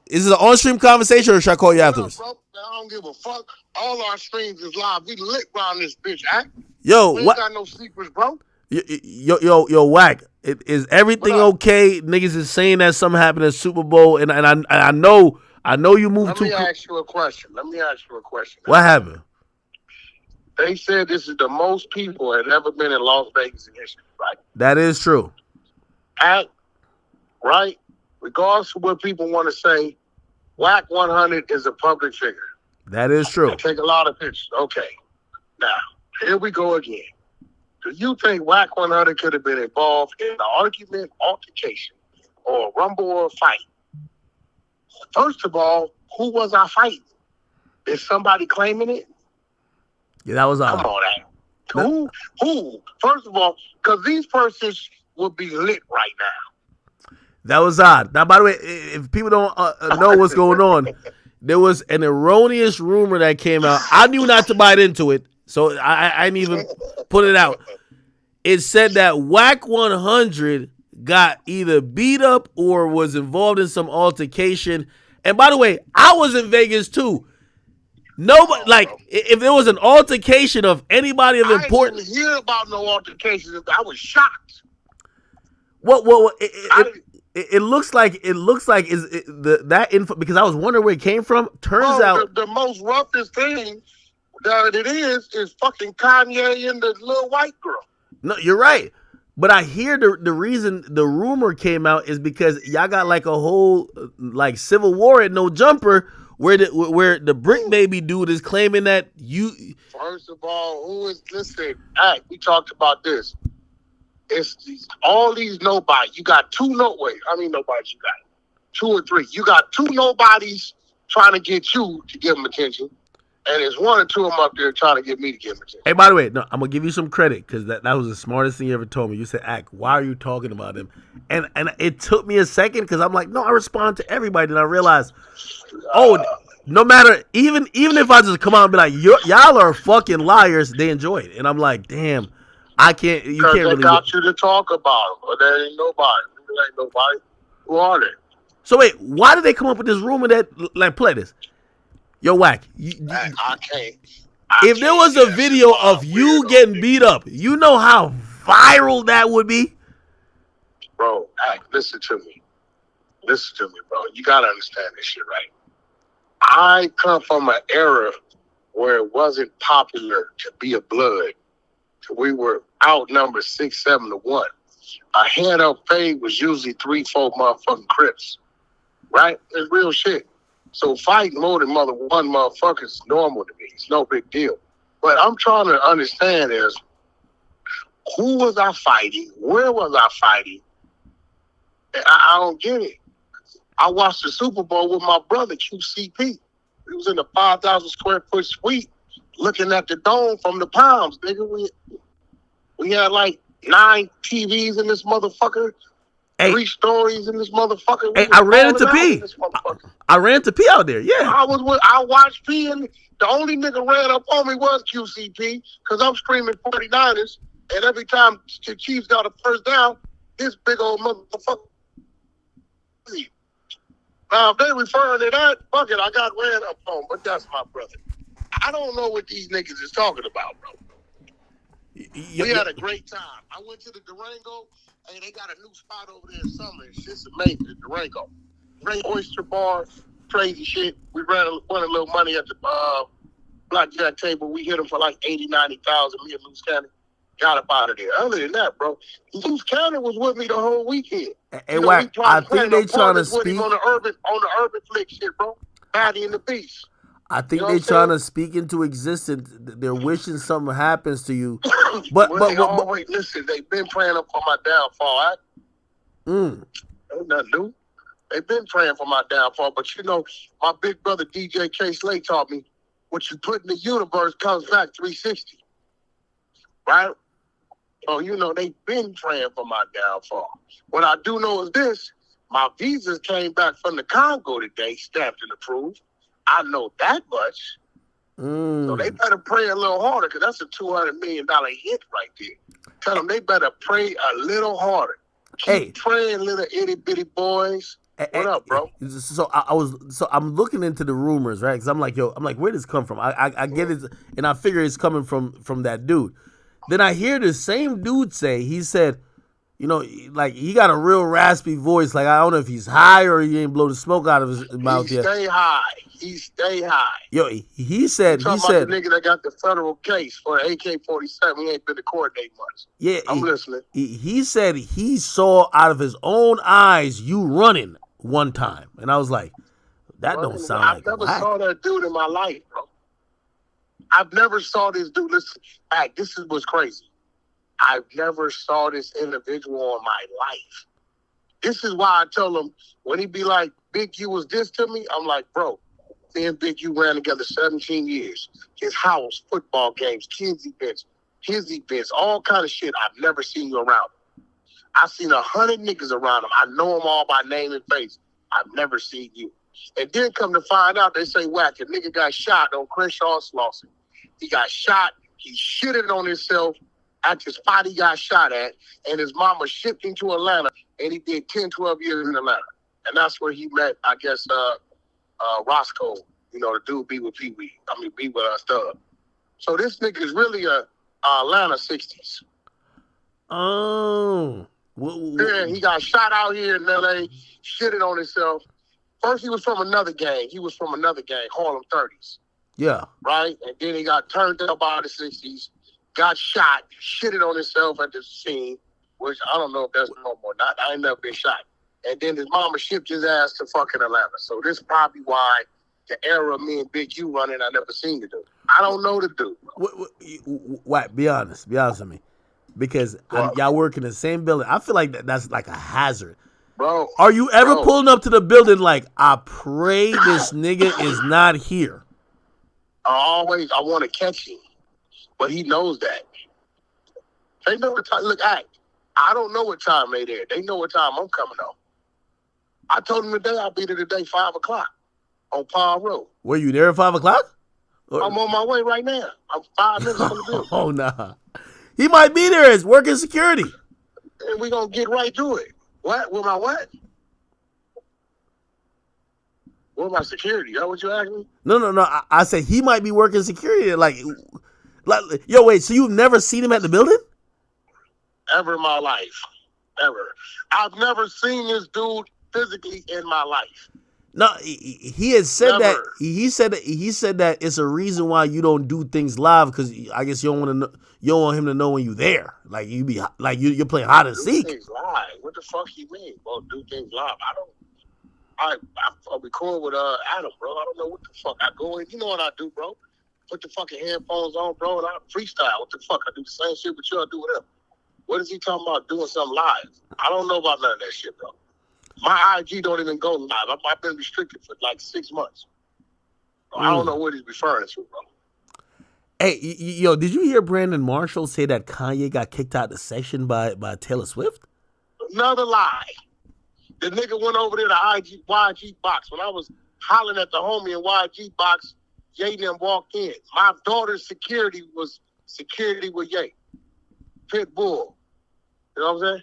Is it an on-stream conversation or should I call you afterwards? Bro, I don't give a fuck. All our streams is live. We lit around this bitch, act. Yo, we ain't got no secrets, bro. Yo, Whack. Is everything okay? Niggas is saying that something happened at Super Bowl, and I know you moved too. Let me ask you a question. What happened? They said this is the most people that ever been in Las Vegas in history, right? That is true. Act, right? Regardless of what people want to say, Whack 100 is a public figure. That is true. I take a lot of pictures. Okay. Now, here we go again. Do you think Whack 100 could have been involved in an argument, altercation, or a rumble or a fight? First of all, who was I fighting? Is somebody claiming it? Yeah, that was odd. Come on, Adam. Who? First of all, because these persons would be lit right now. That was odd. Now, by the way, if people don't know what's going on, there was an erroneous rumor that came out. I knew not to bite into it, so I didn't even put it out. It said that Whack 100 got either beat up or was involved in some altercation. And by the way, I was in Vegas too. Nobody, like, if there was an altercation of anybody of importance. I didn't hear about no altercations. I was shocked. It looks like that info, because I was wondering where it came from. Turns out the most roughest thing that it is fucking Kanye and the little white girl. No, you're right. But I hear the reason the rumor came out is because y'all got like a whole like civil war at No Jumper where the Brick Baby dude is claiming that you. First of all, who is listen? We talked about this. It's all these nobodies. You got nobodies. You got 2 or 3. You got 2 nobodies trying to get you to give them attention. And there's 1 or 2 of them up there trying to get me to give them attention. Hey, by the way, no, I'm gonna give you some credit because that was the smartest thing you ever told me. You said, why are you talking about him? And it took me a second because I'm like, no, I respond to everybody. Then I realized, no matter, even if I just come out and be like, y'all are fucking liars, they enjoy it. And I'm like, damn, you can't really. They got you to talk about them, but there ain't nobody. There ain't nobody. Who are they? So wait, why did they come up with this rumor that, like, play this? Yo, Whack. I can't. If there was a video of you getting beat up, you know how viral that would be? Bro, listen to me. Listen to me, bro. You got to understand this shit, right? I come from an era where it wasn't popular to be a blood. We were outnumbered 6-7-1. A head-up fade was usually 3-4 motherfucking Crips. Right? It's real shit. So fighting more than one motherfucker is normal to me. It's no big deal. But I'm trying to understand is, who was I fighting? Where was I fighting? I don't get it. I watched the Super Bowl with my brother, QCP. He was in a 5,000 square foot suite looking at the dome from the Palms. Nigga, we had like 9 TVs in this motherfucker. 3 stories in this motherfucker. Hey, I ran into P. I ran to P out there, yeah. I watched P, and the only nigga ran up on me was QCP, because I'm screaming 49ers, and every time the Chiefs got a first down, this big old motherfucker. Now, if they referring to that, fuck it, I got ran up on, but that's my brother. I don't know what these niggas is talking about, bro. We had a great time. I went to the Durango, and they got a new spot over there in summer. It's amazing, the Durango. Great oyster bar, crazy shit. We won a little money at the blackjack table. We hit them for like 80, 90,000. Me and Loose Cannon got up out of there. Other than that, bro, Loose Cannon was with me the whole weekend. Hey, Wack, I think they trying to speak on the urban flick shit, bro. Patty and the Beast. I think they trying to speak into existence. They're wishing something happens to you, but always listen. They've been praying up for my downfall. Ain't nothing new. They've been praying for my downfall, but you know, my big brother DJ K. Slay taught me what you put in the universe comes back 360. Right? So you know they've been praying for my downfall. What I do know is this: my visas came back from the Congo today, stamped and approved. I know that much. So they better pray a little harder, because that's a $200 million hit right there. Tell them they better pray a little harder. Keep praying, little itty bitty boys. What up, bro? So I'm looking into the rumors, right? Because I'm like, where does this come from? I get it, and I figure it's coming from that dude. Then I hear the same dude say, he said, you know, like he got a real raspy voice. Like I don't know if he's high or he ain't blow the smoke out of his mouth yet. He stay high. Yo, he said about the nigga that got the federal case for the AK-47. He ain't been to court that much. Yeah, I'm listening. He said he saw out of his own eyes you running one time, and I was like, that don't sound like. I never saw that dude in my life, bro. I've never saw this dude. Listen, this is what's crazy. I've never saw this individual in my life. This is why I tell him when he be like, Big U was this to me, I'm like, bro, me and Big U ran together 17 years. His house, football games, kids events, his events, all kind of shit. I've never seen you around him. I've seen 100 niggas around him. I know them all by name and face. I've never seen you. And then come to find out, they say, Wack, a nigga got shot on Crenshaw Slauson. He got shot. He shitted on himself at the spot he got shot at, and his mama shipped him to Atlanta, and he did 10, 12 years in Atlanta. And that's where he met, I guess, Roscoe, you know, the dude be with Pee-wee. I mean, be with Stub. So this nigga is really a Atlanta 60s. Oh. Yeah, he got shot out here in L.A., shitted on himself. First, he was from another gang. Harlem 30s. Yeah. Right? And then he got turned up by the 60s, got shot, shitted on himself at the scene, which I don't know if that's normal or not. I ain't never been shot. And then his mama shipped his ass to fucking Atlanta. So this is probably why the era of me and Big U running, I never seen the dude. I don't know the dude. What? Be honest with me. Because y'all work in the same building. I feel like that's like a hazard. Bro. Are you ever pulling up to the building like, I pray this nigga is not here? I want to catch him. But he knows that. They know what time. Look, I don't know what time they there. They know what time I'm coming on. I told them today I'll be there today 5 o'clock on Palm Road. Were you there at 5 o'clock? I'm on my way right now. I'm 5 minutes from the building. Oh, nah. He might be there as working security. And we going to get right to it. What? With my what? With my security? Is that what you asked me? No. I said he might be working security. Like, yo, wait, so you've never seen him at the building? Ever in my life. Ever. I've never seen this dude physically in my life. No, he had said that. He said that it's a reason why you don't do things live, because I guess you don't want him to know when you're there. Like you be like you're playing hide and seek. Do things live. What the fuck you mean? Well, do things live. I'll be cool with Adam, bro. I don't know what the fuck I go in. You know what I do, bro? Put the fucking headphones on, bro, and I freestyle. What the fuck? I do the same shit, but y'all do with him. What is he talking about doing something live? I don't know about none of that shit, bro. My IG don't even go live. I've been restricted for like 6 months. So I don't know what he's referring to, bro. Hey, yo, did you hear Brandon Marshall say that Kanye got kicked out of the session by Taylor Swift? Another lie. The nigga went over there to YG box. When I was hollering at the homie in YG box, Ye them walked in. My daughter's security with Ye. Pit bull. You know what I'm saying?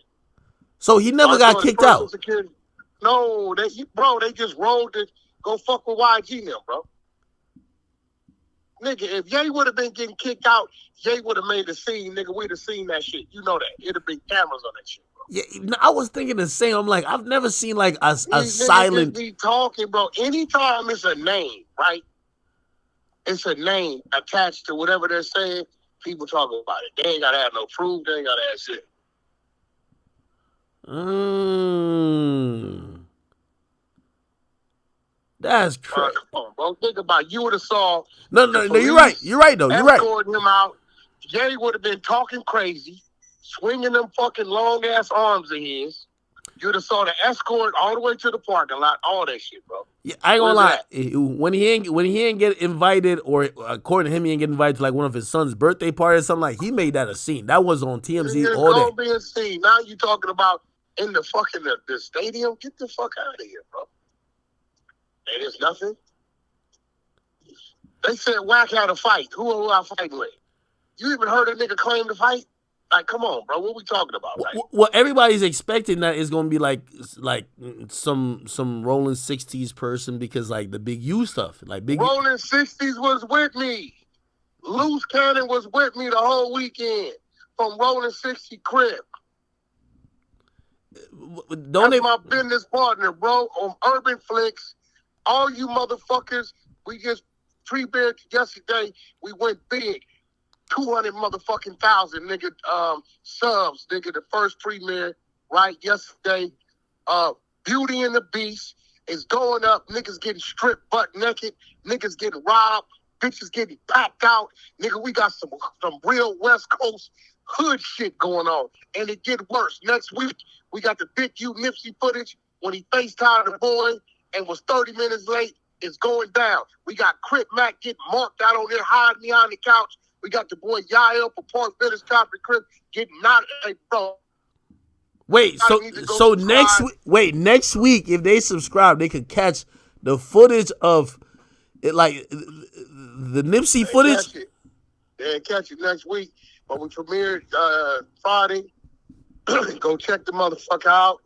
So he never got kicked out? Security. No, they just rolled it. Go fuck with YG now, bro. Nigga, if Ye would have been getting kicked out, Ye would have made the scene, nigga. We'd have seen that shit. You know that. It'd have been cameras on that shit. Yeah, I was thinking the same. I'm like, I've never seen like a These silent. niggas be talking, bro. Anytime it's a name, right? It's a name attached to whatever they're saying. People talk about it. They ain't gotta have no proof. They ain't gotta have shit. That's crazy. Come on, bro. Think about it. You would have saw. No, you're right. You're right, though. You're right. Escorting him out. Jay would have been talking crazy, swinging them fucking long ass arms of his. You'd have saw the escort all the way to the parking lot. All that shit, bro. Yeah, I ain't gonna lie. When he ain't get invited, or according to him, he ain't get invited to like one of his son's birthday parties or something, like he made that a scene. That was on TMZ all day. It's gonna be a scene. Now you talking about in the fucking the stadium? Get the fuck out of here, bro. It is nothing. They said Wack had a fight. Who I fighting with? You even heard a nigga claim to fight? Like, come on, bro. What we talking about? Right? Well, everybody's expecting that it's gonna be like some Rolling 60s person because like the Big U stuff, like Big Rolling 60s was with me. Loose Cannon was with me the whole weekend from Rolling 60 crib. That's my business partner, bro. On Urban Flicks. All you motherfuckers, we just pre-beared yesterday. We went big. 200 motherfucking thousand, nigga, subs, nigga, the first premiere, right, yesterday. Beauty and the Beast is going up. Niggas getting stripped butt naked. Niggas getting robbed. Bitches getting packed out. Nigga, we got some real West Coast hood shit going on. And it get worse. Next week, we got the Big U Nipsey footage when he FaceTimed the boy and was 30 minutes late. It's going down. We got Crip Mac getting marked out on there, hiding behind the couch. We got the boy Yael for Park Village Copper Crip getting out. Hey, bro. Wait, so next week, if they subscribe, they could catch the footage of it, like the Nipsey footage. They catch it next week. But we premiered Friday. Go check the motherfucker out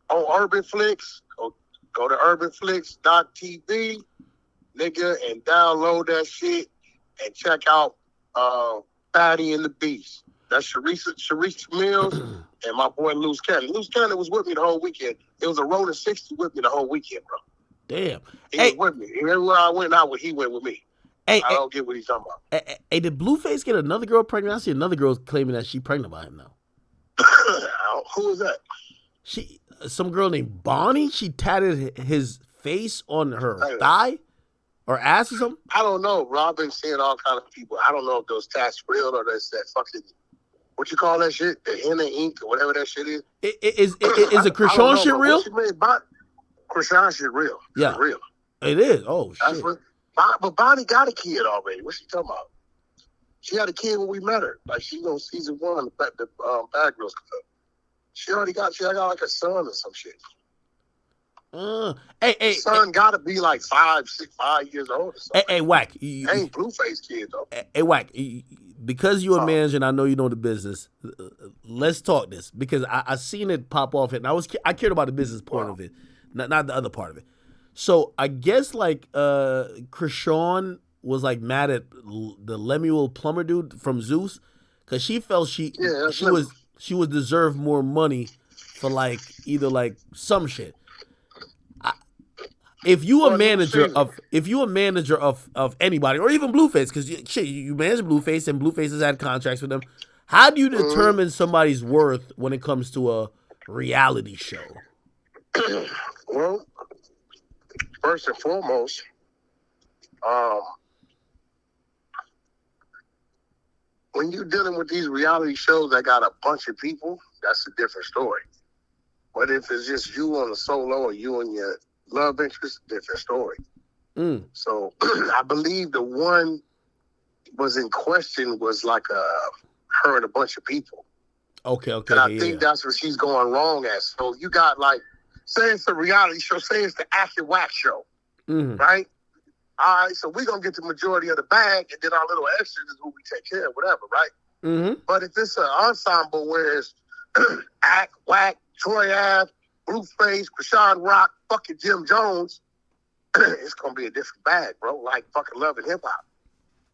on Urban Flicks. Go to urbanflix.tv, nigga, and download that shit and check out Fatty and the Beast. That's Sharice Mills and my boy Loose Cannon. Loose Cannon was with me the whole weekend. It was a Rolling 60 with me the whole weekend, bro. Damn. He was with me. Everywhere I went out, he went with me. I don't get what he's talking about. Hey, did Blueface get another girl pregnant? I see another girl claiming that she's pregnant by him now. Who is that? Some girl named Bonnie. She tatted his face on her thigh or ass or something. I don't know, bro. I've been seeing all kind of people. I don't know if those tats real or that's that fucking, what you call that shit? The henna ink or whatever that shit is. Is the Krishan shit real? Krishan shit real. Yeah. It's real. It is. Oh, shit. But Bonnie got a kid already. What's she talking about? She had a kid when we met her. Like, she's on season 1 of the Bad Girls Club. She got like a son or some shit. Son gotta be like 5 years old or something. Hey, Wack. Ain't Blueface kid though. Hey, Wack. Because you're a manager and I know you know the business, let's talk this because I seen it pop off and I cared about the business part of it, not the other part of it. So I guess like Krishan was like mad at the Lemuel Plumber dude from Zeus because she felt she was deserved more money for like either like some shit. If you a manager of anybody or even Blueface, because you manage Blueface and Blueface has had contracts with them, how do you determine somebody's worth when it comes to a reality show? Well, first and foremost, when you're dealing with these reality shows that got a bunch of people, that's a different story. But if it's just you on a solo or you and your love interest, different story. So I believe the one was in question was like her and a bunch of people. Okay. And I think that's where she's going wrong at. So you got like, say it's a reality show, say it's the Acid Wax show, right? All right, so we're going to get the majority of the bag, and then our little extras is who we take care of, whatever, right? But if it's an ensemble where it's Act, Wack, Troy Ave, Blueface, Krishan Rock, fucking Jim Jones, it's going to be a different bag, bro, like fucking Love and Hip Hop.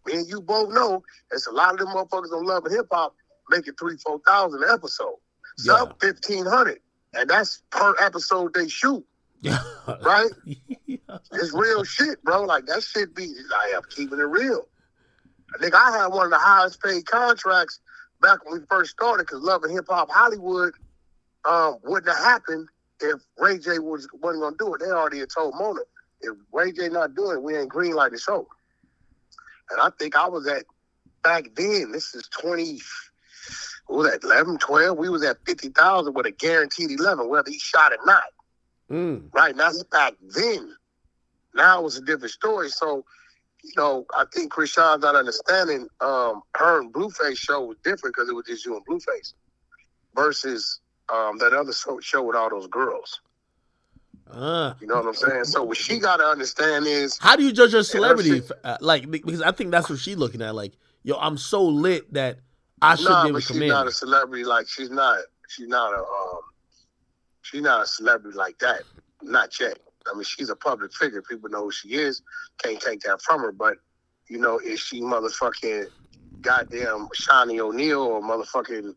Me and you both know there's a lot of them motherfuckers on Love and Hip Hop making 3,000-4,000 an episode. Some 1,500, and that's per episode they shoot. Right? It's real shit, bro. Like that shit be. I am keeping it real. I think I had one of the highest paid contracts back when we first started because Love and Hip Hop Hollywood wouldn't have happened if Ray J wasn't gonna do it. They already had told Mona, if Ray J not doing it, we ain't greenlight the show. And I think I was at back then. This is 20. What was that? 11, 12. We was at 50,000 with a guaranteed 11, whether he shot or not. Right now, that's back then. Now it was a different story. So, you know, I think Krishan's not understanding her and Blueface show was different because it was just you and Blueface versus that other show with all those girls. You know what I'm saying? So what she got to understand is, how do you judge a celebrity? Like, because I think that's what she's looking at. Like, yo, I'm so lit that I should be able to come in. She's not a celebrity. Like, she's not a celebrity like that. Not yet. I mean, she's a public figure. People know who she is. Can't take that from her. But, you know, is she motherfucking goddamn Shawnee O'Neal or motherfucking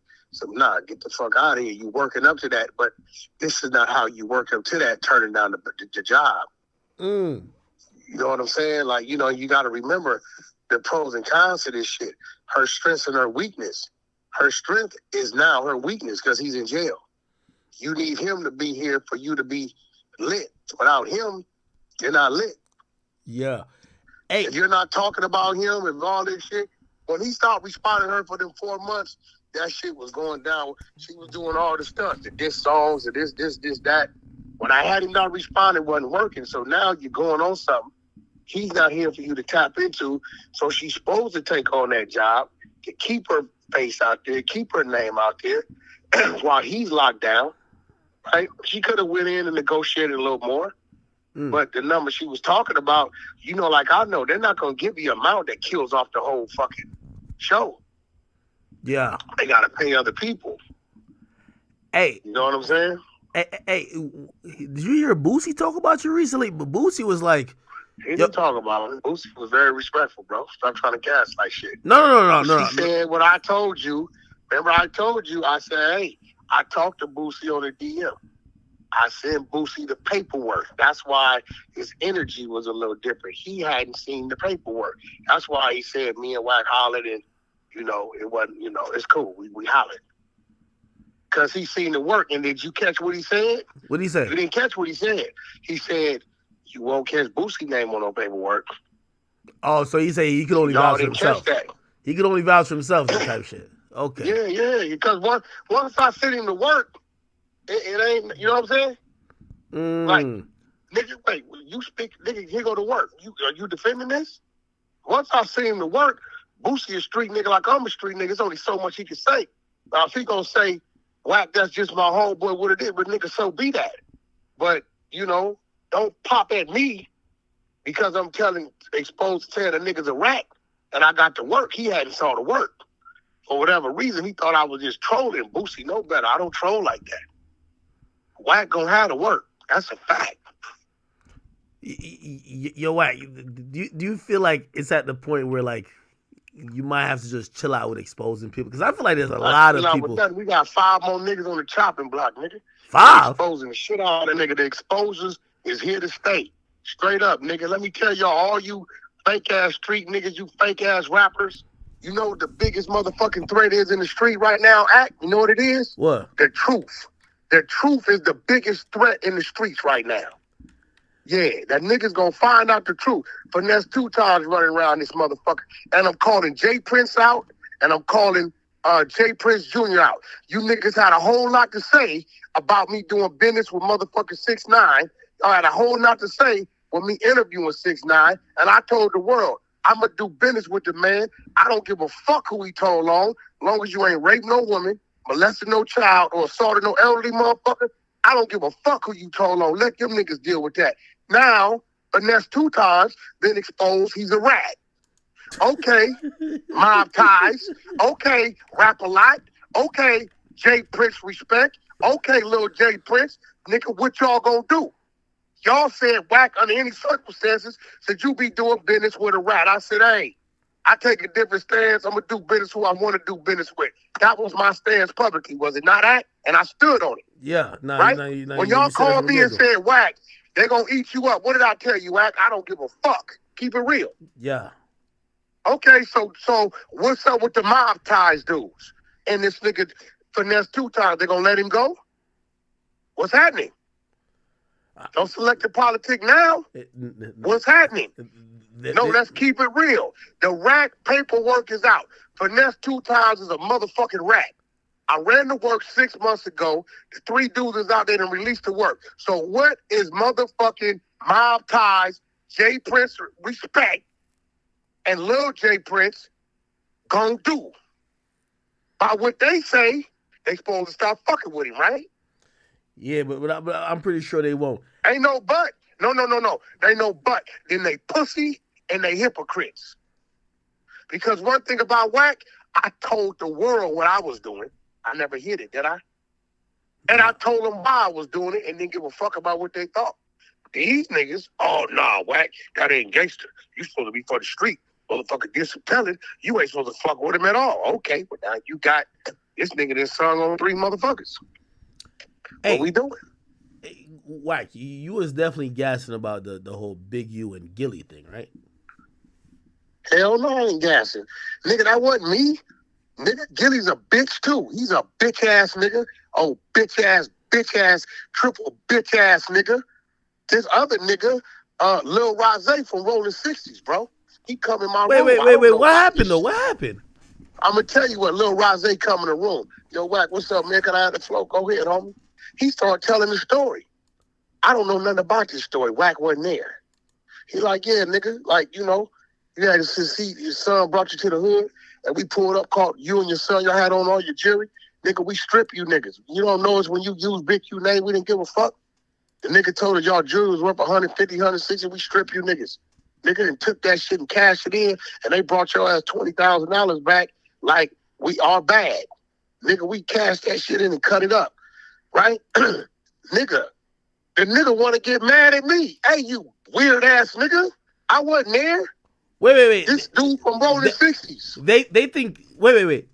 nah, get the fuck out of here. You working up to that. But this is not how you work up to that, turning down the job. You know what I'm saying? Like, you know, you got to remember the pros and cons to this shit. Her strengths and her weakness. Her strength is now her weakness because he's in jail. You need him to be here for you to be lit. Without him, you're not lit. Yeah. Hey, if you're not talking about him and all this shit, when he stopped responding to her for them 4 months, that shit was going down. She was doing all the stuff, the diss songs, the this, that. When I had him not responding, it wasn't working. So now you're going on something. He's not here for you to tap into. So she's supposed to take on that job to keep her face out there, keep her name out there while he's locked down. Right? She could have went in and negotiated a little more. But the number she was talking about, you know, like I know, they're not going to give you an amount that kills off the whole fucking show. Yeah. They got to pay other people. Hey. You know what I'm saying? Hey, did you hear Boosie talk about you recently? But Boosie was like... He didn't talk about it. Boosie was very respectful, bro. Stop trying to gaslight shit. No. She said what I told you. Remember I told you, I said, hey, I talked to Boosie on the DM. I sent Boosie the paperwork. That's why his energy was a little different. He hadn't seen the paperwork. That's why he said me and Wack hollered and, you know, it wasn't, you know, it's cool. We hollered. Because he seen the work. And did you catch what he said? What did he say? You didn't catch what he said. He said, you won't catch Boosie's name on no paperwork. Oh, so he said he could only vouch for himself. That. He could only vouch for himself, that type of shit. Okay. Yeah. Because once I sent him to work, it ain't, you know what I'm saying? Like, nigga, wait, you speak, nigga, he go to work. Are you defending this? Once I see him to work, Boosie a street nigga like I'm a street nigga. There's only so much he can say. Now, if he gonna say, Wack, that's just my homeboy, what it is, but nigga, so be that. But, you know, don't pop at me because I'm exposed to the niggas a rat and I got to work. He hadn't saw the work. For whatever reason, he thought I was just trolling. Boosie know better. I don't troll like that. Wack gonna have to work. That's a fact. Yo, Wack, do you feel like it's at the point where, like, you might have to just chill out with exposing people? Because I feel like there's a lot of people. We got 5 more niggas on the chopping block, nigga. 5? Exposing the shit out of that nigga. The exposures is here to stay. Straight up, nigga. Let me tell y'all, all you fake-ass street niggas, you fake-ass rappers, you know what the biggest motherfucking threat is in the street right now, Act? You know what it is? What? The truth. The truth is the biggest threat in the streets right now. Yeah, that nigga's gonna find out the truth. Finesse 2 times running around this motherfucker. And I'm calling Jay Prince out, and I'm calling Jay Prince Jr. out. You niggas had a whole lot to say about me doing business with motherfucking 6ix9ine. I had a whole lot to say with me interviewing 6ix9ine, and I told the world, I'm gonna do business with the man. I don't give a fuck who he told on, long as you ain't raped no woman, molested no child, or assaulted no elderly motherfucker. I don't give a fuck who you told on. Let them niggas deal with that. Now, Finesse 2 times, been exposed he's a rat. Okay, mob ties. Okay, rap a lot. Okay, Jay Prince respect. Okay, little Jay Prince. Nigga, what y'all gonna do? Y'all said Wack under any circumstances said you be doing business with a rat. I said, hey, I take a different stance. I'm gonna do business who I want to do business with. That was my stance publicly, was it not? That? And I stood on it. Yeah, Right? When y'all called me and said, "Wack, they're gonna eat you up," what did I tell you, Wack? I don't give a fuck. Keep it real. Yeah. Okay, so what's up with the mob ties dudes? And this nigga finesse 2 times. They gonna let him go? What's happening? Don't select the politic now. What's happening? No, let's keep it real. The rat paperwork is out. Finesse 2 times is a motherfucking rat. I ran to work 6 months ago. The 3 dudes is out there and released to work. So what is motherfucking mob ties, J Prince respect, and Lil J Prince gonna do? By what they say, they supposed to stop fucking with him, right? Yeah, but I'm pretty sure they won't. Ain't no but. No. They no but. Then they pussy and they hypocrites. Because one thing about Wack, I told the world what I was doing. I never hid it, did I? And I told them why I was doing it and didn't give a fuck about what they thought. These niggas, oh, nah, Wack, that ain't gangster. You supposed to be for the street. Motherfucker did some telling. You ain't supposed to fuck with him at all. Okay, but now you got this nigga that sung on 3 motherfuckers. Hey, what we doing? Hey, Wack, you was definitely gassing about the whole Big U and Gilly thing, right? Hell no, I ain't gassing. Nigga, that wasn't me. Nigga, Gilly's a bitch too. He's a bitch ass nigga. Oh, bitch ass, triple bitch ass nigga. This other nigga, Lil Rosé from Rolling 60s, bro. He come in my room. Wait. What happened though? What happened? I'm gonna tell you what. Lil Rosé come in the room. Yo, Wack, what's up, man? Can I have the flow? Go ahead, homie. He started telling the story. I don't know nothing about this story. Wack wasn't there. He like, yeah, nigga, like, you know, you had your son brought you to the hood, and we pulled up, caught you and your son, y'all had on all your jewelry. Nigga, we strip you niggas. You don't know us when you use Big Q name, we didn't give a fuck. The nigga told us y'all jewelry was worth 150, 160, we strip you niggas. Nigga and took that shit and cashed it in, and they brought your ass $20,000 back like we are bad. Nigga, we cashed that shit in and cut it up, right? Nigga, the nigga want to get mad at me. Hey, you weird ass nigga. I wasn't there. Wait. This dude from Rolling 60s. They think, wait.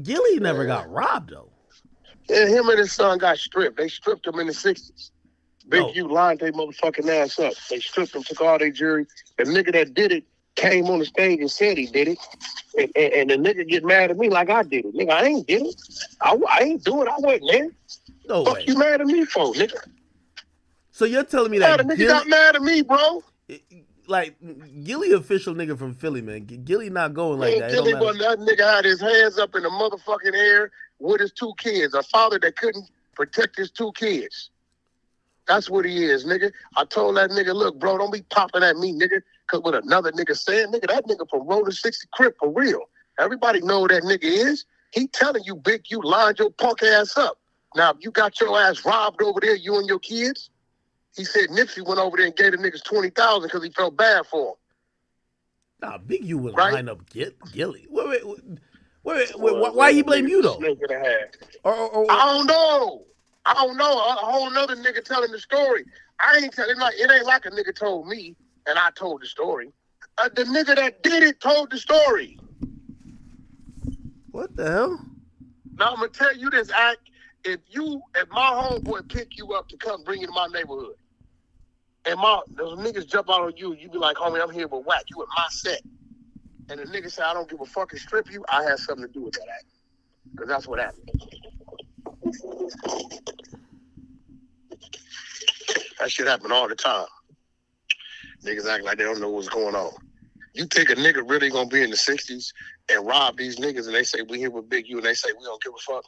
Gilly never got robbed, though. Yeah, him and his son got stripped. They stripped him in the 60s. Big U lined their motherfucking ass up. They stripped him, took all their jewelry. The nigga that did it came on the stage and said he did it. And the nigga get mad at me like I did it. Nigga, I ain't did it. I ain't do it. I wasn't there. No fuck way. You mad at me for, nigga? So you're telling me that the nigga got mad at me, bro. Like, Gilly official nigga from Philly, man. Gilly not going like that. Gilly wasn't, that nigga had his hands up in the motherfucking air with his 2 kids. A father that couldn't protect his 2 kids. That's what he is, nigga. I told that nigga, look, bro, don't be popping at me, nigga. Cause with another nigga saying, nigga, that nigga from Rolling 60 Crip for real. Everybody know who that nigga is. He telling you, Big, you lined your punk ass up. Now, if you got your ass robbed over there, you and your kids, he said Nipsey went over there and gave the niggas $20,000 because he felt bad for him. Nah, Big U would line up Gilly. Wait, why he blame you though? I don't know. A whole nother nigga telling the story. I ain't telling, like, it ain't like a nigga told me and I told the story. The nigga that did it told the story. What the hell? Now I'm gonna tell you this, Act. If my homeboy pick you up to come bring you to my neighborhood, and those niggas jump out on you, you be like, homie, I'm here with Wack. You at my set. And the nigga say, I don't give a fuck and strip you, I had something to do with that act. Because that's what happened. That shit happen all the time. Niggas act like they don't know what's going on. You think a nigga really gonna be in the 60s and rob these niggas and they say we here with Big U and they say we don't give a fuck?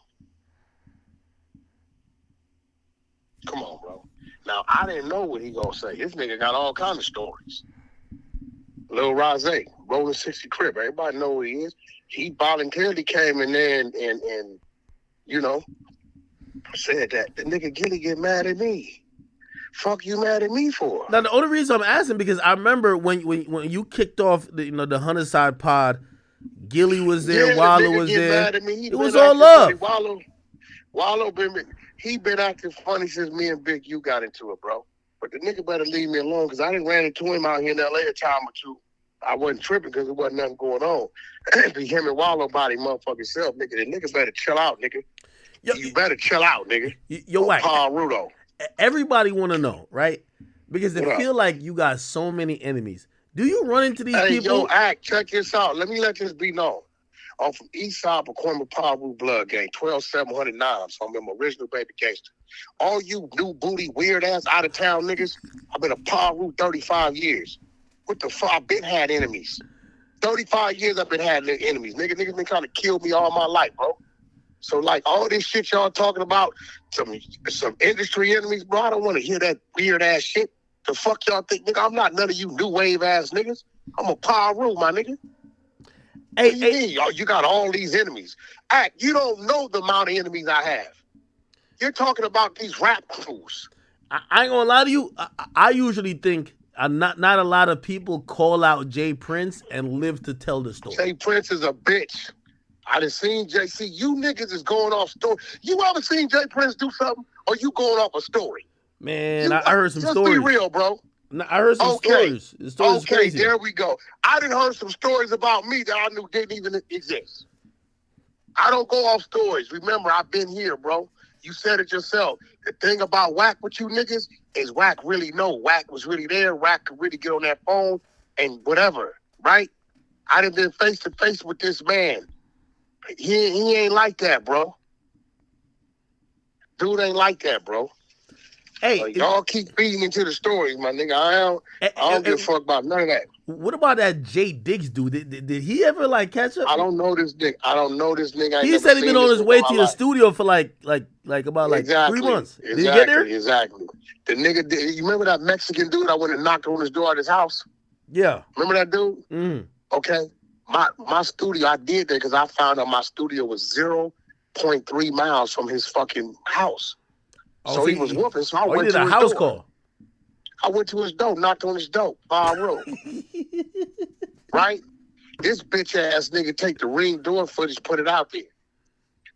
Come on, bro. Now, I didn't know what he gonna say. This nigga got all kind of stories. Lil Rosé, Rolling 60 Crip. Everybody know who he is. He voluntarily came in there and you know, said that. The nigga Gilly get mad at me. Fuck you mad at me for? Now, the only reason I'm asking because I remember when you kicked off the Hunter Side Pod, Gilly was there, Wallow was there. It was all love. Wallow been acting funny since me and Big U got into it, bro. But the nigga better leave me alone because I done ran into him out here in LA a time or two. I wasn't tripping because there wasn't nothing going on. Be him and Wallow body motherfucking self, nigga. The nigga better chill out, nigga. You better chill out, nigga. You're right. Paul Rudo. Everybody want to know, right? Because they feel like you got so many enemies. Do you run into these people? Yo, Act, check this out. Let me let this be known. I'm from East Side, Pacoima, Paul Rudo Blood Gang, 12709. So I'm my original baby gangster. All you new booty, weird ass, out of town niggas, I've been a Paul Rudo 35 years. What the fuck? I've been had enemies. 35 years I've been had enemies. Niggas been trying to kill me all my life, bro. So like all this shit y'all talking about, some industry enemies, bro. I don't want to hear that weird ass shit. The fuck y'all think, nigga? I'm not none of you new wave ass niggas. I'm a Paul Rudo, my nigga. Hey, you got all these enemies. Act, you don't know the amount of enemies I have. You're talking about these rap crews. I ain't gonna lie to you. I usually think not a lot of people call out Jay Prince and live to tell the story. Jay Prince is a bitch. I done seen JC. You niggas is going off story. You ever seen Jay Prince do something, or you going off a story? Man, I heard some just stories. Just be real, bro. No, I heard some stories. The story's crazy. There we go. I done heard some stories about me that I knew didn't even exist. I don't go off stories. Remember, I've been here, bro. You said it yourself. The thing about Wack with you niggas is Wack really know. Wack was really there. Wack could really get on that phone and whatever, right? I done been face to face with this man. He ain't like that, bro. Dude ain't like that, bro. Hey, y'all keep feeding into the stories, my nigga. I don't give a fuck about none of that. What about that Jay Diggs dude? Did he ever like catch up? I don't know this nigga. He said he been on his way to the studio for like about 3 months. Did he get there? Exactly. The nigga, you remember that Mexican dude I went and knocked on his door at his house? Yeah. Remember that dude? Mm. Okay. My studio, I did that because I found out my studio was 0.3 miles from his fucking house. So he was whooping, so I went to his house door. Call. I went to his door, knocked on his door, bar room. Right? This bitch ass nigga take the Ring door footage, put it out there.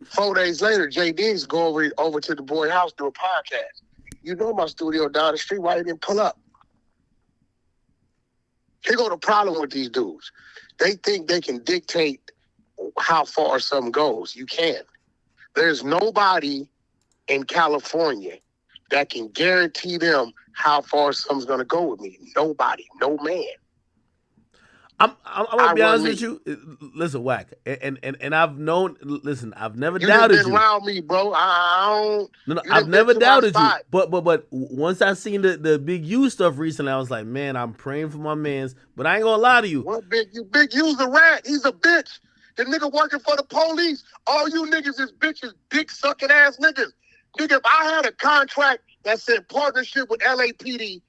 4 days later, Jay Diggs go over to the boy house, do a podcast. You know my studio down the street, why you didn't pull up? Here go the problem with these dudes. They think they can dictate how far something goes. You can't. There's nobody in California that can guarantee them how far something's gonna go with me. Nobody, no man. I'm gonna be honest with you. Listen, Wack, and I've known. Listen, I've never doubted you. You've been around me, bro. I've never doubted you. But once I seen the Big U stuff recently, I was like, man, I'm praying for my mans. But I ain't gonna lie to you. What Big U? Big U's a rat. He's a bitch. The nigga working for the police. All you niggas is bitches, dick sucking ass niggas. Nigga, if I had a contract that said partnership with LAPD,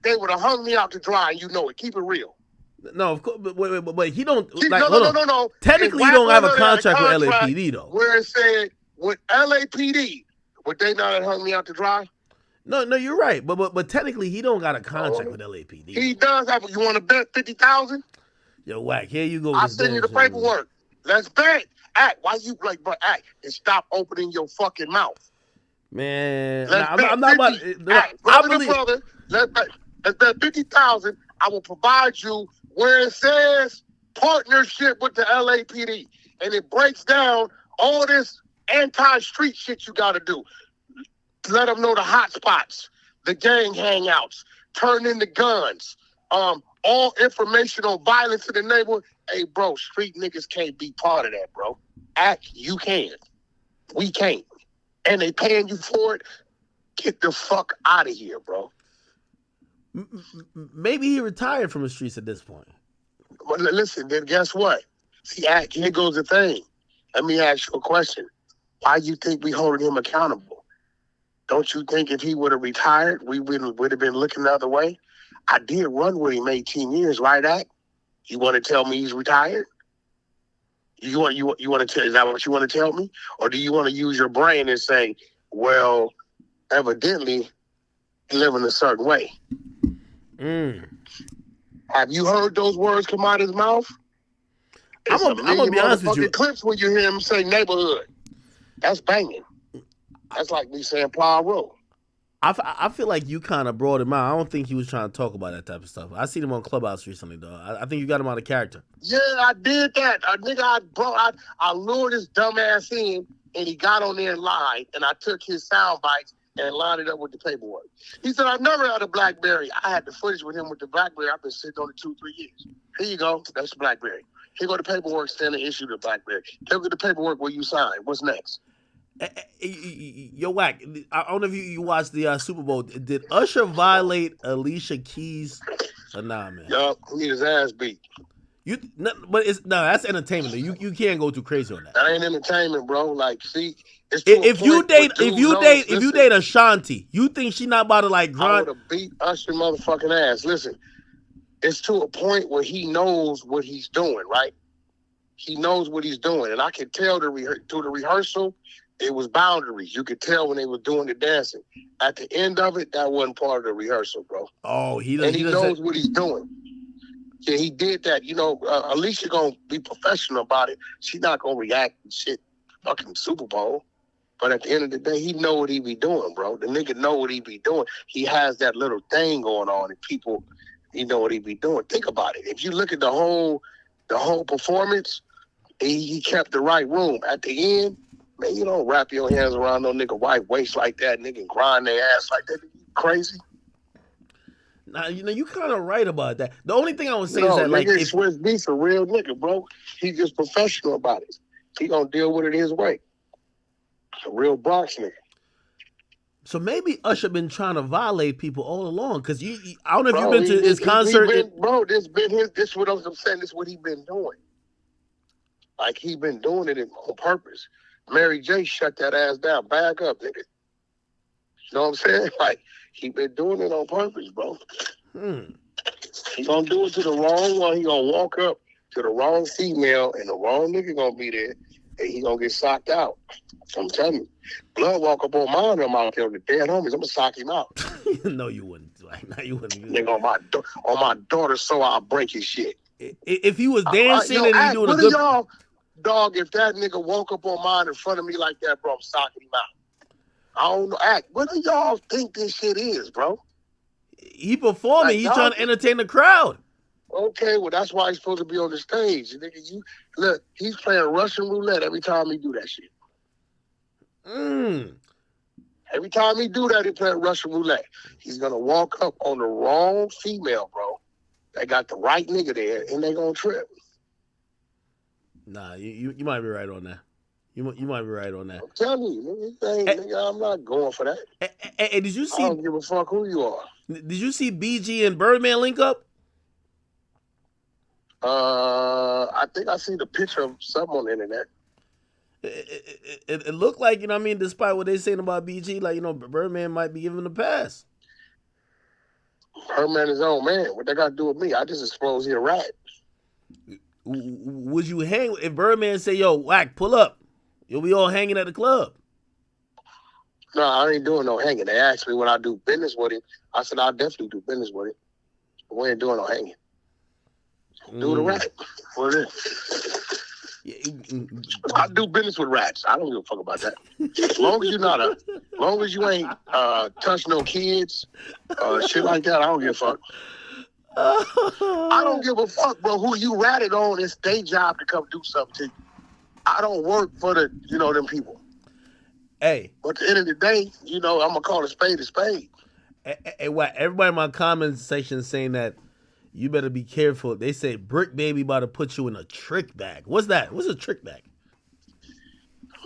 they would have hung me out to dry, and you know it. Keep it real. No, of course, but he don't. No. Technically, he don't have a contract with LAPD though. Where it said with LAPD, would they not have hung me out to dry? No, you're right. But technically, he don't got a contract with LAPD. He does have. You want to bet 50,000? Yo, Wack, here you go. I'll send you the paperwork. Let's bet. Why you like? But and stop opening your fucking mouth. Man, I'm not about. Brother, let's bet 50,000. I will provide you where it says partnership with the LAPD, and it breaks down all this anti-street shit you got to do. Let them know the hot spots, the gang hangouts, turn in the guns, all information on violence in the neighborhood. Hey, bro, street niggas can't be part of that, bro. You can. We can't. And they paying you for it. Get the fuck out of here, bro. Maybe he retired from the streets at this point. Well, listen, then guess what? See, here goes the thing. Let me ask you a question. Why you think we holding him accountable? Don't you think if he would have retired, we would have been looking the other way? I did run with him 18 years, right, Act? You want to tell me he's retired? You want to tell? Is that what you want to tell me, or do you want to use your brain and say, well, evidently, he living a certain way? Have you heard those words come out of his mouth? I'm gonna be honest with you. Clips when you hear him say neighborhood. That's banging. That's like me saying Paul Road. I feel like you kind of brought him out. I don't think he was trying to talk about that type of stuff. I seen him on Clubhouse recently, though. I think you got him out of character. Yeah, I did that. I lured his dumb ass in, and he got on there and lied, and I took his sound bites and lined it up with the paperwork. He said, I've never had a BlackBerry. I had the footage with him with the BlackBerry. I've been sitting on it 2-3 years. Here you go. That's the BlackBerry. Here go the paperwork, send the issue to BlackBerry. Look at the paperwork where you signed. What's next? Yo, Wack, I don't know if you watched the Super Bowl. Did Usher violate Alicia Keys or nah, man? Yup, he need his ass beat. But that's entertainment. You can't go too crazy on that. That ain't entertainment, bro. Like, see, it's if you date Ashanti, you think she not about to like grind? I would have beat Usher motherfucking ass. Listen, it's to a point where he knows what he's doing, right? He knows what he's doing, and I could tell through the rehearsal. It was boundaries. You could tell when they were doing the dancing. At the end of it, that wasn't part of the rehearsal, bro. Oh, he knows what he's doing. Yeah, he did that. You know, Alicia gonna be professional about it. She's not gonna react and shit. Fucking Super Bowl. But at the end of the day, he know what he be doing, bro. The nigga know what he be doing. He has that little thing going on, and people, he know what he be doing. Think about it. If you look at the whole performance, he kept the right room. At the end, man, you don't wrap your hands around no nigga white waist like that, nigga, and grind their ass like that. You crazy? Nah, you kind of right about that. The only thing I would say is that, like, if Swiss Beats a real nigga, bro, he's just professional about it. He gonna deal with it his way. A real Bronx nigga. So maybe Usher been trying to violate people all along, because I don't know if you've been to his concert. This what I'm saying. This what he been doing. Like, he been doing it on purpose. Mary J shut that ass down. Back up, nigga. You know what I'm saying? Like, he been doing it on purpose, bro. He gonna do it to the wrong one. He gonna walk up to the wrong female, and the wrong nigga gonna be there, and he gonna get socked out. I'm telling you. Blood walk up on mine, I'm out there with the dead homies. I'm gonna sock him out. No, you wouldn't. Like, no, you wouldn't. Nigga, on my daughter, so I'll break his shit. If he was dancing and he doing a good... y'all, dog, if that nigga walk up on mine in front of me like that, bro, I'm socking him out. I don't know. What do y'all think this shit is, bro? He performing. He's trying to entertain the crowd. Okay, well, that's why he's supposed to be on the stage. Nigga, look, he's playing Russian roulette every time he do that shit. Every time he do that, he playing Russian roulette. He's going to walk up on the wrong female, bro. They got the right nigga there, and they going to trip. Nah, you might be right on that. You might be right on that. I'm telling you, nigga, I'm not going for that. Hey, did you see? I don't give a fuck who you are. Did you see BG and Birdman link up? I think I see the picture of something on the internet. It looked like, you know what I mean, despite what they're saying about BG, like, you know, Birdman might be giving the pass. Birdman is old man. What they got to do with me? I just exposed he a rat. Would you hang if Birdman say, yo, Wack, pull up? You'll be all hanging at the club. No, I ain't doing no hanging. They asked me when I do business with him. I said, I'll definitely do business with him. But we ain't doing no hanging. Do the rat. What it is. I do business with rats. I don't give a fuck about that. As long as you ain't touch no kids, shit like that, I don't give a fuck. I don't give a fuck, bro. Who you ratted on, it's their job to come do something to you. I don't work for them people. Hey. But at the end of the day, I'm going to call a spade a spade. Hey, what? Everybody in my comment section saying that you better be careful. They say Brick Baby about to put you in a trick bag. What's that? What's a trick bag?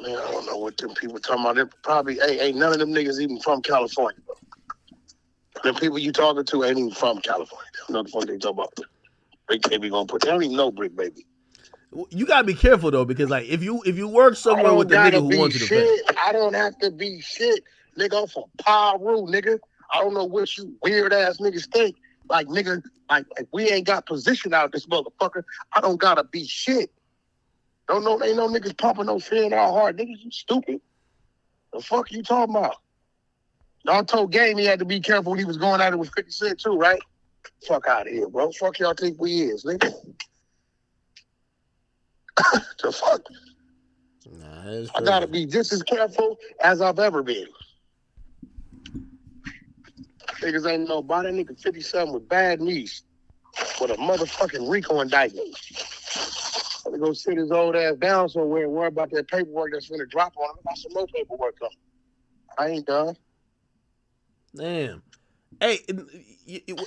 Man, I don't know what them people talking about. They're probably ain't none of them niggas even from California, bro. The people you talking to ain't even from California. They don't know the fuck they talking about. Brick Baby gonna put. They don't even know Brick Baby. You gotta be careful though, because like if you work somewhere with the nigga who wants you to pay. I don't have to be shit, nigga. I'm from Paru, nigga. I don't know what you weird ass niggas think. Like, nigga, like we ain't got position out this motherfucker. I don't gotta be shit. Ain't no niggas pumping no fear in our heart. Niggas, you stupid. The fuck you talking about? Y'all told Game he had to be careful when he was going at it with 50 Cent too, right? Fuck out of here, bro. Fuck y'all think we is, nigga. The fuck? Nah, I gotta be just as careful as I've ever been. Niggas ain't know about that nigga 57 with bad knees with a motherfucking RICO indictment. To go sit his old ass down somewhere and worry about that paperwork that's gonna drop on him. Got some more paperwork coming. I ain't done. Damn. Hey,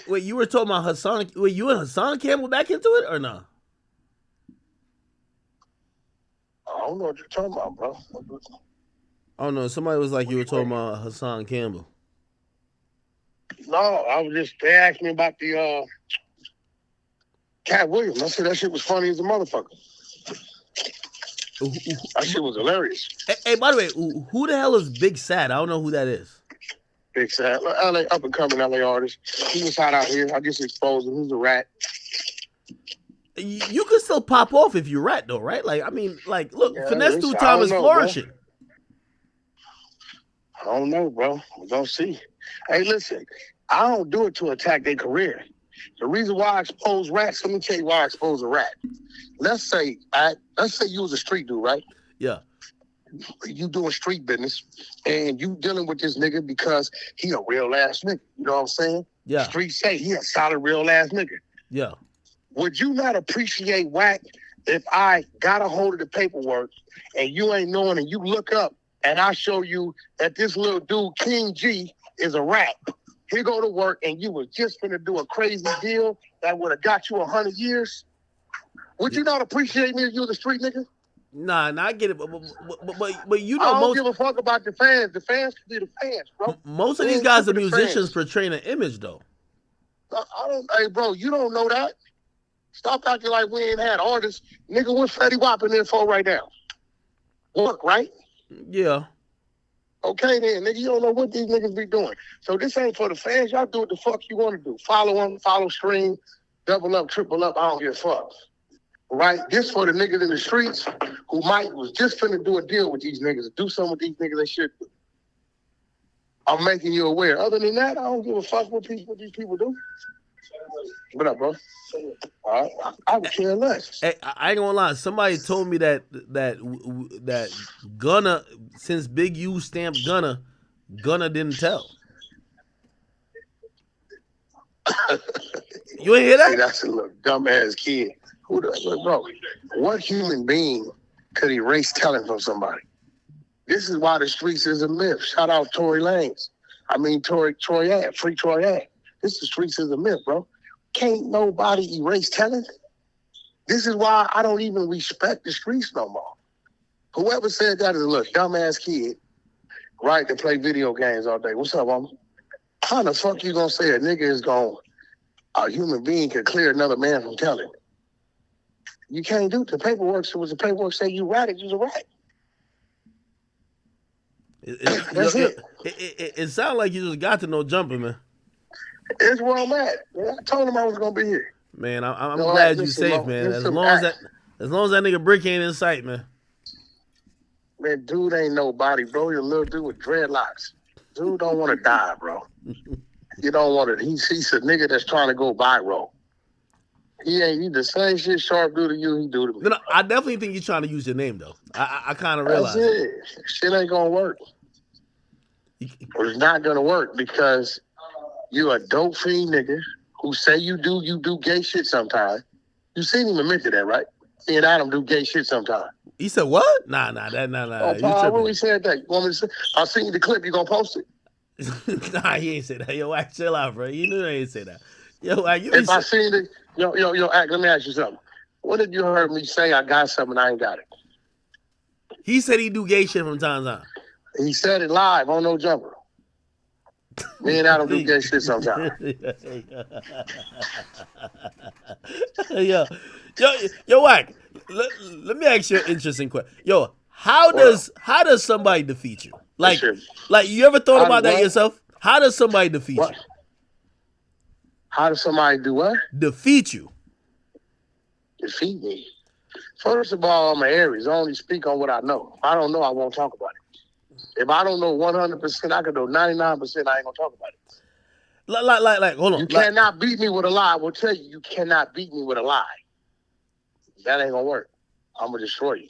wait, you were talking about Hassan. Wait, you and Hassan Campbell back into it or no? I don't know what you're talking about, bro. Oh no, somebody was like you were talking about Hassan Campbell. No, I was just, they asked me about the Cat Williams. I said that shit was funny as a motherfucker. That shit was hilarious. Hey, by the way, who the hell is Big Sad? I don't know who that is. Big Sad, LA, up and coming LA artist. He was hot out here. I just exposed him. He's a rat. You can still pop off if you rat though, right? Like, I mean, like, look, Yeah, Finesse listen, 2 Time is flourishing. Bro. I don't know, bro. We're gonna see. Hey, listen, I don't do it to attack their career. The reason why I expose rats, let me tell you why I expose a rat. Let's say you was a street dude, right? Yeah. You doing street business and you dealing with this nigga because he a real ass nigga. You know what I'm saying? Yeah. Street say he a solid real ass nigga. Yeah. Would you not appreciate whack if I got a hold of the paperwork and you ain't knowing and you look up and I show you that this little dude, King G, is a rat? He go to work and you was just finna do a crazy deal that would have got you 100 years. Would you not appreciate me if you was a street nigga? Nah, I get it, but you know, I don't give a fuck about the fans. The fans can be the fans, bro. Most of these guys are musicians portraying an image, though. I don't. Hey, bro, you don't know that. Stop acting like we ain't had artists. Nigga, what's Fetty Wap in there for right now? Work, right? Yeah. Okay, then, nigga, you don't know what these niggas be doing. So this ain't for the fans. Y'all do what the fuck you want to do. Follow them, follow stream, double up, triple up. I don't give a fuck. Right? This for the niggas in the streets who was just finna do a deal with these niggas, do something with these niggas they should do. I'm making you aware. Other than that, I don't give a fuck what these people do. What up, bro? All right. I would care less. Hey, I ain't gonna lie. Somebody told me that Gunna, since Big U stamped Gunna didn't tell. You ain't hear that? See, that's a little dumbass kid. Look, bro, what human being could erase telling from somebody? This is why the streets is a myth. Shout out Tory Lanez. I mean, Troy Ave, free Troy Ave. The streets is a myth, bro. Can't nobody erase telling. This is why I don't even respect the streets no more. Whoever said that is a little dumbass kid, right, to play video games all day. What's up, mama? How the fuck you gonna say a human being can clear another man from telling? You can't do it. The paperwork, so was the paperwork say you ratted, you's a rat. That's it. It sounds like you just got to know Jumper, man. It's where I'm at. Man, I told him I was gonna be here. Man, I'm glad you're safe, man. As long as that nigga Brick ain't in sight, man. Man, dude ain't nobody, bro. You're a little dude with dreadlocks. Dude don't want to die, bro. You don't want to. He's a nigga that's trying to go viral. He the same shit Sharp do to you, he do to me. No, I definitely think you're trying to use your name, though. I kind of realize it. Shit ain't gonna work. It's not gonna work because you a dope fiend nigga who say you do gay shit sometimes. You seen him admit to that, right? Me and Adam do gay shit sometimes. He said what? Nah. Oh, Paul, when we said that, you want me to say? I'll send you the clip. You gonna post it? Nah, he ain't say that. Yo, act chill out, bro. You knew they ain't say that. Yo, if I seen it, act. Let me ask you something. What if you heard me say I got something I ain't got it? He said he do gay shit from time to time. He said it live on No Jumper. Me and Adam do gay shit sometimes. Yo, Wack. Let me ask you an interesting question. Yo, how does somebody defeat you? Like you ever thought about that yourself? How does somebody defeat you? How does somebody do what? Defeat you. Defeat me. First of all, I'm an Aries. I only speak on what I know. If I don't know, I won't talk about it. If I don't know 100%, I can know 99%. I ain't gonna talk about it. Like, hold on. You cannot beat me with a lie. I will tell you, you cannot beat me with a lie. That ain't gonna work. I'm gonna destroy you.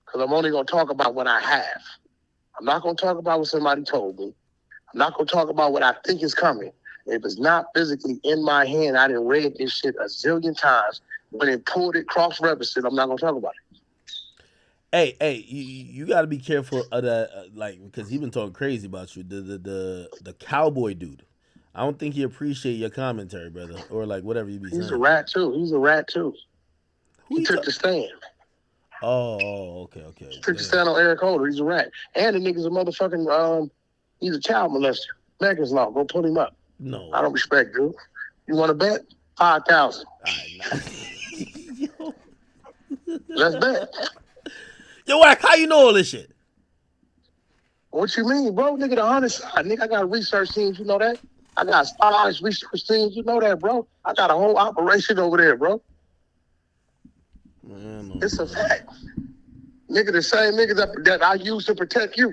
Because I'm only gonna talk about what I have. I'm not gonna talk about what somebody told me. I'm not gonna talk about what I think is coming. If it's not physically in my hand, I done read this shit a zillion times. When it pulled it, cross-referenced it, I'm not gonna talk about it. Hey, you got to be careful of that, like, because he been talking crazy about you. The cowboy dude. I don't think he appreciate your commentary, brother, or like whatever you be saying. He's a rat too. He took the stand. Oh, okay. He took the stand on Eric Holder. He's a rat, and the nigga's a motherfucking he's a child molester. Megan's law. Go pull him up. No, I don't respect you. You want to bet? 5,000. Let's bet. Yo, Wack, how you know all this shit? What you mean, bro? Nigga, the honest side. Nigga, I got research teams, you know that? I got spies, research teams, you know that, bro? I got a whole operation over there, bro. It's a fact. Nigga, the same niggas that I used to protect you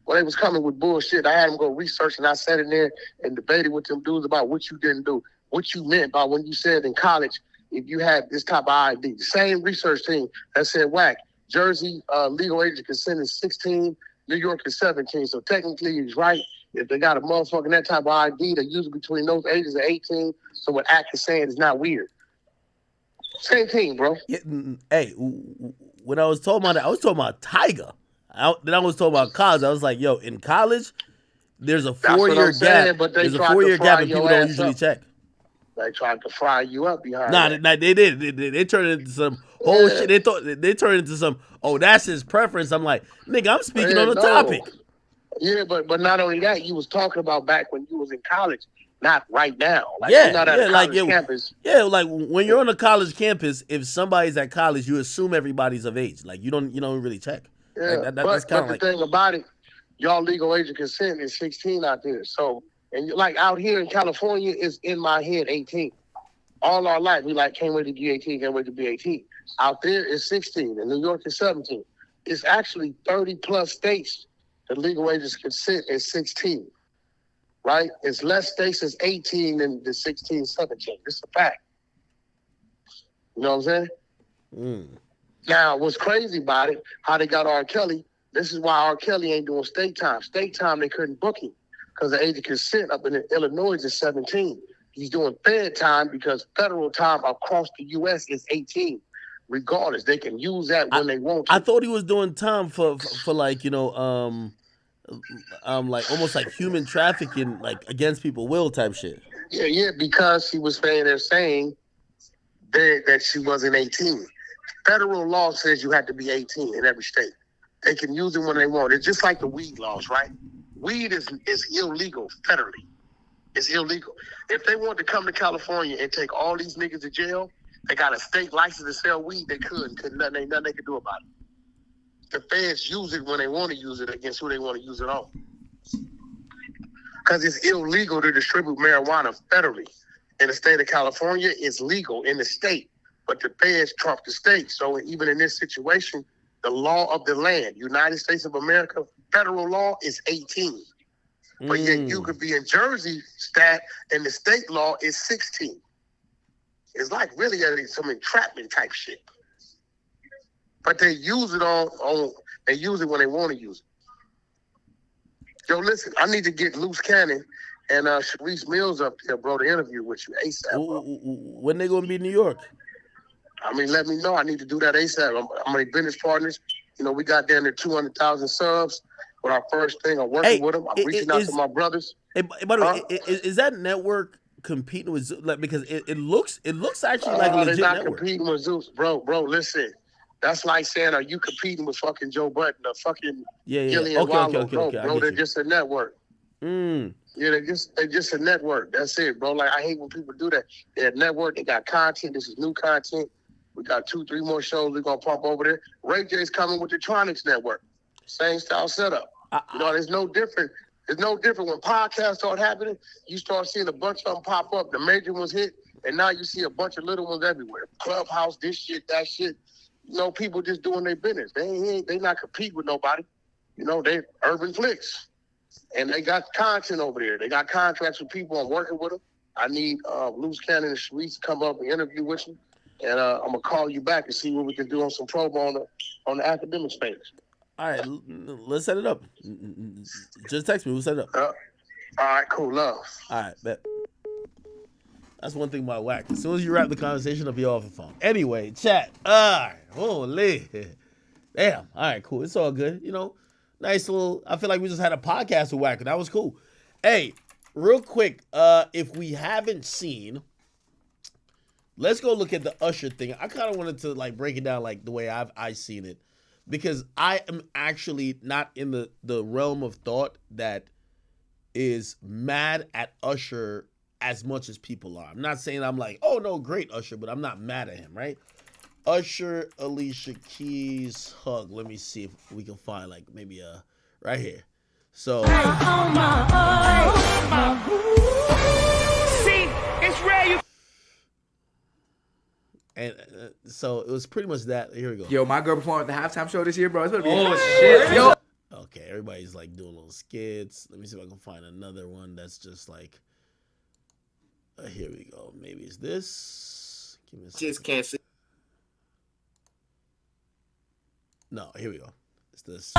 when they was coming with bullshit. I had them go research, and I sat in there and debated with them dudes about what you didn't do, what you meant by when you said in college, if you had this type of ID. The same research team that said, Wack, Jersey legal age of consent is 16, New York is 17. So technically he's right. If they got a motherfucking that type of ID, they use it between those ages of 18. So what Act is saying is not weird. Same team, bro. Yeah, hey, when I was talking about that, I was talking about Tiger. Then I was talking about college. I was like, yo, in college, there's a 4-year gap. There's a 4-year gap and people don't usually check. They tried to fry you up behind. Nah, they did. They turned it into some whole shit. They thought they turned it into some. Oh, that's his preference. I'm like, nigga, I'm speaking on the topic. Yeah, but not only that, you was talking about back when you was in college, not right now. Like, Yeah, you're not at a like college campus. Yeah, like when you're on a college campus, if somebody's at college, you assume everybody's of age. Like you don't really check. Yeah, like, but the thing about it, y'all legal age of consent is 16 out there. So, and like out here in California, is in my head 18. All our life, we like can't wait to be 18, can't wait to be 18. Out there is 16, and New York is 17. It's actually 30 plus states that legal age of consent is 16. Right? It's less states is 18 than the 16, 17. It's a fact. You know what I'm saying? Now, what's crazy about it, how they got R. Kelly, this is why R. Kelly ain't doing state time. State time, they couldn't book him because the age of consent up in Illinois is 17. He's doing fed time because federal time across the U.S. is 18. Regardless, they can use that when they want to. I thought he was doing time for like, you know, like almost like human trafficking, like against people will type shit. Yeah, because he was saying that she wasn't 18. Federal law says you have to be 18 in every state. They can use it when they want. It's just like the weed laws, right? Weed is illegal federally. It's illegal. If they want to come to California and take all these niggas to jail, they got a state license to sell weed, they couldn't. Nothing they could do about it. The feds use it when they want to use it against who they want to use it on. Because it's illegal to distribute marijuana federally. In the state of California, it's legal in the state, but the feds trump the state. So even in this situation, the law of the land, United States of America, federal law is 18. But yet you could be in Jersey stat and the state law is 16. It's like really some entrapment type shit. But they use it they use it when they want to use it. Yo, listen, I need to get Loose Cannon and Sharice Mills up there, bro, to interview with you ASAP, bro. When they gonna be in New York? I mean, let me know. I need to do that ASAP. I'm my business partners. You know, we got down to 200,000 subs. With our first thing, I'm working with them. I'm reaching out to my brothers. By the way, is that network competing with Zeus? Like, because it looks actually like a legit they're not network. Competing with Zeus, bro. Listen, that's like saying, are you competing with fucking Joe Budden or fucking Gillian Wallow? Bro, they're just a network. Yeah, they're just a network. That's it, bro. Like, I hate when people do that. They're a network. They got content. This is new content. We got 2-3 more shows we're gonna pump over there. Ray J's coming with the Tronics Network. Same style setup. You know, there's no different. It's no different when podcasts start happening. You start seeing a bunch of them pop up. The major ones hit, and now you see a bunch of little ones everywhere. Clubhouse, this shit, that shit. You know, people just doing their business. They not compete with nobody. You know, they urban flicks, and they got content over there. They got contracts with people. I'm working with them. I need Loose Cannon and Sharice to come up and interview with you, and I'm gonna call you back and see what we can do on some promo on the academic space. All right, let's set it up. Just text me. We'll set it up. All right, cool. Love. All right, bet. That's one thing about whack. As soon as you wrap the conversation, I'll be off the phone. Anyway, chat. All right. Holy. Damn. All right, cool. It's all good. You know, nice little. I feel like we just had a podcast with whack. That was cool. Hey, real quick, if we haven't seen, let's go look at the Usher thing. I kind of wanted to like break it down like the way I seen it, because I am actually not in the realm of thought that is mad at Usher as much as people are. I'm not saying I'm like, oh no, great Usher, but I'm not mad at him, right? Usher, Alicia Keys, hug. Let me see if we can find like maybe right here. So See, it's rare you. And so it was pretty much that. Here we go. Yo, my girl performed at the halftime show this year, bro. It's gonna be shit. Yo. Okay, everybody's like doing little skits. Let me see if I can find another one that's just like. Here we go. Maybe it's this. Give me a Just can't see. No, here we go. It's this. See,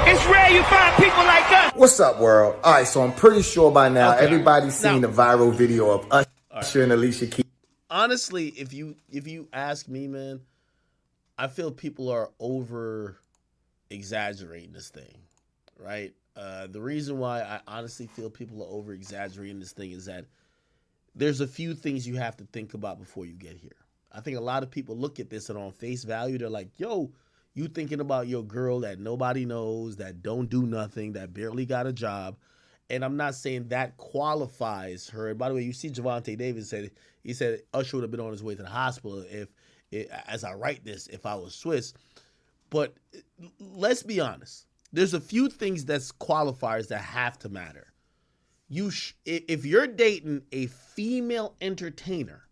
it's rare you find people like us. What's up, world? All right, so I'm pretty sure by now everybody's seen the viral video of Usher and Alicia Keys. Honestly, if you ask me, man, I feel people are over exaggerating this thing, right? The reason why I honestly feel people are over exaggerating this thing is that there's a few things you have to think about before you get here. I think a lot of people look at this and on face value, they're like, yo, you thinking about your girl that nobody knows, that don't do nothing, that barely got a job. And I'm not saying that qualifies her. And by the way, you see Javante Davis said Usher would have been on his way to the hospital as I write this, if I was Swiss. But let's be honest. There's a few things that's qualifiers that have to matter. If you're dating a female entertainer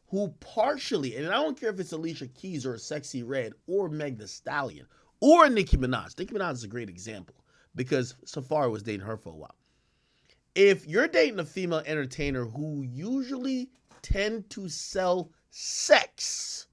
who partially, and I don't care if it's Alicia Keys or Sexy Red or Meg Thee Stallion or Nicki Minaj. Nicki Minaj is a great example because Safari was dating her for a while. If you're dating a female entertainer who usually tend to sell sex,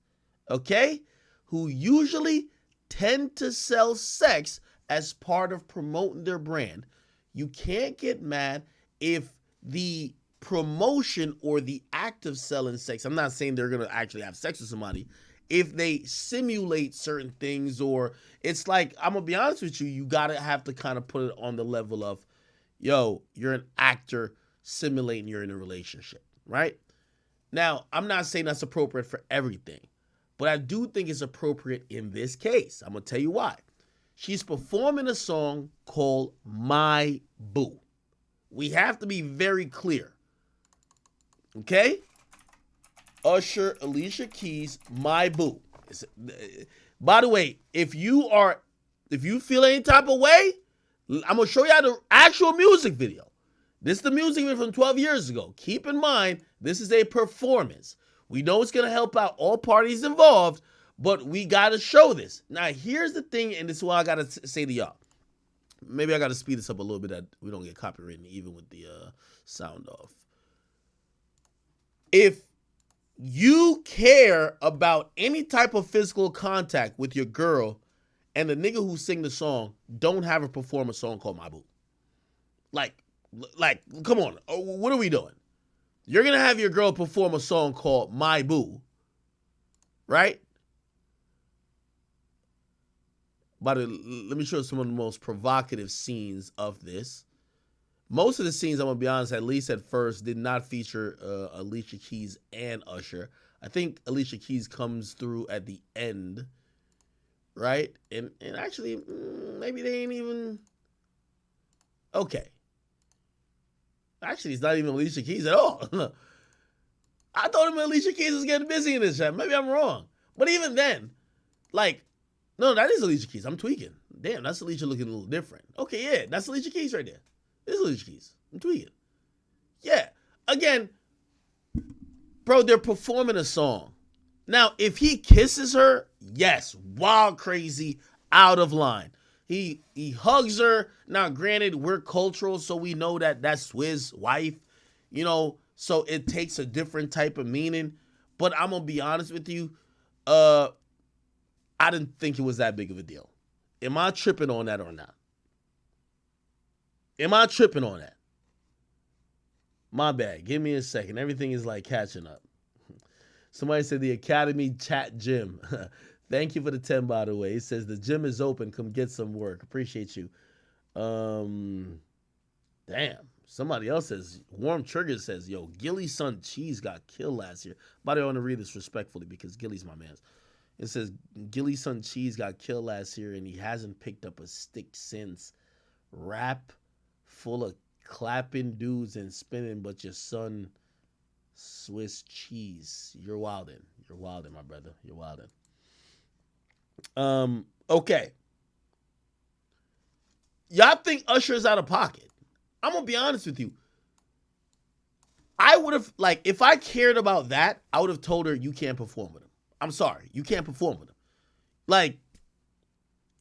okay? Who usually tend to sell sex as part of promoting their brand, you can't get mad if the promotion or the act of selling sex, I'm not saying they're going to actually have sex with somebody, if they simulate certain things, or it's like, I'm going to be honest with you, you got to have to kind of put it on the level of, yo, you're an actor simulating you're in a relationship, right? Now, I'm not saying that's appropriate for everything, but I do think it's appropriate in this case. I'm going to tell you why. She's performing a song called My Boo. We have to be very clear. Okay? Usher, Alicia Keys, My Boo. By the way, if you feel any type of way, I'm going to show you the actual music video. This is the music video from 12 years ago. Keep in mind, this is a performance. We know it's going to help out all parties involved, but we got to show this. Now, here's the thing, and this is what I got to say to y'all. Maybe I got to speed this up a little bit that we don't get copywritten even with the sound off. If you care about any type of physical contact with your girl and the nigga who sing the song don't have her perform a song called My Boo. Like, come on. What are we doing? You're going to have your girl perform a song called My Boo, right? Let me show you some of the most provocative scenes of this. Most of the scenes, I'm going to be honest, at least at first, did not feature Alicia Keys and Usher. I think Alicia Keys comes through at the end, right? And actually, maybe they ain't even... Okay. Actually, it's not even Alicia Keys at all. I thought him and Alicia Keys was getting busy in this chat. Maybe I'm wrong. But even then, like, no, that is Alicia Keys. I'm tweaking. Damn, that's Alicia looking a little different. Okay, yeah, that's Alicia Keys right there. This is Alicia Keys. I'm tweaking. Yeah. Again, bro, they're performing a song. Now, if he kisses her, yes, wild, crazy, out of line. He hugs her. Now, granted, we're cultural, so we know that that's Swiz's wife, you know, so it takes a different type of meaning. But I'm going to be honest with you, I didn't think it was that big of a deal. Am I tripping on that or not? Am I tripping on that? My bad. Give me a second. Everything is like catching up. Somebody said the Academy chat gym. Thank you for the 10, by the way. It says the gym is open. Come get some work. Appreciate you. Damn. Somebody else says, Warm Trigger says, yo, Gilly's son Cheese got killed last year. By the way, I want to read this respectfully because Gilly's my man. It says, Gilly's son Cheese got killed last year and he hasn't picked up a stick since. Rap full of clapping dudes and spinning, but your son Swiss cheese. You're wildin'. You're wildin', my brother. You're wildin'. Okay. Y'all think Usher's out of pocket? I'm gonna be honest with you. I would have, like, if I cared about that, I would have told her you can't perform with him. I'm sorry, you can't perform with him. Like,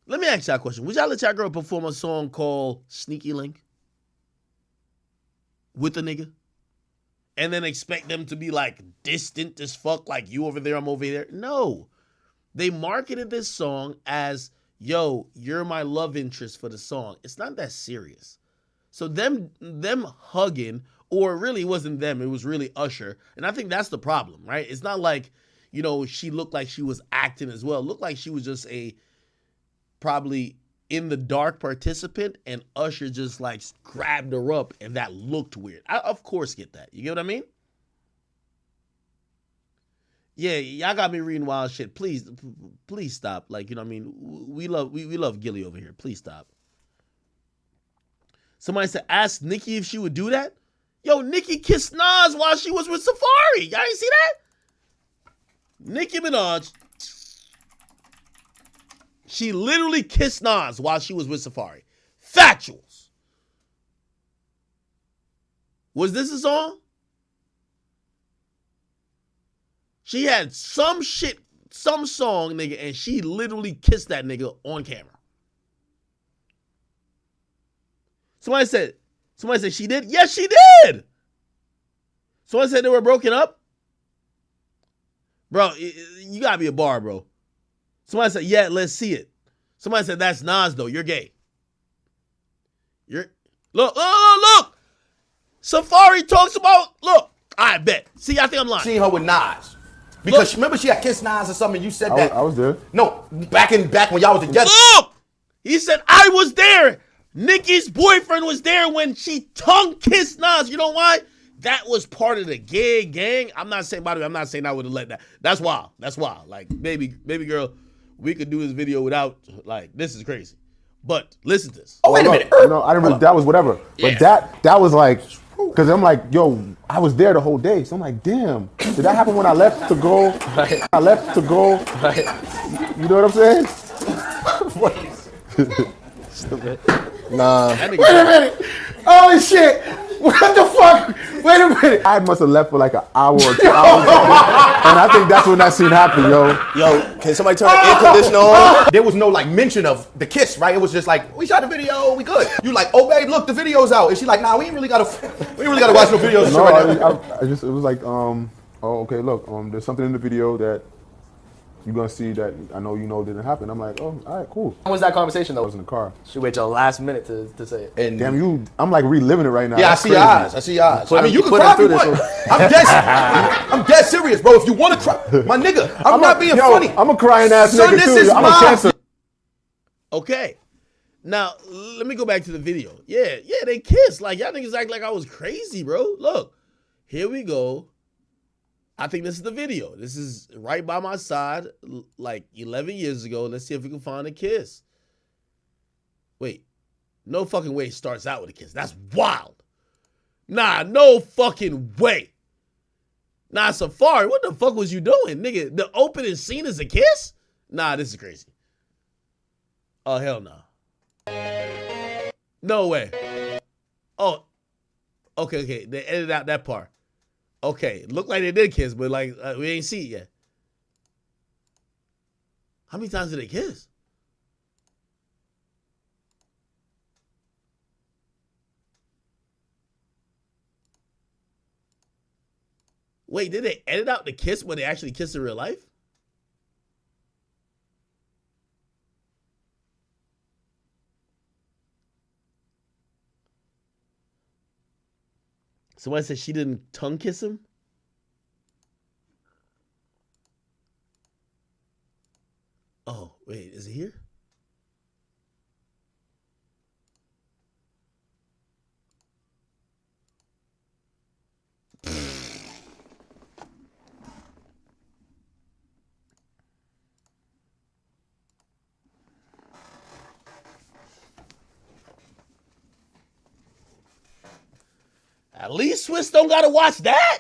let me ask y'all a question. Would y'all let y'all girl perform a song called Sneaky Link with a nigga? And then expect them to be like distant as fuck, like you over there, I'm over there? No. They marketed this song as, yo, you're my love interest for the song. It's not that serious. So them hugging, or really it wasn't them, it was really Usher. And I think that's the problem, right? It's not like, you know, she looked like she was acting as well. It looked like she was just a probably in the dark participant, and Usher just like grabbed her up, and that looked weird. I of course get that. You get what I mean? Yeah, y'all got me reading wild shit. Please stop. Like, you know what I mean? We love Gilly over here. Please stop. Somebody said, ask Nicki if she would do that. Yo, Nicki kissed Nas while she was with Safari. Y'all ain't see that? Nicki Minaj. She literally kissed Nas while she was with Safari. Factuals. Was this a song? She had some song, nigga, and she literally kissed that nigga on camera. Somebody said she did? Yes, she did. Someone said they were broken up. Bro, you gotta be a bar, bro. Somebody said, yeah, let's see it. Somebody said, that's Nas, though. You're gay. Look. Safari talks about, look, I bet. See, I think I'm lying. Seen her with Nas. Because remember she had kissed Nas or something, and you said that. I was there. No, back when y'all was together. Look! He said, I was there. Nicki's boyfriend was there when she tongue kissed Nas. You know why? That was part of the gay gang. I'm not saying, by the way, I'm not saying I would have let that. That's wild. That's wild. Like, baby girl, we could do this video without, like, this is crazy. But listen to this. Oh, wait a minute. No, I didn't really, that was whatever. Yeah. But that was like, because I'm like, yo, I was there the whole day. So I'm like, damn, did that happen when I left to go? I left to go. You know what I'm saying? Stupid. Nah. Wait a minute. Holy shit. What the fuck? Wait a minute. I must have left for like an hour or 2 hours. And I think that's when that scene happened, yo. Yo, can somebody turn the air conditioner on? There was no like mention of the kiss, right? It was just like, we shot the video, we good. You like, oh babe, look, the video's out. And she like, nah, we ain't really gotta watch no videos. No, right now. I just, it was like, oh, okay, look, there's something in the video that you're gonna see that I know you know didn't happen. I'm like, oh, all right, cool. When was that conversation though? I was in the car. She wait till the last minute to say it. And damn, I'm like reliving it right now. Yeah, That's I see your eyes. I see your eyes. I mean, you can cry if you want. I'm dead serious, bro. If you want to cry, my nigga, I'm not being funny. I'm a crying ass Son, nigga this too. is I'm a cancer. Okay. Now, let me go back to the video. Yeah, they kissed. Like, y'all niggas act like I was crazy, bro. Look, here we go. I think this is the video. This is right by my side, like 11 years ago. Let's see if we can find a kiss. Wait. No fucking way it starts out with a kiss. That's wild. Nah, no fucking way. Nah, Safari, what the fuck was you doing? Nigga, the opening scene is a kiss? Nah, this is crazy. Oh, hell no. No way. Oh, okay. They edited out that part. Okay, looked like they did kiss, but like we ain't see it yet. How many times did they kiss? Wait, did they edit out the kiss when they actually kissed in real life? Somebody said she didn't tongue kiss him. Oh, wait, is it here? At least Swiss don't gotta watch that.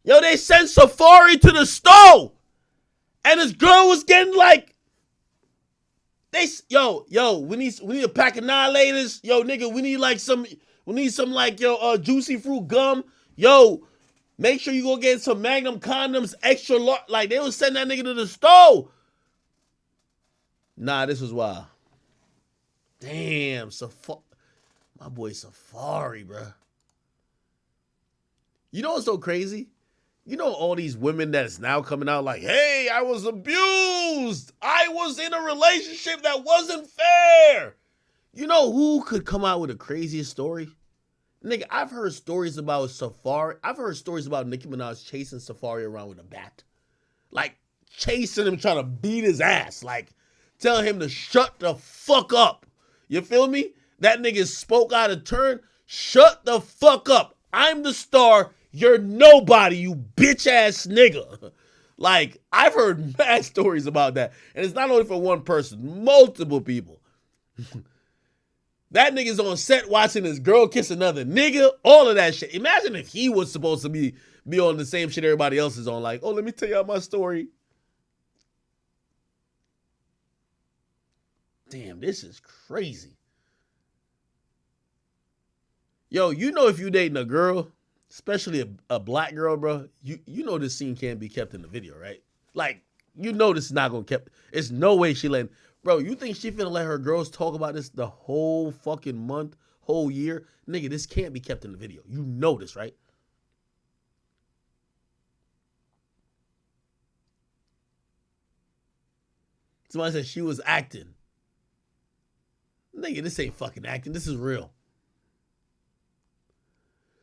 Yo, they sent Safari to the stove, and this girl was getting like, we need a pack of annihilators. Yo, nigga, we need some juicy fruit gum. Yo, make sure you go get some Magnum condoms, extra large. Like, they was sending that nigga to the stove. Nah, this was wild. Damn, my boy Safari, bruh. You know what's so crazy? You know all these women that's now coming out like, hey, I was abused. I was in a relationship that wasn't fair. You know who could come out with the craziest story? Nigga, I've heard stories about Safari. I've heard stories about Nicki Minaj chasing Safari around with a bat. Like, chasing him, trying to beat his ass. Like, telling him to shut the fuck up. You feel me? That nigga spoke out of turn. Shut the fuck up. I'm the star. You're nobody, you bitch ass nigga. Like, I've heard mad stories about that. And it's not only for one person, multiple people. That nigga's on set watching his girl kiss another nigga, all of that shit. Imagine if he was supposed to be on the same shit everybody else is on. Like, oh, let me tell y'all my story. Damn, this is crazy. Yo, you know if you dating a girl, especially a black girl, bro, you know this scene can't be kept in the video, right? Like, you know this is not gonna kept. It's no way she letting. Bro, you think she finna let her girls talk about this the whole fucking month, whole year? Nigga, this can't be kept in the video. You know this, right? Somebody said she was acting. Nigga, this ain't fucking acting. This is real.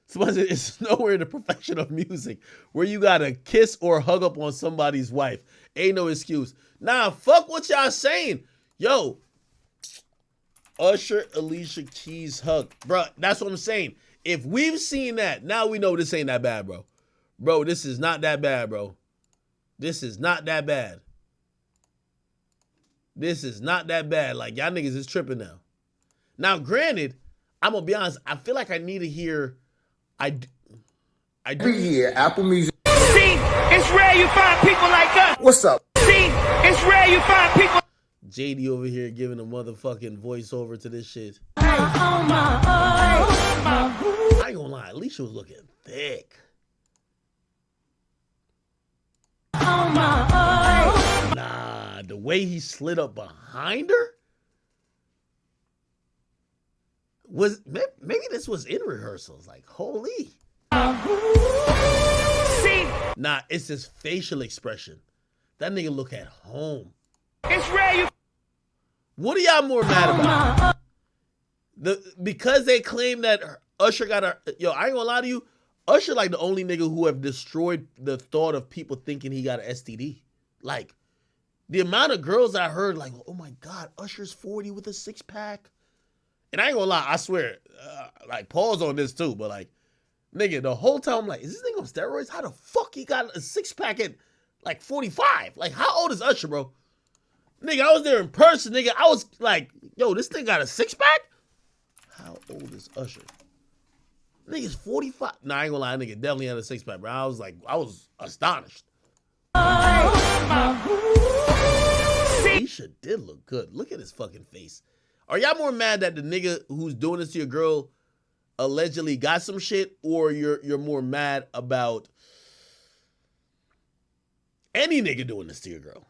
Somebody said it's nowhere in the profession of music where you gotta kiss or hug up on somebody's wife. Ain't no excuse. Nah, fuck what y'all saying. Yo, Usher, Alicia Keys hug. Bro, that's what I'm saying. If we've seen that, now we know this ain't that bad, bro. Bro, this is not that bad, bro. This is not that bad. This is not that bad. Like, y'all niggas is tripping now. Now, granted, I'm gonna be honest, I feel like I need to hear Every year, Apple Music. See, it's rare you find people like us. What's up? See, it's rare you find people. JD over here giving a motherfucking voiceover to this shit. I ain't gonna lie, Alicia was looking thick. Nah, the way he slid up behind her was maybe this was in rehearsals. Like, holy. See, nah, it's his facial expression. That nigga look at home. It's rare you. What are y'all more mad about? Because they claim that Usher got a. Yo, I ain't gonna lie to you. Usher like the only nigga who have destroyed the thought of people thinking he got an STD. Like, the amount of girls I heard like, oh my God, Usher's 40 with a 6-pack. And I ain't gonna lie, I swear, like, pause on this too, but like, nigga, the whole time I'm like, is this nigga on steroids? How the fuck he got a 6-pack at like 45? Like, how old is Usher, bro? Nigga, I was there in person, nigga. I was like, yo, this thing got a 6-pack? How old is Usher? Nigga's 45. Nah, I ain't gonna lie, nigga definitely had a 6-pack, bro. I was astonished. Alicia did look good. Look at his fucking face. Are y'all more mad that the nigga who's doing this to your girl allegedly got some shit, or you're more mad about any nigga doing this to your girl?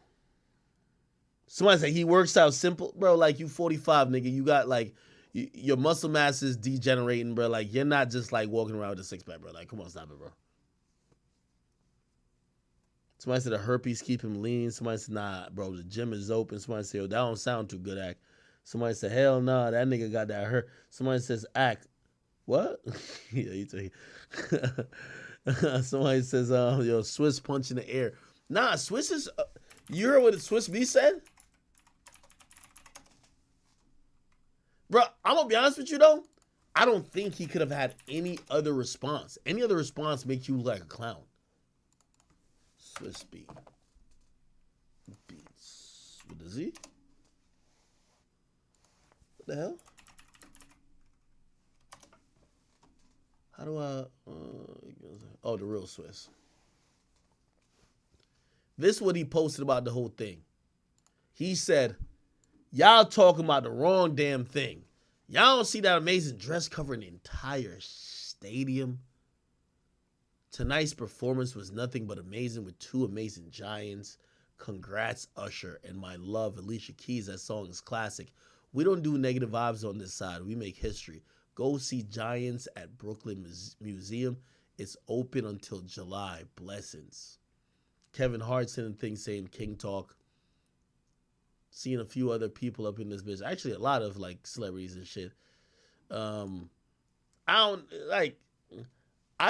Somebody say he works out simple, bro. Like, you 45, nigga. You got like your muscle mass is degenerating, bro. Like, you're not just like walking around with a 6-pack, bro. Like, come on, stop it, bro. Somebody said the herpes keep him lean. Somebody said, nah, bro, the gym is open. Somebody said, oh, that don't sound too good, act. Somebody said, hell nah, that nigga got that hurt. Somebody says, act. What? Yeah, you take. Somebody says, yo, Swiss punch in the air. Nah, Swiss is. You heard what Swiss B said? Bro, I'm gonna be honest with you though. I don't think he could have had any other response. Any other response makes you look like a clown. Swiss B. Beats. What is he? What the hell? How do I... oh, the real Swiss. This is what he posted about the whole thing. He said, y'all talking about the wrong damn thing. Y'all don't see that amazing dress covering the entire stadium? Tonight's performance was nothing but amazing with two amazing giants. Congrats, Usher, and my love, Alicia Keys. That song is classic. We don't do negative vibes on this side. We make history. Go see Giants at Brooklyn Museum. It's open until July. Blessings. Kevin Hart sending things saying King Talk. Seeing a few other people up in this bitch. Actually, a lot of like celebrities and shit. I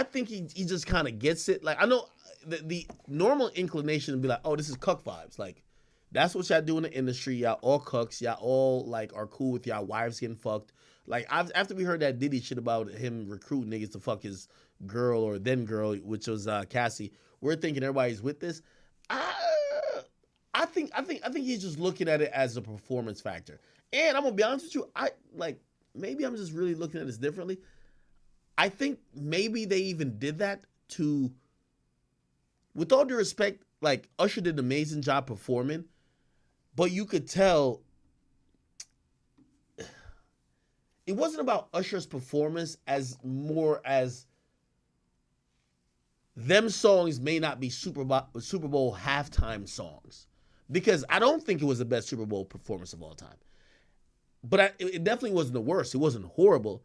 think he just kind of gets it. Like, I know the normal inclination would be like, oh, this is cuck vibes. Like, that's what y'all do in the industry. Y'all all cucks. Y'all all like are cool with y'all wives getting fucked. Like, after we heard that Diddy shit about him recruiting niggas to fuck his girl or then girl, which was Cassie, we're thinking everybody's with this. I think he's just looking at it as a performance factor. And I'm gonna be honest with you, maybe I'm just really looking at this differently. I think maybe they even did that to, with all due respect, like Usher did an amazing job performing, but you could tell it wasn't about Usher's performance as more as them songs may not be Super Bowl halftime songs, because I don't think it was the best Super Bowl performance of all time. But it definitely wasn't the worst. It wasn't horrible.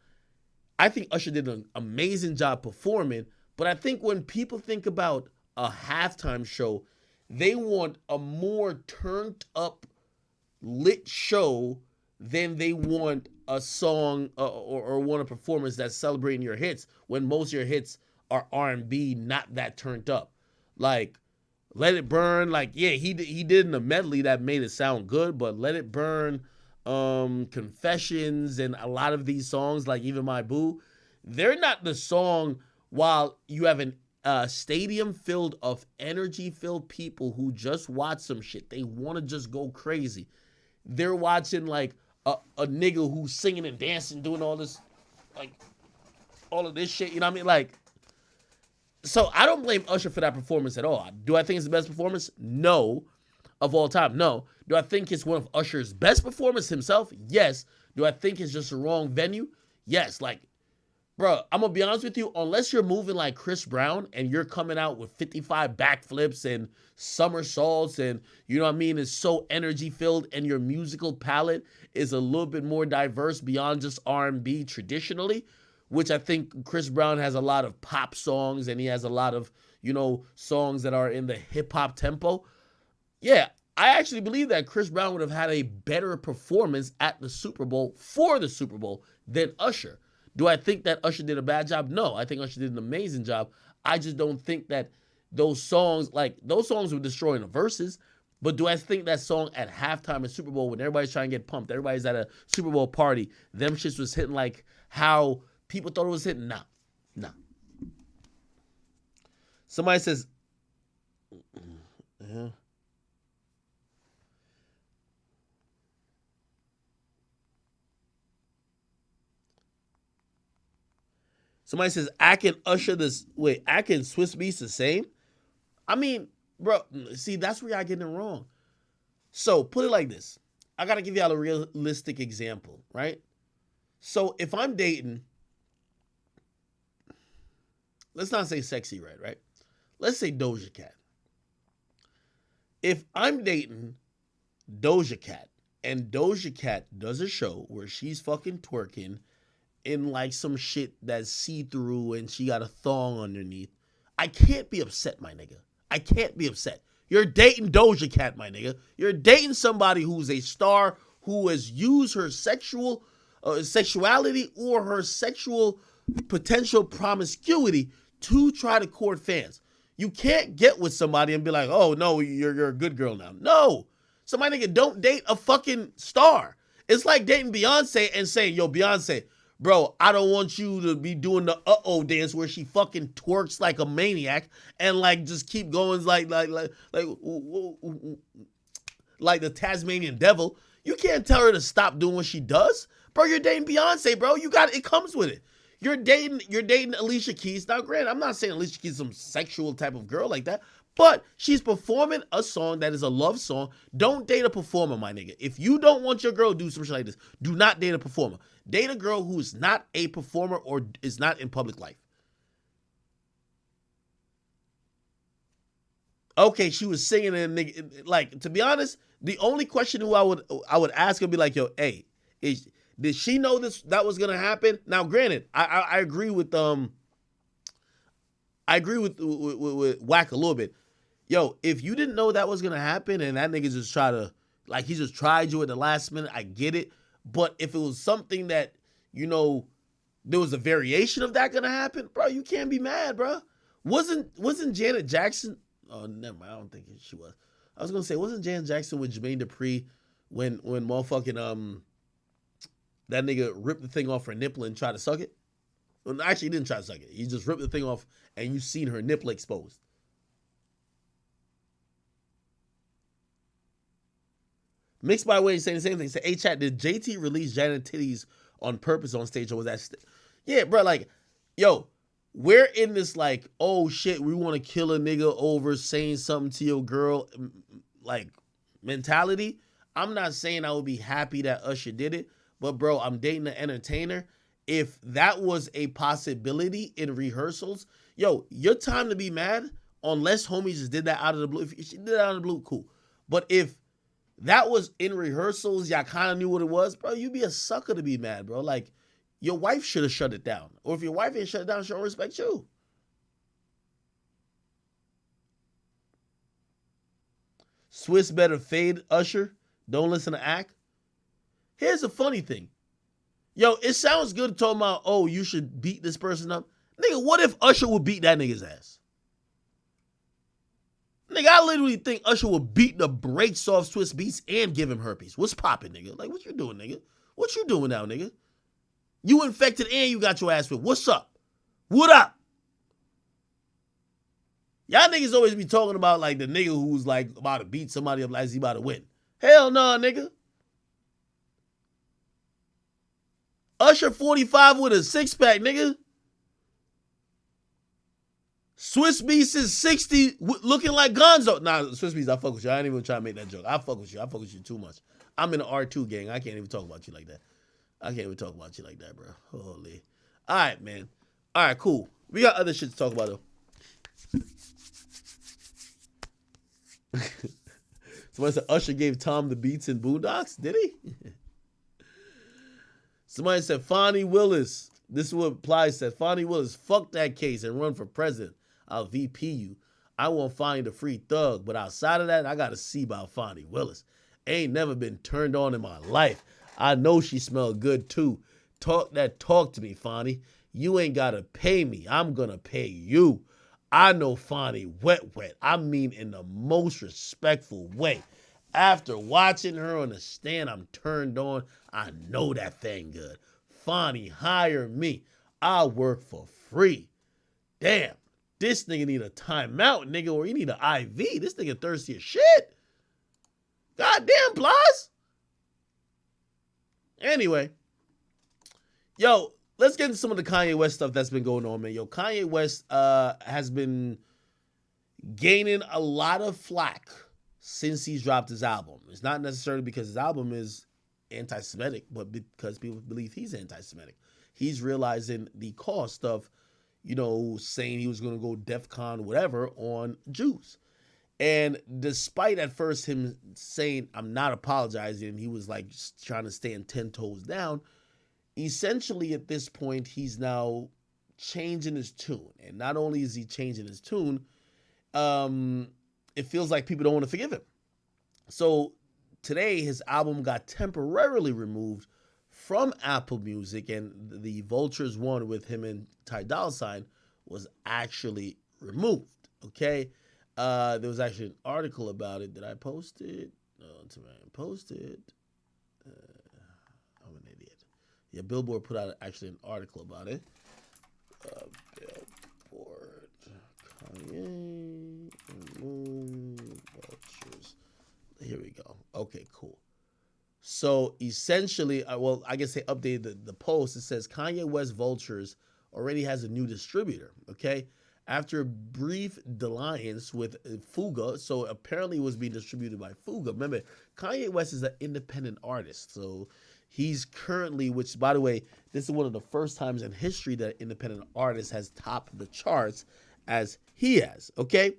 I think Usher did an amazing job performing, but I think when people think about a halftime show, they want a more turned up, lit show than they want a song or want a performance that's celebrating your hits, when most of your hits are R&B, not that turned up. Like, Let It Burn, like, yeah, he did in a medley that made it sound good, but Let It Burn, Confessions, and a lot of these songs, like even My Boo, they're not the song while you have a stadium filled of energy-filled people who just watch some shit. They want to just go crazy. They're watching like a nigga who's singing and dancing, doing all this, like, all of this shit, you know what I mean? Like, so I don't blame Usher for that performance at all. Do I think it's the best performance? No. Of all time? No. Do I think it's one of Usher's best performances himself? Yes. Do I think it's just the wrong venue? Yes. Like, bro, I'm going to be honest with you. Unless you're moving like Chris Brown and you're coming out with 55 backflips and somersaults and, you know what I mean, is so energy filled, and your musical palette is a little bit more diverse beyond just R&B traditionally, which I think Chris Brown has a lot of pop songs and he has a lot of, you know, songs that are in the hip hop tempo. Yeah, I actually believe that Chris Brown would have had a better performance at the Super Bowl for the Super Bowl than Usher. Do I think that Usher did a bad job? No, I think Usher did an amazing job. I just don't think that those songs were destroying the verses. But do I think that song at halftime at Super Bowl, when everybody's trying to get pumped, everybody's at a Super Bowl party, them shits was hitting like how people thought it was hitting? Nah. Somebody says, somebody says, Ack and Usher Ack and Swiss Beats the same? I mean, bro, see, that's where y'all getting it wrong. So, put it like this. I got to give y'all a realistic example, right? So, if I'm dating, let's not say Sexy Red, right? Let's say Doja Cat. If I'm dating Doja Cat and Doja Cat does a show where she's fucking twerking in like some shit that's see-through and she got a thong underneath, I can't be upset, my nigga. I can't be upset. You're dating Doja Cat, my nigga. You're dating somebody who's a star who has used her sexuality or her sexual potential promiscuity to try to court fans. You can't get with somebody and be like, oh, no, you're a good girl now. No. Somebody nigga don't date a fucking star. It's like dating Beyonce and saying, yo, Beyonce, bro, I don't want you to be doing the uh-oh dance where she fucking twerks like a maniac and like just keep going like the Tasmanian devil. You can't tell her to stop doing what she does. Bro, you're dating Beyonce, bro. It comes with it. You're dating Alicia Keys. Now, granted, I'm not saying Alicia Keys is some sexual type of girl like that, but she's performing a song that is a love song. Don't date a performer, my nigga. If you don't want your girl to do some shit like this, do not date a performer. Date a girl who is not a performer or is not in public life. Okay, she was singing and nigga, like, to be honest, the only question who I would ask her would be like, yo, hey, did she know that was gonna happen? Now, granted, I agree with Wack a little bit. Yo, if you didn't know that was gonna happen and that nigga just he just tried you at the last minute, I get it. But if it was something that, you know, there was a variation of that gonna happen, bro, you can't be mad, bro. Wasn't Janet Jackson? Oh, never mind. I don't think she was. I was gonna say, wasn't Janet Jackson with Jermaine Dupri when motherfucking that nigga ripped the thing off her nipple and tried to suck it? Well, actually, he didn't try to suck it. He just ripped the thing off and you seen her nipple exposed. Mixed by way saying the same thing. Say, hey, chat, did JT release Janet titties on purpose on stage or was that... Yeah, bro, like, yo, we're in this like, oh shit, we want to kill a nigga over saying something to your girl, like, mentality. I'm not saying I would be happy that Usher did it, but bro, I'm dating an entertainer. If that was a possibility in rehearsals, yo, your time to be mad, unless homie just did that out of the blue. If she did that out of the blue, cool. But if that was in rehearsals, y'all kind of knew what it was, bro, you'd be a sucker to be mad, bro. Like, your wife should have shut it down. Or if your wife ain't shut it down, she don't respect you. Swiss better fade Usher. Don't listen to Act. Here's the funny thing. Yo, it sounds good talking about, oh, you should beat this person up. Nigga, what if Usher would beat that nigga's ass? Nigga, I literally think Usher would beat the brakes off Swiss Beats and give him herpes. What's popping, nigga? Like, what you doing, nigga? What you doing now, nigga? You infected and you got your ass whipped. What's up? What up? Y'all niggas always be talking about like the nigga who's like about to beat somebody up like he about to win. Hell no, nigga. Usher 45 with a six-pack, nigga. Swiss Beats is 60 looking like Gonzo. Nah, Swiss Beats, I fuck with you. I ain't even trying to make that joke. I fuck with you. I fuck with you too much. I'm in the R2 gang. I can't even talk about you like that. I can't even talk about you like that, bro. Holy. All right, man. All right, cool. We got other shit to talk about, though. Somebody said Usher gave Tom the beats in Boondocks. Did he? Somebody said Fonnie Willis. This is what Ply said. Fonnie Willis, fuck that case and run for president. I'll VP you. I won't find a free thug, but outside of that, I got to see about Fonnie Willis. Ain't never been turned on in my life. I know she smelled good too. Talk to me, Fonnie. You ain't gotta pay me. I'm gonna pay you. I know Fonnie wet. I mean in the most respectful way. After watching her on the stand, I'm turned on. I know that thing good. Fonnie, hire me. I'll work for free. Damn, this nigga need a timeout, nigga, or he need an IV. This nigga thirsty as shit. Goddamn, Plus. Anyway, yo, let's get into some of the Kanye West stuff that's been going on, man. Yo, Kanye West has been gaining a lot of flack since he's dropped his album. It's not necessarily because his album is anti-Semitic, but because people believe he's anti-Semitic. He's realizing the cost of, you know, saying he was going to go DEFCON whatever on Jews. And despite at first him saying, I'm not apologizing, he was like just trying to stand 10 toes down. Essentially at this point, he's now changing his tune. And not only is he changing his tune, it feels like people don't want to forgive him. So today his album got temporarily removed from Apple Music, and the Vultures one with him and Ty Dolla $ign was actually removed. Okay, there was actually an article about it that I posted. No, I posted. I'm an idiot. Yeah, Billboard put out actually an article about it. Billboard, Kanye, Vultures. Here we go. Okay, cool. So essentially, well, I guess they updated the post. It says Kanye West Vultures already has a new distributor. Okay, after a brief dalliance with Fuga, so apparently it was being distributed by Fuga. Remember, Kanye West is an independent artist, so he's currently, which by the way, this is one of the first times in history that an independent artist has topped the charts as he has. Okay,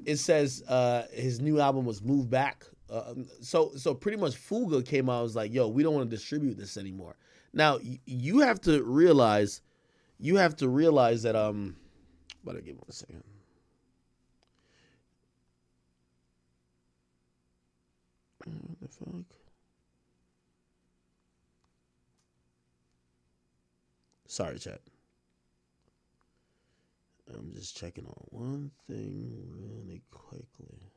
it says his new album was moved back. So pretty much Fuga came out and was like, yo, we don't want to distribute this anymore. Now you have to realize that but give me 1 second. What the fuck? Sorry, chat. I'm just checking on one thing really quickly.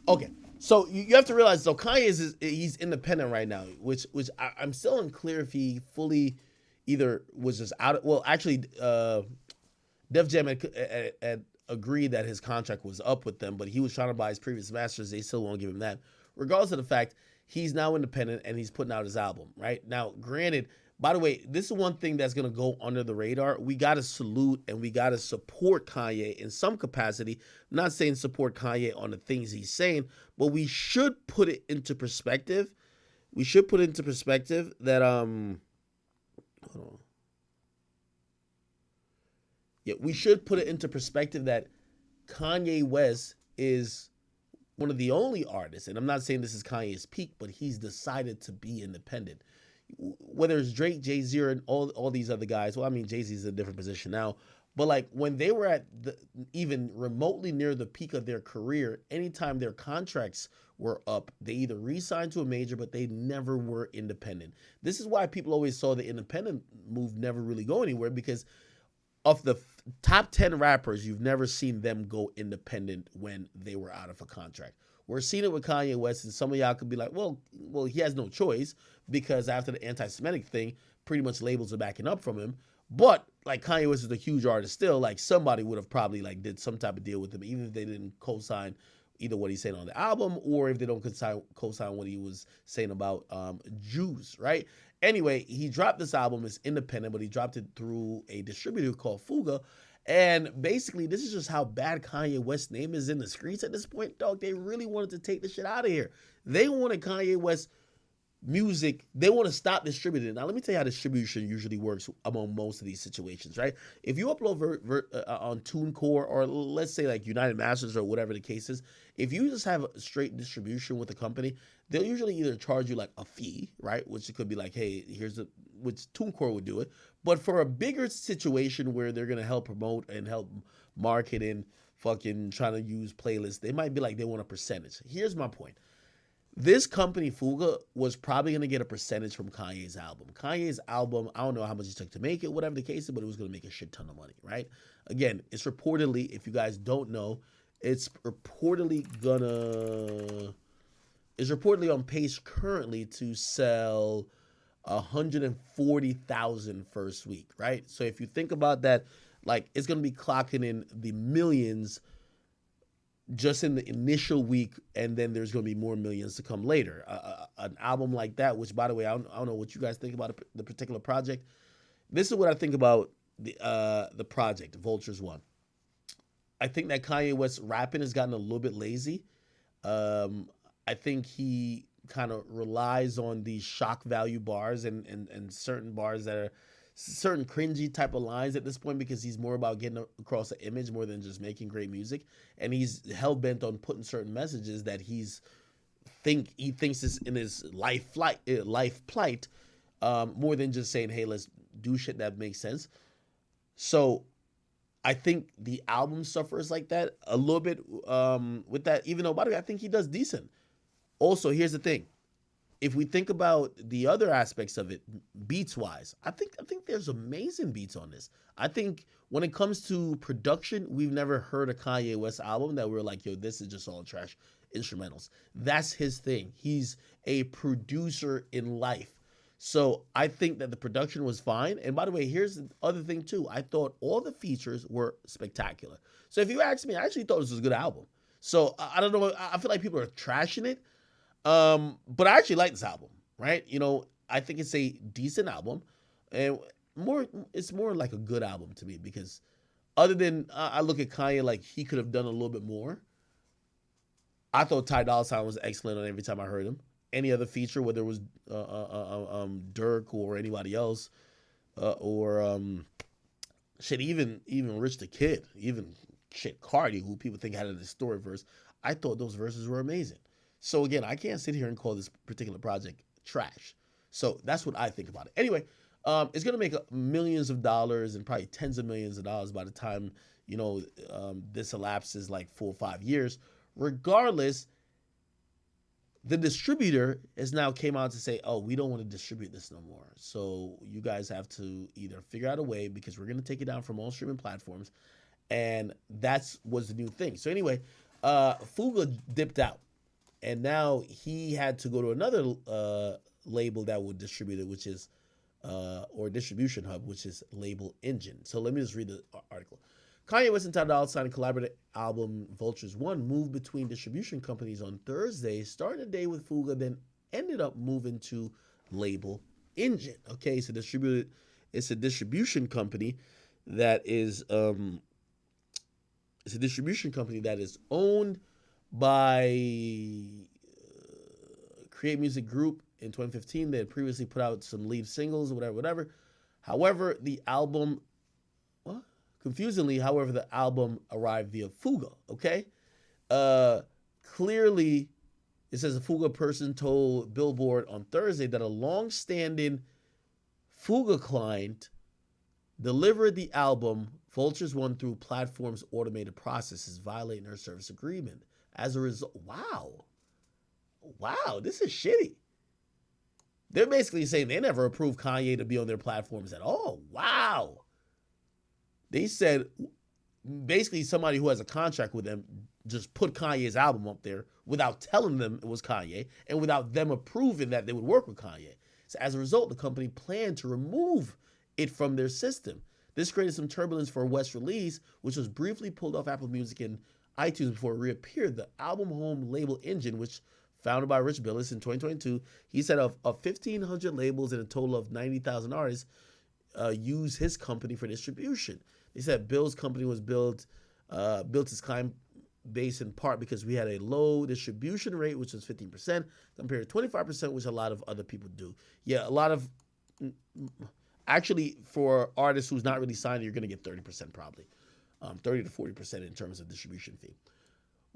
Okay. So you have to realize, so Kanye he's independent right now, which I'm still unclear if he fully either was just out of, well, actually, Def Jam had agreed that his contract was up with them, but he was trying to buy his previous masters. They still won't give him that. Regardless of the fact, he's now independent and he's putting out his album, right? Now, granted, by the way, this is one thing that's going to go under the radar. We got to salute and we got to support Kanye in some capacity. I'm not saying support Kanye on the things he's saying, but we should put it into perspective. We should put it into perspective that, hold on. Yeah, we should put it into perspective that Kanye West is one of the only artists, and I'm not saying this is Kanye's peak, but he's decided to be independent. Whether it's Drake, Jay-Z, and all these other guys, well, I mean, Jay-Z's in a different position now, but like when they were at even remotely near the peak of their career, anytime their contracts were up, they either re-signed to a major, but they never were independent. This is why people always saw the independent move never really go anywhere, because of the top 10 rappers, you've never seen them go independent when they were out of a contract. We're seeing it with Kanye West, and some of y'all could be like, well, he has no choice, because after the anti-Semitic thing, pretty much labels are backing up from him. But like Kanye West is a huge artist still, like somebody would have probably like did some type of deal with him, even if they didn't co-sign either what he's saying on the album, or if they don't co-sign what he was saying about Jews, right? Anyway, he dropped this album. It's independent, but he dropped it through a distributor called Fuga. And basically, this is just how bad Kanye West's name is in the streets at this point, dog. They really wanted to take the shit out of here. They wanted Kanye West music. They want to stop distributing it. Now, let me tell you how distribution usually works among most of these situations, right? If you upload on TuneCore, or let's say like United Masters or whatever the case is, if you just have a straight distribution with a company, they'll usually either charge you like a fee, right? Which it could be like, hey, which TuneCore would do it. But for a bigger situation where they're going to help promote and help market and fucking trying to use playlists, they might be like, they want a percentage. Here's my point. This company, Fuga, was probably going to get a percentage from Kanye's album. Kanye's album, I don't know how much it took to make it, whatever the case is, but it was going to make a shit ton of money, right? Again, it's reportedly, if you guys don't know, it's reportedly on pace currently to sell 140,000 first week, right? So if you think about that, like it's going to be clocking in the millions just in the initial week, and then there's going to be more millions to come later. An album like that, which, by the way, I don't know what you guys think about the particular project. This is what I think about the project, Vultures 1. I think that Kanye West rapping has gotten a little bit lazy. I think he kind of relies on these shock value bars and certain bars that are certain cringy type of lines at this point because he's more about getting across an image more than just making great music, and he's hell bent on putting certain messages that he thinks is in his life plight, more than just saying, hey, let's do shit that makes sense. So I think the album suffers like that a little bit with that, even though, by the way, I think he does decent. Also, here's the thing. If we think about the other aspects of it, beats-wise, I think there's amazing beats on this. I think when it comes to production, we've never heard a Kanye West album that we're like, yo, this is just all trash instrumentals. That's his thing. He's a producer in life. So I think that the production was fine. And by the way, here's the other thing too. I thought all the features were spectacular. So if you ask me, I actually thought this was a good album. So I don't know. I feel like people are trashing it. But I actually like this album, right? You know, I think it's a decent album, and it's more like a good album to me because other than I look at Kanye like he could have done a little bit more. I thought Ty Dolla $ign was excellent on every time I heard him. Any other feature, whether it was Dirk or anybody else, or shit, even Rich the Kid, even shit Cardi, who people think had an historic verse, I thought those verses were amazing. So again, I can't sit here and call this particular project trash. So that's what I think about it. Anyway, it's going to make millions of dollars and probably tens of millions of dollars by the time, you know, this elapses like 4 or 5 years. Regardless, the distributor has now came out to say, oh, we don't want to distribute this no more. So you guys have to either figure out a way because we're going to take it down from all streaming platforms. And that's was the new thing. So anyway, Fuga dipped out. And now he had to go to another label that would distribute it, which is, or distribution hub, which is Label Engine. So let me just read the article. Kanye West and Ty Dolla $ign collaborative album Vultures 1 moved between distribution companies on Thursday, starting the day with Fuga, then ended up moving to Label Engine. Okay, so it's a distribution company that is owned by Create Music Group in 2015. They had previously put out some lead singles or whatever. However, the album, confusingly, the album arrived via Fuga, okay? Clearly, it says a Fuga person told Billboard on Thursday that a long-standing Fuga client delivered the album Vultures 1 through platform's automated processes, violating her service agreement. As a result, wow, this is shitty. They're basically saying they never approved Kanye to be on their platforms at all. Wow. They said basically somebody who has a contract with them just put Kanye's album up there without telling them it was Kanye and without them approving that they would work with Kanye. So as a result, the company planned to remove it from their system. This created some turbulence for West's release, which was briefly pulled off Apple Music and iTunes before it reappeared. The album home Label Engine, which founded by Rich Billis in 2022, he said of 1,500 labels and a total of 90,000 artists use his company for distribution. They said Bill's company was built its client base in part because we had a low distribution rate, which was 15%, compared to 25%, which a lot of other people do. Yeah, a lot of... Actually, for artists who's not really signed, you're going to get 30% probably. 30 to 40% in terms of distribution fee.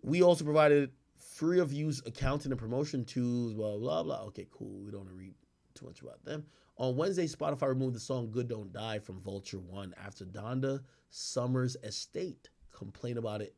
We also provided free of use accounting and promotion tools, blah, blah, blah. Okay, cool. We don't want to read too much about them. On Wednesday, Spotify removed the song Good Don't Die from Vulture 1 after Donda Summer's estate complained about it.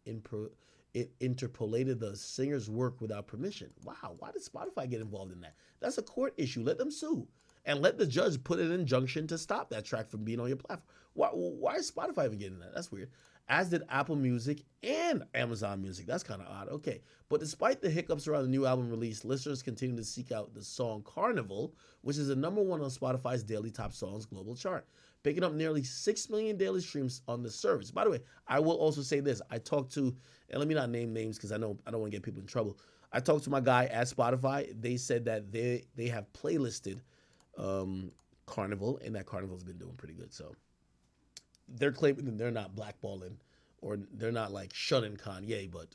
It interpolated the singer's work without permission. Wow, why did Spotify get involved in that? That's a court issue. Let them sue. And let the judge put an injunction to stop that track from being on your platform. Why is Spotify even getting that? That's weird. As did Apple Music and Amazon Music. That's kind of odd. Okay. But despite the hiccups around the new album release, listeners continue to seek out the song Carnival, which is the #1 on Spotify's daily top songs global chart, picking up nearly 6 million daily streams on the service. By the way, I will also say this. I talked to, and let me not name names because I know I don't want to get people in trouble. I talked to my guy at Spotify. They said that they have playlisted Carnival, and that Carnival's been doing pretty good. So they're claiming that they're not blackballing or they're not like shunning Kanye, but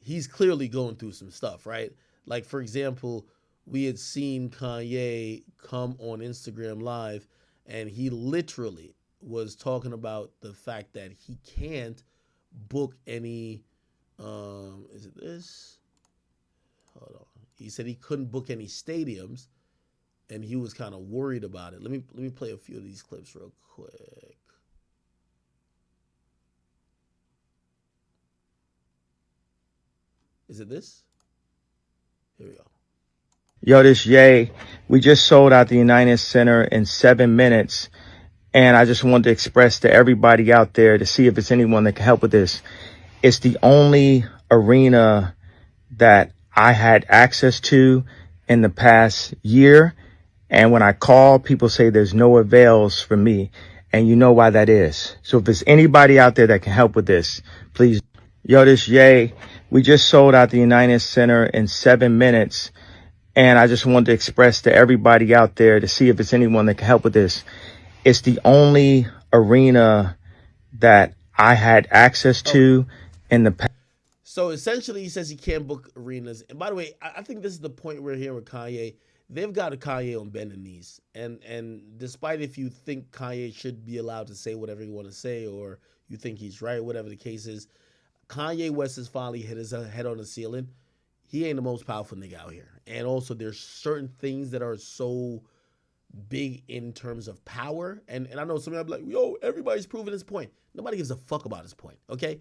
he's clearly going through some stuff, right? Like, for example, we had seen Kanye come on Instagram Live, and he literally was talking about the fact that he can't book any. Is it this? Hold on. He said he couldn't book any stadiums, and he was kind of worried about it. Let me play a few of these clips real quick. Is it this? Here we go. Yo, this Ye. We just sold out the United Center in 7 minutes. And I just wanted to express to everybody out there to see if it's anyone that can help with this. It's the only arena that I had access to in the past year. And when I call, people say there's no avails for me. And you know why that is. So if there's anybody out there that can help with this, please. Yo, this Ye. We just sold out the United Center in 7 minutes. And I just wanted to express to everybody out there to see if it's anyone that can help with this. It's the only arena that I had access to in the past. So essentially, he says he can't book arenas. And by the way, I think this is the point we're here with Kanye. They've got a Kanye on bending knees. And despite if you think Kanye should be allowed to say whatever you want to say, or you think he's right, whatever the case is, Kanye West has finally hit his head on the ceiling. He ain't the most powerful nigga out here. And also, there's certain things that are so big in terms of power. And I know somebody will be like, yo, everybody's proving his point. Nobody gives a fuck about his point, okay?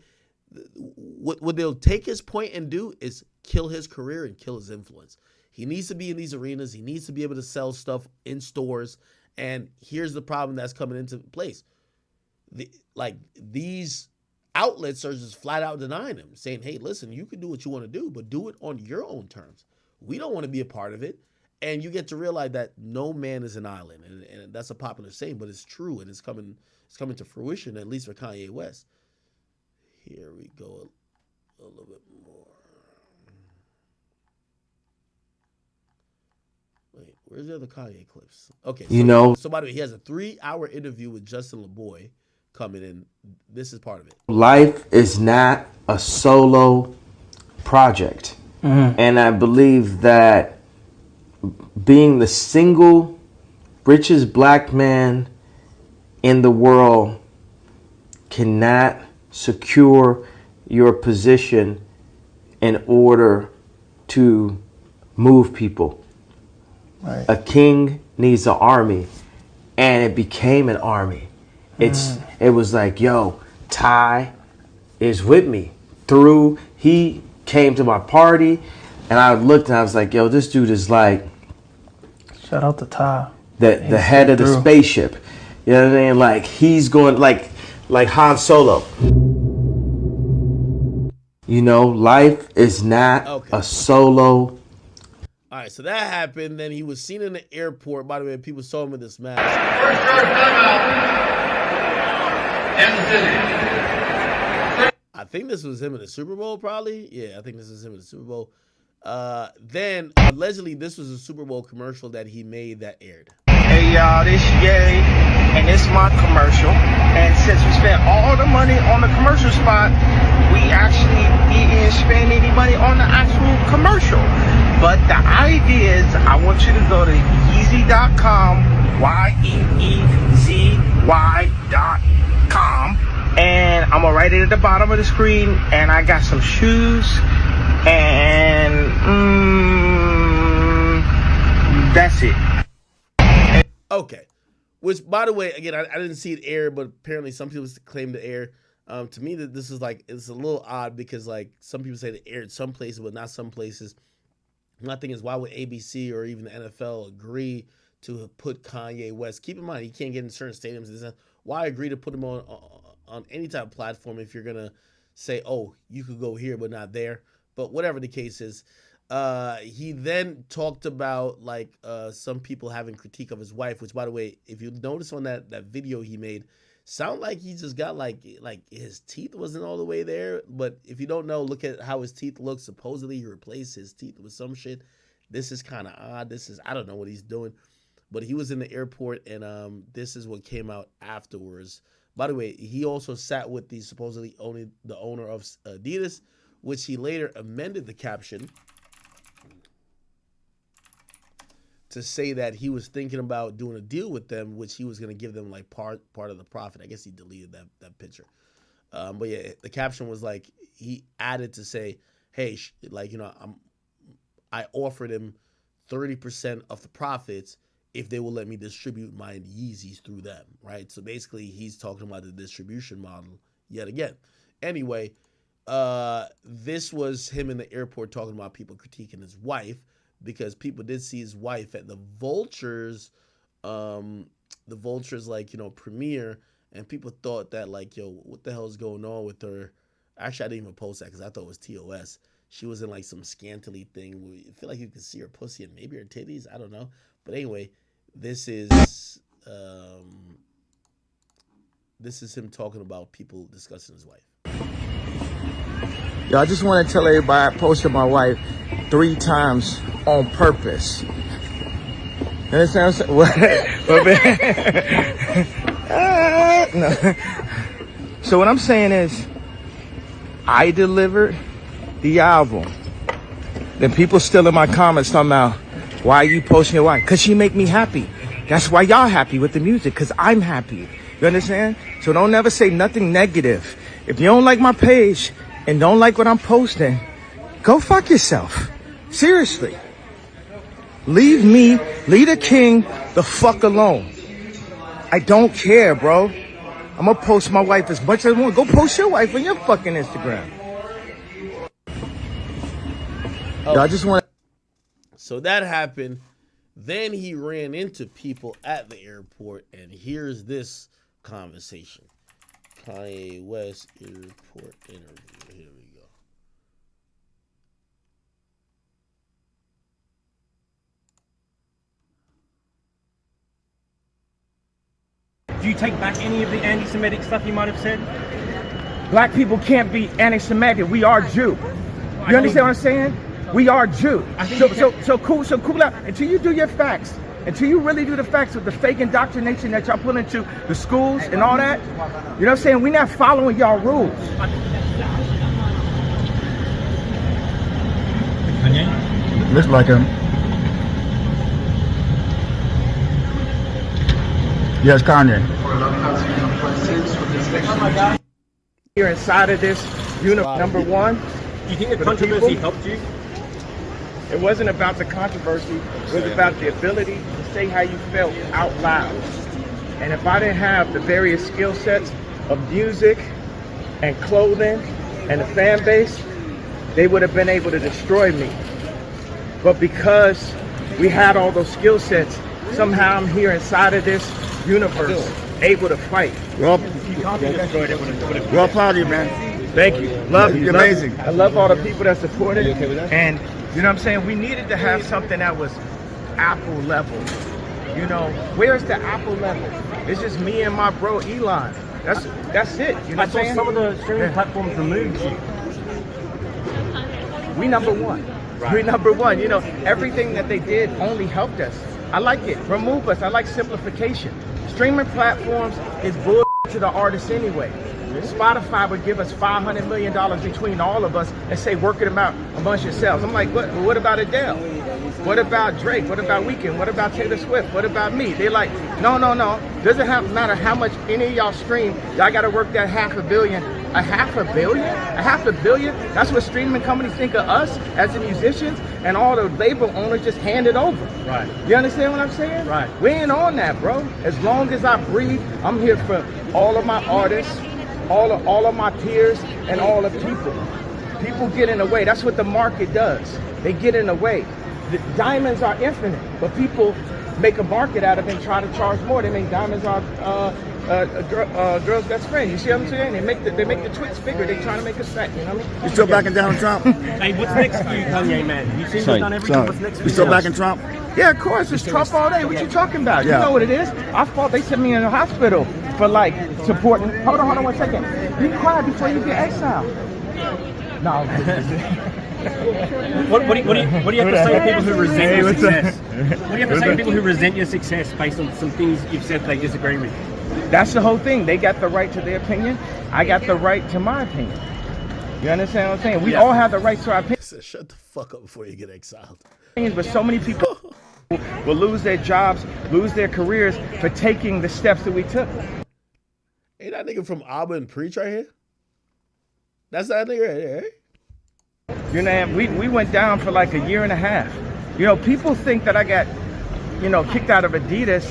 What they'll take his point and do is kill his career and kill his influence. He needs to be in these arenas. He needs to be able to sell stuff in stores. And here's the problem that's coming into place. These outlets are just flat out denying him, saying, hey, listen, you can do what you want to do, but do it on your own terms. We don't want to be a part of it. And you get to realize that no man is an island. And that's a popular saying, but it's true. And it's coming to fruition, at least for Kanye West. Here we go a little bit more. Wait, where's the other Kanye clips? Okay, so by the way, he has a 3-hour interview with Justin LeBoy coming in. This is part of it. Life is not a solo project. And I believe that being the single richest black man in the world cannot secure your position in order to move people. Right. A king needs an army, and it became an army. It was like, yo, Ty is with me. He came to my party, and I looked and I was like, yo, this dude is like, shout out to Ty, the head of the spaceship. You know what I mean? Like, he's going like Han Solo. You know, life is not a solo. All right, so that happened. Then he was seen in the airport. By the way, people saw him with this mask. I think this was him in the Super Bowl, probably. Yeah, I think this was him in the Super Bowl. Then, allegedly, this was a Super Bowl commercial that he made that aired. Hey, y'all, this Ye, and it's my commercial. And since we spent all the money on the commercial spot, we actually didn't spend any money on the actual commercial. But the idea is I want you to go to Yeezy.com, YEEZY.com, and I'm gonna write it at the bottom of the screen, and I got some shoes, and that's it. Okay. Which, by the way, again, I didn't see it air, but apparently some people claim to air. To me, that this is it's a little odd because some people say it aired some places, but not some places. My thing is, why would ABC or even the NFL agree to put Kanye West? Keep in mind, he can't get in certain stadiums. Why agree to put him on any type of platform if you're gonna say, oh, you could go here but not there? But whatever the case is, he then talked about some people having critique of his wife. Which, by the way, if you notice on that video he made, sound like he just got like his teeth wasn't all the way there. But if you don't know, look at how his teeth look. Supposedly he replaced his teeth with some shit. This is kind of odd. I don't know what he's doing. But he was in the airport, and this is what came out afterwards. By the way, he also sat with the supposedly the owner of Adidas, which he later amended the caption. to say that he was thinking about doing a deal with them, which he was going to give them like part of the profit. I guess he deleted that picture. But yeah, the caption was like, he added to say, hey, like, you know, I offered him 30% of the profits if they will let me distribute my Yeezys through them, right? So basically, he's talking about the distribution model yet again. Anyway, this was him in the airport talking about people critiquing his wife, because people did see his wife at the Vultures, like, you know, premiere, and people thought that like, yo, what the hell is going on with her? Actually, I didn't even post that because I thought it was TOS. She was in like some scantily thing where you feel like you could see her pussy and maybe her titties. I don't know. But anyway, this is him talking about people discussing his wife. Yo, I just want to tell everybody I posted my wife 3 times on purpose. You understand what I'm saying? No. So what I'm saying is, I delivered the album. Then people still in my comments talking about, why are you posting your wife? Because she make me happy. That's why y'all happy with the music, because I'm happy. You understand? So don't never say nothing negative. If you don't like my page and don't like what I'm posting, go fuck yourself. Seriously. Leave the king the fuck alone. I don't care, bro. I'm gonna post my wife as much as I want. Go post your wife on your fucking Instagram. Oh. I just want. So that happened. Then he ran into people at the airport, and here's this conversation. Kanye West airport interview. Here we go. Do you take back any of the anti-Semitic stuff you might have said? Black people can't be anti-Semitic. We are Jew. You understand what I'm saying? We are Jew. So cool out until you do your facts. Until you really do the facts with the fake indoctrination that y'all put into the schools and all that. You know what I'm saying? We're not following y'all rules. Kanye? Looks like him. Yes, Kanye. Here inside of this universe, number one. Do you think the controversy helped you? It wasn't about the controversy. It was about the ability to say how you felt out loud. And if I didn't have the various skill sets of music and clothing and the fan base, they would have been able to destroy me. But because we had all those skill sets, somehow I'm here inside of this universe, able to fight. Well proud of you, man. Thank you. Love you. You're amazing. I love all the people that support it. And you know what I'm saying? We needed to have something that was Apple level. You know, where's the Apple level? It's just me and my bro Elon. That's it. You know what I'm saying? Some of the streaming platforms removed you. We number one. Right. We number one. You know, everything that they did only helped us. I like it. Remove us. I like simplification. Streaming platforms is bull to the artists anyway. Spotify would give us $500 million between all of us and say, work it out amongst yourselves. I'm like, what about Adele? What about Drake? What about Weeknd? What about Taylor Swift? What about me? They're like, no. Doesn't matter how much any of y'all stream. Y'all got to work that $500 million. A $500 million? That's what streaming companies think of us as the musicians, and all the label owners just hand it over. Right. You understand what I'm saying? Right. We ain't on that, bro. As long as I breathe, I'm here for all of my artists, all of my peers, and all the people. People get in the way. That's what the market does. They get in the way. The diamonds are infinite, but people make a market out of it and try to charge more. They make diamonds are girl's best friend. You see what I'm saying? They make the Twix bigger. They trying to make us fat. You know what I mean? You still backing down Trump? Hey, what's next for you, Kanye, man? You seem to have done everything. What's next for you? You still backing Trump? Yeah, of course. It's Trump all day. What you talking about? Yeah. You know what it is. I thought they sent me in the hospital for like supporting. Hold on 1 second. Be quiet before you get exiled. No. What do you have to say to people who resent your success? What do you have to say to people who resent your success based on some things you've said they disagree with? That's the whole thing. They got the right to their opinion. I got the right to my opinion. You understand what I'm saying? We all have the right to our opinion. Shut the fuck up before you get exiled. But so many people. will lose their jobs, lose their careers for taking the steps that we took. Ain't that nigga from Auburn Preach right here? That's that nigga right here, eh? You know, we went down for like a year and a half. You know, people think that I got, you know, kicked out of Adidas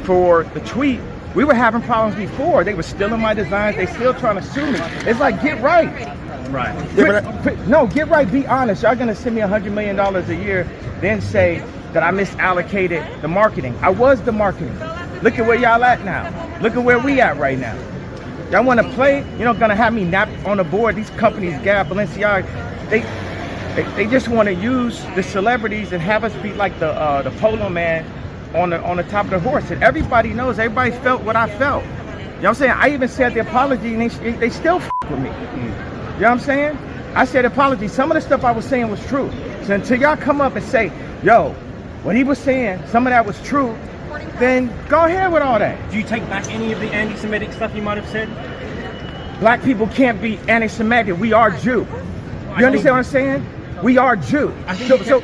for the tweet. We were having problems before. They were stealing my designs. They still trying to sue me. It's like, get right. Right. No, get right. Be honest. Y'all gonna send me $100 million a year, then say that I misallocated the marketing. I was the marketing. Look at where y'all at now. Look at where we at right now. Y'all want to play? You're not gonna have me nap on the board. These companies, Gap, Balenciaga, they just want to use the celebrities and have us be like the polo man on the top of the horse. And everybody knows. Everybody felt what I felt. You know what I'm saying? I even said the apology, and they still f with me. You know what I'm saying? I said apology. Some of the stuff I was saying was true. So until y'all come up and say, yo, what he was saying, some of that was true, then go ahead with all that. Do you take back any of the anti-Semitic stuff you might have said? Black people can't be anti-Semitic. We are Jew. You understand what I'm saying? We are Jew.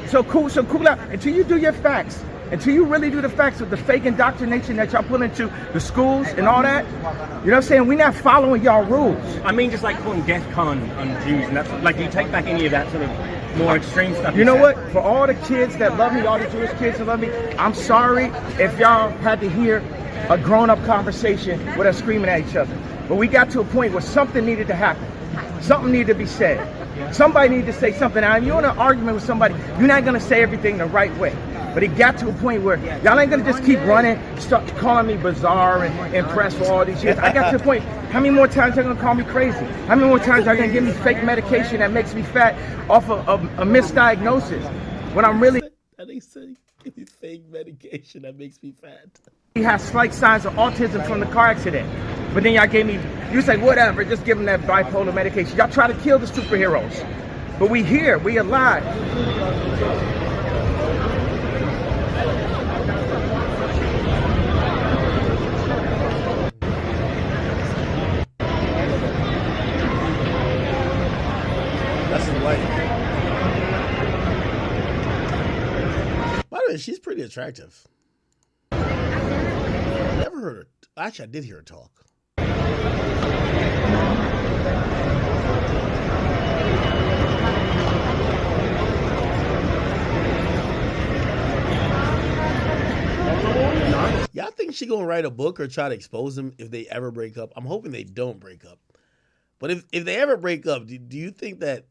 So cool out. Until you do your facts, until you really do the facts with the fake indoctrination that y'all put into the schools and all that, you know what I'm saying? We're not following y'all rules. I mean, just like calling DEF CON on Jews, and that's like, do you take back any of that sort of more extreme stuff? You know what? For all the kids that love me, all the Jewish kids that love me, I'm sorry if y'all had to hear a grown-up conversation with us screaming at each other. But we got to a point where something needed to happen. Something needed to be said. Somebody needed to say something. Now, if you're in an argument with somebody, you're not going to say everything the right way. But it got to a point where y'all ain't going to just keep running, start calling me bizarre and impressed for all these years. I got to a point, how many more times are going to call me crazy? How many more times are going to give me fake medication that makes me fat off of a misdiagnosis? When I'm really... They say, give me fake medication that makes me fat. He has slight signs of autism from the car accident. But then y'all gave me, you say, whatever, just give him that bipolar medication. Y'all try to kill the superheroes. But we here, we alive. That's his wife. By the way, she's pretty attractive. Never heard her. Actually, I did hear her talk. Y'all think she gonna write a book or try to expose him if they ever break up? I'm hoping they don't break up. But if they ever break up, do you think that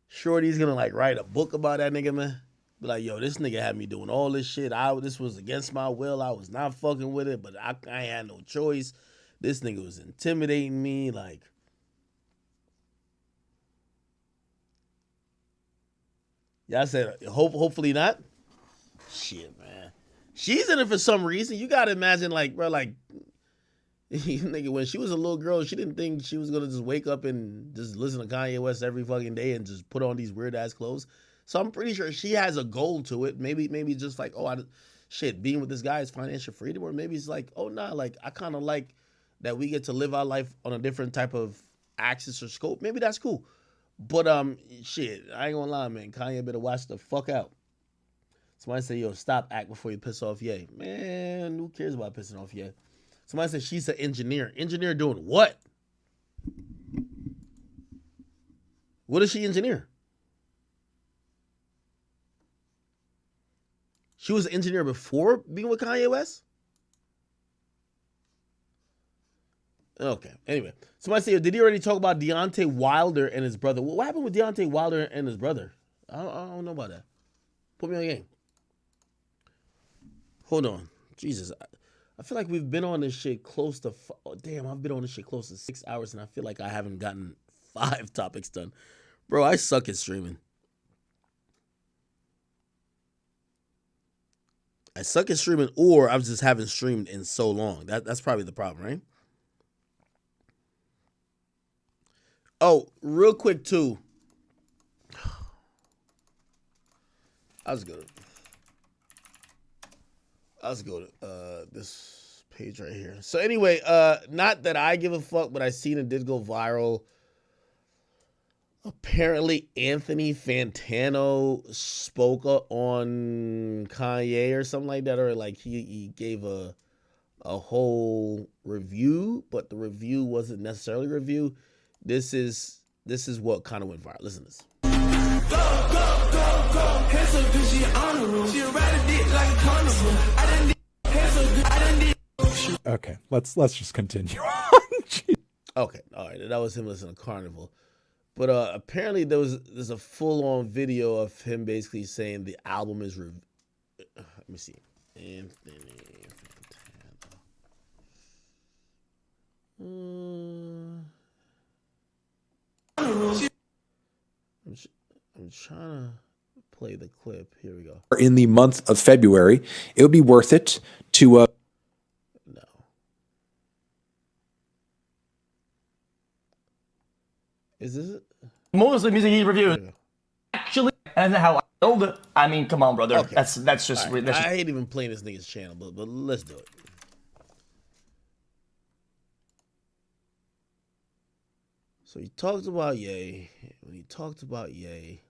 Shorty's gonna like write a book about that nigga, man? Be like, yo, this nigga had me doing all this shit. This was against my will. I was not fucking with it, but I had no choice. This nigga was intimidating me. Like, y'all said, hopefully not. Shit, man. She's in it for some reason. You gotta imagine, like, bro, like, nigga, when she was a little girl, she didn't think she was gonna just wake up and just listen to Kanye West every fucking day and just put on these weird ass clothes. So I'm pretty sure she has a goal to it. Maybe just like, oh, being with this guy is financial freedom. Or maybe it's like, oh, nah, like, I kind of like that we get to live our life on a different type of axis or scope. Maybe that's cool. But, shit, I ain't gonna lie, man. Kanye better watch the fuck out. Somebody say, yo, stop act before you piss off Ye. Man, who cares about pissing off Ye? Somebody said she's an engineer. Engineer doing what? What does she engineer? She was an engineer before being with Kanye West? Okay, anyway. Somebody said, did he already talk about Deontay Wilder and his brother? What happened with Deontay Wilder and his brother? I don't know about that. Put me on the game. Hold on. Jesus. I feel like we've been on this shit close to... I've been on this shit close to 6 hours, and I feel like I haven't gotten 5 topics done. Bro, I suck at streaming. I suck at streaming, or I just haven't streamed in so long. That's probably the problem, right? Oh, real quick, too. Let's go to this page right here. So anyway, not that I give a fuck, but I seen it did go viral. Apparently, Anthony Fantano spoke on Kanye or something like that, or like he gave a whole review, but the review wasn't necessarily a review. This is what kind of went viral. Listen to this. Okay, let's just continue. Okay, all right, that was him listening to Carnival. But apparently there's a full-on video of him basically saying the album is let me see. Anthony Fantano. I'm trying to play the clip. Here we go. In the month of February, it would be worth it to No. Is this it? Most of the music he reviewed, actually, and how I build it. I mean, come on, brother. Okay. That's just. Right. I hate even playing this nigga's channel, but let's do it. So he talked about Ye. When he talked about Ye,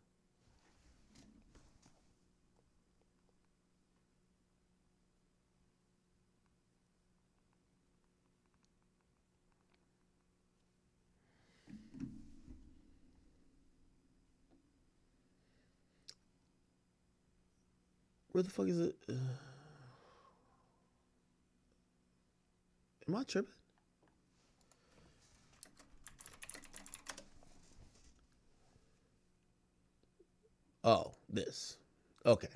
where the fuck is it? Am I tripping? Oh, this. Okay.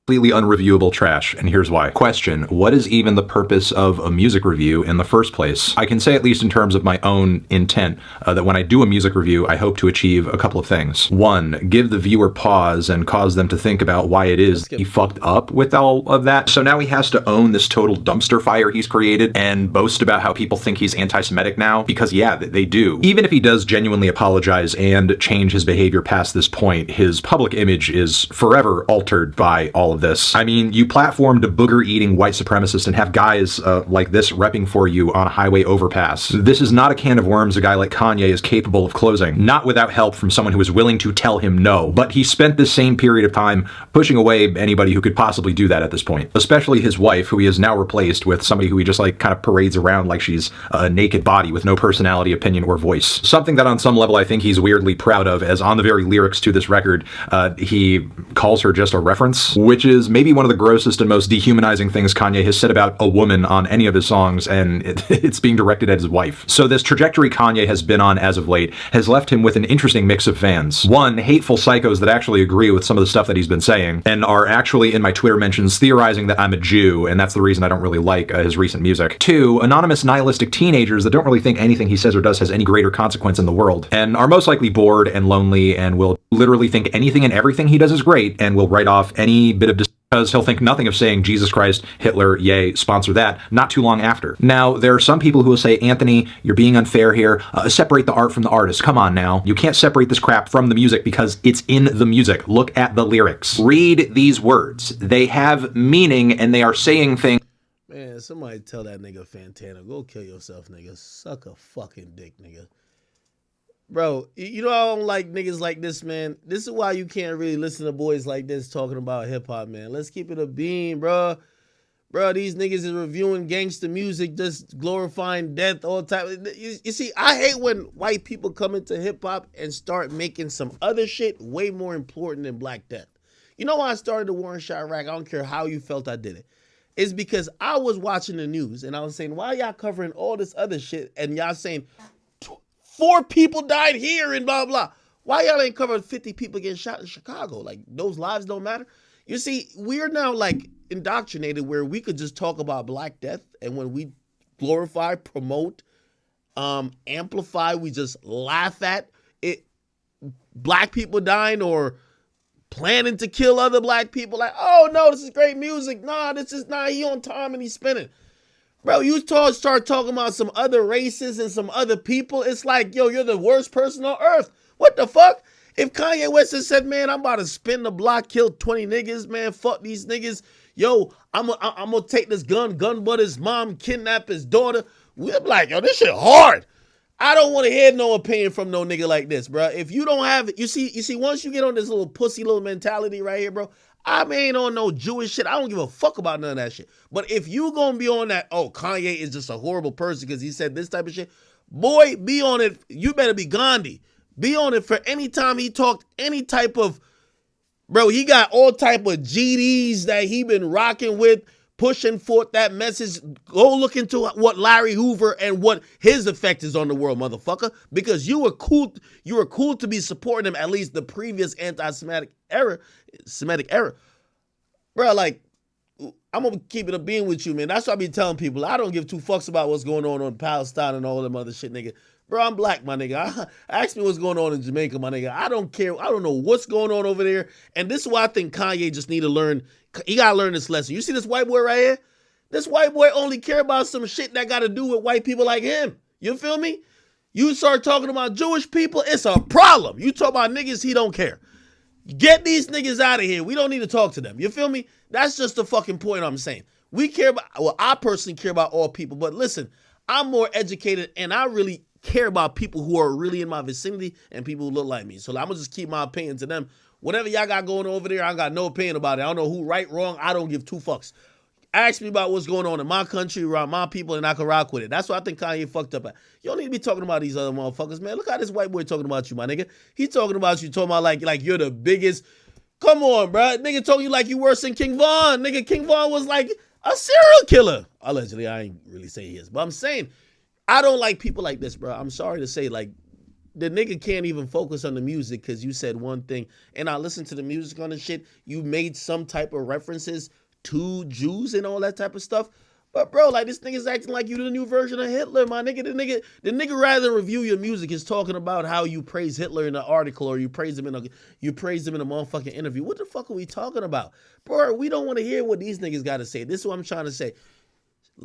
Completely unreviewable trash, and here's why. Question: what is even the purpose of a music review in the first place? I can say, at least in terms of my own intent, that when I do a music review, I hope to achieve a couple of things. One, give the viewer pause and cause them to think about why it is he fucked up with all of that. So now he has to own this total dumpster fire he's created and boast about how people think he's anti-Semitic now, because yeah, they do. Even if he does genuinely apologize and change his behavior past this point, his public image is forever altered by all of this. I mean, you platformed a booger-eating white supremacist and have guys like this repping for you on a highway overpass. This is not a can of worms a guy like Kanye is capable of closing, not without help from someone who is willing to tell him no. But he spent this same period of time pushing away anybody who could possibly do that at this point, especially his wife, who he has now replaced with somebody who he just like kind of parades around like she's a naked body with no personality, opinion, or voice. Something that on some level I think he's weirdly proud of, as on the very lyrics to this record, he calls her just a reference, which is maybe one of the grossest and most dehumanizing things Kanye has said about a woman on any of his songs, and it's being directed at his wife. So this trajectory Kanye has been on as of late has left him with an interesting mix of fans. One, hateful psychos that actually agree with some of the stuff that he's been saying, and are actually in my Twitter mentions theorizing that I'm a Jew, and that's the reason I don't really like his recent music. Two, anonymous nihilistic teenagers that don't really think anything he says or does has any greater consequence in the world, and are most likely bored and lonely, and will literally think anything and everything he does is great, and will write off any bit of because he'll think nothing of saying Jesus Christ, Hitler, yay, sponsor that, not too long after. Now, there are some people who will say, Anthony, you're being unfair here. Separate the art from the artist. Come on now. You can't separate this crap from the music because it's in the music. Look at the lyrics. Read these words. They have meaning and they are saying things. Man, somebody tell that nigga Fantano, go kill yourself, nigga. Suck a fucking dick, nigga. Bro, you know I don't like niggas like this, man. This is why you can't really listen to boys like this talking about hip-hop, man. Let's keep it a beam, bro. Bro, these niggas is reviewing gangster music, just glorifying death all the time. You see, I hate when white people come into hip-hop and start making some other shit way more important than Black Death. You know why I started the war in Chirac? I don't care how you felt I did it. It's because I was watching the news and I was saying, why y'all covering all this other shit? And y'all saying, 4 people died here and blah, blah. Why y'all ain't covered 50 people getting shot in Chicago? Like, those lives don't matter? You see, we're now, like, indoctrinated where we could just talk about Black Death, and when we glorify, promote, amplify, we just laugh at it. Black people dying or planning to kill other black people. Like, oh, no, this is great music. Nah, this is not. He on time and he's spinning. Bro, you start talking about some other races and some other people. It's like, yo, you're the worst person on earth. What the fuck? If Kanye West had said, man, I'm about to spin the block, kill 20 niggas, man, fuck these niggas. Yo, I'm gonna take this gun butt his mom, kidnap his daughter. We're like, yo, this shit hard. I don't want to hear no opinion from no nigga like this, bro. If you don't have it, you see, once you get on this little pussy little mentality right here, bro, I ain't on no Jewish shit. I don't give a fuck about none of that shit. But if you gonna be on that, oh, Kanye is just a horrible person because he said this type of shit, boy, be on it. You better be Gandhi. Be on it for any time he talked any type of, bro, he got all type of GDs that he been rocking with, pushing forth that message. Go look into what Larry Hoover and what his effect is on the world, motherfucker. Because you were cool to be supporting him at least the previous anti-Semitic era. Bro, like, I'm gonna keep it a being with you, man. That's what I be telling people. I don't give two fucks about what's going on Palestine and all them other shit, nigga. Bro, I'm black, my nigga. Ask me what's going on in Jamaica, my nigga. I don't care. I don't know what's going on over there. And this is why I think Kanye just need to learn. He got to learn this lesson. You see this white boy right here? This white boy only care about some shit that got to do with white people like him. You feel me? You start talking about Jewish people, it's a problem. You talk about niggas, he don't care. Get these niggas out of here. We don't need to talk to them. You feel me? That's just the fucking point I'm saying. We care about, well, I personally care about all people. But listen, I'm more educated and I really care about people who are really in my vicinity and people who look like me. So I'm going to just keep my opinion to them. Whatever y'all got going over there, I got no opinion about it. I don't know who right, wrong. I don't give two fucks. Ask me about what's going on in my country, around my people, and I can rock with it. That's why I think Kanye fucked up at. You don't need to be talking about these other motherfuckers, man. Look how this white boy talking about you, my nigga. He talking about you, talking about like you're the biggest. Come on, bro. Nigga told you like you worse than King Von. Nigga, King Von was like a serial killer. Allegedly, I ain't really say he is. But I'm saying, I don't like people like this, bro. I'm sorry to say, like, the nigga can't even focus on the music because you said one thing. And I listened to the music on the shit. You made some type of references to Jews and all that type of stuff. But bro, like this nigga's acting like you the new version of Hitler, my nigga. The nigga rather than review your music is talking about how you praise Hitler in an article or you praise him in a motherfucking interview. What the fuck are we talking about? Bro, we don't want to hear what these niggas gotta say. This is what I'm trying to say.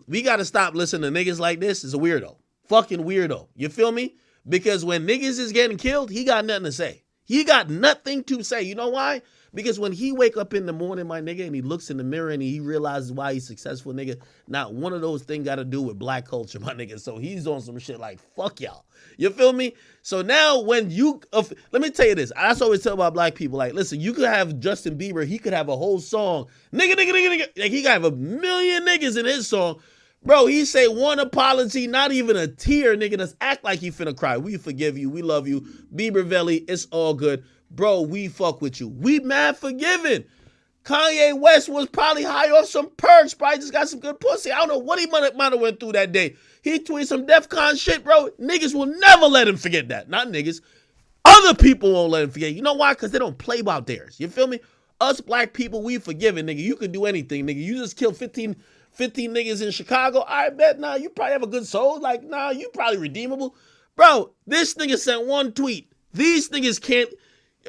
We gotta stop listening to niggas like this. It's a weirdo. Fucking weirdo. You feel me? Because when niggas is getting killed, he got nothing to say. He got nothing to say. You know why? Because when he wake up in the morning, my nigga, and he looks in the mirror and he realizes why he's successful, nigga, not one of those things got to do with black culture, my nigga. So he's on some shit like, fuck y'all. You feel me? So now when you, let me tell you this. I always tell about black people, like, listen, you could have Justin Bieber. He could have a whole song. Nigga. Like, he could have a million niggas in his song. Bro, he say one apology, not even a tear, nigga. Just act like he finna cry. We forgive you. We love you. Bieber Valley, it's all good. Bro, we fuck with you. We mad forgiving. Kanye West was probably high off some perks. Probably just got some good pussy. I don't know what he might have went through that day. He tweeted some DEFCON shit, bro. Niggas will never let him forget that. Not niggas. Other people won't let him forget. You know why? Because they don't play about theirs. You feel me? Us black people, we forgiving, nigga. You can do anything, nigga. You just killed 15 niggas in Chicago. I bet, nah, you probably have a good soul. Like, nah, you probably redeemable. Bro, this nigga sent one tweet. These niggas can't,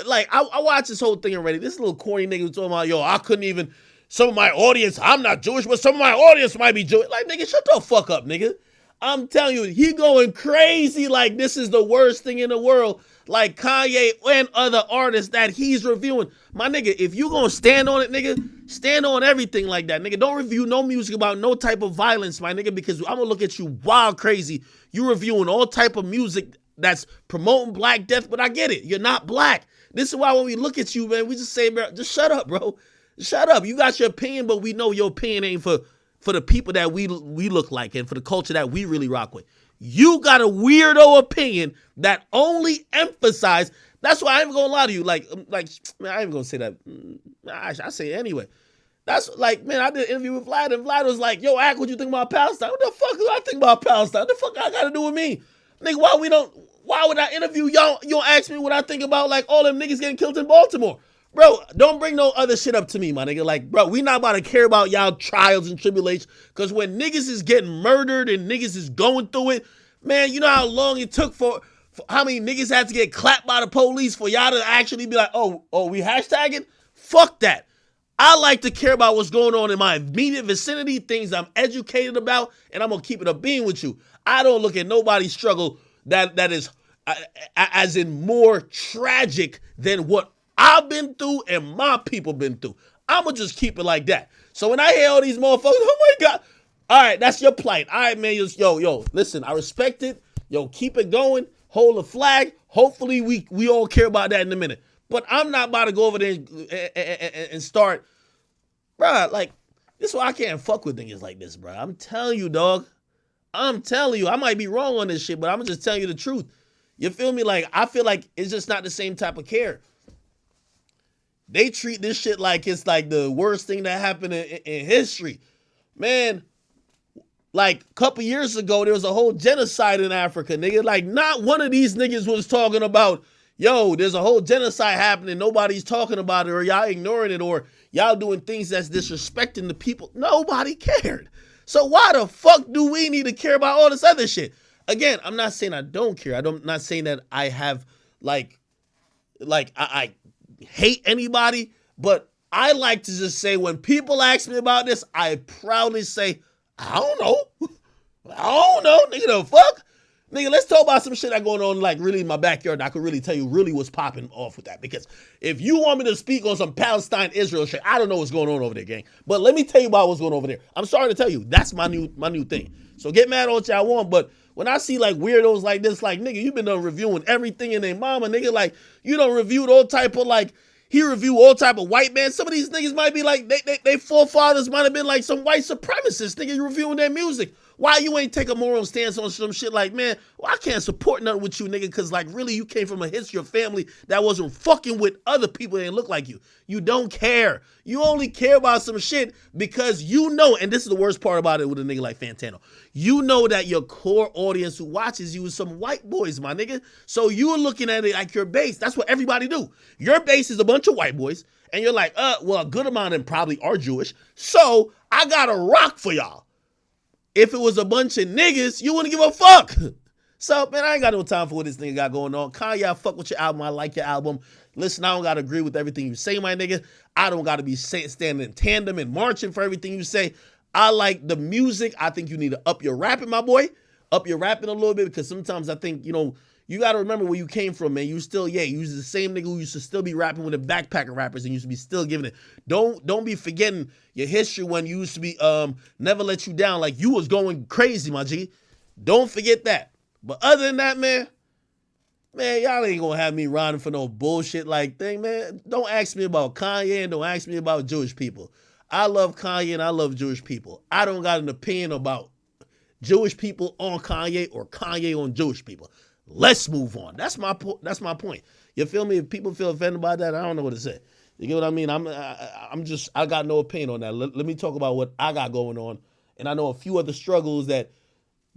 like, I watched this whole thing already. This little corny nigga was talking about, yo, I couldn't even, some of my audience, I'm not Jewish, but some of my audience might be Jewish. Like, nigga, shut the fuck up, nigga. I'm telling you, he going crazy like this is the worst thing in the world. Like Kanye and other artists that he's reviewing. My nigga, if you gonna stand on it, nigga, stand on everything like that, nigga. Don't review no music about no type of violence, my nigga, because I'm gonna look at you wild crazy. You reviewing all type of music that's promoting black death, but I get it. You're not black. This is why when we look at you, man, we just say, bro, just shut up, bro. Shut up. You got your opinion, but we know your opinion ain't for the people that we look like and for the culture that we really rock with. You got a weirdo opinion that only emphasize. That's why I ain't gonna lie to you. Like, man, I ain't even gonna say that. I say it anyway. That's like, man, I did an interview with Vlad, and Vlad was like, yo, Ak, what you think about Palestine? What the fuck do I think about Palestine? What the fuck I gotta do with me? Nigga, why would I interview y'all? You don't ask me what I think about, like, all them niggas getting killed in Baltimore. Bro, don't bring no other shit up to me, my nigga. Like, bro, we not about to care about y'all trials and tribulations. Because when niggas is getting murdered and niggas is going through it, man, you know how long it took for how many niggas had to get clapped by the police for y'all to actually be like, oh, we hashtagging? Fuck that. I like to care about what's going on in my immediate vicinity, things I'm educated about, and I'm going to keep it a being with you. I don't look at nobody's struggle that is as in more tragic than what I've been through and my people been through. I'm going to just keep it like that. So when I hear all these motherfuckers, oh my God. All right, that's your plight. All right, man. Yo, listen, I respect it. Yo, keep it going. Hold a flag. Hopefully we all care about that in a minute. But I'm not about to go over there and start, bruh, like, this is why I can't fuck with niggas like this, bruh. I'm telling you, dog. I'm telling you. I might be wrong on this shit, but I'm just telling you the truth. You feel me? Like, I feel like it's just not the same type of care. They treat this shit like it's like the worst thing that happened in history. Man, like a couple years ago, there was a whole genocide in Africa, nigga. Like, not one of these niggas was talking about, yo, there's a whole genocide happening. Nobody's talking about it, or y'all ignoring it, or y'all doing things that's disrespecting the people. Nobody cared. So why the fuck do we need to care about all this other shit? Again, I'm not saying I don't care. I'm not saying that I have, like I hate anybody, but I like to just say when people ask me about this, I proudly say, I don't know. I don't know, nigga, the fuck? Nigga, let's talk about some shit that going on, like, really in my backyard that I could really tell you really what's popping off with that. Because if you want me to speak on some Palestine-Israel shit, I don't know what's going on over there, gang. But let me tell you about what's going on over there. I'm sorry to tell you, that's my new thing. So get mad on what y'all want, but when I see, like, weirdos like this, like, nigga, you been done reviewing everything in their mama, nigga, like, you done reviewed all type of, like, he reviewed all type of white man. Some of these niggas might be like, they forefathers might have been like some white supremacists. Nigga, you reviewing their music. Why you ain't take a moral stance on some shit like, man, well, I can't support nothing with you, nigga, because, like, really, you came from a history of family that wasn't fucking with other people that didn't look like you. You don't care. You only care about some shit because you know, and this is the worst part about it with a nigga like Fantano, you know that your core audience who watches you is some white boys, my nigga. So you're looking at it like your base. That's what everybody do. Your base is a bunch of white boys, and you're like, well, a good amount of them probably are Jewish, so I got a rock for y'all. If it was a bunch of niggas, you wouldn't give a fuck. So, man, I ain't got no time for what this nigga got going on. Kanye, I fuck with your album. I like your album. Listen, I don't got to agree with everything you say, my nigga. I don't got to be standing in tandem and marching for everything you say. I like the music. I think you need to up your rapping, my boy. Up your rapping a little bit, because sometimes I think, you know, you got to remember where you came from, man. You still, you was the same nigga who used to still be rapping with the backpacker rappers and used to be still giving it. Don't be forgetting your history when you used to be Never Let You Down. Like, you was going crazy, my G. Don't forget that. But other than that, man, y'all ain't gonna have me riding for no bullshit like thing, man. Don't ask me about Kanye and don't ask me about Jewish people. I love Kanye and I love Jewish people. I don't got an opinion about Jewish people on Kanye or Kanye on Jewish people. Let's move on. That's my point. You feel me? If people feel offended by that, I don't know what to say. You get what I mean? I got no opinion on that. Let me talk about what I got going on. And I know a few other struggles that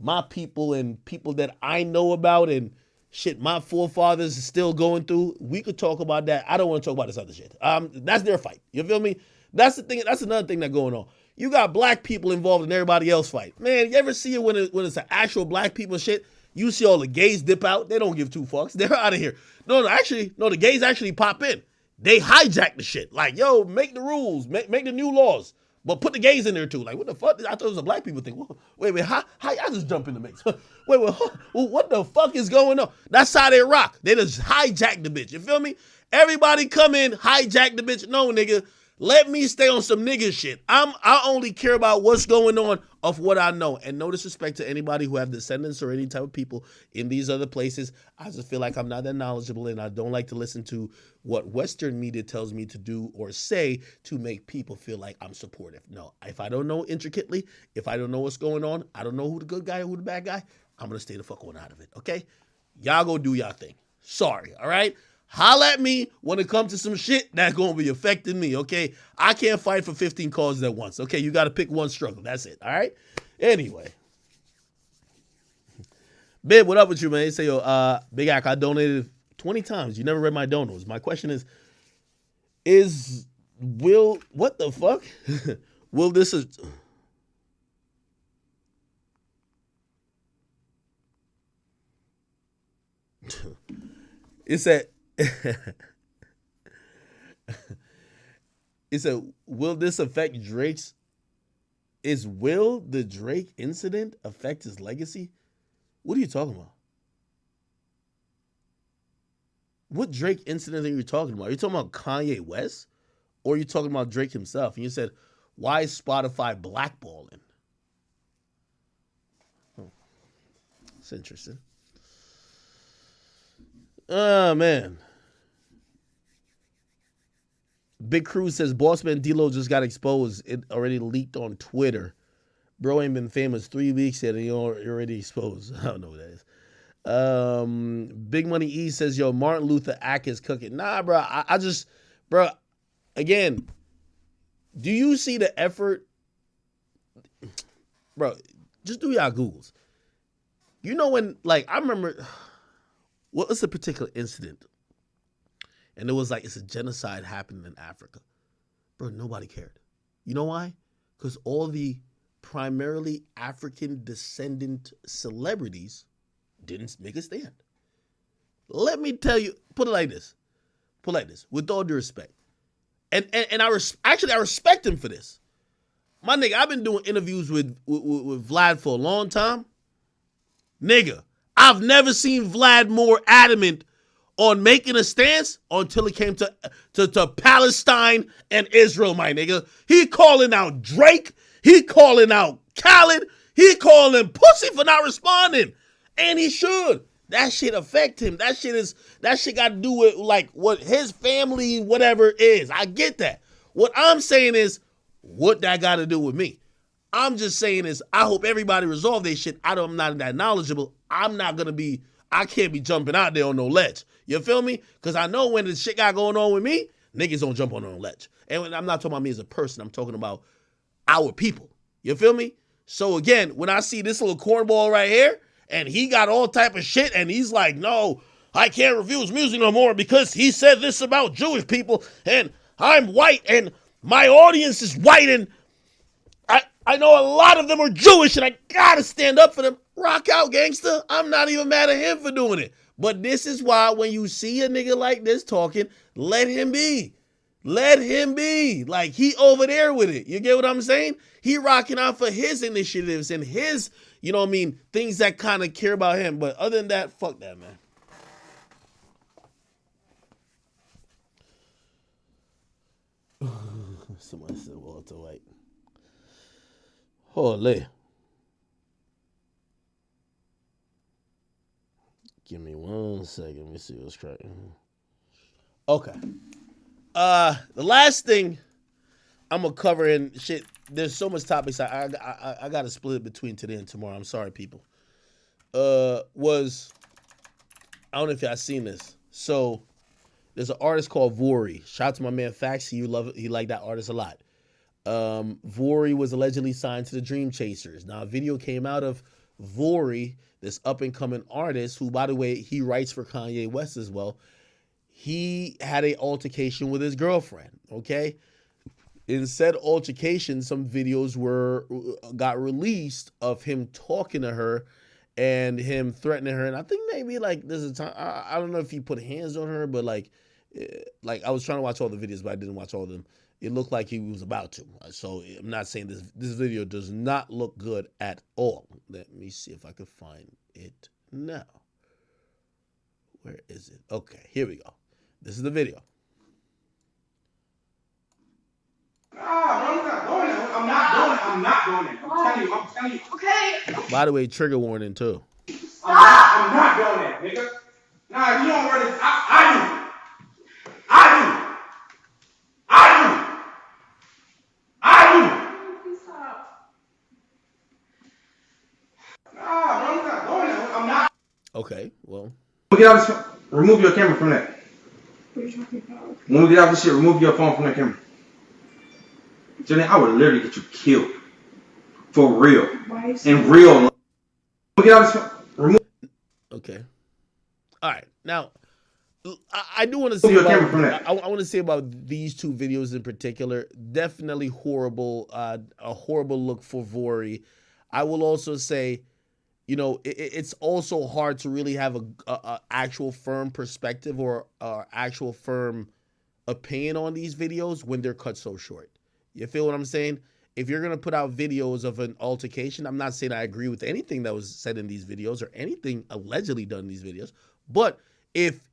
my people and people that I know about and shit my forefathers are still going through. We could talk about that. I don't want to talk about this other shit. That's their fight. You feel me? That's the thing. That's another thing that's going on. You got black people involved in everybody else's fight. Man, you ever see it when it's an actual black people shit? You see all the gays dip out. They don't give two fucks. They're out of here. No, the gays actually pop in. They hijack the shit. Like, yo, make the rules. Make the new laws. But put the gays in there too. Like, what the fuck? I thought it was a black people thing. Wait, how y'all just jump in the mix? wait, what the fuck is going on? That's how they rock. They just hijack the bitch. You feel me? Everybody come in, hijack the bitch. No, nigga. Let me stay on some nigga shit. I only care about what's going on of what I know. And no disrespect to anybody who have descendants or any type of people in these other places. I just feel like I'm not that knowledgeable and I don't like to listen to what Western media tells me to do or say to make people feel like I'm supportive. No, if I don't know intricately, if I don't know what's going on, I don't know who the good guy or who the bad guy, I'm going to stay the fuck on out of it, okay? Y'all go do y'all thing. Sorry, all right? Holla at me when it comes to some shit that's going to be affecting me, okay? I can't fight for 15 causes at once, okay? You got to pick one struggle. That's it, all right? Anyway. Bib, what up with you, man? They say, yo, Big Ack, I donated 20 times. You never read my donos. My question what the fuck? Will this... It said... It said, will this affect Drake's... Will the Drake incident affect his legacy? What are you talking about? What Drake incident are you talking about? Are you talking about Kanye West? Or are you talking about Drake himself? And you said, why is Spotify blackballing? It's interesting. Oh, man. Big Cruz says Bossman D-Lo just got exposed. It already leaked on Twitter. Bro ain't been famous 3 weeks yet and he already exposed. I don't know what that is. Big Money E says, yo, Martin Luther act is cooking. Nah, bro. I just, bro, again, do you see the effort? Bro, just do y'all Googles. You know when, like, I remember, what was a particular incident? And it was like, it's a genocide happening in Africa. Bro, nobody cared. You know why? Because all the primarily African descendant celebrities didn't make a stand. Let me tell you, put it like this, with all due respect. And I respect him for this. My nigga, I've been doing interviews with Vlad for a long time. Nigga, I've never seen Vlad more adamant on making a stance until it came to Palestine and Israel, my nigga. He calling out Drake. He calling out Khaled. He calling him pussy for not responding. And he should. That shit affect him. That shit got to do with like what his family, whatever is. I get that. What I'm saying is, what that got to do with me? I'm just saying is, I hope everybody resolve their shit. I'm not that knowledgeable. I can't be jumping out there on no ledge. You feel me? Because I know when the shit got going on with me, niggas don't jump on no ledge. And I'm not talking about me as a person. I'm talking about our people. You feel me? So again, when I see this little cornball right here, and he got all type of shit, and he's like, no, I can't review his music no more because he said this about Jewish people, and I'm white, and my audience is white, and I know a lot of them are Jewish, and I gotta stand up for them. Rock out, gangster. I'm not even mad at him for doing it. But this is why when you see a nigga like this talking, let him be. Let him be. Like, he over there with it. You get what I'm saying? He rocking out for his initiatives and his, you know what I mean, things that kind of care about him. But other than that, fuck that, man. Somebody said Walter White. Holy. Give me 1 second. Let me see what's cracking. Okay. The last thing I'm gonna cover, and shit, there's so much topics I gotta split it between today and tomorrow. I'm sorry, people. Was, I don't know if y'all seen this. So there's an artist called Vori. Shout out to my man Fax. He liked that artist a lot. Vori was allegedly signed to the Dream Chasers. Now a video came out of Vori, this up and coming artist who, by the way, he writes for Kanye West as well. He had an altercation with his girlfriend, okay? In said altercation, some videos got released of him talking to her and him threatening her. And I think maybe like there's a time, I don't know if he put hands on her, but like I was trying to watch all the videos, but I didn't watch all of them. It looked like he was about to. So I'm not saying this video does not look good at all. Let me see if I can find it now. Where is it? Okay, here we go. This is the video. I'm not doing it. I'm telling you. Okay. By the way, trigger warning too. I'm not doing that, nigga. Nah, you don't really. I do. Nah, bro, you're not doing it. I'm not. Okay, well. Get out this, remove your camera from that. What are you talking about? When we get out this shit, remove your phone from that camera. Jenny, I would literally get you killed. For real. Why is in real life. Get out this, remove. Okay. All right. Now, I do want to say about, I want to say about these two videos in particular. Definitely horrible. A horrible look for Vori. I will also say, you know, it's also hard to really have a actual firm perspective or actual firm opinion on these videos when they're cut so short. You feel what I'm saying? If you're going to put out videos of an altercation, I'm not saying I agree with anything that was said in these videos or anything allegedly done in these videos, but if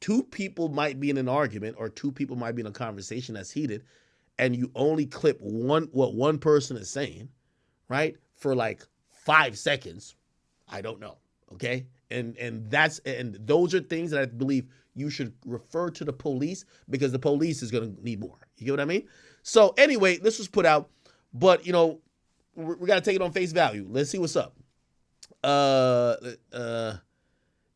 two people might be in an argument or two people might be in a conversation that's heated and you only clip what one person is saying, right, for like 5 seconds, I don't know. Okay, and those are things that I believe you should refer to the police, because the police is going to need more. You get what I mean? So anyway, this was put out, but we got to take it on face value. Let's see what's up.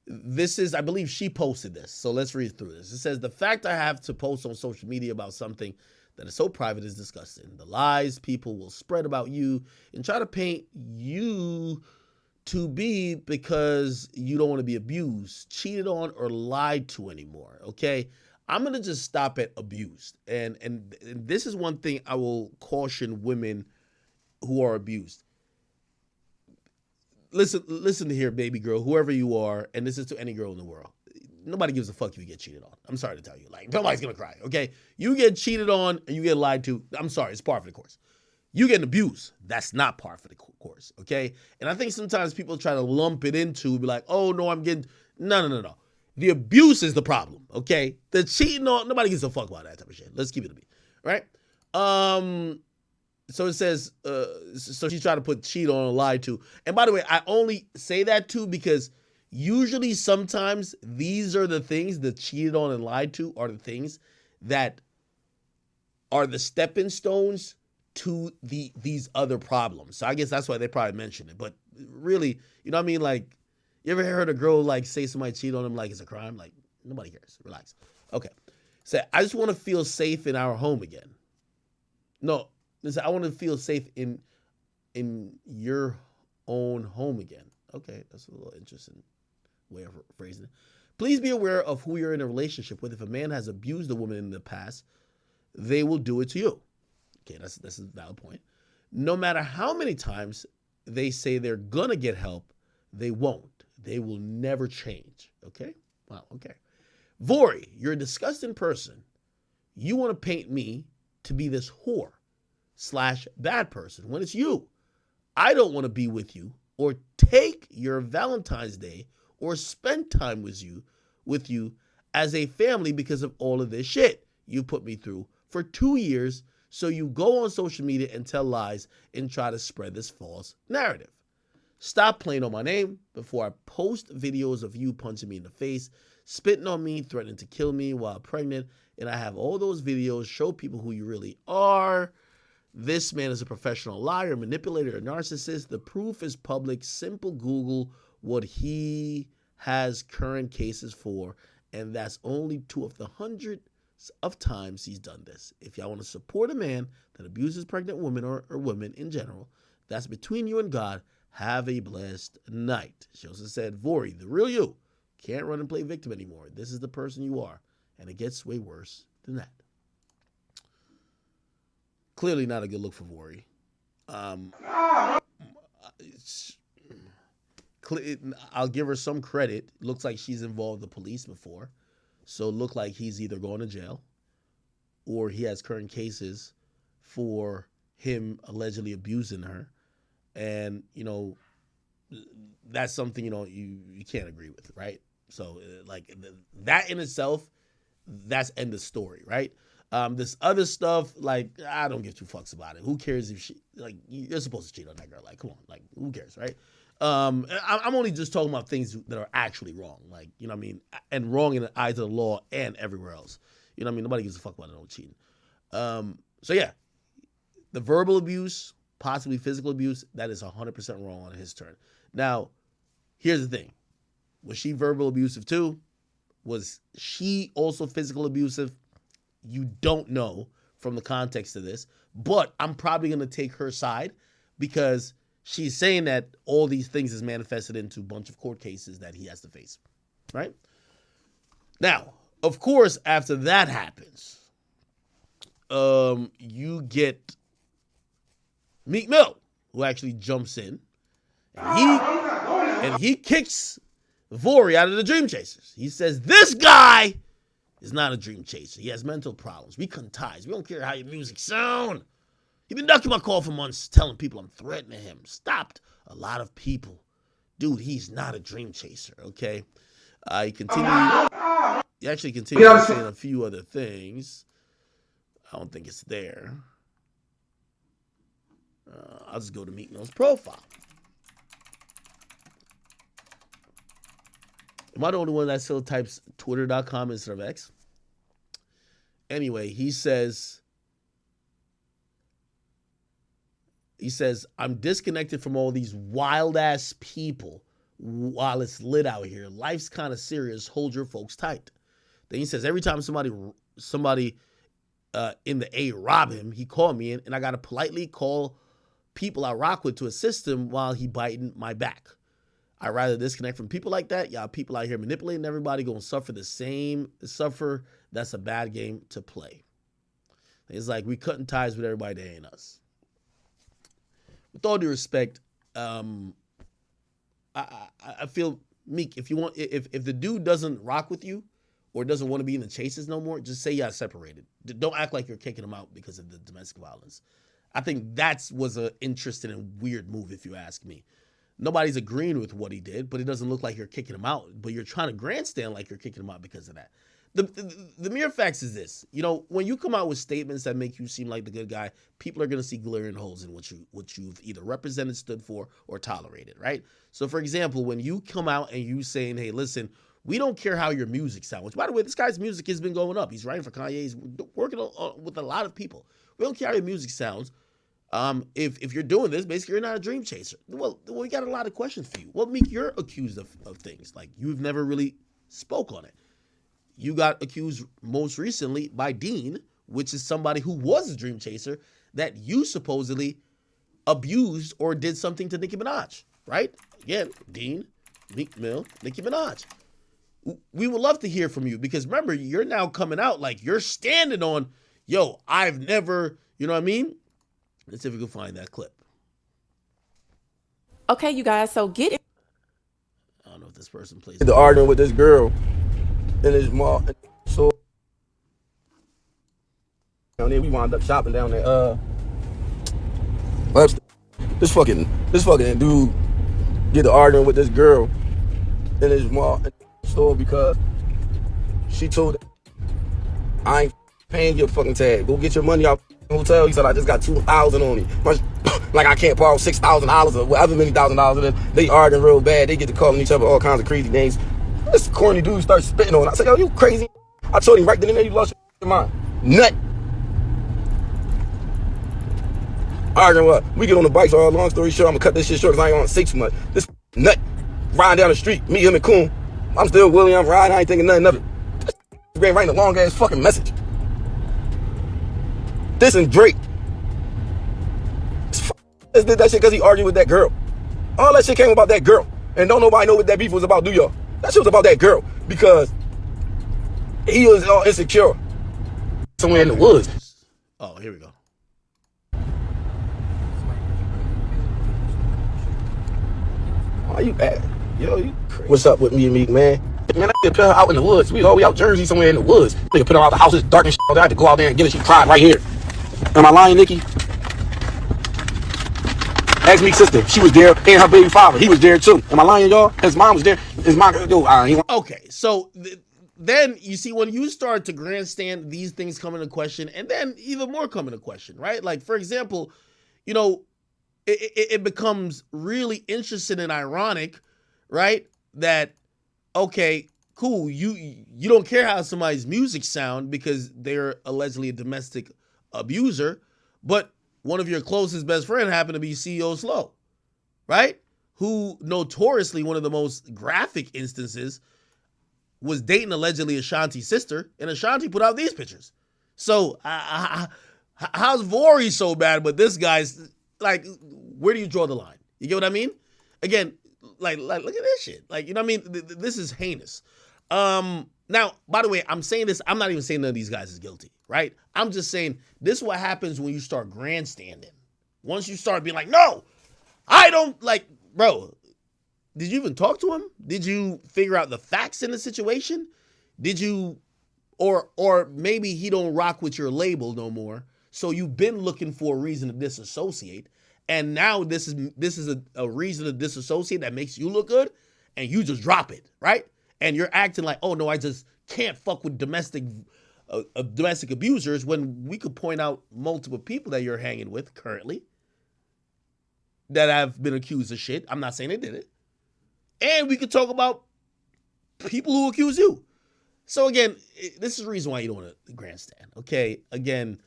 This is, I believe she posted this, so let's read through this. It says, the fact I have to post on social media about something that is so private is disgusting. The lies people will spread about you and try to paint you to be because you don't want to be abused, cheated on, or lied to anymore, okay? I'm going to just stop at abused. And this is one thing I will caution women who are abused. Listen to here, baby girl, whoever you are, and this is to any girl in the world. Nobody gives a fuck if you get cheated on. I'm sorry to tell you. Like, nobody's going to cry, okay? You get cheated on and you get lied to. I'm sorry, it's par for the course. You getting abused, that's not par for the course, okay? And I think sometimes people try to lump it into, be like, oh, no, I'm getting... No. The abuse is the problem, okay? The cheating on... Nobody gives a fuck about that type of shit. Let's keep it a beat, right? So it says, so she's trying to put cheat on and lie to. And by the way, I only say that too because usually sometimes these are the things that cheated on and lied to are the things that are the stepping stones to these other problems. So I guess that's why they probably mentioned it. But really, you know what I mean? Like, you ever heard a girl like say somebody cheat on them like it's a crime? Like, nobody cares. Relax. Okay. So I just want to feel safe in our home again. No. Listen, I want to feel safe in your own home again. Okay, that's a little interesting way of phrasing it. Please be aware of who you're in a relationship with. If a man has abused a woman in the past, they will do it to you. Okay, that's a valid point. No matter how many times they say they're gonna get help, they won't. They will never change. Okay? Wow, okay. Vori, you're a disgusting person. You want to paint me to be this whore / bad person when it's you. I don't want to be with you or take your Valentine's Day or spend time with you as a family because of all of this shit you put me through for 2 years. So you go on social media and tell lies and try to spread this false narrative. Stop playing on my name before I post videos of you punching me in the face, spitting on me, threatening to kill me while pregnant, and I have all those videos show people who you really are. This man is a professional liar, manipulator, a narcissist. The proof is public. Simple Google what he has current cases for, and that's only 2 of the hundreds of times he's done this. If y'all want to support a man that abuses pregnant women or women in general, that's between you and God. Have a blessed night. She also said, Vori, the real you, can't run and play victim anymore. This is the person you are, and it gets way worse than that. Clearly not a good look for Vori. I'll give her some credit. Looks like she's involved the police before. So it looked like he's either going to jail or he has current cases for him allegedly abusing her. And, that's something, you can't agree with, right? So, that in itself, that's end of story, right? This other stuff, I don't give 2 fucks about it. Who cares if you're supposed to cheat on that girl. Come on, who cares, right? I'm only just talking about things that are actually wrong, you know what I mean? And wrong in the eyes of the law and everywhere else. You know what I mean? Nobody gives a fuck about no cheating. So yeah, the verbal abuse, possibly physical abuse, that is 100% wrong on his turn. Now, here's the thing. Was she verbal abusive too? Was she also physical abusive? You don't know from the context of this, but I'm probably going to take her side because she's saying that all these things is manifested into a bunch of court cases that he has to face, right? Now, of course, after that happens, you get Meek Mill, who actually jumps in, and he kicks Vori out of the Dream Chasers. He says, this guy is not a dream chaser. He has mental problems. We cut ties. We don't care how your music sound. You've been ducking my call for months, telling people I'm threatening him. Stopped a lot of people. Dude, he's not a dream chaser, okay? He actually continues saying a few other things. I don't think it's there. I'll just go to Meek Mill's profile. Am I the only one that still types twitter.com instead of X? Anyway, he says, I'm disconnected from all these wild ass people while it's lit out here. Life's kind of serious. Hold your folks tight. Then he says, every time somebody in the A rob him, he called me in, and I got to politely call people I rock with to assist him while he biting my back. I'd rather disconnect from people like that. Y'all people out here manipulating everybody going to suffer suffer. That's a bad game to play. It's like we cutting ties with everybody that ain't us. With all due respect, I feel, Meek, if the dude doesn't rock with you or doesn't want to be in the chases no more, just say y'all separated. Don't act like you're kicking him out because of the domestic violence. I think that was an interesting and weird move, if you ask me. Nobody's agreeing with what he did, but it doesn't look like you're kicking him out. But you're trying to grandstand like you're kicking him out because of that. The mere facts is this. You know, when you come out with statements that make you seem like the good guy, people are going to see glaring holes in what you've either represented, stood for, or tolerated, right? So, for example, when you come out and you saying, hey, listen, we don't care how your music sounds. Which, by the way, this guy's music has been going up. He's writing for Kanye. He's working with a lot of people. We don't care how your music sounds. If you're doing this, basically you're not a dream chaser. Well, we got a lot of questions for you. Well, Meek, you're accused of things. Like, you've never really spoke on it. You got accused most recently by Dean, which is somebody who was a dream chaser that you supposedly abused or did something to Nicki Minaj, right? Again, Dean, Meek Mill, Nicki Minaj. We would love to hear from you because remember, you're now coming out like you're standing on, yo, I've never, you know what I mean? Let's see if we can find that clip. Okay, you guys, so get it. I don't know if this person plays. The arguing with this girl in his mall. So and then we wound up shopping down there. This fucking dude get to arguing with this girl in his mall store because she told him, I ain't paying your fucking tag. Go get your money out the hotel. He said, I just got $2,000 on me. Like I can't borrow $6,000 or whatever many $1,000 it is. They arguing real bad. They get to calling each other all kinds of crazy names. This corny dude starts spitting on. I said, yo, you crazy. I told him right then and there, you lost your mind. Nut. Arguing what? We get on the bikes, all long story short, I'm gonna cut this shit short because I ain't want to say too much. This nut riding down the street, me, him, and Coon. I'm still William, I'm riding, I ain't thinking nothing of it. This writing a long ass fucking message. This and Drake. Did that shit because he argued with that girl. All that shit came about that girl. And don't nobody know what that beef was about, do y'all? That shit was about that girl because he was all insecure. Somewhere in the woods. Oh, here we go. Why you at? Yo, you crazy. What's up with me and Meek, man? Man, I could put her out in the woods. We out Jersey somewhere in the woods. They could put her out the house. It's dark and shit. I had to go out there and get her. She cried right here. Am I lying, Nikki? Ask Meek's sister. She was there, and her baby father. He was there too. Am I lying, y'all? His mom was there. His mom. Okay, so then you see when you start to grandstand, these things come into question, and then even more come into question, right? Like, for example, you know, it becomes really interesting and ironic, right? That, okay, cool, you don't care how somebody's music sound because they're allegedly a domestic abuser, but one of your closest best friend happened to be CEO Slow, right? Who notoriously, one of the most graphic instances, was dating allegedly Ashanti's sister, and Ashanti put out these pictures. So how's Vori so bad, but this guy's like, where do you draw the line? You get what I mean? Again, like look at this shit. Like, you know what I mean? This is heinous. Now, by the way, I'm saying this, I'm not even saying none of these guys is guilty, right? I'm just saying this is what happens when you start grandstanding. Once you start being like, no, I don't, like, bro, did you even talk to him? Did you figure out the facts in the situation? Did you, or maybe he don't rock with your label no more, so you've been looking for a reason to disassociate, and now this is a reason to disassociate that makes you look good, and you just drop it, right? And you're acting like, oh no, I just can't fuck with domestic abusers, when we could point out multiple people that you're hanging with currently that have been accused of shit. I'm not saying they did it. And we could talk about people who accuse you. So again, this is the reason why you don't want to grandstand. Okay, again,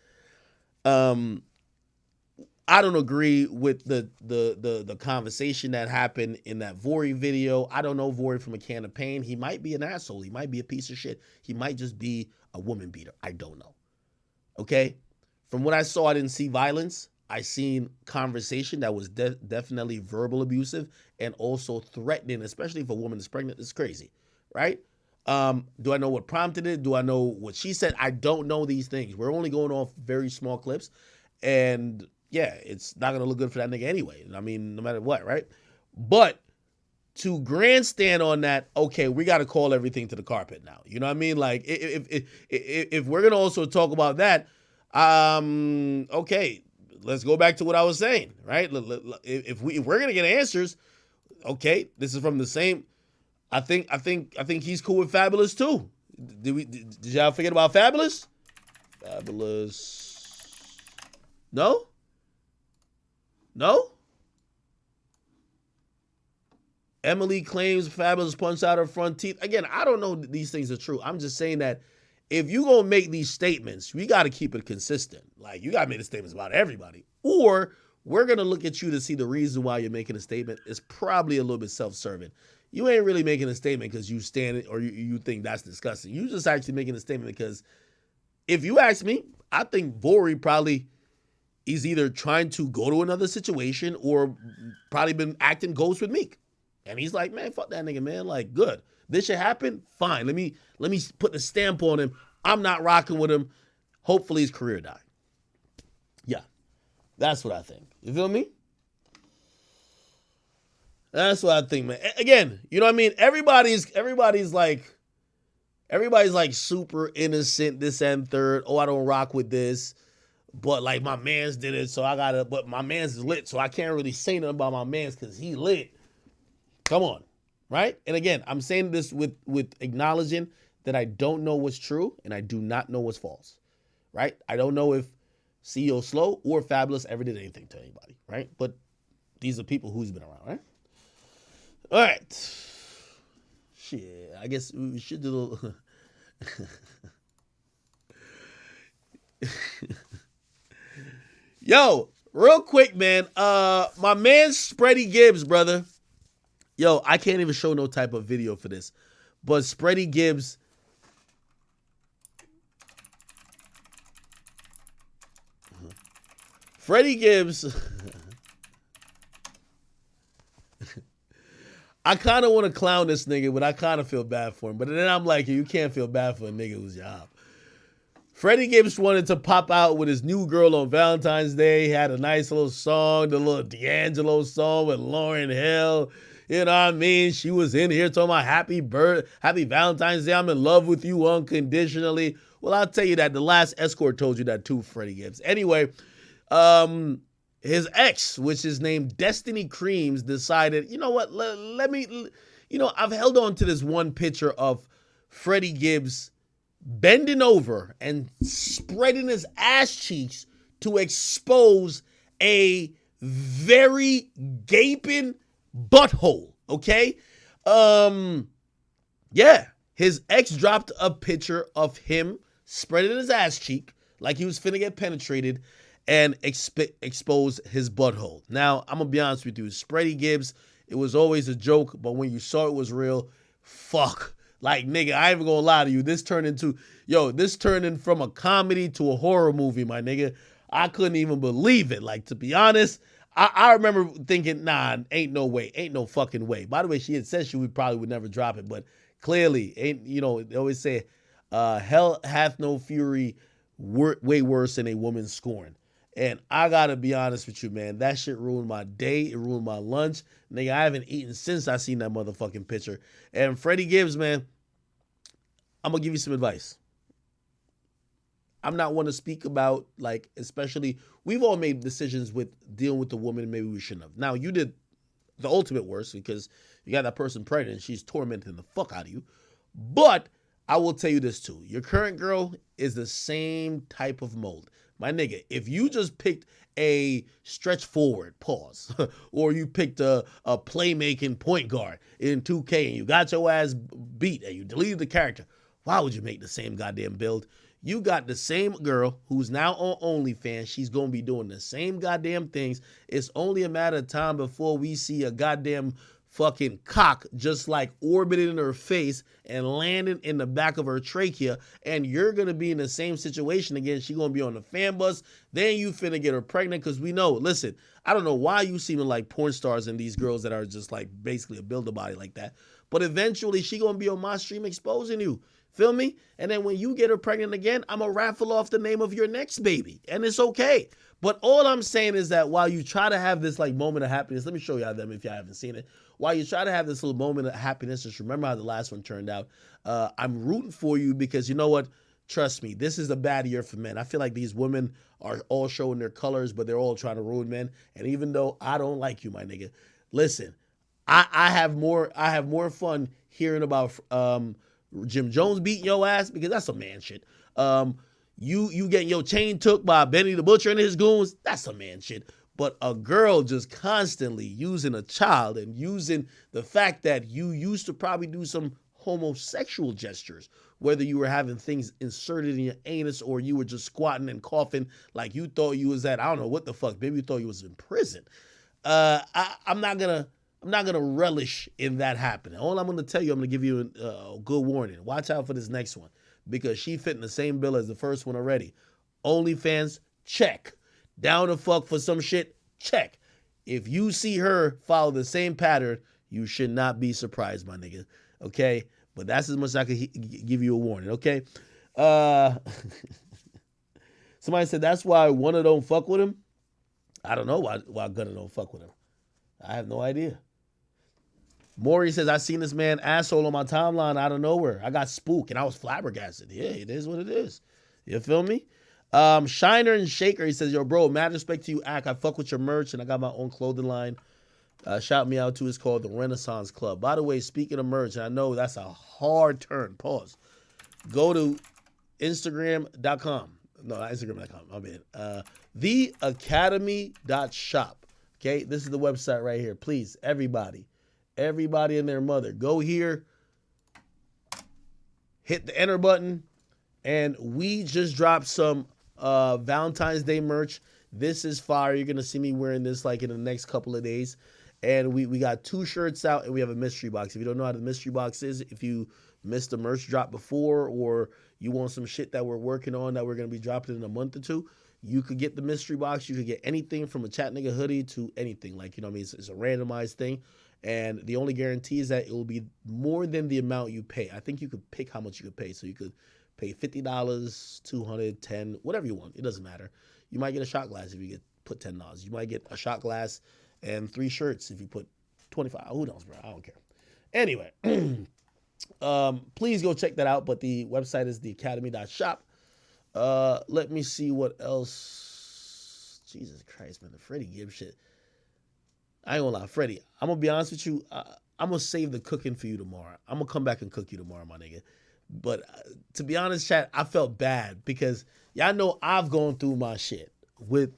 I don't agree with the conversation that happened in that Vori video. I don't know Vori from a can of paint. He might be an asshole. He might be a piece of shit. He might just be a woman beater. I don't know. Okay? From what I saw, I didn't see violence. I seen conversation that was definitely verbal abusive and also threatening, especially if a woman is pregnant. It's crazy, right? Do I know what prompted it? Do I know what she said? I don't know these things. We're only going off very small clips. And yeah, it's not going to look good for that nigga anyway. I mean, no matter what, right? But to grandstand on that, okay, we got to call everything to the carpet now. You know what I mean? Like, if we're going to also talk about that, okay, let's go back to what I was saying, right? If we're going to get answers, okay, this is from the same. I think he's cool with Fabulous too. Did y'all forget about Fabulous? Fabulous. No? Emily claims Fabulous punched out her front teeth. Again, I don't know that these things are true. I'm just saying that if you gonna make these statements, we got to keep it consistent. Like, you got to make the statements about everybody. Or we're going to look at you to see the reason why you're making a statement. It's probably a little bit self-serving. You ain't really making a statement because you stand or you think that's disgusting. You just actually making a statement because if you ask me, I think Vori probably is either trying to go to another situation or probably been acting ghost with Meek. And he's like, man, fuck that nigga, man. Like, good. This shit happen? Fine. Let me put the stamp on him. I'm not rocking with him. Hopefully his career die. Yeah. That's what I think. You feel me? That's what I think, man. Again, you know what I mean? Everybody's like super innocent, this and third. Oh, I don't rock with this. But like my mans did it, so but my mans is lit, so I can't really say nothing about my mans because he lit. Come on. Right? And again, I'm saying this with acknowledging that I don't know what's true and I do not know what's false. Right? I don't know if CEO Slow or Fabulous ever did anything to anybody. Right? But these are people who's been around, right? All right. Shit. I guess we should do a little. Yo, real quick, man. My man Spready Gibbs, brother. Yo, I can't even show no type of video for this. But Spready Gibbs. Freddie Gibbs. I kind of want to clown this nigga, but I kind of feel bad for him. But then I'm like, you can't feel bad for a nigga whose job. Freddie Gibbs wanted to pop out with his new girl on Valentine's Day. He had a nice little song, the little D'Angelo song with Lauryn Hill. You know what I mean? She was in here talking about happy Valentine's Day. I'm in love with you unconditionally. Well, I'll tell you that the last escort told you that too, Freddie Gibbs. Anyway, his ex, which is named Destiny Creams, decided, you know what, let me, I've held on to this one picture of Freddie Gibbs bending over and spreading his ass cheeks to expose a very gaping butthole, okay? Yeah, his ex dropped a picture of him spreading his ass cheek like he was finna get penetrated and expose his butthole. Now, I'm gonna be honest with you, Spready Gibbs, it was always a joke, but when you saw it was real, fuck. Like, nigga, I ain't even gonna lie to you. This turned from a comedy to a horror movie, my nigga. I couldn't even believe it. Like, to be honest, I remember thinking, nah, ain't no way. Ain't no fucking way. By the way, she had said she would never drop it, but clearly, they always say, hell hath no fury way worse than a woman scorned. And I gotta be honest with you, man. That shit ruined my day. It ruined my lunch. Nigga, I haven't eaten since I seen that motherfucking picture. And Freddie Gibbs, man, I'm gonna give you some advice. I'm not one to speak about, like, especially, we've all made decisions with dealing with the woman maybe we shouldn't have. Now, you did the ultimate worst because you got that person pregnant and she's tormenting the fuck out of you. But I will tell you this too. Your current girl is the same type of mold. My nigga, if you just picked a stretch forward, pause, or you picked a playmaking point guard in 2K and you got your ass beat and you deleted the character, why would you make the same goddamn build? You got the same girl who's now on OnlyFans. She's going to be doing the same goddamn things. It's only a matter of time before we see a goddamn fucking cock just like orbiting in her face and landing in the back of her trachea, and you're gonna be in the same situation again. She gonna be on the fan bus, then you finna get her pregnant, because we know, listen, I don't know why you seeming like porn stars and these girls that are just like basically a build a body like that, but eventually she gonna be on my stream exposing you. Feel me? And then when you get her pregnant again, I'm gonna raffle off the name of your next baby, and it's okay. But all I'm saying is that while you try to have this like moment of happiness, let me show y'all them if y'all haven't seen it. While you try to have this little moment of happiness, just remember how the last one turned out. I'm rooting for you because you know what? Trust me, this is a bad year for men. I feel like these women are all showing their colors, but they're all trying to ruin men. And even though I don't like you, my nigga, listen, I have more fun hearing about Jim Jones beating your ass, because that's some man shit. You getting your chain took by Benny the Butcher and his goons, that's some man shit. But a girl just constantly using a child and using the fact that you used to probably do some homosexual gestures, whether you were having things inserted in your anus or you were just squatting and coughing like you thought you was at, I don't know what the fuck, maybe you thought you was in prison. I'm not gonna relish in that happening. All I'm gonna tell you, I'm gonna give you a good warning. Watch out for this next one, because she fit in the same bill as the first one already. OnlyFans, check. Down the fuck for some shit, check. If you see her follow the same pattern, you should not be surprised, my nigga. Okay? But that's as much as I could give you a warning, okay? Somebody said that's why Gunna don't fuck with him. I don't know why Gunna don't fuck with him. I have no idea. Maury says, I seen this man asshole on my timeline out of nowhere. I got spooked and I was flabbergasted. Yeah, it is what it is. You feel me? Shiner and Shaker, he says, yo, bro, mad respect to you, Ack. I fuck with your merch and I got my own clothing line. Shout me out too. It's called the Renaissance Club. By the way, speaking of merch, and I know that's a hard turn. Pause. Go to Instagram.com. No, not Instagram.com. My bad. theacademy.shop. Okay, this is the website right here. Please, everybody and their mother, go here, hit the enter button, and we just dropped some Valentine's Day merch. This is fire. You're gonna see me wearing this like in the next couple of days. And we got 2 shirts out and we have a mystery box. If you don't know how the mystery box is, if you missed the merch drop before or you want some shit that we're working on that we're gonna be dropping in a month or two, you could get the mystery box. You could get anything from a Chat Nigga hoodie to anything. Like, you know what I mean? It's a randomized thing. And the only guarantee is that it will be more than the amount you pay. I think you could pick how much you could pay. So you could pay $50, $200, $10, whatever you want. It doesn't matter. You might get a shot glass if you put $10. You might get a shot glass and 3 shirts if you put $25. Who knows, bro? I don't care. Anyway, please go check that out. But the website is theacademy.shop. Let me see what else. Jesus Christ, man. The Freddie Gibbs shit. I ain't gonna lie, Freddie. I'm gonna be honest with you. I'm gonna save the cooking for you tomorrow. I'm gonna come back and cook you tomorrow, my nigga. But to be honest, chat, I felt bad because y'all know I've gone through my shit with,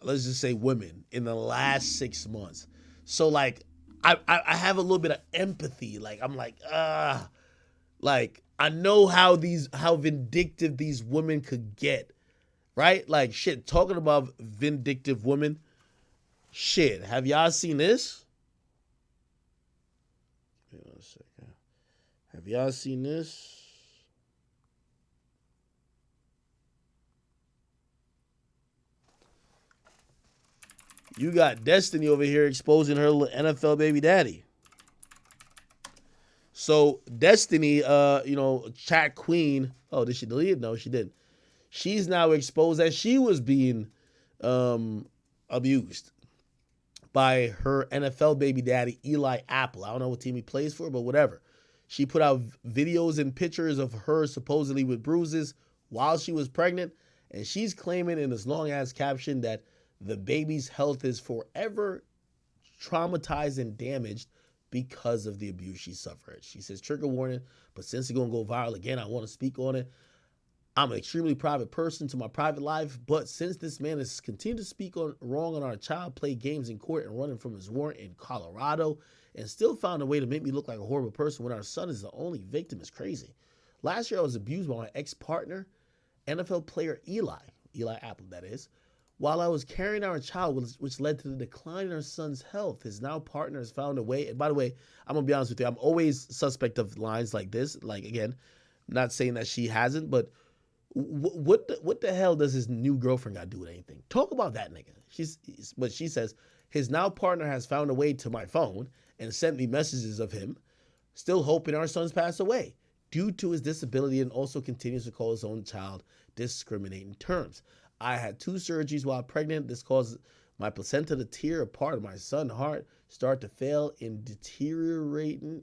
let's just say, women in the last 6 months. So like, I have a little bit of empathy. Like I'm like, like I know how vindictive these women could get, right? Like shit. Talking about vindictive women. Shit, have y'all seen this? Give me 1 second. Have y'all seen this? You got Destiny over here exposing her little NFL baby daddy. So Destiny, chat queen. Oh, did she delete it? No, she didn't. She's now exposed that she was being abused by her NFL baby daddy, Eli Apple. I don't know what team he plays for, but whatever. She put out videos and pictures of her supposedly with bruises while she was pregnant, and she's claiming in this long-ass caption that the baby's health is forever traumatized and damaged because of the abuse she suffered. She says, trigger warning, but since it's going to go viral again, I want to speak on it. I'm an extremely private person to my private life, but since this man has continued to speak wrong on our child, play games in court, and running from his warrant in Colorado, and still found a way to make me look like a horrible person when our son is the only victim is crazy. Last year, I was abused by my ex-partner, NFL player Eli Apple, that is, while I was carrying our child, which led to the decline in our son's health. His now partner has found a way. And by the way, I'm going to be honest with you, I'm always suspect of lines like this. Like, again, not saying that she hasn't, but what the hell does his new girlfriend got to do with anything? Talk about that nigga. But she says, his now partner has found a way to my phone and sent me messages of him, still hoping our son's passed away due to his disability, and also continues to call his own child discriminating terms. I had 2 surgeries while pregnant. This caused my placenta to tear apart and my son's heart start to fail and deteriorating.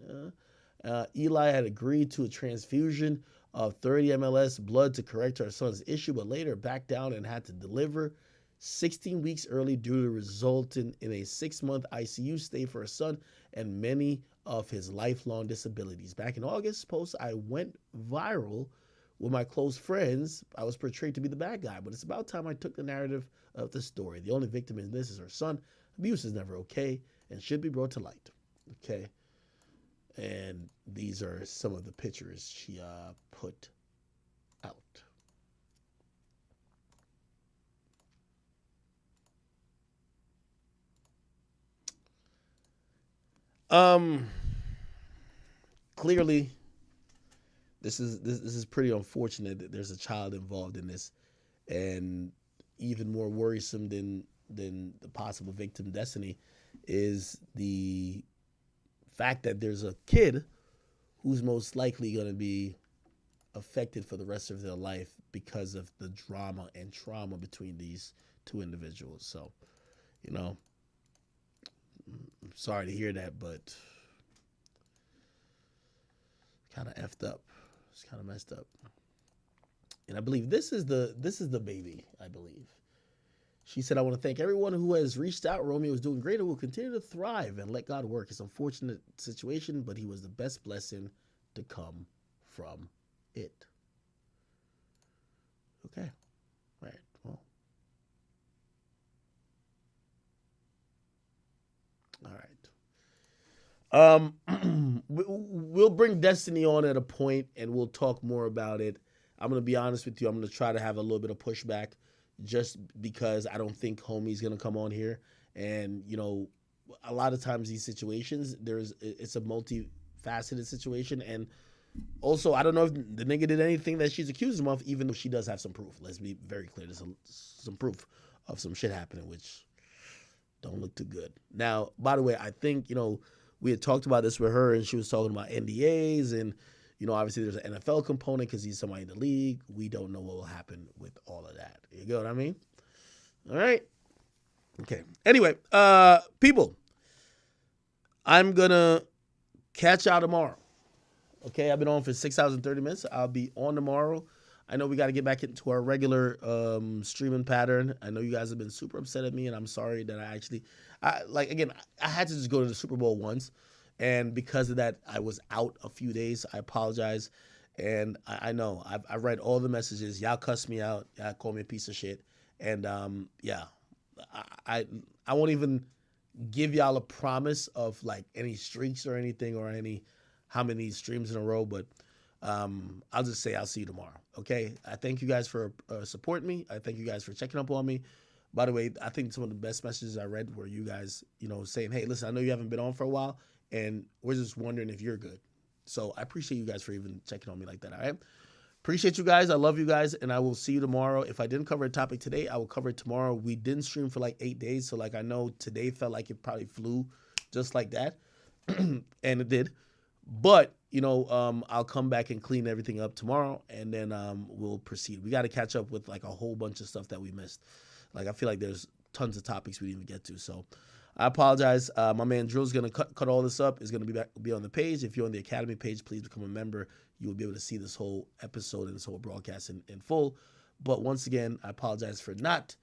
Eli had agreed to a transfusion of 30 mls blood to correct our son's issue, but later backed down and had to deliver 16 weeks early due to resulting in a 6-month ICU stay for our son and many of his lifelong disabilities. Back in August post, I went viral with my close friends. I was portrayed to be the bad guy, but it's about time I took the narrative of the story. The only victim in this is her son. Abuse is never okay and should be brought to light. Okay. And these are some of the pictures she put out. Clearly, this is pretty unfortunate that there's a child involved in this, and even more worrisome than the possible victim, Destiny, is the fact that there's a kid who's most likely going to be affected for the rest of their life because of the drama and trauma between these 2 individuals. So, you know, I'm sorry to hear that, but kind of effed up. It's kind of messed up. And I believe this is the baby, I believe. She said, I want to thank everyone who has reached out. Romeo is doing great and will continue to thrive and let God work. It's an unfortunate situation, but he was the best blessing to come from it. Okay. All right. Well. All right. We'll bring Destiny on at a point and we'll talk more about it. I'm going to be honest with you. I'm going to try to have a little bit of pushback, just because I don't think homie's going to come on here. And, you know, a lot of times these situations, it's a multifaceted situation. And also, I don't know if the nigga did anything that she's accused him of, even though she does have some proof. Let's be very clear. There's some proof of some shit happening, which don't look too good. Now, by the way, I think, you know, we had talked about this with her and she was talking about NDAs and, you know, obviously there's an NFL component because he's somebody in the league. We don't know what will happen with all of that. You get what I mean? All right. Okay. Anyway, people, I'm going to catch y'all tomorrow. Okay. I've been on for 6 hours and 30 minutes. I'll be on tomorrow. I know we got to get back into our regular streaming pattern. I know you guys have been super upset at me, and I'm sorry that I had to just go to the Super Bowl once. And because of that, I was out a few days. I apologize. And I know I read all the messages. Y'all cussed me out. Y'all called me a piece of shit. And yeah, I won't even give y'all a promise of like any streaks or anything or how many streams in a row. But I'll just say I'll see you tomorrow. Okay. I thank you guys for supporting me. I thank you guys for checking up on me. By the way, I think some of the best messages I read were you guys, you know, saying, hey, listen, I know you haven't been on for a while, and we're just wondering if you're good. So I appreciate you guys for even checking on me like that. All right. Appreciate you guys. I love you guys, and I will see you tomorrow. If I didn't cover a topic today, I will cover it tomorrow. We didn't stream for like 8 days, so like I know today felt like it probably flew just like that, and it did. But you know, I'll come back and clean everything up tomorrow, and then we'll proceed. We got to catch up with like a whole bunch of stuff that we missed. Like I feel like there's tons of topics we didn't even get to. So I apologize. My man Drill's gonna cut all this up. It's gonna be on the page. If you're on the Academy page, please become a member. You will be able to see this whole episode and this whole broadcast in full. But once again, I apologize for not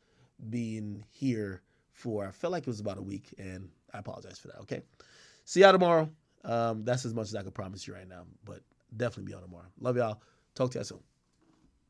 being here for, I felt like it was about a week, and I apologize for that. Okay. See y'all tomorrow. That's as much as I can promise you right now, but definitely be on tomorrow. Love y'all. Talk to y'all soon.